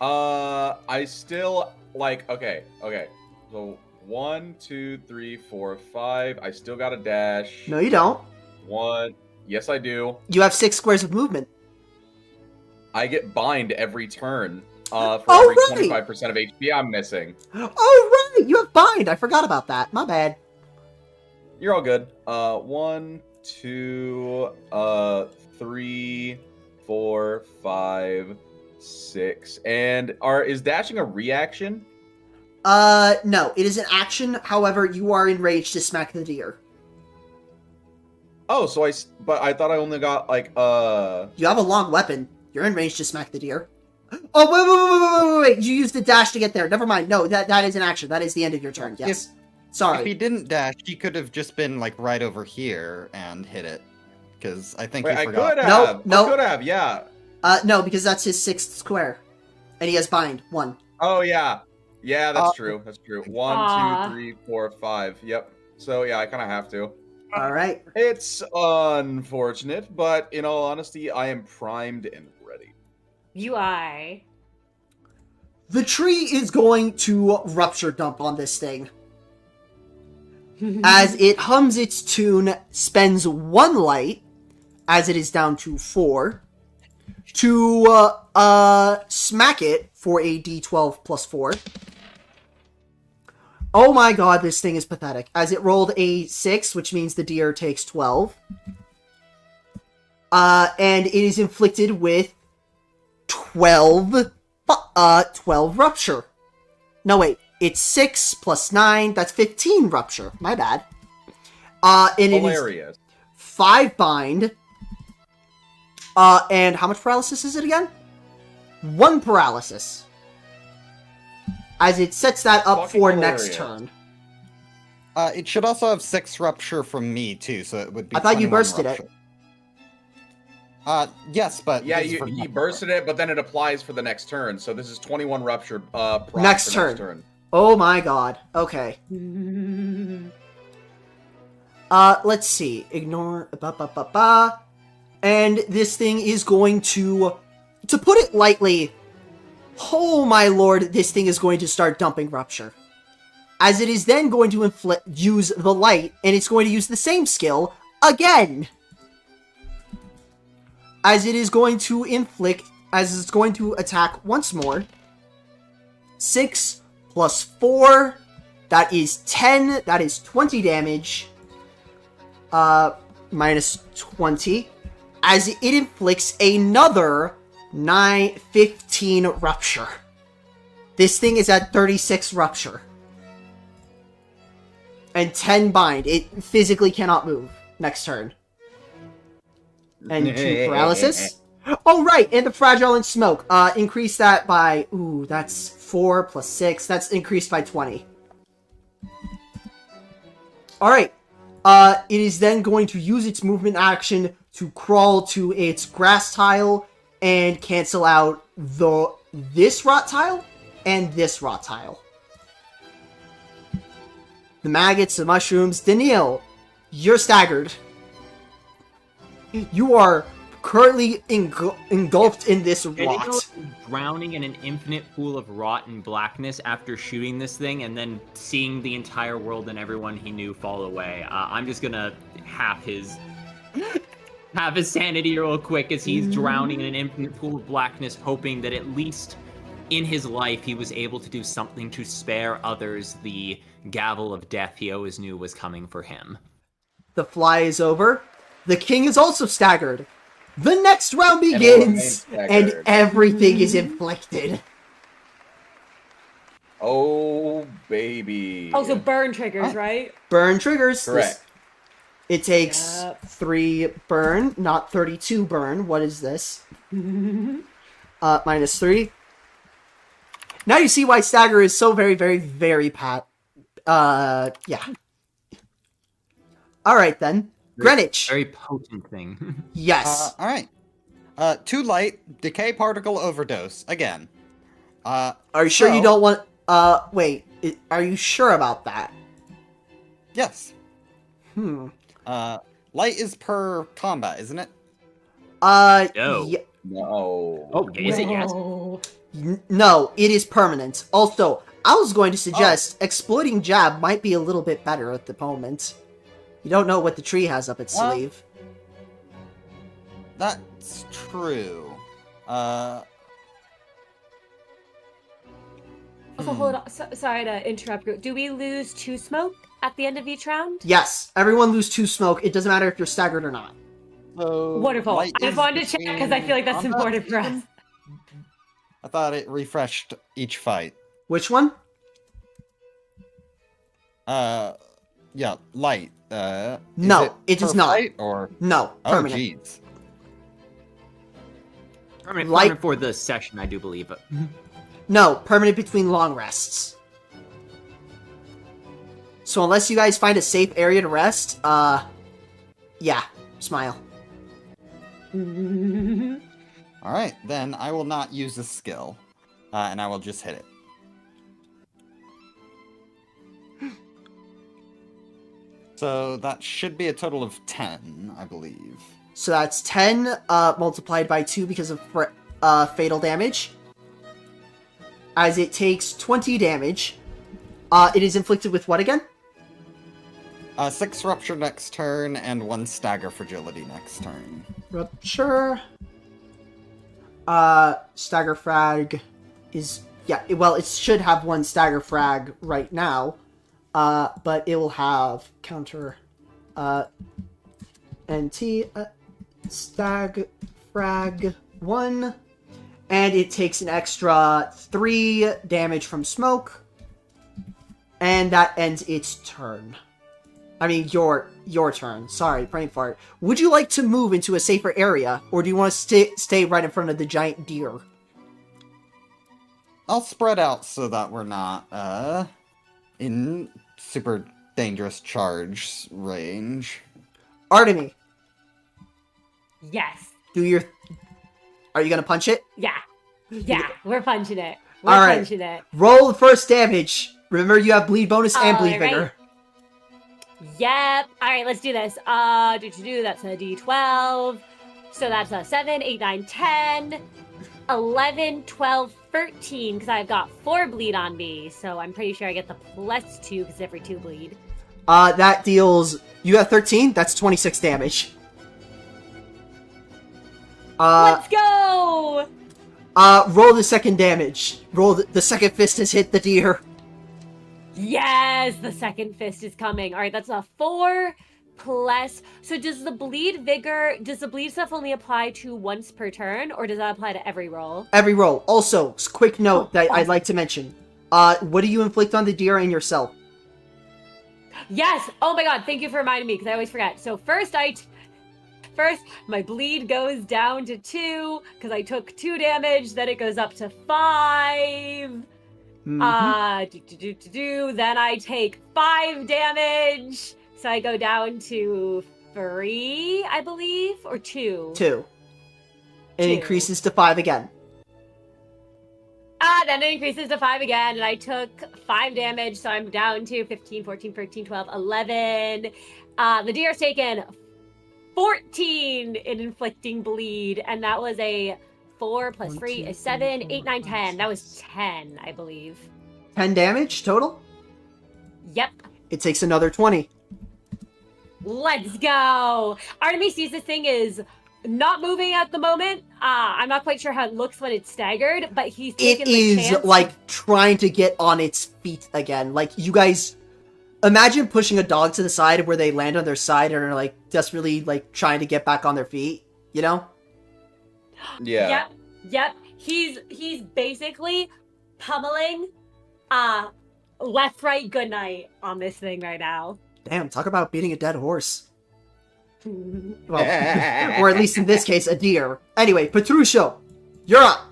Speaker 7: I still like. Okay. So 1, 2, 3, 4, 5. I still got a dash.
Speaker 1: No, you don't.
Speaker 7: 1. Yes, I do.
Speaker 1: You have 6 squares of movement.
Speaker 7: I get bind every turn. For
Speaker 1: Oh,
Speaker 7: every
Speaker 1: right.
Speaker 7: 25% of HP I'm missing.
Speaker 1: Oh, right! You have bind! I forgot about that. My bad.
Speaker 7: You're all good. 1, 2, 3, 4, 5, 6. And is dashing a reaction?
Speaker 1: No. It is an action. However, you are enraged to smack the deer.
Speaker 7: Oh, but I thought I only got, like,
Speaker 1: You have a long weapon. You're enraged to smack the deer. Oh, wait. You used the dash to get there. Never mind. No, that is an action. That is the end of your turn. Yes. Sorry.
Speaker 2: If he didn't dash, he could have just been like right over here and hit it. Because I think
Speaker 7: wait,
Speaker 2: he
Speaker 7: I
Speaker 2: forgot.
Speaker 7: could have.
Speaker 1: No.
Speaker 7: I could have, yeah.
Speaker 1: No, because that's his 6th square. And he has bind. 1.
Speaker 7: Oh, yeah. Yeah, that's true. That's true. 1,
Speaker 8: Aw.
Speaker 7: 2, 3, 4, 5. Yep. So, yeah, I kind of have to.
Speaker 1: Alright.
Speaker 7: It's unfortunate, but in all honesty, I am primed and ready.
Speaker 8: UI.
Speaker 1: The tree is going to rupture dump on this thing. As it hums its tune, spends 1 light, as it is down to 4, to smack it for a d12 plus 4. Oh my god, this thing is pathetic. As it rolled a 6, which means the deer takes 12. And it is inflicted with 12 rupture. No, wait. It's 6 plus 9. That's 15 rupture. My bad. And
Speaker 7: Hilarious.
Speaker 1: it is 5 bind. And how much paralysis is it again? 1 paralysis. As it sets that up
Speaker 7: Fucking
Speaker 1: for
Speaker 7: hilarious.
Speaker 1: next turn.
Speaker 2: It should also have 6 rupture from me too, so it would be.
Speaker 1: I thought you
Speaker 2: 21
Speaker 1: bursted it.
Speaker 2: rupture. Yes, but
Speaker 7: Yeah,
Speaker 2: this is for
Speaker 7: he
Speaker 2: next
Speaker 7: bursted it, but then it applies for the next turn. So this is 21 rupture.
Speaker 1: Next turn. Oh my god. Okay. Let's see. Ignore. And this thing is going to put it lightly, oh my lord, this thing is going to start dumping rupture. As it is then going to use the light, and it's going to use the same skill again. As it is going to it's going to attack once more. 6 plus 4, that is 10, that is 20 damage. Minus 20. As it inflicts another 15 rupture. This thing is at 36 rupture. And 10 bind. It physically cannot move. Next turn. And 2 paralysis. Oh, right, and the fragile and smoke. Increase that by... Ooh, that's 4 plus 6. That's increased by 20. Alright. It is then going to use its movement action to crawl to its grass tile and cancel out this rot tile and this rot tile. The maggots, the mushrooms. Daniil, You're staggered. You are currently engulfed in this
Speaker 5: Bendigo
Speaker 1: rot.
Speaker 5: is drowning in an infinite pool of rot and blackness after shooting this thing and then seeing the entire world and everyone he knew fall away. I'm just gonna half his sanity real quick as he's drowning in an infinite pool of blackness, hoping that at least in his life he was able to do something to spare others the gavel of death he always knew was coming for him.
Speaker 1: The fly is over. The king is also staggered. The next round begins, and everything is inflicted.
Speaker 3: Oh, baby.
Speaker 8: Also, burn triggers, right?
Speaker 1: Burn triggers.
Speaker 3: Correct.
Speaker 1: It takes
Speaker 8: Yep.
Speaker 1: 3 burn, not 32 burn. What is this? Minus 3. Now you see why stagger is so very, very, very yeah. Alright then. Greenwich.
Speaker 5: Very potent thing.
Speaker 1: Yes.
Speaker 2: All right. Too light. Decay particle overdose again.
Speaker 1: Are you sure you don't want... wait. Are you sure about that?
Speaker 2: Yes. Light is per combat, isn't it?
Speaker 5: No.
Speaker 3: No.
Speaker 5: Oh, is it yes?
Speaker 1: No, it is permanent. Also, I was going to suggest exploiting jab might be a little bit better at the moment. You don't know what the tree has up its sleeve.
Speaker 2: That's true.
Speaker 8: Also, hold on. Sorry to interrupt. Do we lose 2 smoke at the end of each round?
Speaker 1: Yes, everyone lose 2 smoke. It doesn't matter if you're staggered or not.
Speaker 2: So
Speaker 8: Wonderful. I
Speaker 2: light
Speaker 8: just
Speaker 2: is
Speaker 8: wanted to check because I feel like that's
Speaker 2: between
Speaker 8: important for us.
Speaker 2: combat? I thought it refreshed each fight.
Speaker 1: Which one?
Speaker 2: Yeah, light.
Speaker 1: No, it does
Speaker 2: per
Speaker 1: not.
Speaker 2: fight, or
Speaker 1: No,
Speaker 2: oh,
Speaker 1: permanent.
Speaker 2: jeez.
Speaker 5: Permanent for the session, I do believe.
Speaker 1: No, permanent between long rests. So unless you guys find a safe area to rest, yeah, smile.
Speaker 2: All right, then I will not use this skill, and I will just hit it. So that should be a total of 10, I believe.
Speaker 1: So that's 10 multiplied by 2 because of fatal damage. As it takes 20 damage. It is inflicted with what again?
Speaker 2: 6 rupture next turn, and 1 stagger fragility next turn.
Speaker 1: Rupture. Stagger frag is... Yeah, well, it should have 1 stagger frag right now. But it will have counter... NT... stag frag 1. And it takes an extra 3 damage from smoke. And that ends its turn. I mean, your turn. Sorry, brain fart. Would you like to move into a safer area, or do you want to stay right in front of the giant deer?
Speaker 2: I'll spread out so that we're not, in super dangerous charge range.
Speaker 1: Artemy,
Speaker 8: Yes.
Speaker 1: are you gonna punch it?
Speaker 8: Yeah. Yeah, we're punching it.
Speaker 1: All right.
Speaker 8: Punching it.
Speaker 1: Roll the first damage. Remember, you have bleed bonus and bleed
Speaker 8: All right.
Speaker 1: vigor.
Speaker 8: Yep. All right, let's do this. That's a D12. So that's a 7, 8, 9, 10, 11, 12, 13, because I've got 4 bleed on me. So I'm pretty sure I get the +2 because every 2 bleed.
Speaker 1: That deals... You have 13? That's 26 damage.
Speaker 8: Let's go!
Speaker 1: Roll the second damage. Roll the second fist has hit the deer.
Speaker 8: Yes, the second fist is coming. All right, that's a 4 plus. So does the bleed stuff only apply to once per turn, or does that apply to every roll?
Speaker 1: Every roll. Also, quick note that I'd like to mention. What do you inflict on the deer and yourself?
Speaker 8: Yes. Oh my god, thank you for reminding me because I always forget. So first, my bleed goes down to 2 because I took 2 damage. Then it goes up to 5. Then I take 5 damage. So I go down to 3, I believe, or 2.
Speaker 1: 2. It
Speaker 8: 2.
Speaker 1: increases to 5 again.
Speaker 8: Then it increases to 5 again, and I took 5 damage, so I'm down to 15, 14, 13, 12, 11. The deer's taken 14 in inflicting bleed, and that was a 4 plus 3 is 7, 8, 9, 10. That was 10, I believe.
Speaker 1: 10 damage total?
Speaker 8: Yep.
Speaker 1: It takes another 20.
Speaker 8: Let's go. Artemis sees this thing is not moving at the moment. I'm not quite sure how it looks when it's staggered, but he's taking
Speaker 1: It
Speaker 8: the
Speaker 1: is,
Speaker 8: chance.
Speaker 1: like, trying to get on its feet again. Like, you guys... Imagine pushing a dog to the side where they land on their side and are, like, desperately, like, trying to get back on their feet, you know?
Speaker 3: Yeah.
Speaker 8: Yep. He's basically pummeling left, right, good night on this thing right now.
Speaker 1: Damn, talk about beating a dead horse. Well, or at least in this case, a deer. Anyway, Petruscio, you're up.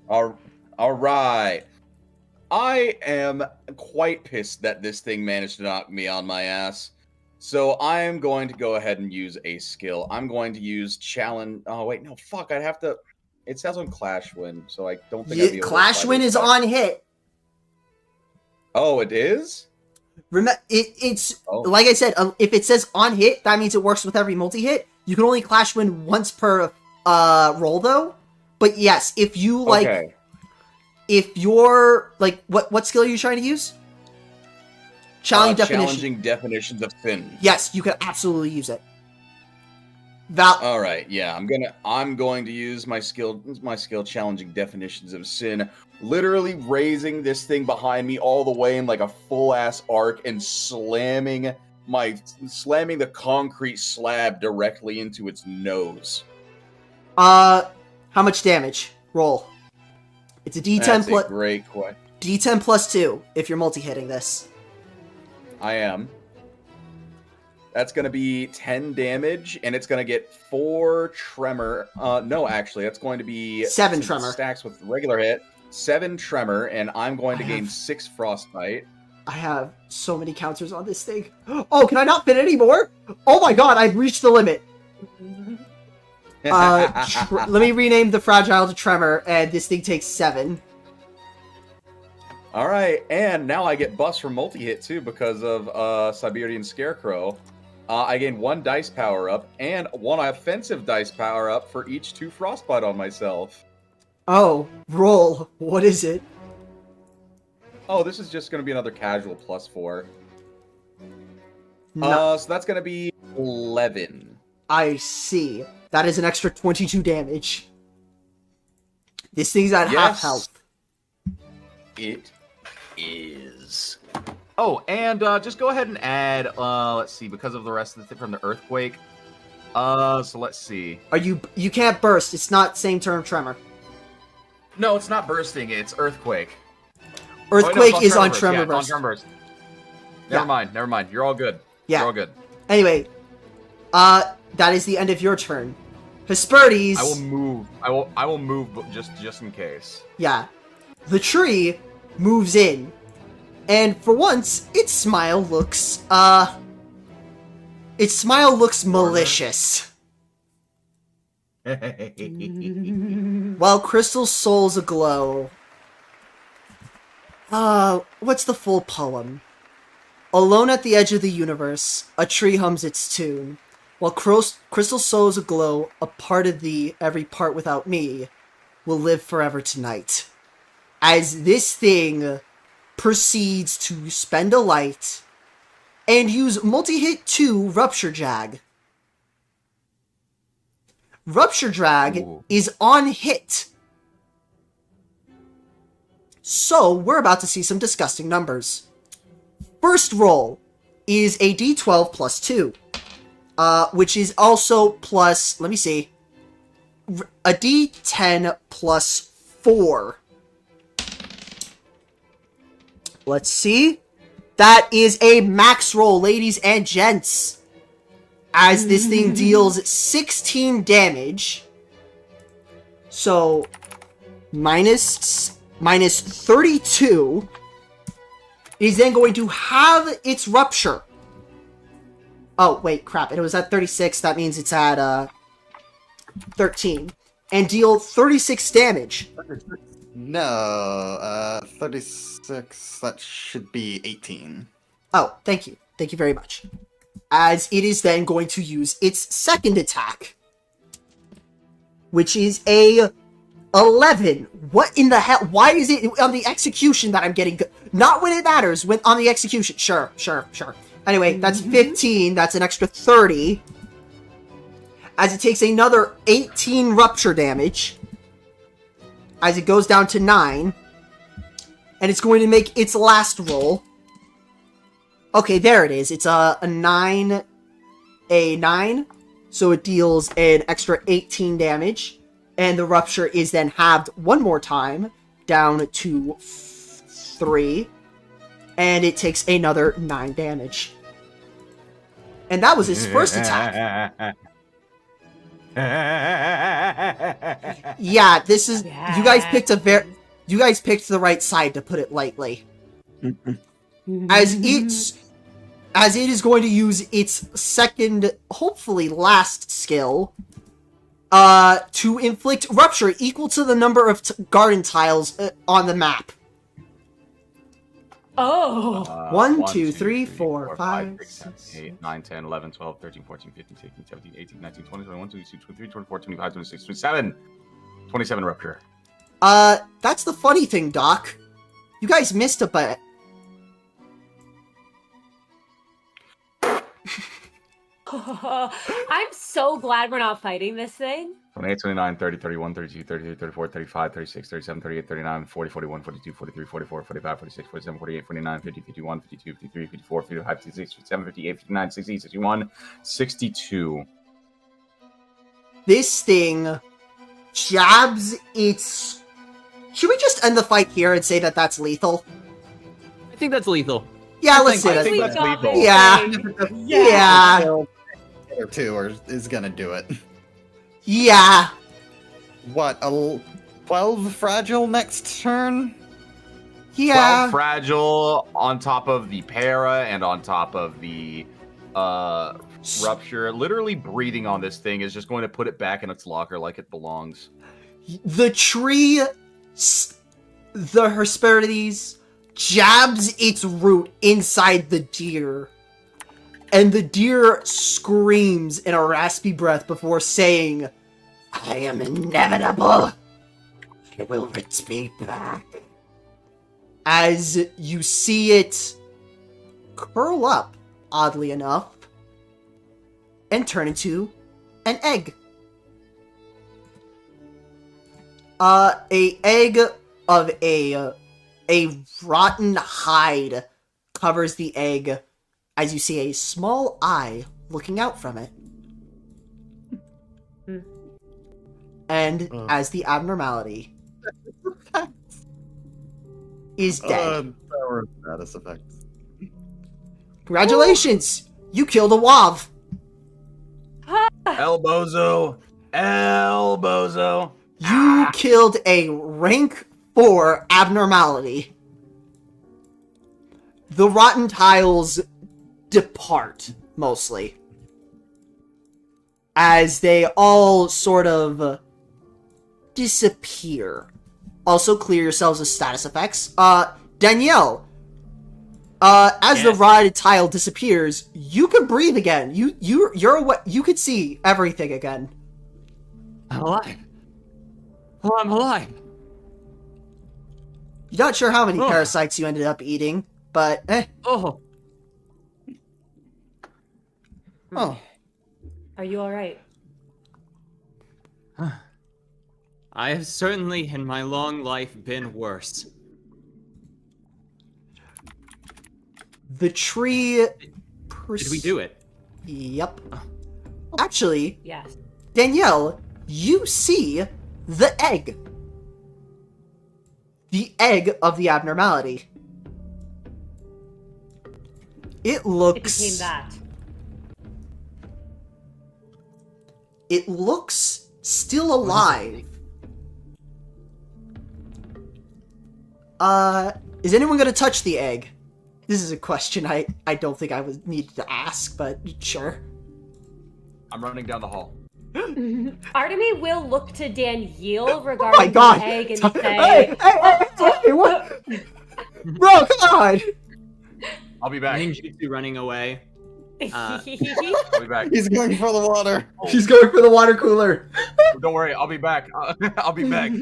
Speaker 3: All right. I am quite pissed that this thing managed to knock me on my ass. So I am going to go ahead and use a skill. I'm going to use challenge. Oh wait, no, fuck. I'd have to. It says on Clash Win, so I don't think I'd be able to
Speaker 1: Clash
Speaker 3: apply
Speaker 1: Win
Speaker 3: this
Speaker 1: is
Speaker 3: stuff.
Speaker 1: on hit.
Speaker 3: Oh, it is?
Speaker 1: It's like I said, if it says on hit, that means it works with every multi-hit. You can only Clash Win once per roll, though. But yes, if you like,
Speaker 3: Okay.
Speaker 1: if you're like, what skill are you trying to use?
Speaker 3: Challenging definitions of sin.
Speaker 1: Yes, you can absolutely use it.
Speaker 3: All right, yeah, I'm going to use my skill challenging definitions of sin, literally raising this thing behind me all the way in like a full ass arc and slamming the concrete slab directly into its nose.
Speaker 1: How much damage? Roll. It's a D10
Speaker 3: That's
Speaker 1: plus
Speaker 3: a great question.
Speaker 1: D10 plus 2 if you're multi-hitting this.
Speaker 3: I am. That's going to be 10 damage, and it's going to get 4 tremor. No, actually, that's going to be
Speaker 1: 7
Speaker 3: since it
Speaker 1: tremor.
Speaker 3: Stacks with regular hit, 7 tremor, and I'm going to gain 6 frostbite.
Speaker 1: I have so many counters on this thing. Oh, can I not fit any more? Oh my god, I've reached the limit. Let me rename the fragile to tremor, and this thing takes 7.
Speaker 3: All right, and now I get bust from multi-hit too because of Siberian Scarecrow. I gain 1 dice power up and 1 offensive dice power up for each 2 frostbite on myself.
Speaker 1: Oh, roll. What is it?
Speaker 3: Oh, this is just going to be another casual plus 4.
Speaker 1: No,
Speaker 3: So that's going to be 11.
Speaker 1: I see. That is an extra 22 damage. This thing's at half health.
Speaker 3: It is.
Speaker 6: Oh, and just go ahead and add, let's see, because of the rest of the thing from the earthquake. So let's see.
Speaker 1: You can't burst. It's not same term tremor.
Speaker 6: No, it's not bursting, it's earthquake.
Speaker 1: Earthquake
Speaker 6: Oh, wait, no,
Speaker 1: is on
Speaker 6: burst.
Speaker 1: tremor
Speaker 6: Yeah, it's on
Speaker 1: burst.
Speaker 6: tremor burst.
Speaker 1: Yeah.
Speaker 6: Never mind. You're all good.
Speaker 1: Yeah.
Speaker 6: You're all good.
Speaker 1: Anyway, that is the end of your turn. Hesperdes.
Speaker 6: I will move. I will move, but just in case.
Speaker 1: Yeah. The tree moves in. And for once, its smile looks malicious. While Crystal Soul's aglow. What's the full poem? Alone at the edge of the universe, a tree hums its tune. While Crystal Soul's aglow, a part of thee, every part without me, will live forever tonight. As this thing proceeds to spend a light and use multi-hit 2 Rupture Jag. Rupture Drag is on hit. So, we're about to see some disgusting numbers. First roll is a d12 plus 2. Which is also plus, let me see, a d10 plus 4. Let's see. That is a max roll, ladies and gents. As this thing deals 16 damage. So, minus 32 is then going to have its rupture. Oh, wait, crap. It was at 36. That means it's at 13. And deal 36 damage.
Speaker 2: No, 36, that should be 18.
Speaker 1: Oh, thank you. Thank you very much. As it is then going to use its second attack, which is a 11. What in the hell? Why is it on the execution that I'm getting good? Not when it matters, when on the execution. Sure. Anyway, that's 15. That's an extra 30. As it takes another 18 rupture damage. As it goes down to 9. And it's going to make its last roll. Okay, there it is. It's a 9. A 9. So it deals an extra 18 damage. And the rupture is then halved one more time, down to 3. And it takes another 9 damage. And that was his first attack. Yeah, this is... You guys picked the right side, to put it lightly. As it is going to use its second, hopefully last skill... to inflict rupture equal to the number of garden tiles on the map.
Speaker 8: Oh.
Speaker 1: 1, 2, 3, 4, 5,
Speaker 6: 6, 8, 9, 10, 11, 12, 13, 14, 15, 16, 17, 18, 19, 20, 21, 22, 23, 24, 25, 26, 27. 27 rupture.
Speaker 1: That's the funny thing, Doc. You guys missed a bit.
Speaker 8: I'm so glad we're not fighting this thing.
Speaker 6: 28, 29, 30, 31, 32, 33, 34, 35, 36, 37, 38, 39, 40, 41, 42, 43, 44, 45, 46, 47, 48, 49, 50, 51, 52, 53, 54, 55, 56, 57, 58, 59, 60, 61, 62.
Speaker 1: This thing jabs its... Should we just end the fight here and say that that's lethal?
Speaker 5: I think that's lethal.
Speaker 1: Yeah, let's say
Speaker 6: I think
Speaker 1: that.
Speaker 6: that's lethal.
Speaker 1: Yeah.
Speaker 2: Or 2 is gonna do it.
Speaker 1: Yeah.
Speaker 2: What, a 12 fragile next turn?
Speaker 1: Yeah.
Speaker 6: 12 fragile on top of the para and on top of the rupture. Literally breathing on this thing is just going to put it back in its locker like it belongs.
Speaker 1: The tree, the Hesperides, jabs its root inside the deer. And the deer screams in a raspy breath before saying, "I am inevitable. I will return back." As you see it curl up, oddly enough, and turn into an egg. A egg of a rotten hide covers the egg as you see a small eye looking out from it. And as the abnormality is dead.
Speaker 2: Power of status effects.
Speaker 1: Congratulations! You killed a Wav!
Speaker 6: Elbozo!
Speaker 1: You killed a rank 4 abnormality. The rotten tiles depart, mostly. As they all sort of disappear. Also, clear yourselves of status effects. Danielle, as the rotted tile disappears, you can breathe again. You could see everything again.
Speaker 5: I'm alive. Oh, I'm alive.
Speaker 1: You're not sure how many parasites you ended up eating, but
Speaker 5: Oh.
Speaker 2: Oh.
Speaker 8: Are you alright?
Speaker 5: I have certainly, in my long life, been worse.
Speaker 1: the tree...
Speaker 5: Did we do it?
Speaker 1: Yep. Actually,
Speaker 8: Yes.
Speaker 1: Danielle, you see the egg. The egg of the abnormality. It looks...
Speaker 8: It became that.
Speaker 1: It looks still alive. Is anyone gonna touch the egg? This is a question I don't think I was needed to ask, but sure.
Speaker 6: I'm running down the hall.
Speaker 8: Artemy will look to Danielle regarding
Speaker 1: Oh my god!
Speaker 8: the egg and
Speaker 1: Hey,
Speaker 8: say,
Speaker 1: hey, what? Bro, come on!
Speaker 6: I'll be back.
Speaker 5: Ninjutsu running away.
Speaker 6: I'll be back.
Speaker 2: He's going for the water.
Speaker 1: He's going for the water cooler.
Speaker 6: Don't worry, I'll be back. I'll be back.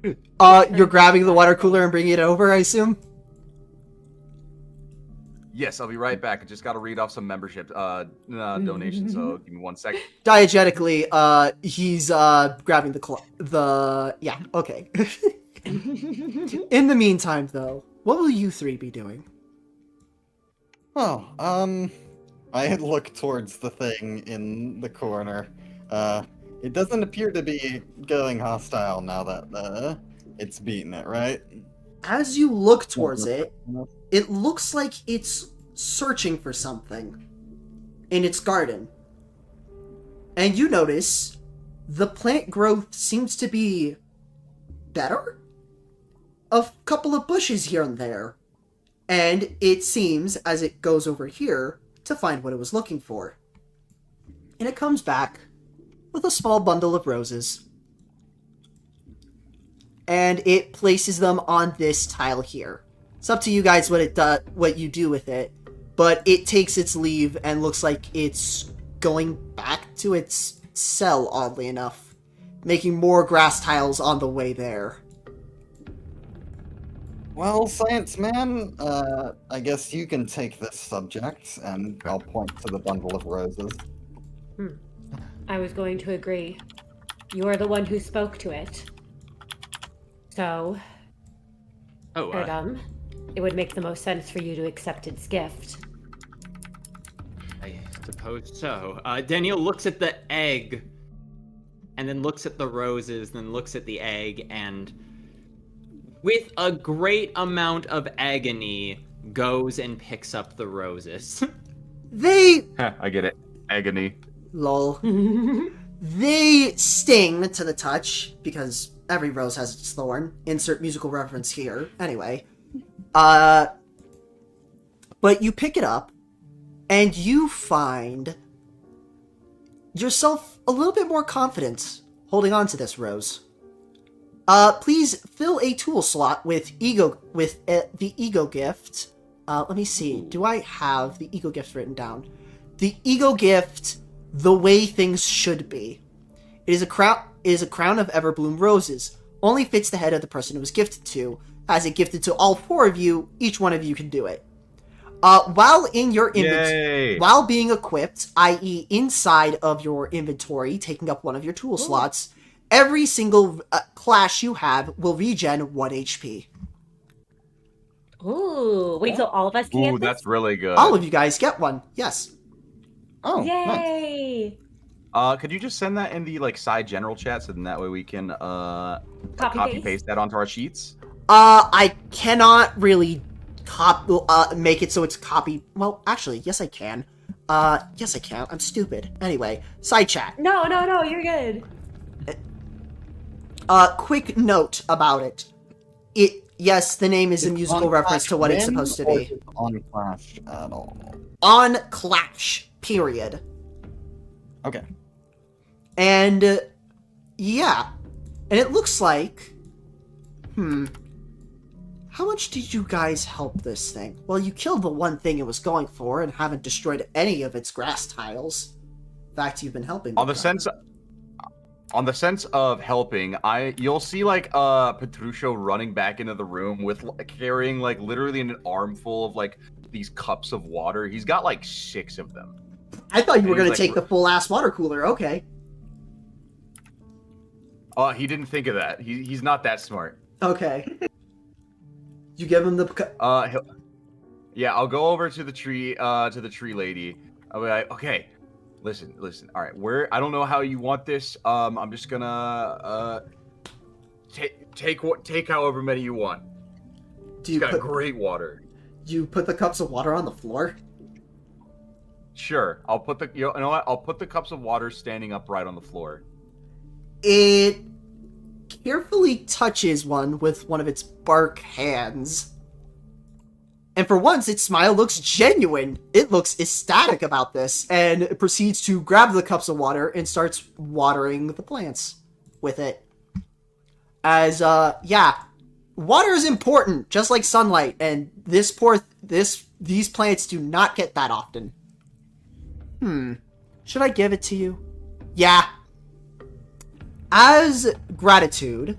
Speaker 1: You're grabbing the water cooler and bringing it over, I assume?
Speaker 6: Yes, I'll be right back. I just got to read off some membership donations, so give me 1 second.
Speaker 1: Diegetically, he's grabbing yeah, okay. In the meantime, though, what will you three be doing?
Speaker 2: Oh, I look towards the thing in the corner. It doesn't appear to be going hostile now that it's beaten it, right?
Speaker 1: As you look towards it, it looks like it's searching for something in its garden. And you notice the plant growth seems to be better? A couple of bushes here and there. And it seems, as it goes over here, to find what it was looking for. And it comes back with a small bundle of roses. And it places them on this tile here. It's up to you guys what you do with it, but it takes its leave and looks like it's going back to its cell, oddly enough, making more grass tiles on the way there.
Speaker 2: Well, science man, I guess you can take this subject, and I'll point to the bundle of roses.
Speaker 8: I was going to agree. You are the one who spoke to it. So, it would make the most sense for you to accept its gift.
Speaker 5: I suppose so. Daniel looks at the egg, and then looks at the roses, then looks at the egg, and with a great amount of agony, goes and picks up the roses.
Speaker 6: I get it. Agony.
Speaker 1: Lol. They sting to the touch, because every rose has its thorn. Insert musical reference here. Anyway. But you pick it up, and you find yourself a little bit more confident holding on to this rose. Please fill a tool slot with the ego gift. Let me see. Do I have the ego gift written down? The ego gift, the way things should be. It is a crown of everbloom roses. Only fits the head of the person it was gifted to. As it gifted to all four of you, each one of you can do it. While in your inventory, while being equipped, i.e. inside of your inventory, taking up one of your tool slots, every single clash you have will regen 1 HP.
Speaker 8: Ooh, wait, so all of us can get
Speaker 6: Ooh,
Speaker 8: this?
Speaker 6: that's really good.
Speaker 1: All of you guys get one, yes.
Speaker 2: Oh, nice.
Speaker 8: Yay!
Speaker 6: Could you just send that in the side general chat so then that way we can
Speaker 8: Copy
Speaker 6: paste that onto our sheets?
Speaker 1: I cannot really make it so it's copied. Well, actually, yes I can. Yes I can. I'm stupid. Anyway, side chat.
Speaker 8: No, you're good.
Speaker 1: Quick note about it. Yes, the name is a musical reference to what it's supposed to be.
Speaker 2: On Clash at all.
Speaker 1: On Clash, period.
Speaker 2: Okay.
Speaker 1: And, yeah. And it looks like... How much did you guys help this thing? Well, you killed the one thing it was going for and haven't destroyed any of its grass tiles. In fact, you've been helping.
Speaker 6: On the sense of helping, you'll see Petruccio running back into the room with carrying literally an armful of these cups of water. He's got 6 of them.
Speaker 1: I thought you were going to take the full ass water cooler. Okay.
Speaker 6: He didn't think of that. He's not that smart.
Speaker 1: Okay. You give him the.
Speaker 6: Yeah, I'll go over to the tree lady. I'll be like, okay, listen. All right, I don't know how you want this. I'm just gonna take however many you want.
Speaker 1: Do you
Speaker 6: got great water.
Speaker 1: Do you put the cups of water on the floor?
Speaker 6: Sure, I'll put you know what? I'll put the cups of water standing upright on the floor.
Speaker 1: It carefully touches one with one of its bark hands. And for once, its smile looks genuine. It looks ecstatic about this, and it proceeds to grab the cups of water and starts watering the plants with it. As, yeah, water is important, just like sunlight, and this These plants do not get that often. Should I give it to you? Yeah. As gratitude,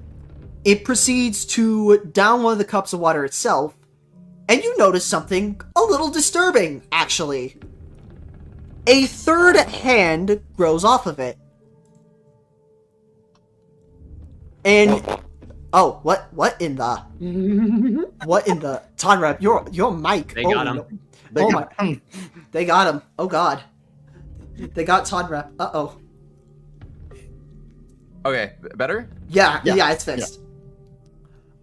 Speaker 1: it proceeds to down one of the cups of water itself, and you notice something a little disturbing, actually. A third hand grows off of it. And oh, what in the Tonrep, your mic.
Speaker 5: They got him.
Speaker 1: No. They got him. Oh god. They got Tonrep. Uh-oh.
Speaker 6: Okay, better?
Speaker 1: Yeah, it's fixed.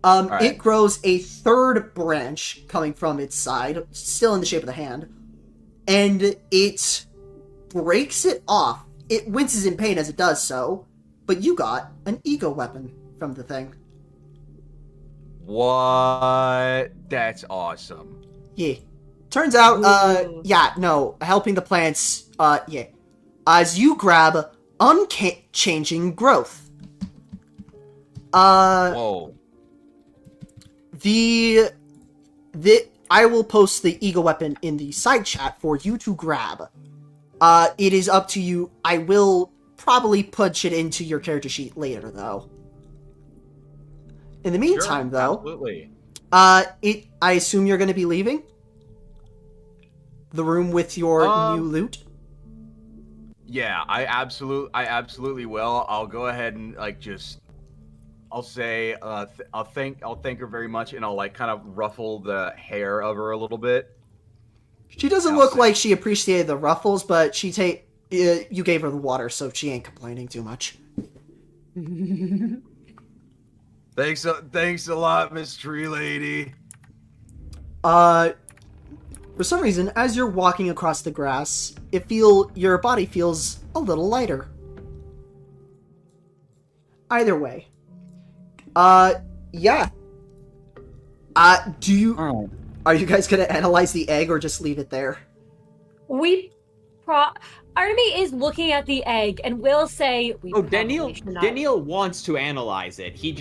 Speaker 6: Alright.
Speaker 1: It grows a third branch coming from its side, still in the shape of the hand, and it breaks it off. It winces in pain as it does so, but you got an ego weapon from the thing.
Speaker 6: What? That's awesome.
Speaker 1: Yeah. Turns out, helping the plants, as you grab unchanging growth.
Speaker 6: Whoa.
Speaker 1: I will post the ego weapon in the side chat for you to grab. It is up to you. I will probably punch it into your character sheet later, though. In the meantime, though,
Speaker 6: absolutely.
Speaker 1: I assume you're going to be leaving the room with your new loot.
Speaker 6: Yeah, I absolutely will. I'll go ahead and I'll say I'll thank her very much, and I'll kind of ruffle the hair of her a little bit.
Speaker 1: She doesn't look like she appreciated the ruffles, but you gave her the water, so she ain't complaining too much.
Speaker 6: Thanks a lot, Miss Tree Lady.
Speaker 1: For some reason, as you're walking across the grass, your body feels a little lighter. Either way. Yeah. Are you guys gonna analyze the egg or just leave it there?
Speaker 8: Artemy is looking at the egg and will say,
Speaker 5: Daniel wants to analyze it. He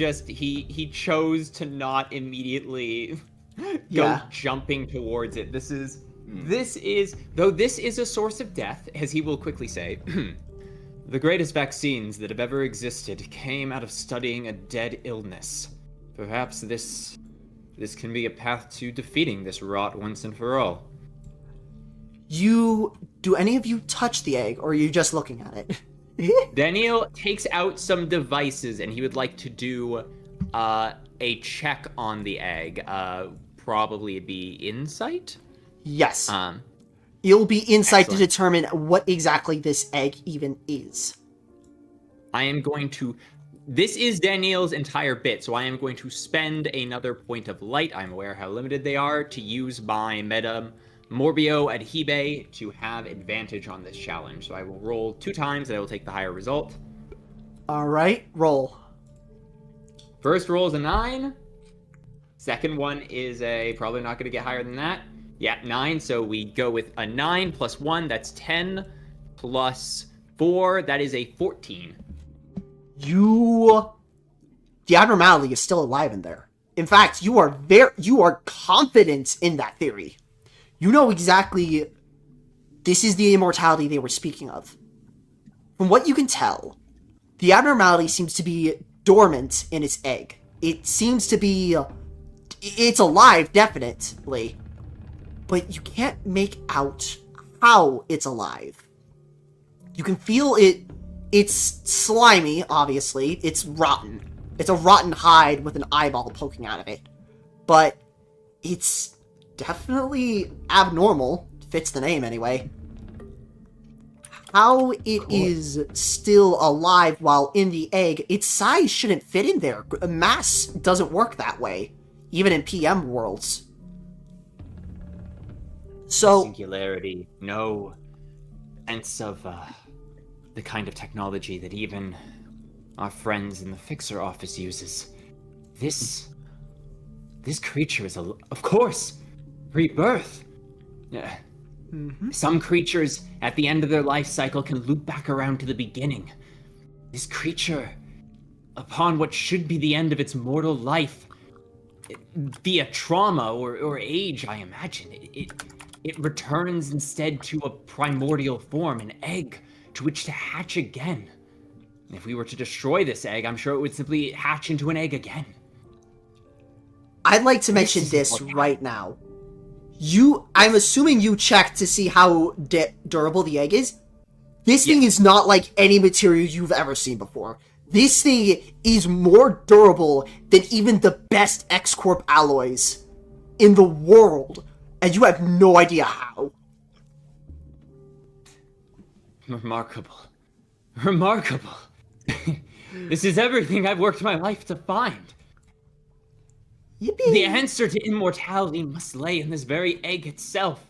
Speaker 5: chose to not immediately go jumping towards it. This is a source of death, as he will quickly say. The greatest vaccines that have ever existed came out of studying a dead illness. Perhaps this can be a path to defeating this rot once and for all.
Speaker 1: Do any of you touch the egg, or are you just looking at it?
Speaker 5: Daniel takes out some devices, and he would like to do a check on the egg. Probably be insight?
Speaker 1: Yes. It'll be insight
Speaker 5: Excellent.
Speaker 1: to determine what exactly this egg even is.
Speaker 5: This is Daniel's entire bit, so I am going to spend another point of light, I'm aware how limited they are, to use my Meta Morbio Adhibe to have advantage on this challenge. So I will roll 2 times, and I will take the higher result.
Speaker 1: Alright, roll.
Speaker 5: First roll is a 9. Second one is probably not going to get higher than that. Yeah, 9, so we go with a 9 plus 1, that's 10, plus 4, that is a 14.
Speaker 1: The abnormality is still alive in there. In fact, you are confident in that theory. You know exactly this is the immortality they were speaking of. From what you can tell, the abnormality seems to be dormant in its egg. It seems to be... It's alive, definitely. But you can't make out how it's alive. You can feel it. It's slimy, obviously. It's rotten. It's a rotten hide with an eyeball poking out of it. But it's definitely abnormal. Fits the name, anyway. How it is still alive while in the egg, its size shouldn't fit in there. Mass doesn't work that way, even in PM worlds. So,
Speaker 5: Singularity, no sense of the kind of technology that even our friends in the Fixer office uses. This creature is, of course, rebirth. Some creatures, at the end of their life cycle, can loop back around to the beginning. This creature, upon what should be the end of its mortal life, via trauma or age, I imagine. It returns instead to a primordial form, an egg, to which to hatch again. If we were to destroy this egg, I'm sure it would simply hatch into an egg again.
Speaker 1: I'd like to mention this right now. I'm assuming you checked to see how durable the egg is. This thing is not like any material you've ever seen before. This thing is more durable than even the best X-Corp alloys in the world, and you have no idea how.
Speaker 5: Remarkable. Remarkable. This is everything I've worked my life to find.
Speaker 1: Yippee.
Speaker 5: The answer to immortality must lay in this very egg itself.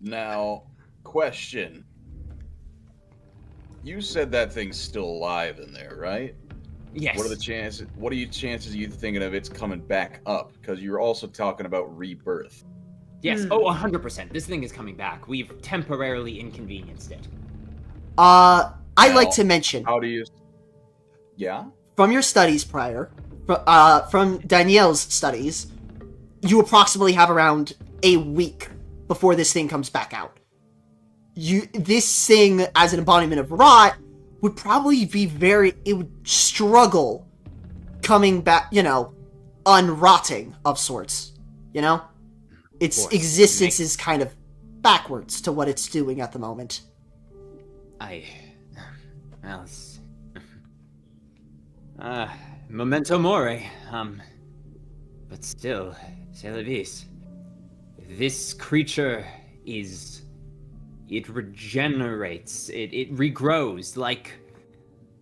Speaker 7: Now, question. You said that thing's still alive in there, right?
Speaker 5: Yes.
Speaker 7: What are the chances? What are you chances you thinking of it's coming back up? Because you're also talking about rebirth.
Speaker 5: Yes. Oh, 100%. This thing is coming back. We've temporarily inconvenienced it.
Speaker 1: I'd like to mention.
Speaker 7: How do you? Yeah.
Speaker 1: From your studies prior, from Danielle's studies, you approximately have around a week before this thing comes back out. This thing, as an embodiment of rot, would probably be it would struggle coming back, unrotting of sorts, Its existence is kind of backwards to what it's doing at the moment.
Speaker 5: Memento mori, but still, c'est la vie. This creature it regenerates, it regrows, like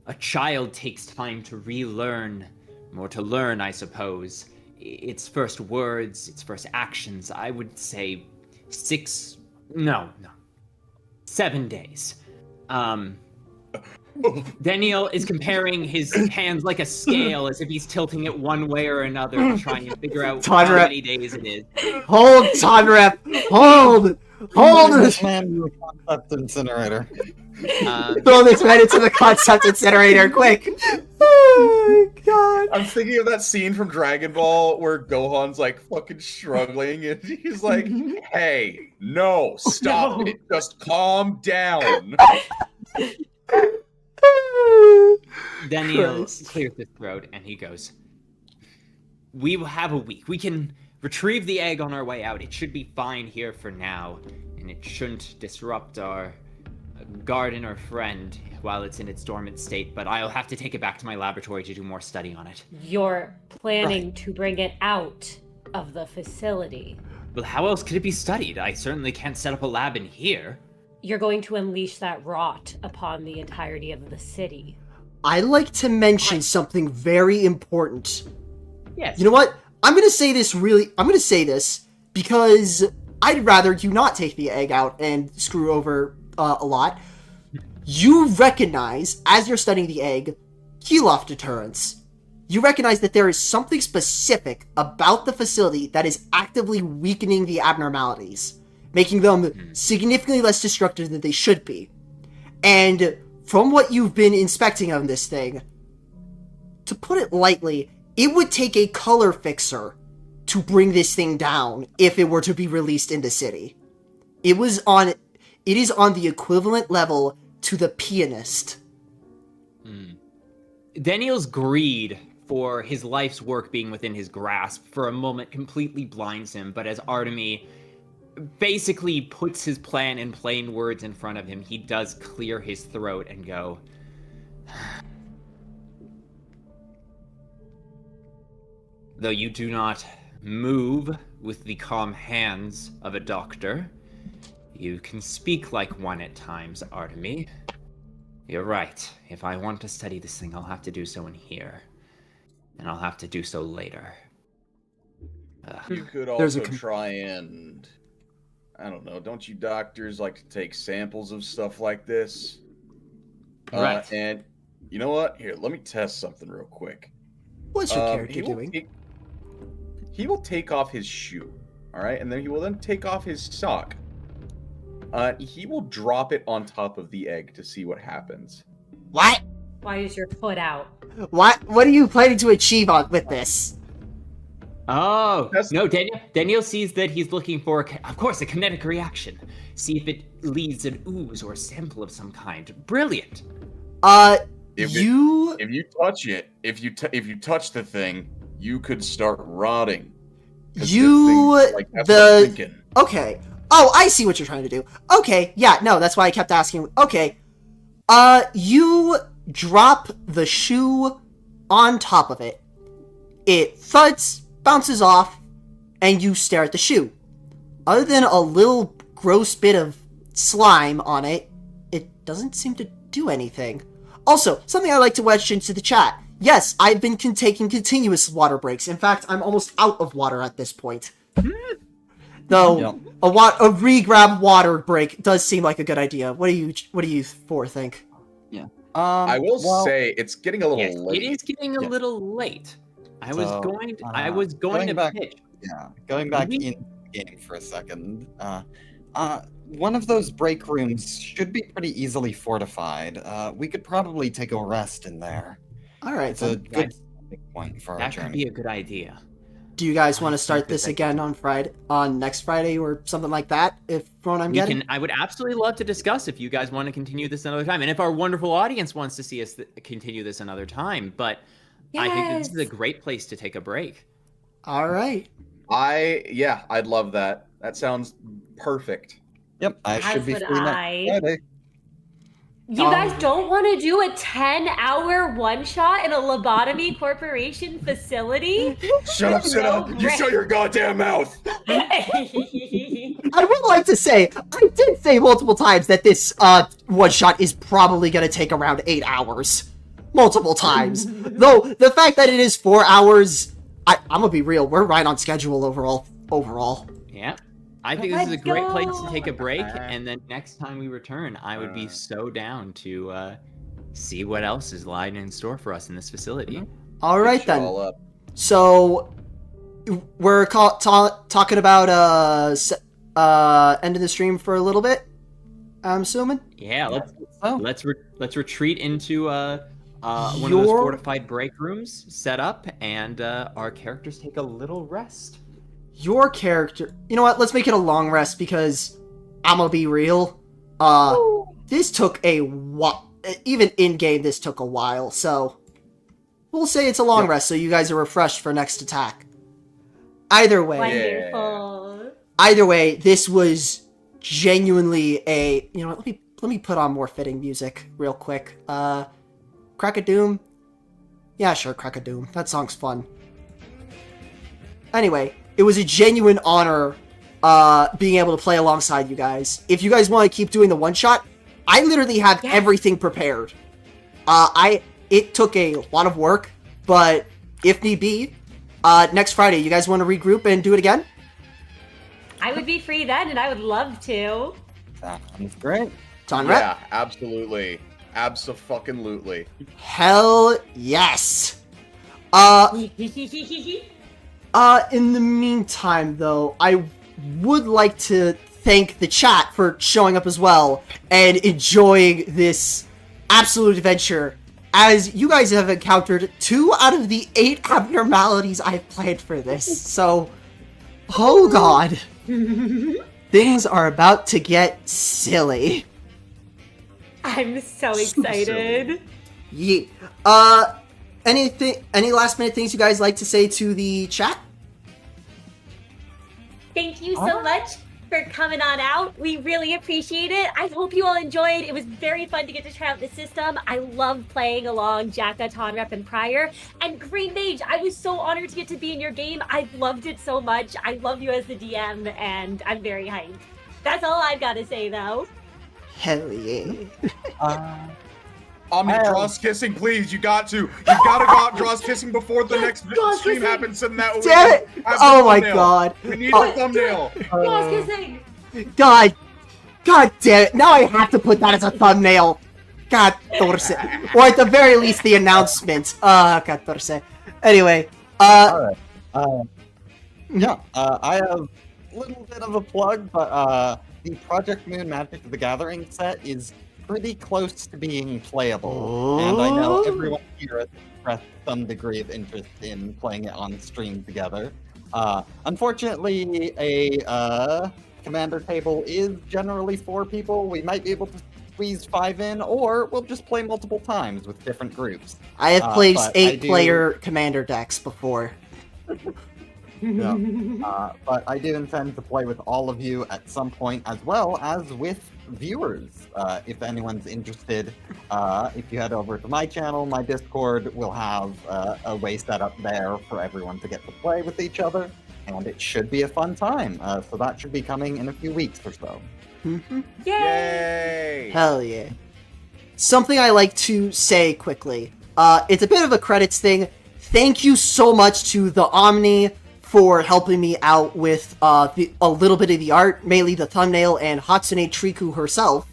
Speaker 5: a child takes time to relearn, more to learn, I suppose. Its first words, its first actions, I would say 7 days. Daniel is comparing his hands like a scale, as if he's tilting it one way or another to try and figure out how many days it is.
Speaker 1: Hold, Tonrep! Hold! Hold!
Speaker 2: This man to the concept incinerator.
Speaker 1: Throw this man into the concept incinerator, quick! Oh my god.
Speaker 7: I'm thinking of that scene from Dragon Ball where Gohan's like fucking struggling and he's like, hey, no, stop it, just calm down.
Speaker 5: Daniel clears his throat and he goes, we will have a week. We can retrieve the egg on our way out. It should be fine here for now, and it shouldn't disrupt our garden or friend while it's in its dormant state, but I'll have to take it back to my laboratory to do more study on it.
Speaker 8: You're planning to bring it out of the facility.
Speaker 5: Well, how else could it be studied? I certainly can't set up a lab in here.
Speaker 8: You're going to unleash that rot upon the entirety of the city.
Speaker 1: I'd like to mention something very important.
Speaker 5: Yes.
Speaker 1: You know what? I'm gonna say this because I'd rather you not take the egg out and screw over a lot. You recognize, as you're studying the egg, heal-off deterrence. You recognize that there is something specific about the facility that is actively weakening the abnormalities, making them significantly less destructive than they should be. And from what you've been inspecting on this thing, to put it lightly, it would take a color fixer to bring this thing down if it were to be released in the city. It is on the equivalent level to the pianist.
Speaker 5: Daniel's greed for his life's work being within his grasp for a moment completely blinds him, but as Artemy basically puts his plan in plain words in front of him, he does clear his throat and go, though you do not move with the calm hands of a doctor, you can speak like one at times, Artemy. You're right. If I want to study this thing, I'll have to do so in here. And I'll have to do so later.
Speaker 7: You could also try and... I don't know, don't you doctors like to take samples of stuff like this?
Speaker 5: Right.
Speaker 7: And you know what? Here, let me test something real quick.
Speaker 1: What's your character doing?
Speaker 7: He will take off his shoe, alright? And then he will then take off his sock. He will drop it on top of the egg to see what happens.
Speaker 1: What?
Speaker 8: Why is your foot out?
Speaker 1: What are you planning to achieve with this?
Speaker 5: Oh
Speaker 7: That's-
Speaker 5: no, Daniel sees that he's looking for, of course, a kinetic reaction. See if it leads an ooze or a sample of some kind. Brilliant.
Speaker 7: If
Speaker 1: You
Speaker 7: you touch it, if you touch the thing, you could start rotting. 'Cause the
Speaker 1: You-
Speaker 7: thing, like, that's what I'm thinking.
Speaker 1: okay? Oh, I see what you're trying to do. Okay, yeah, no, that's why I kept asking. Okay, you drop the shoe on top of it. It thuds, bounces off, and you stare at the shoe. Other than a little gross bit of slime on it, it doesn't seem to do anything. Also, something I like to wedge into the chat. Yes, I've been taking continuous water breaks. In fact, I'm almost out of water at this point. Though
Speaker 2: Yep.
Speaker 1: a re-grab water break does seem like a good idea. What do you four think?
Speaker 7: I will
Speaker 2: well,
Speaker 7: say it's getting a little
Speaker 5: Yes,
Speaker 7: late.
Speaker 5: it is getting a
Speaker 2: Yeah.
Speaker 5: little late. I was
Speaker 2: So,
Speaker 5: going
Speaker 2: going
Speaker 5: to
Speaker 2: back-
Speaker 5: pitch.
Speaker 2: Yeah, going back
Speaker 5: We-
Speaker 2: in the game for a second. One of those break rooms should be pretty easily fortified. We could probably take a rest in there.
Speaker 1: All right,
Speaker 2: It's a
Speaker 1: then.
Speaker 2: good starting point for our
Speaker 5: That could
Speaker 2: journey.
Speaker 5: be a good idea.
Speaker 1: Do you guys want to
Speaker 5: I
Speaker 1: start
Speaker 5: think
Speaker 1: this
Speaker 5: that-
Speaker 1: again on next Friday or something like that? If from what I'm getting.
Speaker 5: I would absolutely love to discuss if you guys want to continue this another time, and if our wonderful audience wants to see us continue this another time. But I think that this is a
Speaker 8: Yes.
Speaker 5: great place to take a break.
Speaker 1: All right.
Speaker 7: I'd love that. That sounds perfect.
Speaker 2: Yep, I
Speaker 8: As
Speaker 2: should be
Speaker 8: would
Speaker 2: free
Speaker 8: I.
Speaker 2: next Friday.
Speaker 8: You guys don't want to do a 10-hour one-shot in a Lobotomy Corporation facility?
Speaker 7: Shut up,
Speaker 8: No
Speaker 7: Senna. You
Speaker 8: way.
Speaker 7: shut your goddamn mouth.
Speaker 1: I would like to say, I did say multiple times that this one shot is probably going to take around 8 hours. Multiple times. Though, the fact that it is 4 hours, I'm going to be real, we're right on schedule overall.
Speaker 5: Yeah. I think this is a
Speaker 8: Let's
Speaker 5: great place to
Speaker 8: go.
Speaker 5: take a break, and then next time we return, I would be so down to see what else is lying in store for us in this facility.
Speaker 1: All right,
Speaker 7: Get you
Speaker 1: then.
Speaker 7: all up.
Speaker 1: So, we're talking about ending the stream for a little bit, I'm assuming?
Speaker 5: Yeah,
Speaker 2: So,
Speaker 5: let's retreat into one of those
Speaker 1: Your-
Speaker 5: fortified break rooms set up, and our characters take a little rest.
Speaker 1: Your character... You know what? Let's make it a long rest because I'm gonna be real. This took a while. Even in-game, this took a while, so... We'll say it's a long rest so you guys are refreshed for next attack. Either way,
Speaker 8: Wonderful.
Speaker 1: this was genuinely a... You know what? Let me put on more fitting music real quick. Crack a Doom? Yeah, sure, Crack a Doom. That song's fun. Anyway, it was a genuine honor being able to play alongside you guys. If you guys want to keep doing the one-shot, I literally have
Speaker 8: Yes.
Speaker 1: everything prepared. It took a lot of work, but if need be, next Friday, you guys want to regroup and do it again?
Speaker 8: I would be free then, and I would love to.
Speaker 2: sounds great.
Speaker 1: Tonrep?
Speaker 7: Yeah, absolutely. Abso-fucking-lutely.
Speaker 1: Hell yes. In the meantime, though, I would like to thank the chat for showing up as well and enjoying this absolute adventure, as you guys have encountered 2 out of the 8 abnormalities I've planned for this. So, oh god. Things are about to get silly.
Speaker 8: I'm so
Speaker 7: Super
Speaker 8: excited.
Speaker 1: Yeah. Any last minute things you guys like to say to the chat?
Speaker 4: Thank you so much for coming on out. We really appreciate it. I hope you all enjoyed. It was very fun to get to try out the system. I love playing along Jacka, Tonrep, and Pryor. And Green Mage, I was so honored to get to be in your game. I loved it so much. I love you as the DM, and I'm very hyped. That's all I've got to say, though.
Speaker 1: Hell yeah.
Speaker 7: Omni, draws kissing, please. You got to. You gotta go out draws kissing before the next
Speaker 8: Draws
Speaker 7: stream
Speaker 8: kissing.
Speaker 7: happens. Send that over.
Speaker 1: Damn it!
Speaker 7: Have the
Speaker 1: Oh my
Speaker 7: thumbnail.
Speaker 1: god.
Speaker 7: We need a thumbnail.
Speaker 8: Cross kissing.
Speaker 1: God damn it. Now I have to put that as a thumbnail. 14. Or at the very least, the announcement. 14. Anyway,
Speaker 2: Alright. Yeah, I have a little bit of a plug, but the Project Moon Magic the Gathering set is pretty close to being playable. And I know everyone here has expressed some degree of interest in playing it on stream together. Unfortunately, a commander table is generally 4 people. We might be able to squeeze 5 in, or we'll just play multiple times with different groups.
Speaker 1: I have played
Speaker 2: but
Speaker 1: 8-player commander decks before.
Speaker 2: Yeah. But I do intend to play with all of you at some point, as well as with viewers. If anyone's interested, if you head over to my channel, my Discord will have a way set up there for everyone to get to play with each other, and it should be a fun time. So that should be coming in a few weeks or so.
Speaker 3: Yay!
Speaker 1: Hell yeah. Something I like to say quickly. It's a bit of a credits thing. Thank you so much to the Omni for helping me out with a little bit of the art, mainly the thumbnail, and Hatsune Triku herself.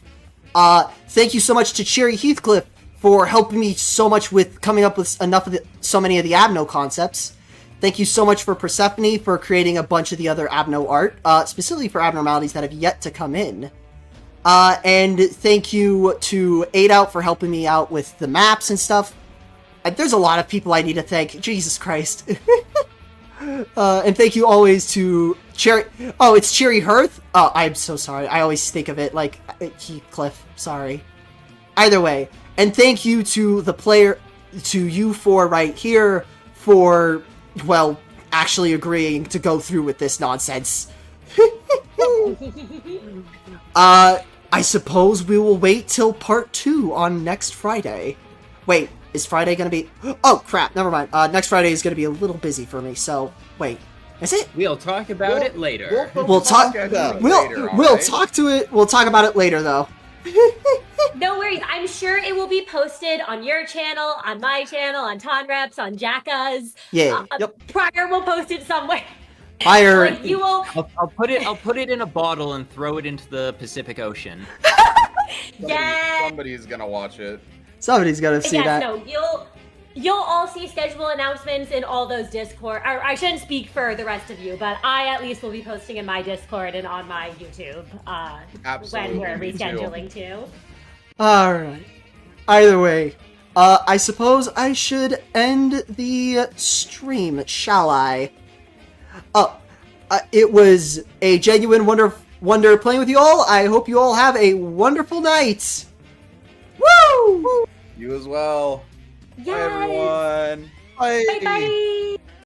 Speaker 1: Thank you so much to Cherry Heathcliff for helping me so much with coming up with so many of the Abno concepts. Thank you so much for Persephone for creating a bunch of the other Abno art, specifically for abnormalities that have yet to come in. And thank you to 8out for helping me out with the maps and stuff. There's a lot of people I need to thank. Jesus Christ. And thank you always to Cherry... Oh, it's Cherry Hearth? Oh, I'm so sorry. I always think of it like Heathcliff. Sorry. Either way. And thank you to the player... To you four right here for, well, actually agreeing to go through with this nonsense. I suppose we will wait till part 2 on next Friday. Wait. Is Friday gonna be... Oh, crap, never mind. Next Friday is gonna be a little busy for me, so... Wait, is it?
Speaker 5: We'll talk about it later.
Speaker 1: We'll talk... We'll talk to it... We'll talk about it later, though.
Speaker 4: No worries. I'm sure it will be posted on your channel, on my channel, on Tonrep's, on Jacka's.
Speaker 1: Yeah.
Speaker 4: Prior will post it somewhere.
Speaker 1: Fire...
Speaker 4: Like, you will...
Speaker 5: I'll put it in a bottle and throw it into the Pacific Ocean.
Speaker 3: Somebody's gonna watch it.
Speaker 1: Somebody's gonna see that.
Speaker 4: No, you'll all see schedule announcements in all those Discord. Or I shouldn't speak for the rest of you, but I at least will be posting in my Discord and on my YouTube.
Speaker 3: Absolutely,
Speaker 4: when we're
Speaker 3: me too.
Speaker 4: rescheduling too.
Speaker 1: Alright. Either way, I suppose I should end the stream, shall I? It was a genuine wonder playing with you all. I hope you all have a wonderful night. Woo!
Speaker 3: You as well.
Speaker 4: Yes.
Speaker 3: Bye, everyone.
Speaker 2: Bye.
Speaker 4: Bye bye.